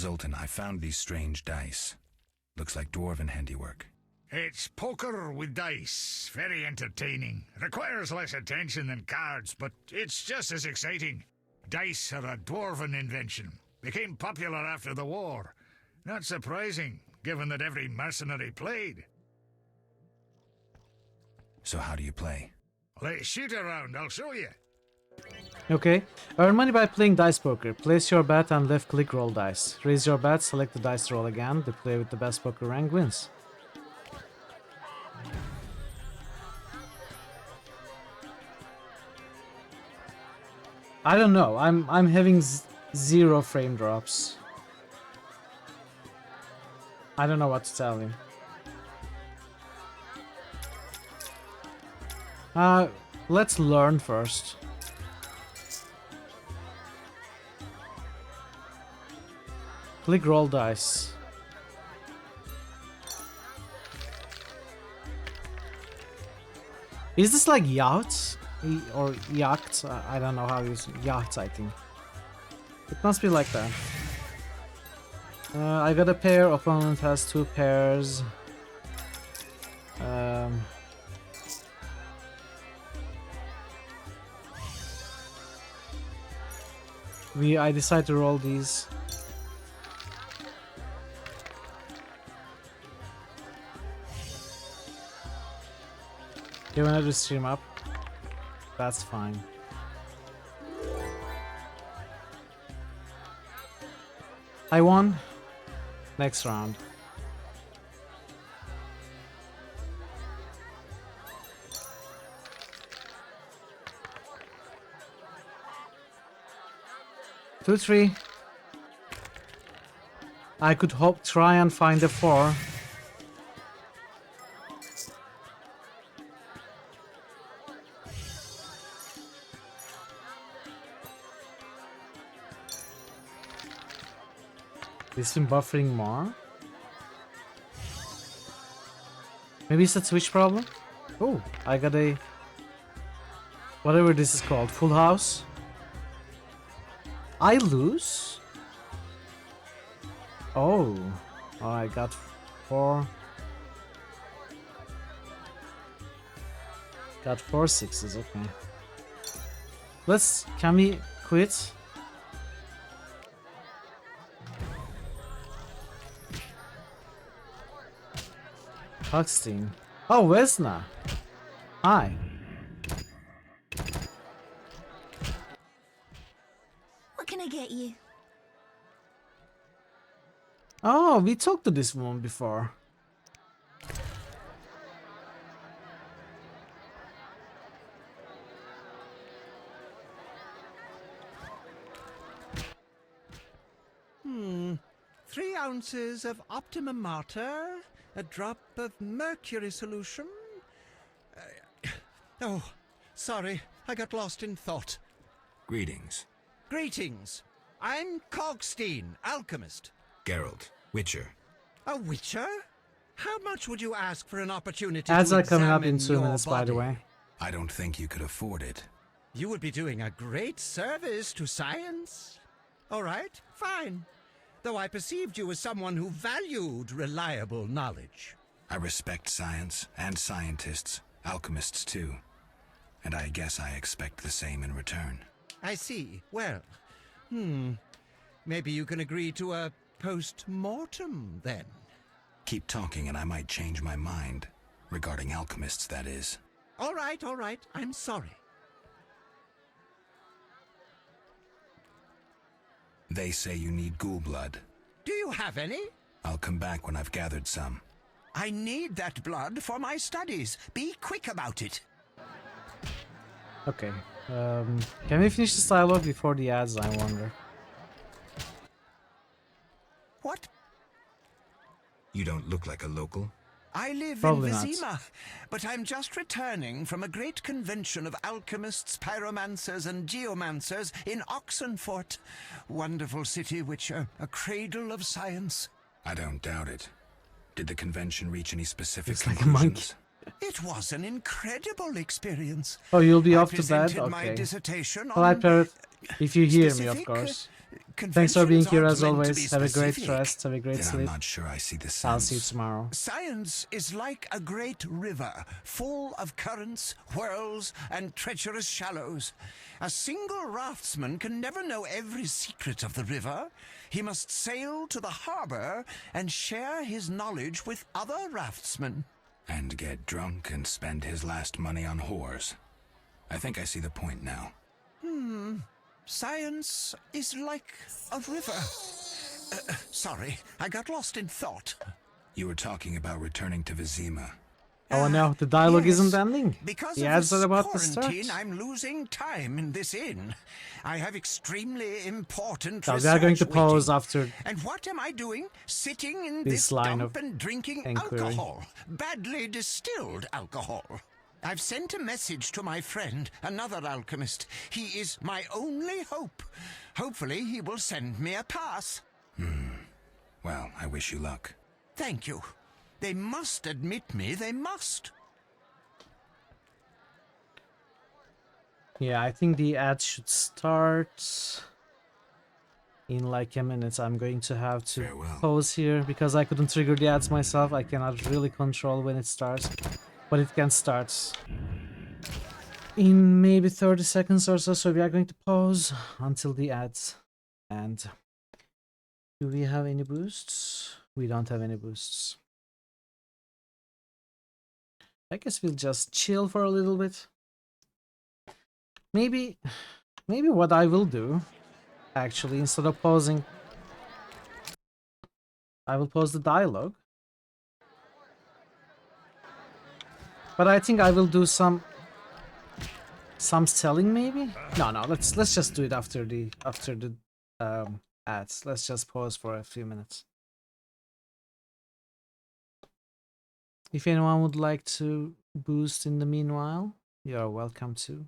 Zoltan, I found these strange dice. Looks like dwarven handiwork. It's poker with dice. Very entertaining. Requires less attention than cards, but it's just as exciting. Dice are a dwarven invention. Became popular after the war. Not surprising, given that every mercenary played. So how do you play? Let's shoot around, I'll show you. Okay. Earn money by playing dice poker. Place your bet and left-click roll dice. Raise your bet, select the dice to roll again. The player with the best poker rank wins. I don't know. I'm having 0 frame drops. I don't know what to tell you. Let's learn first. Click roll dice. Is this like yachts? Or yachts? I don't know how you use yachts, I think. It must be like that. I got a pair, opponent has 2 pairs. I decide to roll these. You wanna just stream up? That's fine. I won. Next round. Two, 3. I could try and find a 4. This been buffering more? Maybe it's a Twitch problem? Oh, I got a... whatever this is called. Full house? I lose? Oh. Oh, I got 4. Got 4 6s, okay. Can we quit? Huckstein. Oh, Vesna. Hi. What can I get you? Oh, we talked to this woman before. Hmm. 3 ounces of optimum mater, a drop of mercury solution. Oh, sorry, I got lost in thought. Greetings. Greetings. I'm Cogstein, alchemist. Geralt, Witcher. A witcher? How much would you ask for an opportunity Ads to are coming up in examine 2 your minutes, by the body? way. I don't think you could afford it. You would be doing a great service to science. All right, fine. Though I perceived you as someone who valued reliable knowledge. I respect science and scientists, alchemists too. And I guess I expect the same in return. I see. Well, maybe you can agree to a post-mortem, then. Keep talking and I might change my mind. Regarding alchemists, that is. All right, I'm sorry. They say you need ghoul blood. Do you have any? I'll come back when I've gathered some. I need that blood for my studies. Be quick about it. Okay. Can we finish this dialogue before the ads, I wonder? What? You don't look like a local? I live Probably in not. Vizima, but I'm just returning from a great convention of alchemists, pyromancers, and geomancers in Oxenfurt. Wonderful city, Witcher, a cradle of science. I don't doubt it. Did the convention reach any specific It's like a conclusions? It was an incredible experience. Oh, you'll be I off to bed? presented my Okay. dissertation Alright, on Parrot. If you hear me, of specific course. Thanks for being Conventions here aren't as meant to always. be Have a great specific. rest. Have a great Then sleep. I'm not sure I see the I'll sense. see you tomorrow. Science is like a great river, full of currents, whirls, and treacherous shallows. A single raftsman can never know every secret of the river. He must sail to the harbor and share his knowledge with other raftsmen. And get drunk and spend his last money on whores. I think I see the point now. Science is like a river. Sorry, I got lost in thought. You were talking about returning to Vizima. Oh no, the dialogue Yes, isn't ending. Because The of ads this are about to start. quarantine, I'm losing time in this inn. I have extremely important So we research are going to pause waiting. after And what am I doing? Sitting in this this line dump of and drinking inquiry. alcohol. Badly distilled alcohol. I've sent a message to my friend, another alchemist. He is my only hope. Hopefully he will send me a pass. Well, I wish you luck. Thank you. They must admit me, they must. Yeah, I think the ad should start in like a minute. I'm going to have to pause here because I couldn't trigger the ads myself. I cannot really control when it starts, but it can start in maybe 30 seconds or so. So we are going to pause until the ads. And do we have any boosts? We don't have any boosts. I guess we'll just chill for a little bit. Maybe what I will do, actually, instead of pausing, I will pause the dialogue. But I think I will do some selling, maybe. No, let's just do it after the ads. Let's just pause for a few minutes. If anyone would like to boost in the meanwhile, you are welcome to.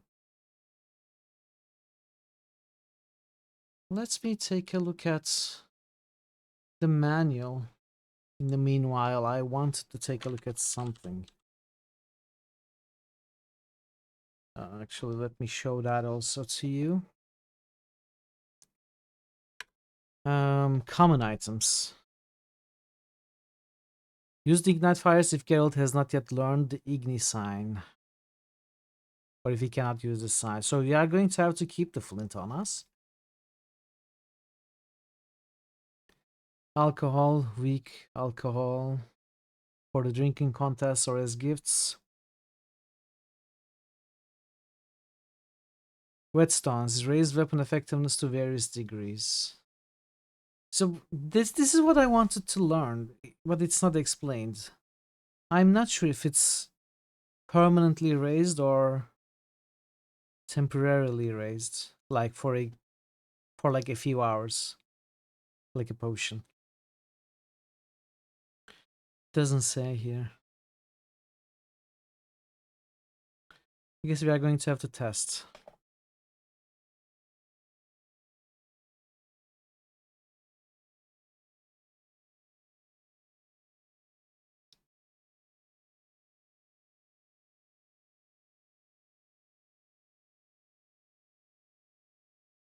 Let me take a look at the manual. In the meanwhile, I wanted to take a look at something. Actually, let me show that also to you. Common items. Use the Ignite Fires if Geralt has not yet learned the Igni sign. Or if he cannot use the sign. So we are going to have to keep the flint on us. Alcohol, weak alcohol. For the drinking contest or as gifts. Whetstones. Raise weapon effectiveness to various degrees. So this is what I wanted to learn, but it's not explained. I'm not sure if it's permanently raised or temporarily raised, like for like a few hours, like a potion. Doesn't say here. I guess we are going to have to test.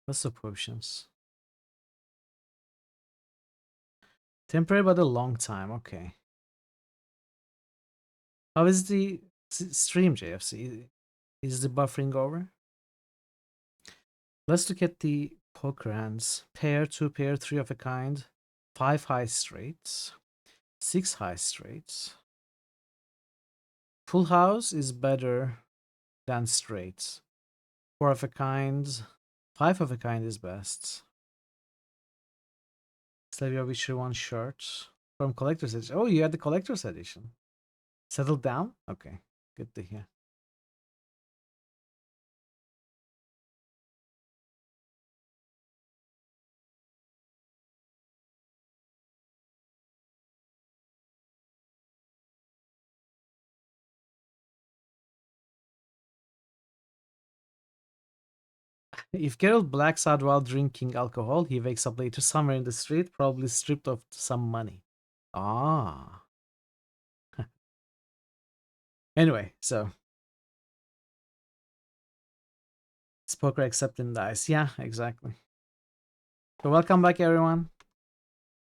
What's the potions? Temporary but a long time, okay. How is the stream, JFC? Is the buffering over? Let's look at the poker hands. Pair, 2 pair, 3 of a kind, 5 high straights, 6 high straights. Full house is better than straights. 4 of a kind, 5 of a kind is best. Slavia Witcher 1 shirt from Collector's Edition. Oh, you had the Collector's Edition. Settled down? Okay, good to hear. If Geralt blacks out while drinking alcohol, he wakes up later somewhere in the street, probably stripped of some money. Ah. Anyway, so. It's poker except in dice. Yeah, exactly. So welcome back, everyone.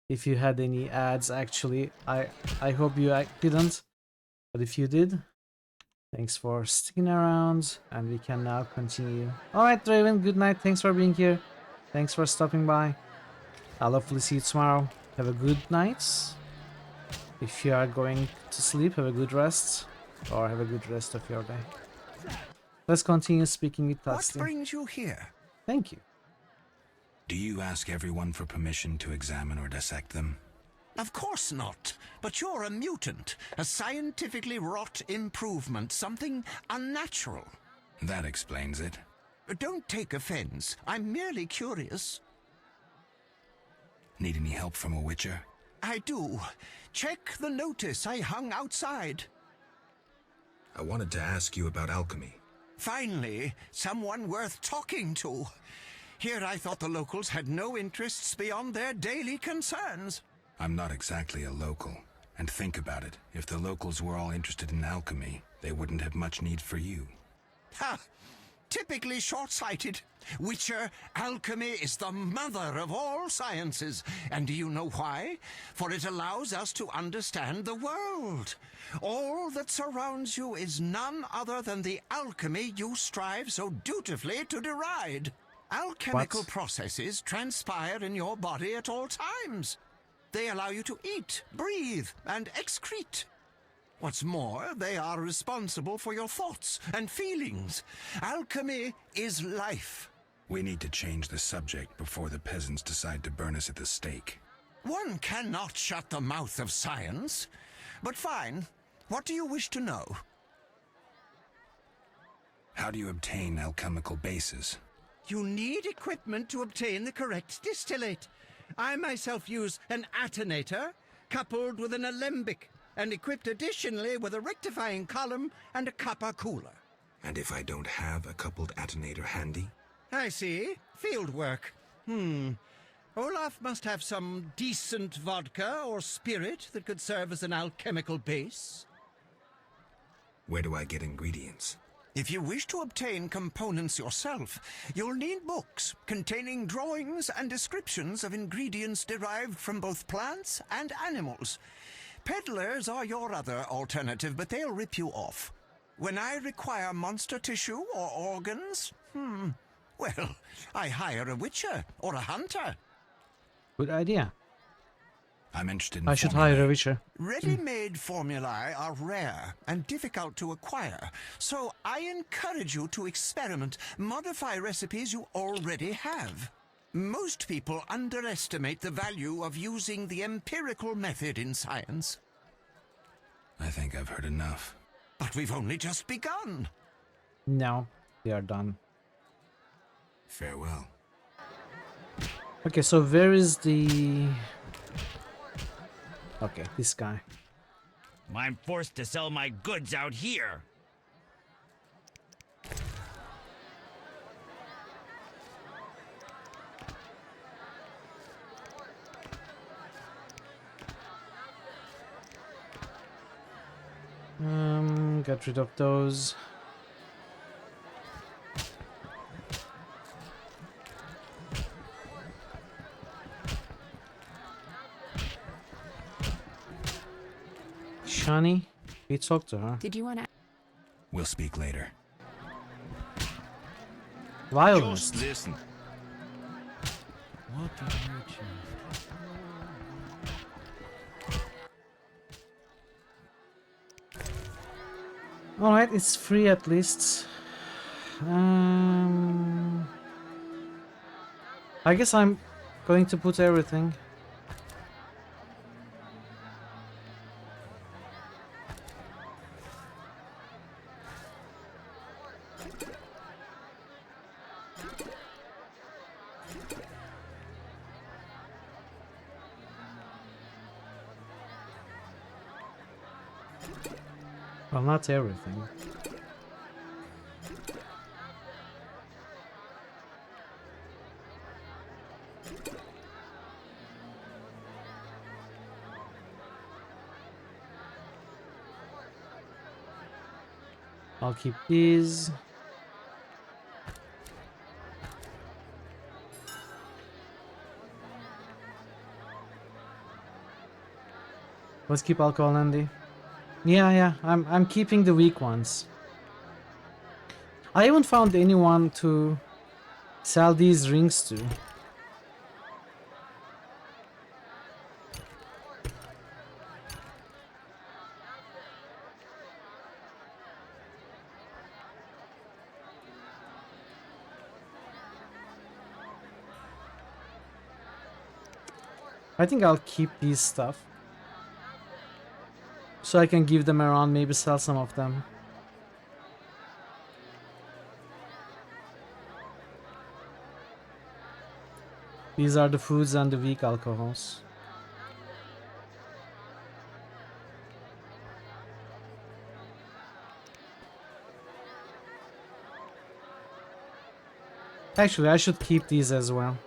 If you had any ads, actually, I hope you didn't, but if you did, thanks for sticking around, and we can now continue. Alright, Draven, good night. Thanks for being here. Thanks for stopping by. I'll hopefully see you tomorrow. Have a good night. If you are going to sleep, have a good rest, or have a good rest of your day. Let's continue speaking with What Dusty. brings you here? Thank you. Do you ask everyone for permission to examine or dissect them? Of course not. But you're a mutant, a scientifically wrought improvement, something unnatural. That explains it. Don't take offense. I'm merely curious. Need any help from a witcher? I do. Check the notice I hung outside. I wanted to ask you about alchemy. Finally, someone worth talking to. Here I thought the locals had no interests beyond their daily concerns. I'm not exactly a local. And think about it. If the locals were all interested in alchemy, they wouldn't have much need for you. Ha! Typically short-sighted. Witcher, alchemy is the mother of all sciences. And do you know why? For it allows us to understand the world. All that surrounds you is none other than the alchemy you strive so dutifully to deride. Alchemical processes transpire in your body at all times. They allow you to eat, breathe, and excrete. What's more, they are responsible for your thoughts and feelings. Alchemy is life. We need to change the subject before the peasants decide to burn us at the stake. One cannot shut the mouth of science. But fine. What do you wish to know? How do you obtain alchemical bases? You need equipment to obtain the correct distillate. I myself use an attenator, coupled with an alembic, and equipped additionally with a rectifying column and a copper cooler. And if I don't have a coupled attenator handy? I see. Field work. Olaf must have some decent vodka or spirit that could serve as an alchemical base. Where do I get ingredients? If you wish to obtain components yourself, you'll need books containing drawings and descriptions of ingredients derived from both plants and animals. Peddlers are your other alternative, but they'll rip you off. When I require monster tissue or organs, well, I hire a witcher or a hunter. Good idea. I'm interested in I should hire a witcher. Ready-made formulae are rare and difficult to acquire, so I encourage you to experiment, modify recipes you already have. Most people underestimate the value of using the empirical method in science. I think I've heard enough. But we've only just begun. No, they are done. Farewell. Okay, so where is the... Okay, this guy. I'm forced to sell my goods out here. Get rid of those. Shani, we talked to her. Did you want to? We'll speak later. Violence. Just listen. What did hurt you? Alright, it's free at least. I guess I'm going to put everything. Well, not everything. I'll keep these. Let's keep alcohol handy. Yeah, I'm keeping the weak ones. I haven't found anyone to sell these rings to. I think I'll keep these stuff. So I can give them around, maybe sell some of them. These are the foods and the weak alcohols. Actually, I should keep these as well.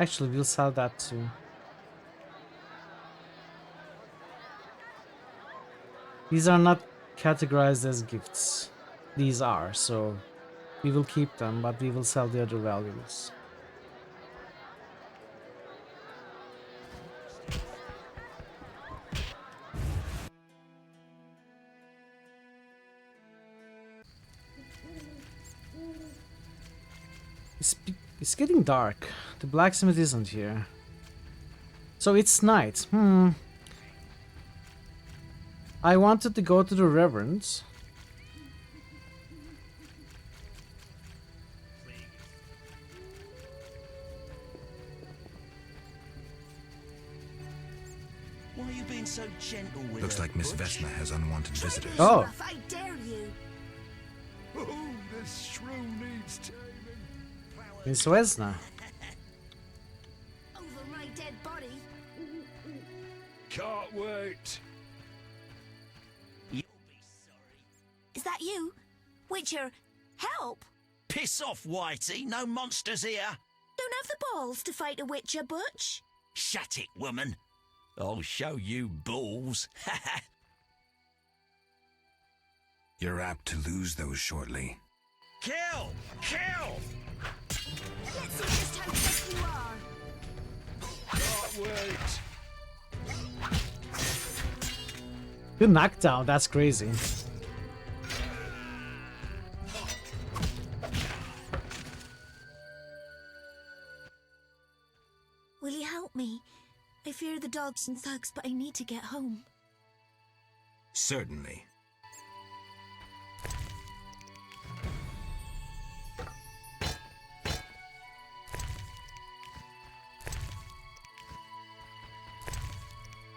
Actually, we'll sell that too. These are not categorized as gifts. These are, so we will keep them, but we will sell the other valuables. It's getting dark. The blacksmith isn't here. So it's night. I wanted to go to the Reverend. Why are you being so gentle with Looks her, like Miss Butch? Vesna has unwanted visitors. Oh. I dare you. Oh, this shrew needs taming. Miss Vesna. Over my dead body. Can't wait. Is that you? Witcher, help! Piss off, Whitey. No monsters here. Don't have the balls to fight a Witcher, Butch. Shut it, woman. I'll show you balls. You're apt to lose those shortly. Kill! Kill! Let's see just how tough you are. Can't wait. Good knockdown, that's crazy. Will you help me? I fear the dogs and thugs, but I need to get home. Certainly.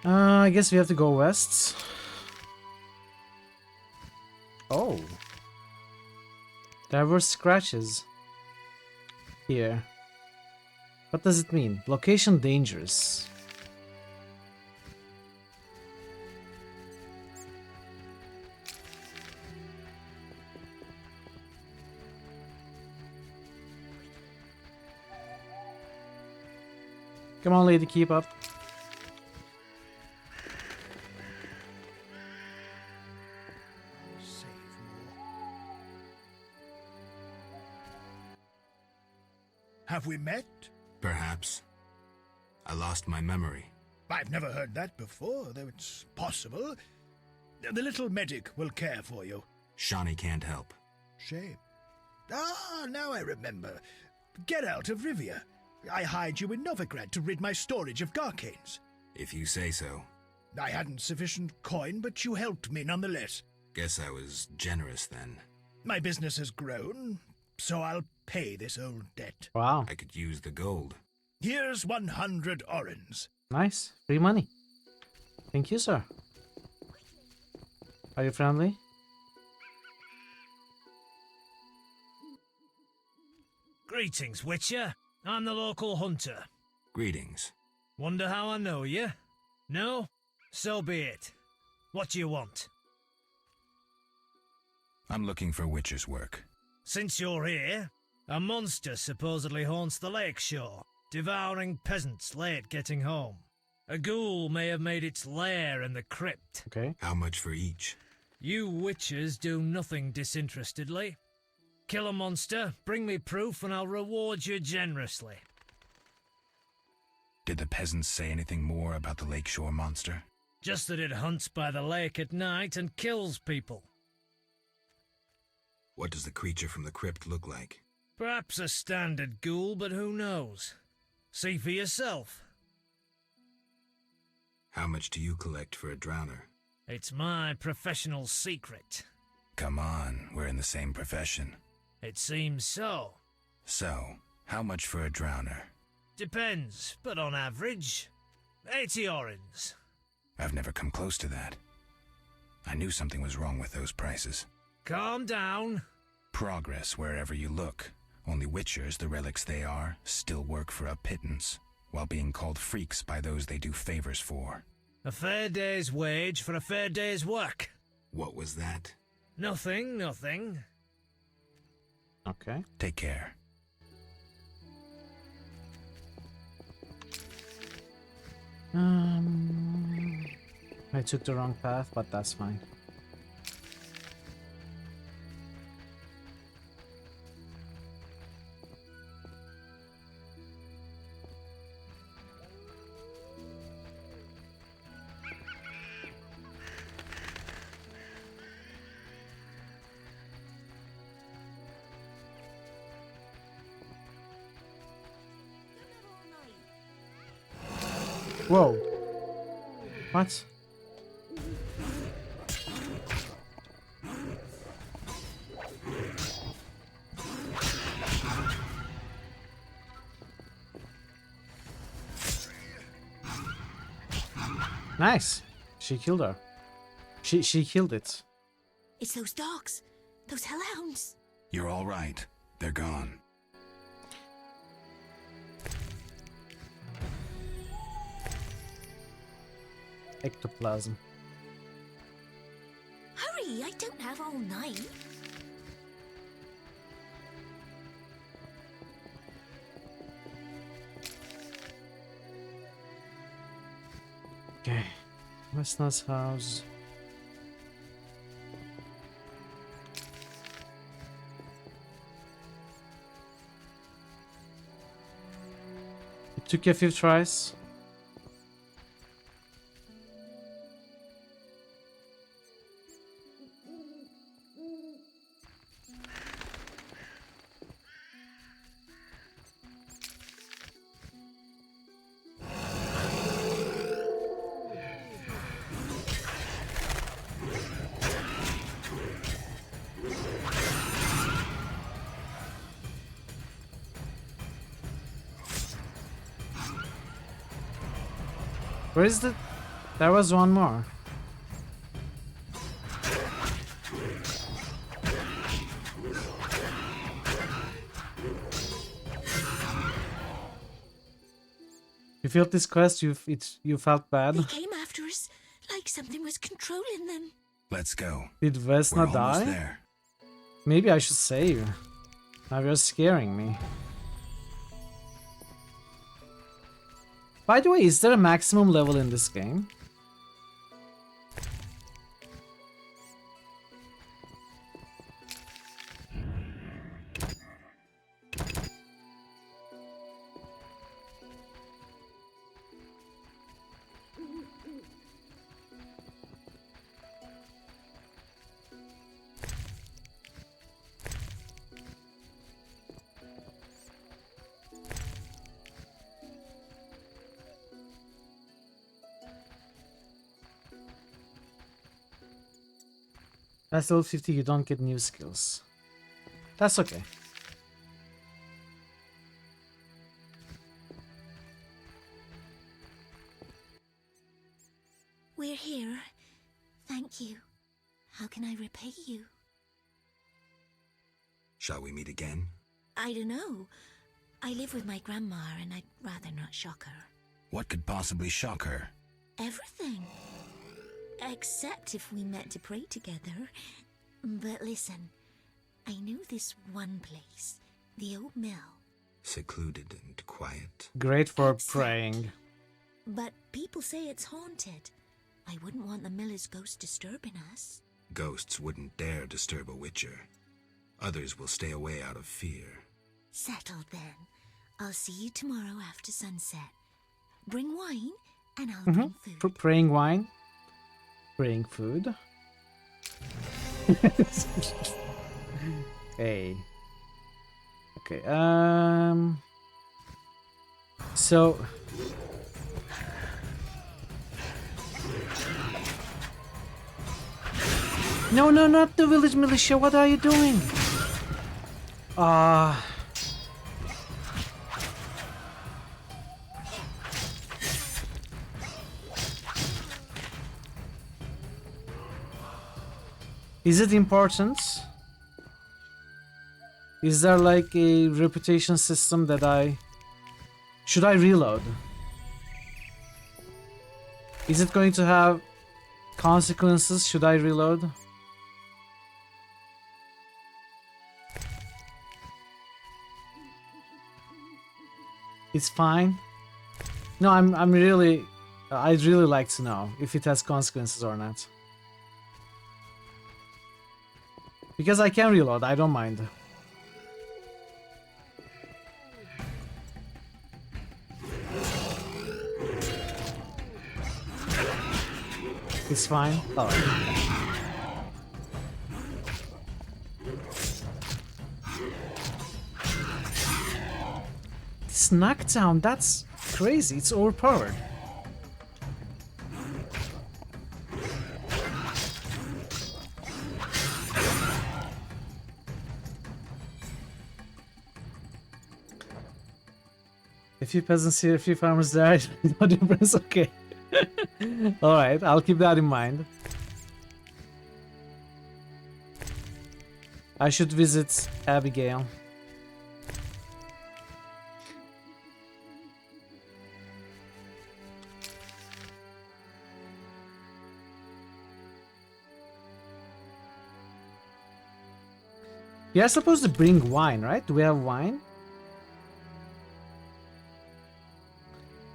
I guess we have to go west. Oh. There were scratches here. What does it mean? Location dangerous. Come on, lady, keep up. Have we met? Perhaps. I lost my memory. I've never heard that before, though it's possible. The little medic will care for you. Shawnee can't help. Shame. Ah, now I remember. Geralt of Rivia. I hired you in Novigrad to rid my storage of Garcanes. If you say so. I hadn't sufficient coin, but you helped me nonetheless. Guess I was generous then. My business has grown, so I'll pay this old debt. Wow. I could use the gold. Here's 100 orens. Nice. Free money. Thank you, sir. Are you friendly? Greetings, Witcher. I'm the local hunter. Greetings. Wonder how I know you? No? So be it. What do you want? I'm looking for witcher's work. Since you're here, a monster supposedly haunts the lakeshore, devouring peasants late getting home. A ghoul may have made its lair in the crypt. Okay. How much for each? You witches do nothing disinterestedly. Kill a monster, bring me proof, and I'll reward you generously. Did the peasants say anything more about the lakeshore monster? Just that it hunts by the lake at night and kills people. What does the creature from the crypt look like? Perhaps a standard ghoul, but who knows? See for yourself. How much do you collect for a drowner? It's my professional secret. Come on, we're in the same profession. It seems so. So, how much for a drowner? Depends, but on average, 80 orens. I've never come close to that. I knew something was wrong with those prices. Calm down. Progress wherever you look. Only witchers, the relics they are, still work for a pittance, while being called freaks by those they do favors for. A fair day's wage for a fair day's work. What was that? Nothing, nothing. Okay. Take care. I took the wrong path, but that's fine. Whoa. What? Nice. She killed her. She killed it. It's those dogs. Those hellhounds. You're all right. They're gone. Ectoplasm. Hurry, I don't have all night. Okay. Vesna's house. It took you a few tries. Where is the... There was one more. You felt this quest, you felt bad? They came after us like something was controlling them. Let's go. Did Vesna We're almost die? there. Maybe I should save. Now you're scaring me. By the way, is there a maximum level in this game? That's level 50, you don't get new skills. That's okay. We're here. Thank you. How can I repay you? Shall we meet again? I don't know. I live with my grandma and I'd rather not shock her. What could possibly shock her? Everything. Except if we met to pray together. But listen, I knew this one place, the old mill. Secluded and quiet. Great for praying. But people say it's haunted. I wouldn't want the miller's ghost disturbing us. Ghosts wouldn't dare disturb a witcher. Others will stay away out of fear. Settled then. I'll see you tomorrow after sunset. Bring wine, and I'll Mm-hmm. bring food. Praying wine. Praying food. Hey. Okay, so... No, no, not the village militia, what are you doing? Is it important? Is there like a reputation system that I... Should I reload? Is it going to have consequences? Should I reload? It's fine. No, I'm really... I'd really like to know if it has consequences or not. Because I can reload, I don't mind. It's fine. Alright. This knockdown, that's crazy. It's overpowered. A few peasants here, a few farmers there. No difference. Okay. Alright, I'll keep that in mind. I should visit Abigail. You're supposed to bring wine, right? Do we have wine?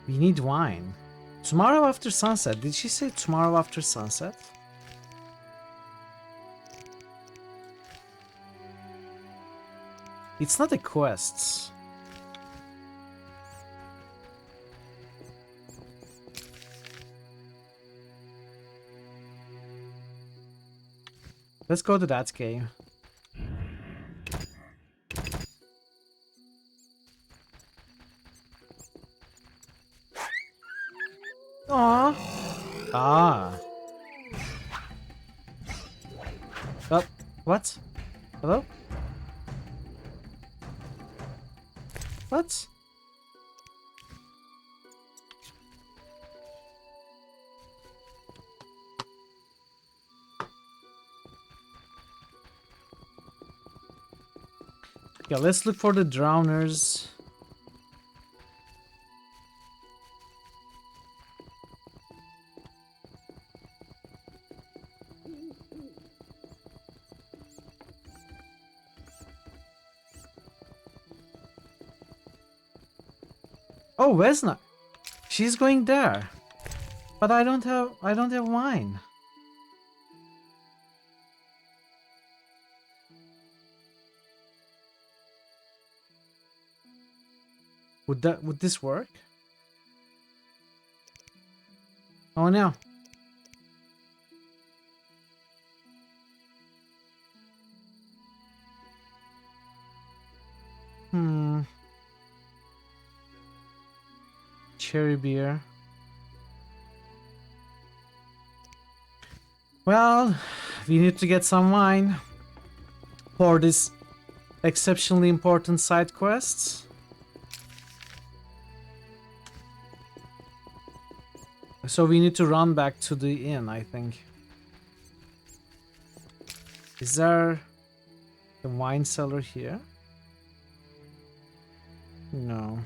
We need wine. Tomorrow after sunset. Did she say tomorrow after sunset? It's not a quest. Let's go to that cave. Aww. Ah. Oh, what? Hello? What? Yeah, let's look for the drowners. Oh, Vesna. She's going there. But I don't have wine. Would this work? Oh no. Cherry beer. Well, we need to get some wine for this exceptionally important side quests. So we need to run back to the inn, I think. Is there a wine cellar here? No.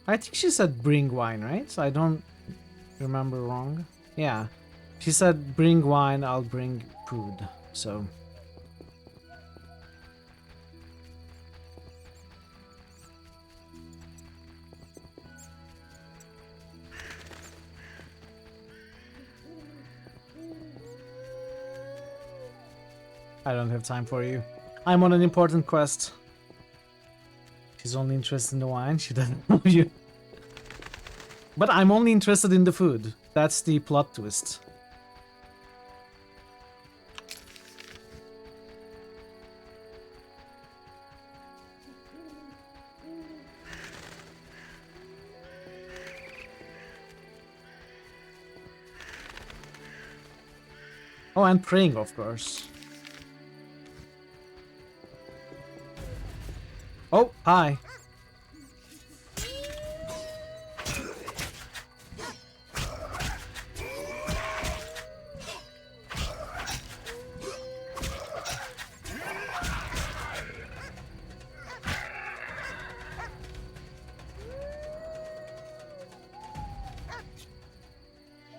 I think she said bring wine, right? So I don't remember wrong. Yeah. She said bring wine, I'll bring food. So I don't have time for you. I'm on an important quest. She's only interested in the wine. She doesn't know you. But I'm only interested in the food. That's the plot twist. Oh, and praying, of course. Oh, hi.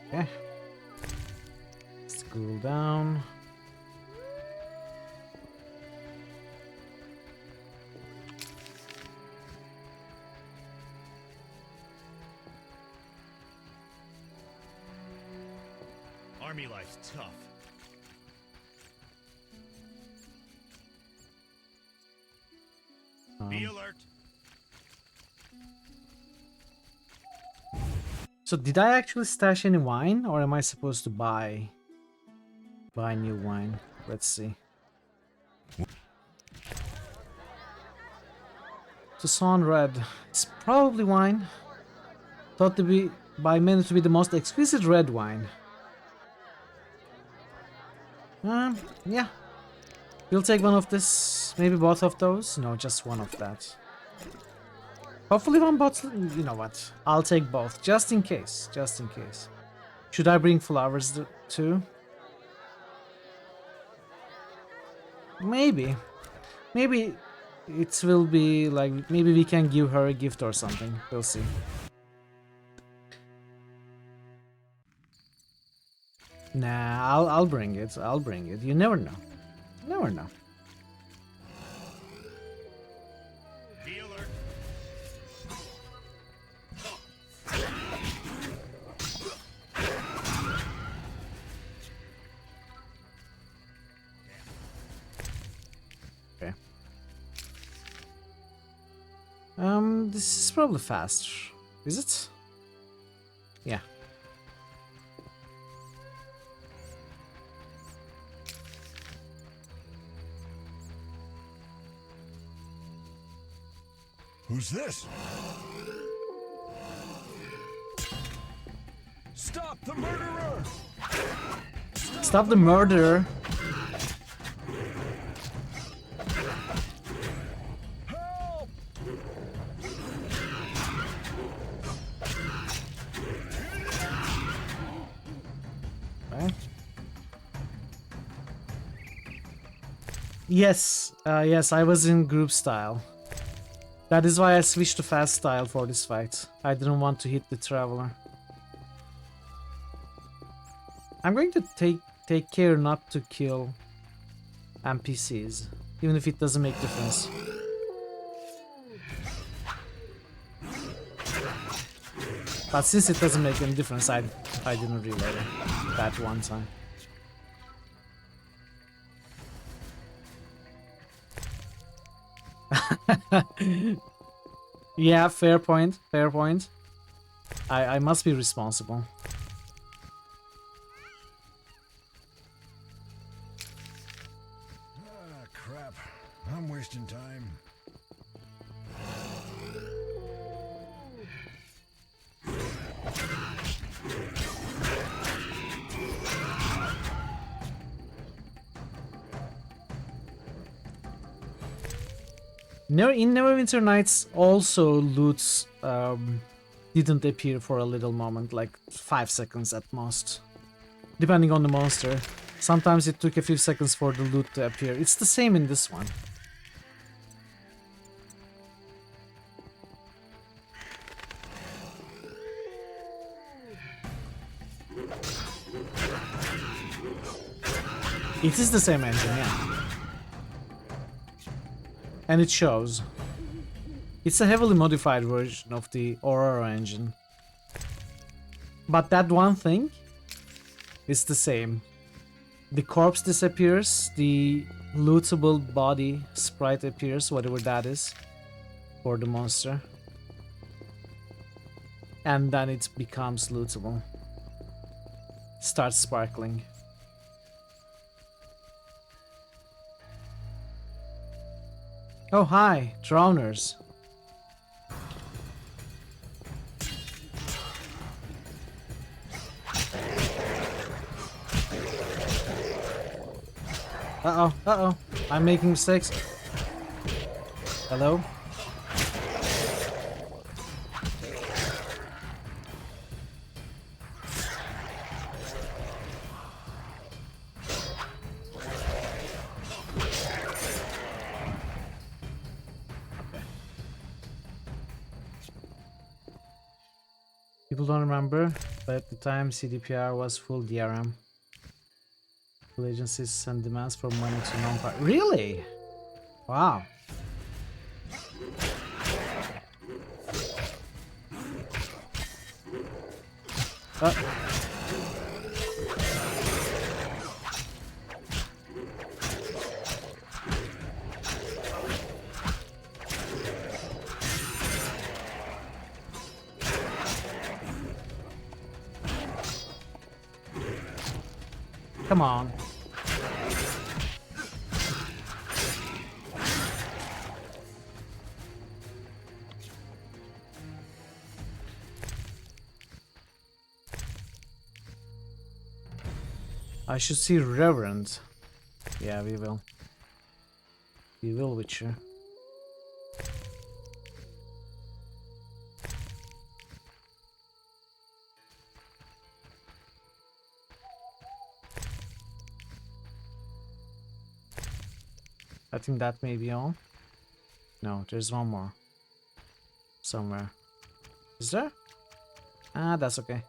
Okay. Let's cool down. Army life's tough. Be alert. So did I actually stash any wine, or am I supposed to buy new wine? Let's see. Tucson Red. It's probably wine. Thought to be by many to be the most exquisite red wine. Yeah. We'll take one of this. Maybe both of those. No, just one of that. Hopefully one bottle. You know what? I'll take both, just in case. Just in case. Should I bring flowers too? Maybe. Maybe it will be like, maybe we can give her a gift or something. We'll see. Nah, I'll bring it. I'll bring it. You never know. Never know. Be alert. Okay. This is probably fast. Is it? Yeah. Who's this? Stop the murderer! Stop the murderer! Help! Okay. Yes, yes, I was in group style. That is why I switched to fast style for this fight. I didn't want to hit the traveler. I'm going to take care not to kill NPCs, even if it doesn't make difference. But since it doesn't make any difference, I didn't reload it that one time. Yeah, fair point, fair point. I must be responsible. Ah, crap. I'm wasting time. In Neverwinter Nights, also loots didn't appear for a little moment, like 5 seconds at most, depending on the monster. Sometimes it took a few seconds for the loot to appear. It's the same in this one. It is the same engine, yeah. And it shows. It's a heavily modified version of the Aurora engine. But that one thing is the same. The corpse disappears, the lootable body sprite appears, whatever that is, for the monster. And then it becomes lootable. Starts sparkling. Oh hi, drowners. Uh-oh. I'm making mistakes. Hello? People don't remember, but at the time CDPR was full DRM. Full agencies send demands for money to non-part. Really? Wow. Come on. I should see Reverend. Yeah, we will. We will, Witcher. I think that may be all. No, there's one more. Somewhere. Is there? Ah, that's okay.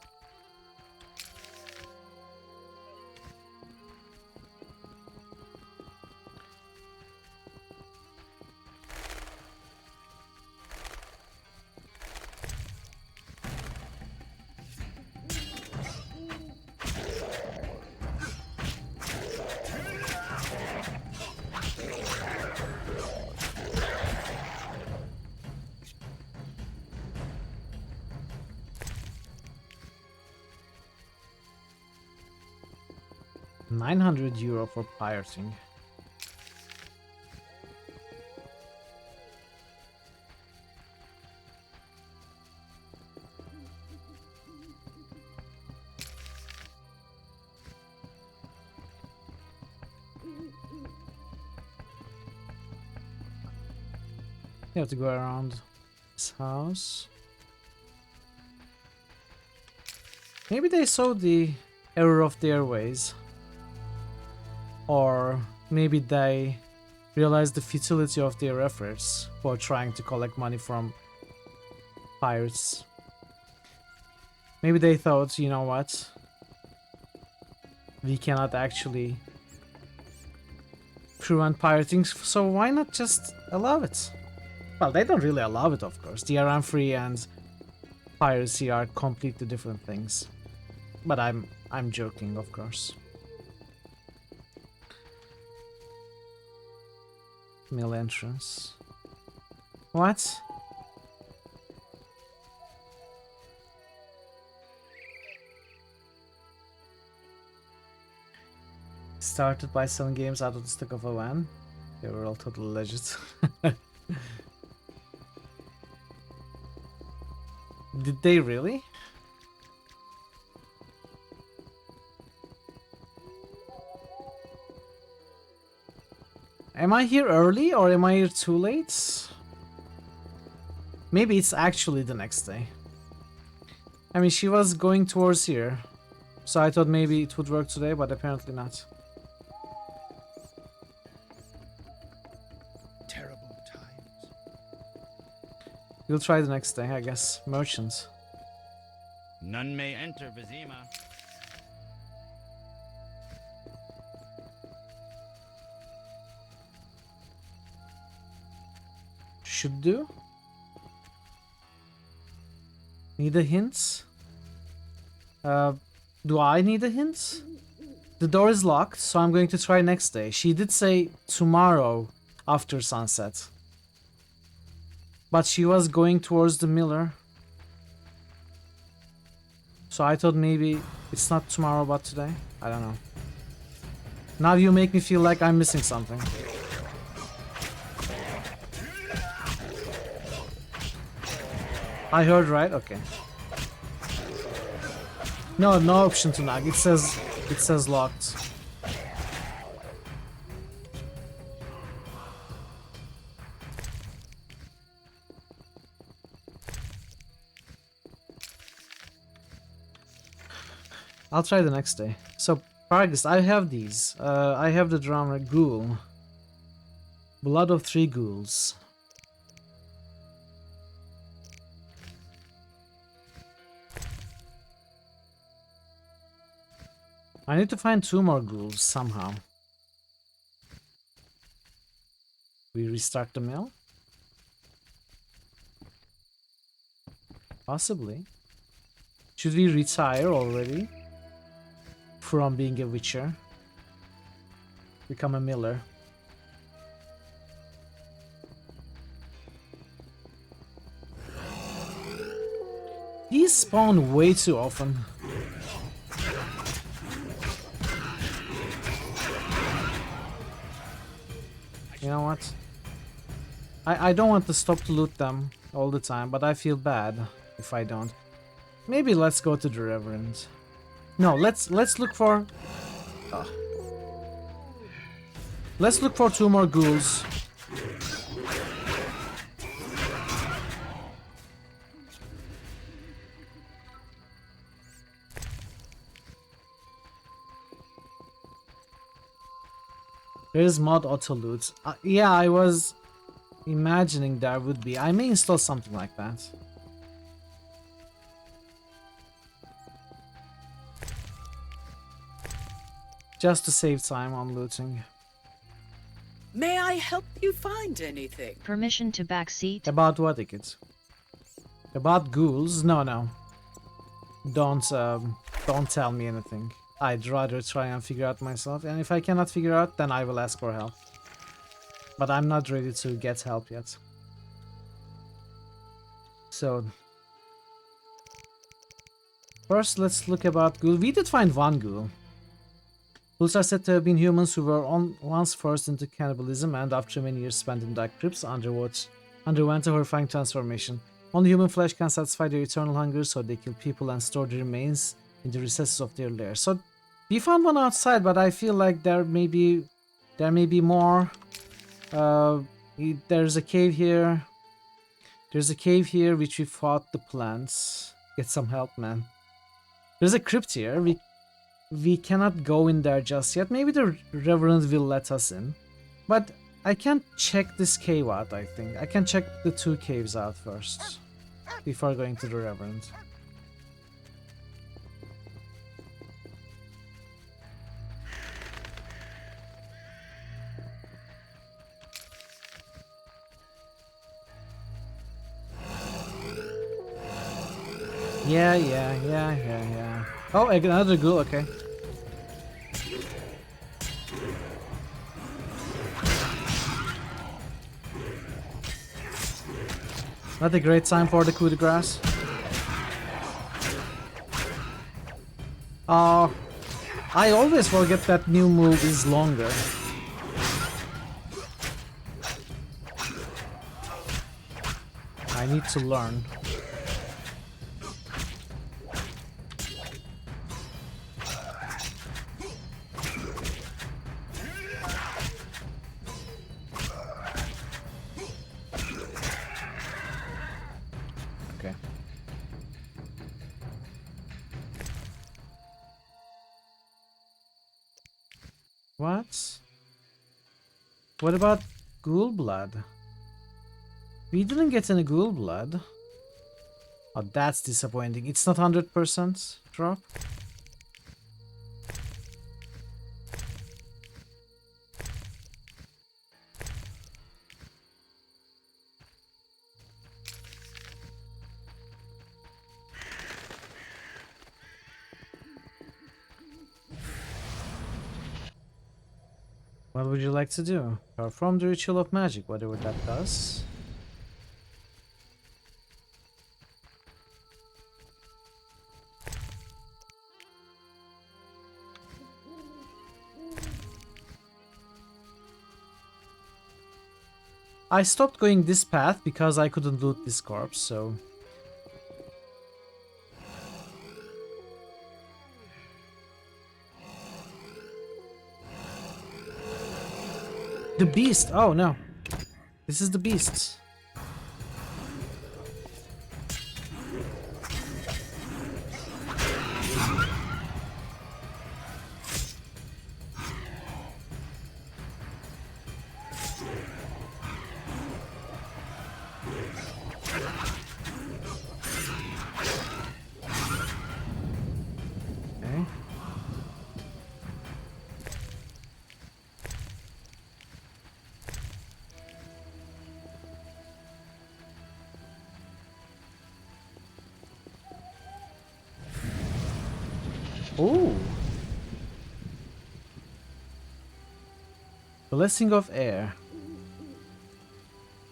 €900 for pirating. You have to go around this house. Maybe they saw the error of their ways. Or maybe they realized the futility of their efforts for trying to collect money from pirates. Maybe they thought, you know what? We cannot actually prevent pirating, so why not just allow it? Well, they don't really allow it, of course. DRM free and piracy are completely different things. But I'm joking, of course. Mill entrance. What? Started by selling games out of the stock of a van. They were all total legends. Did they really? Am I here early or am I here too late? Maybe it's actually the next day. I mean, she was going towards here. So I thought maybe it would work today, but apparently not. Terrible times. We'll try the next day, I guess. Merchants. None may enter Vizima. Should do. Need a hint? Do I need a hint? the door is locked, so I'm going to try next day. She did say tomorrow after sunset. But she was going towards the miller. So I thought maybe it's not tomorrow but today. I don't know. Now you make me feel like I'm missing something. I heard right? Okay. No, no option to knock. It says locked. I'll try the next day. So, Paragus, I have these. I have the drummer ghoul. Blood of 3 ghouls. I need to find 2 more ghouls somehow. We restart the mill? Possibly. Should we retire already? From being a witcher. Become a miller. These spawn way too often. You know what? I don't want to stop to loot them all the time, but I feel bad if I don't. Maybe let's go to the Reverend. No, let's look for... Let's look for 2 more ghouls. There's mod auto loot. Yeah, I was imagining there would be. I may install something like that. Just to save time on looting. May I help you find anything? Permission to backseat. About what, Ikit? About ghouls? No, no. Don't tell me anything. I'd rather try and figure out myself, and if I cannot figure out, then I will ask for help. But I'm not ready to get help yet. So... First, let's look about ghoul. We did find 1 ghoul. Ghouls are said to have been humans who were once forced into cannibalism and after many years spent in dark crypts underwent a horrifying transformation. Only human flesh can satisfy their eternal hunger, so they kill people and store their remains in the recesses of their lair. So we found 1 outside, but I feel like there may be more. There's a cave here. There's a cave here which we fought the plants. Get some help, man. There's a crypt here. We cannot go in there just yet. Maybe the Reverend will let us in. But I can't check this cave out, I think. I can check the 2 caves out first. Before going to the Reverend. Yeah. Oh, another ghoul, okay. Not a great time for the coup de grace. I always forget that new move is longer. I need to learn. What about ghoul blood? We didn't get any ghoul blood. Oh, that's disappointing. It's not 100% drop. What would you like to do? Perform the ritual of magic, whatever that does. I stopped going this path because I couldn't loot this corpse, so... The beast! Oh no. This is the beast. Okay. Ooh. Blessing of Air.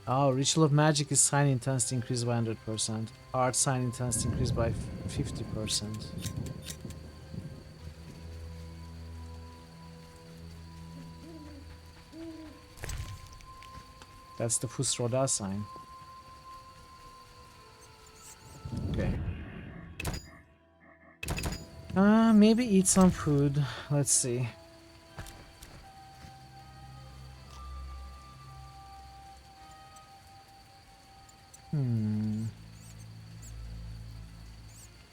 Oh, Ritual of Magic is sign intensity increased by 100%. Art sign intensity increased by 50%. That's the Fusroda sign. Okay. Maybe eat some food. Let's see.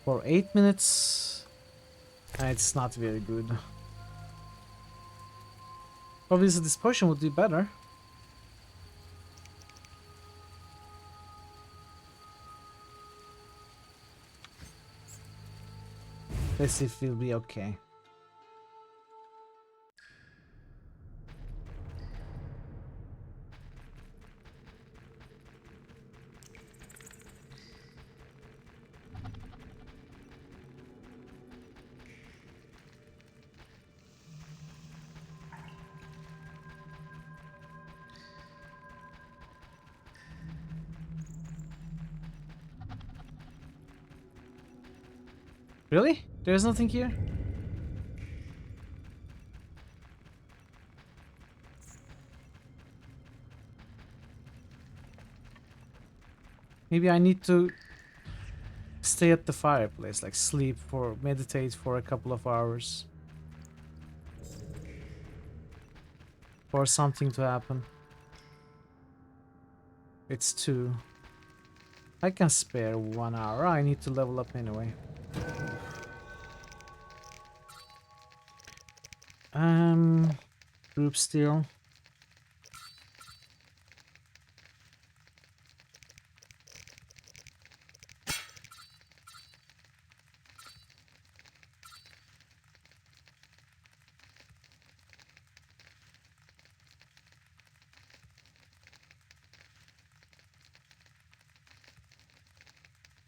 For 8 minutes, it's not very good. Obviously, this potion would be better. Let's see if we'll be okay. Really? There's nothing here? Maybe I need to stay at the fireplace, like sleep or meditate for a couple of hours. For something to happen. It's 2. I can spare 1 hour. I need to level up anyway. Group steal.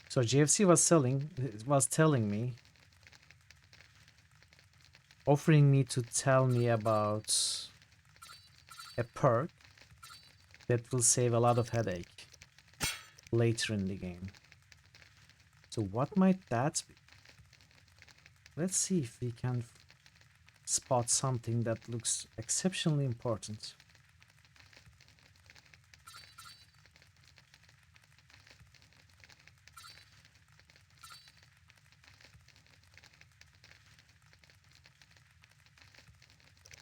So GFC was telling me, offering me to tell me about a perk that will save a lot of headache later in the game. So what might that be? Let's see if we can spot something that looks exceptionally important.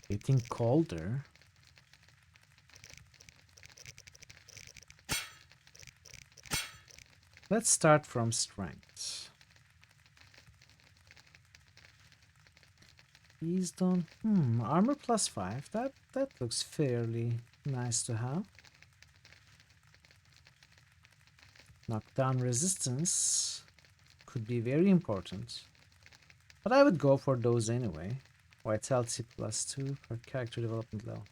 Getting colder. Let's start from strength. These don't... armor plus 5. That looks fairly nice to have. Knockdown resistance could be very important. But I would go for those anyway. Vitality plus 2 per character development level.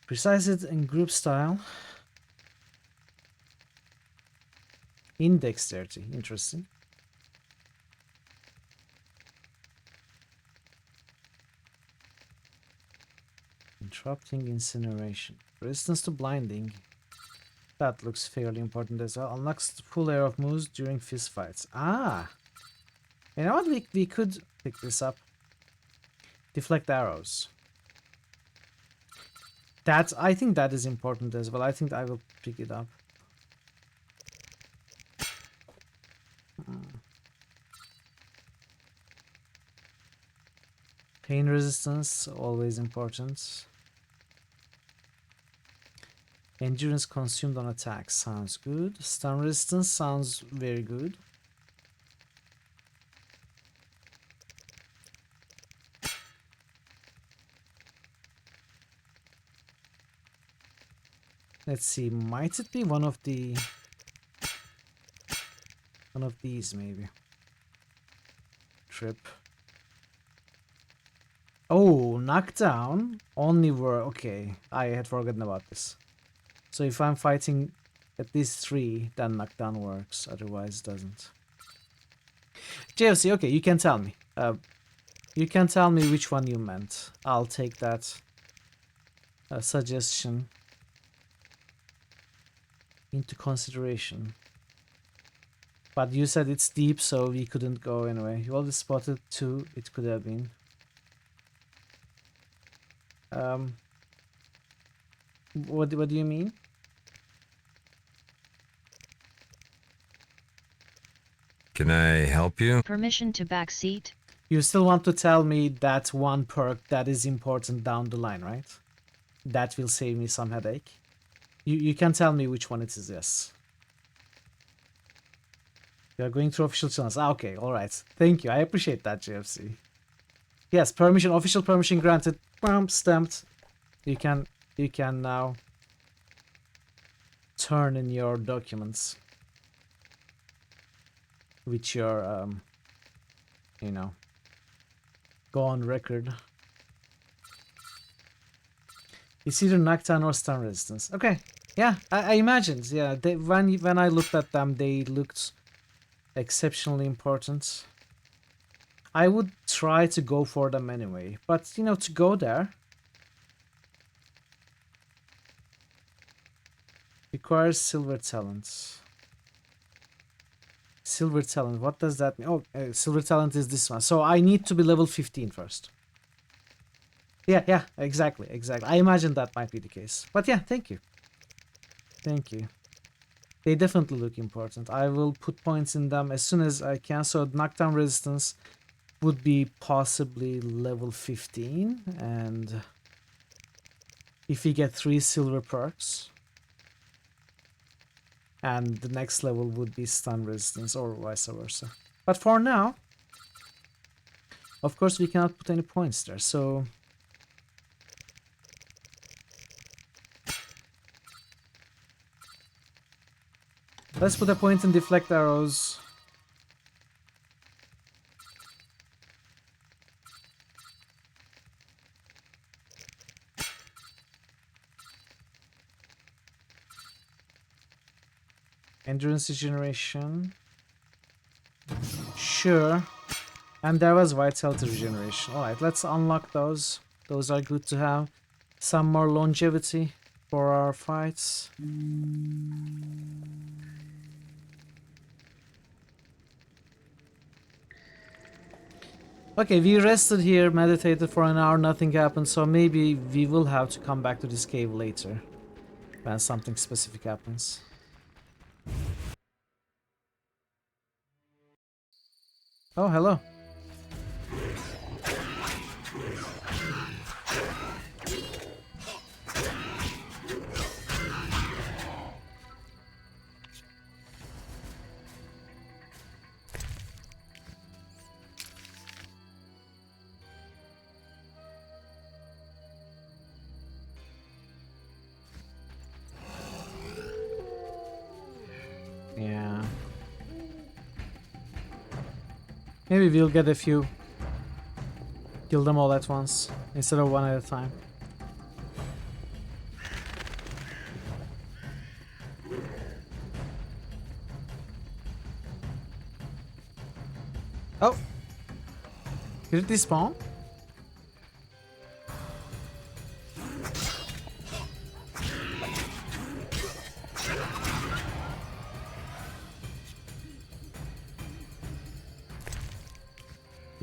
Precise it in group style. In dexterity, interesting. Interrupting incineration. Resistance to blinding. That looks fairly important as well. Unlocks the full air of moves during fist fights. Ah! You know what? We could pick this up. Deflect arrows. I think that is important as well. I think I will pick it up. Pain resistance, always important. Endurance consumed on attack, sounds good. Stun resistance sounds very good. Let's see, might it be one of these maybe? Trip. Oh, knockdown only were okay. I had forgotten about this. So if I'm fighting at least 3, then knockdown works. Otherwise, it doesn't. JFC, okay, you can tell me. You can tell me which one you meant. I'll take that suggestion into consideration. But you said it's deep, so we couldn't go anyway. You already spotted 2. It could have been. What do you mean? Can I help you? Permission to backseat? You still want to tell me that one perk that is important down the line, right? That will save me some headache. You can tell me which one it is, yes. You are going through official channels. Ah, okay, alright. Thank you, I appreciate that, JFC. Yes, permission, official permission granted. Bam, stamped. You can now turn in your documents. Which your, you know, go on record. It's either knockdown or stun resistance. Okay, yeah, I imagined. Yeah, when I looked at them, they looked exceptionally important. I would try to go for them anyway, but you know, to go there requires silver talents. Silver talent, what does that mean? Oh, silver talent is this one. So I need to be level 15 first. Yeah, exactly. I imagine that might be the case. But yeah, thank you. Thank you. They definitely look important. I will put points in them as soon as I can. So knockdown resistance would be possibly level 15. And if we get 3 silver perks. And the next level would be stun resistance or vice versa. But for now, of course, we cannot put any points there. So let's put a point in deflect arrows. Endurance regeneration. Sure. And there was vitality regeneration. Alright, let's unlock those. Those are good to have. Some more longevity for our fights. Okay, we rested here, meditated for an hour, nothing happened, so maybe we will have to come back to this cave later. When something specific happens. Oh, hello. Yeah. Maybe we'll get a few. Kill them all at once, instead of one at a time. Oh! Did it despawn?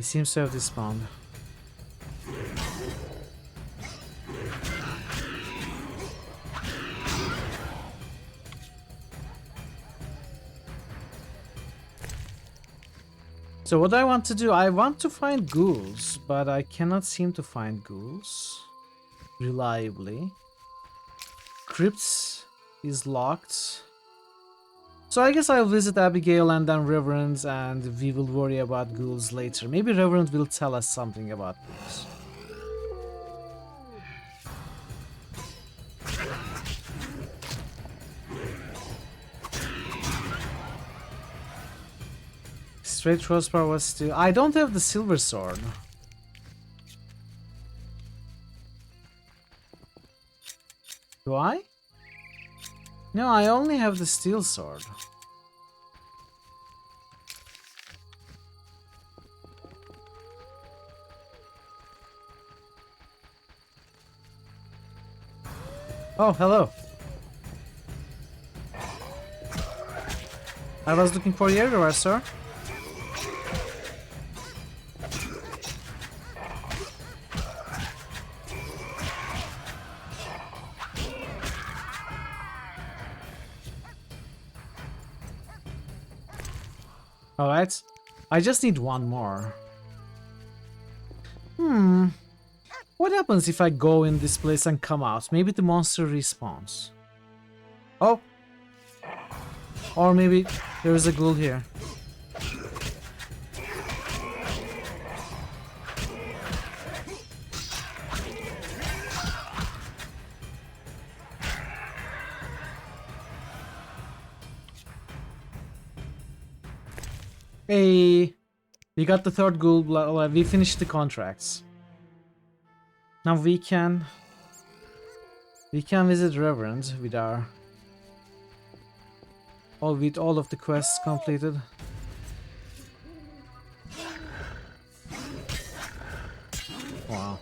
seems to have despawned. So what I want to do, I want to find ghouls, but I cannot seem to find ghouls reliably. Crypts is locked. So I guess I'll visit Abigail and then Reverend, and we will worry about ghouls later. Maybe Reverend will tell us something about ghouls. Straight crossbar was still... I don't have the silver sword. Do I? No, I only have the steel sword. Oh, hello. I was looking for you everywhere, sir. Alright. I just need one more. What happens if I go in this place and come out? Maybe the monster respawns. Oh. Or maybe there is a ghoul here. Hey, we got the third ghoul. We finished the contracts. Now we can visit Reverend with our all of the quests completed. Wow.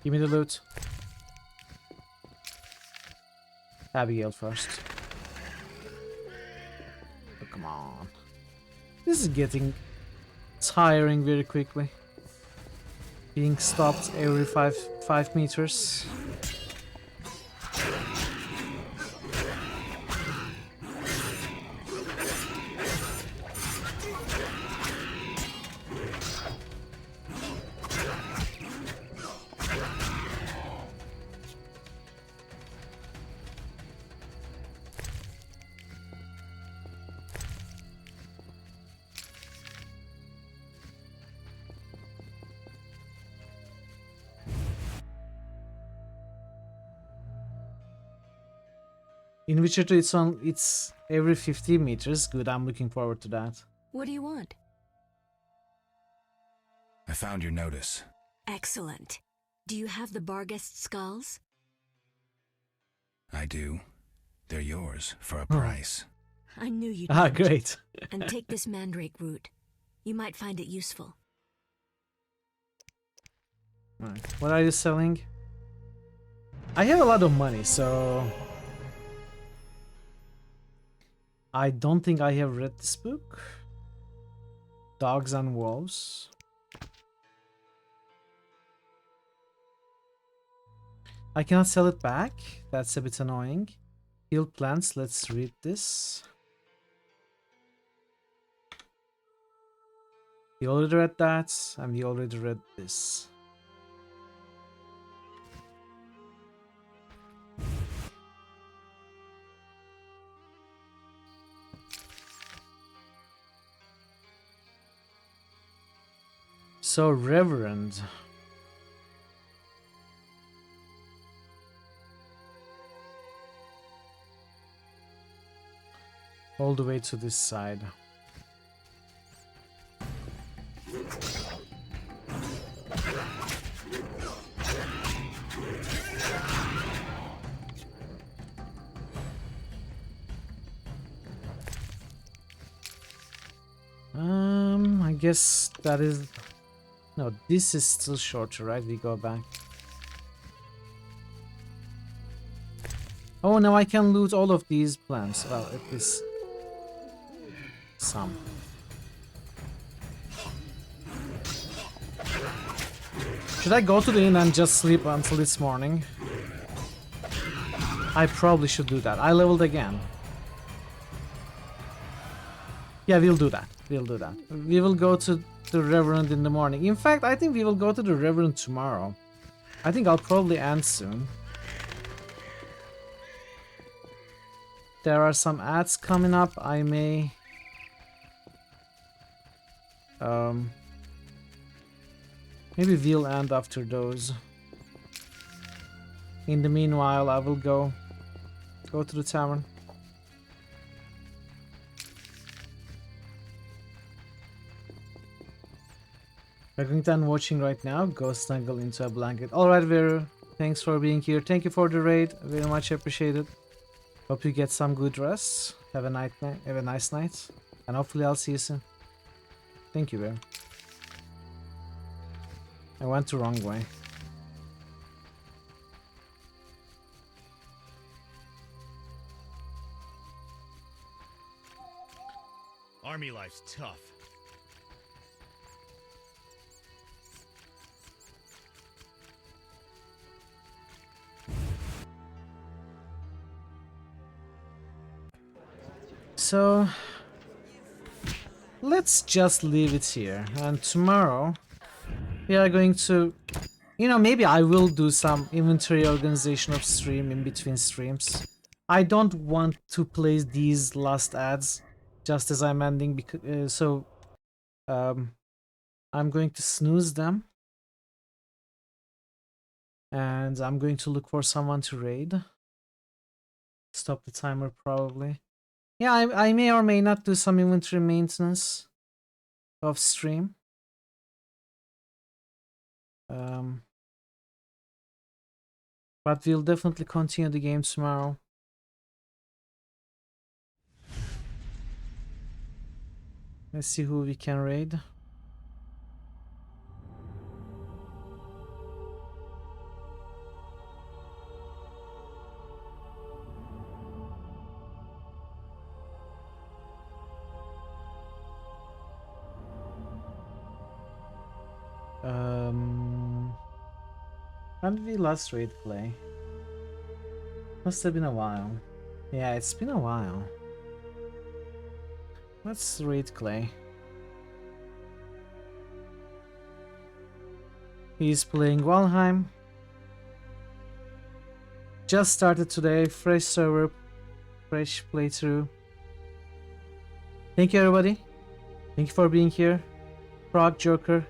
Give me the loot. Abigail first. Oh, come on. This is getting tiring very quickly. Being stopped every 5 meters. In Witcher 2, it's every 15 meters. Good, I'm looking forward to that. What do you want? I found your notice. Excellent. Do you have the Barghest skulls? I do. They're yours for a price. I knew you'd Ah, want it. great. And take this mandrake root. You might find it useful. Right. What are you selling? I have a lot of money, so I don't think I have read this book. Dogs and Wolves. I cannot sell it back. That's a bit annoying. Heal plants. Let's read this. We already read that, and we already read this. So, Reverend. All the way to this side. I guess that is... No, this is still shorter, right? We go back. Oh, now I can loot all of these plants. Well, at least some. Should I go to the inn and just sleep until this morning? I probably should do that. I leveled again. Yeah, we'll do that. We'll do that. We will go to the Reverend in the morning. In fact, I think we will go to the Reverend tomorrow. I think I'll probably end soon. There are some ads coming up. I may... maybe we'll end after those. In the meanwhile, I will go to the tavern. Reckington watching right now. Go snuggle into a blanket. Alright, Veru. Thanks for being here. Thank you for the raid. Very much appreciated. Hope you get some good rest. Have a nice night. And hopefully I'll see you soon. Thank you, Veru. I went the wrong way. Army life's tough. So let's just leave it here, and tomorrow we are going to, you know, maybe I will do some inventory organization of stream in between streams. I don't want to place these last ads just as I'm ending, because I'm going to snooze them, and I'm going to look for someone to raid. Stop the timer probably. Yeah, I may or may not do some inventory maintenance of stream. But we'll definitely continue the game tomorrow. Let's see who we can raid. When did we last raid play? Must have been a while. Yeah, it's been a while. Let's raid Clay. He's playing Valheim. Just started today, fresh server, fresh playthrough. Thank you everybody. Thank you for being here. Frog Joker.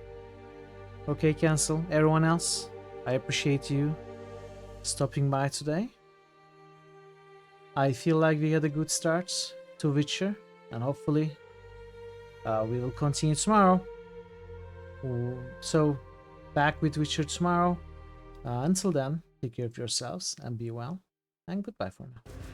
Okay, cancel. Everyone else, I appreciate you stopping by today. I feel like we had a good start to Witcher, and hopefully we will continue tomorrow. So, back with Witcher tomorrow. Until then, take care of yourselves and be well, and goodbye for now.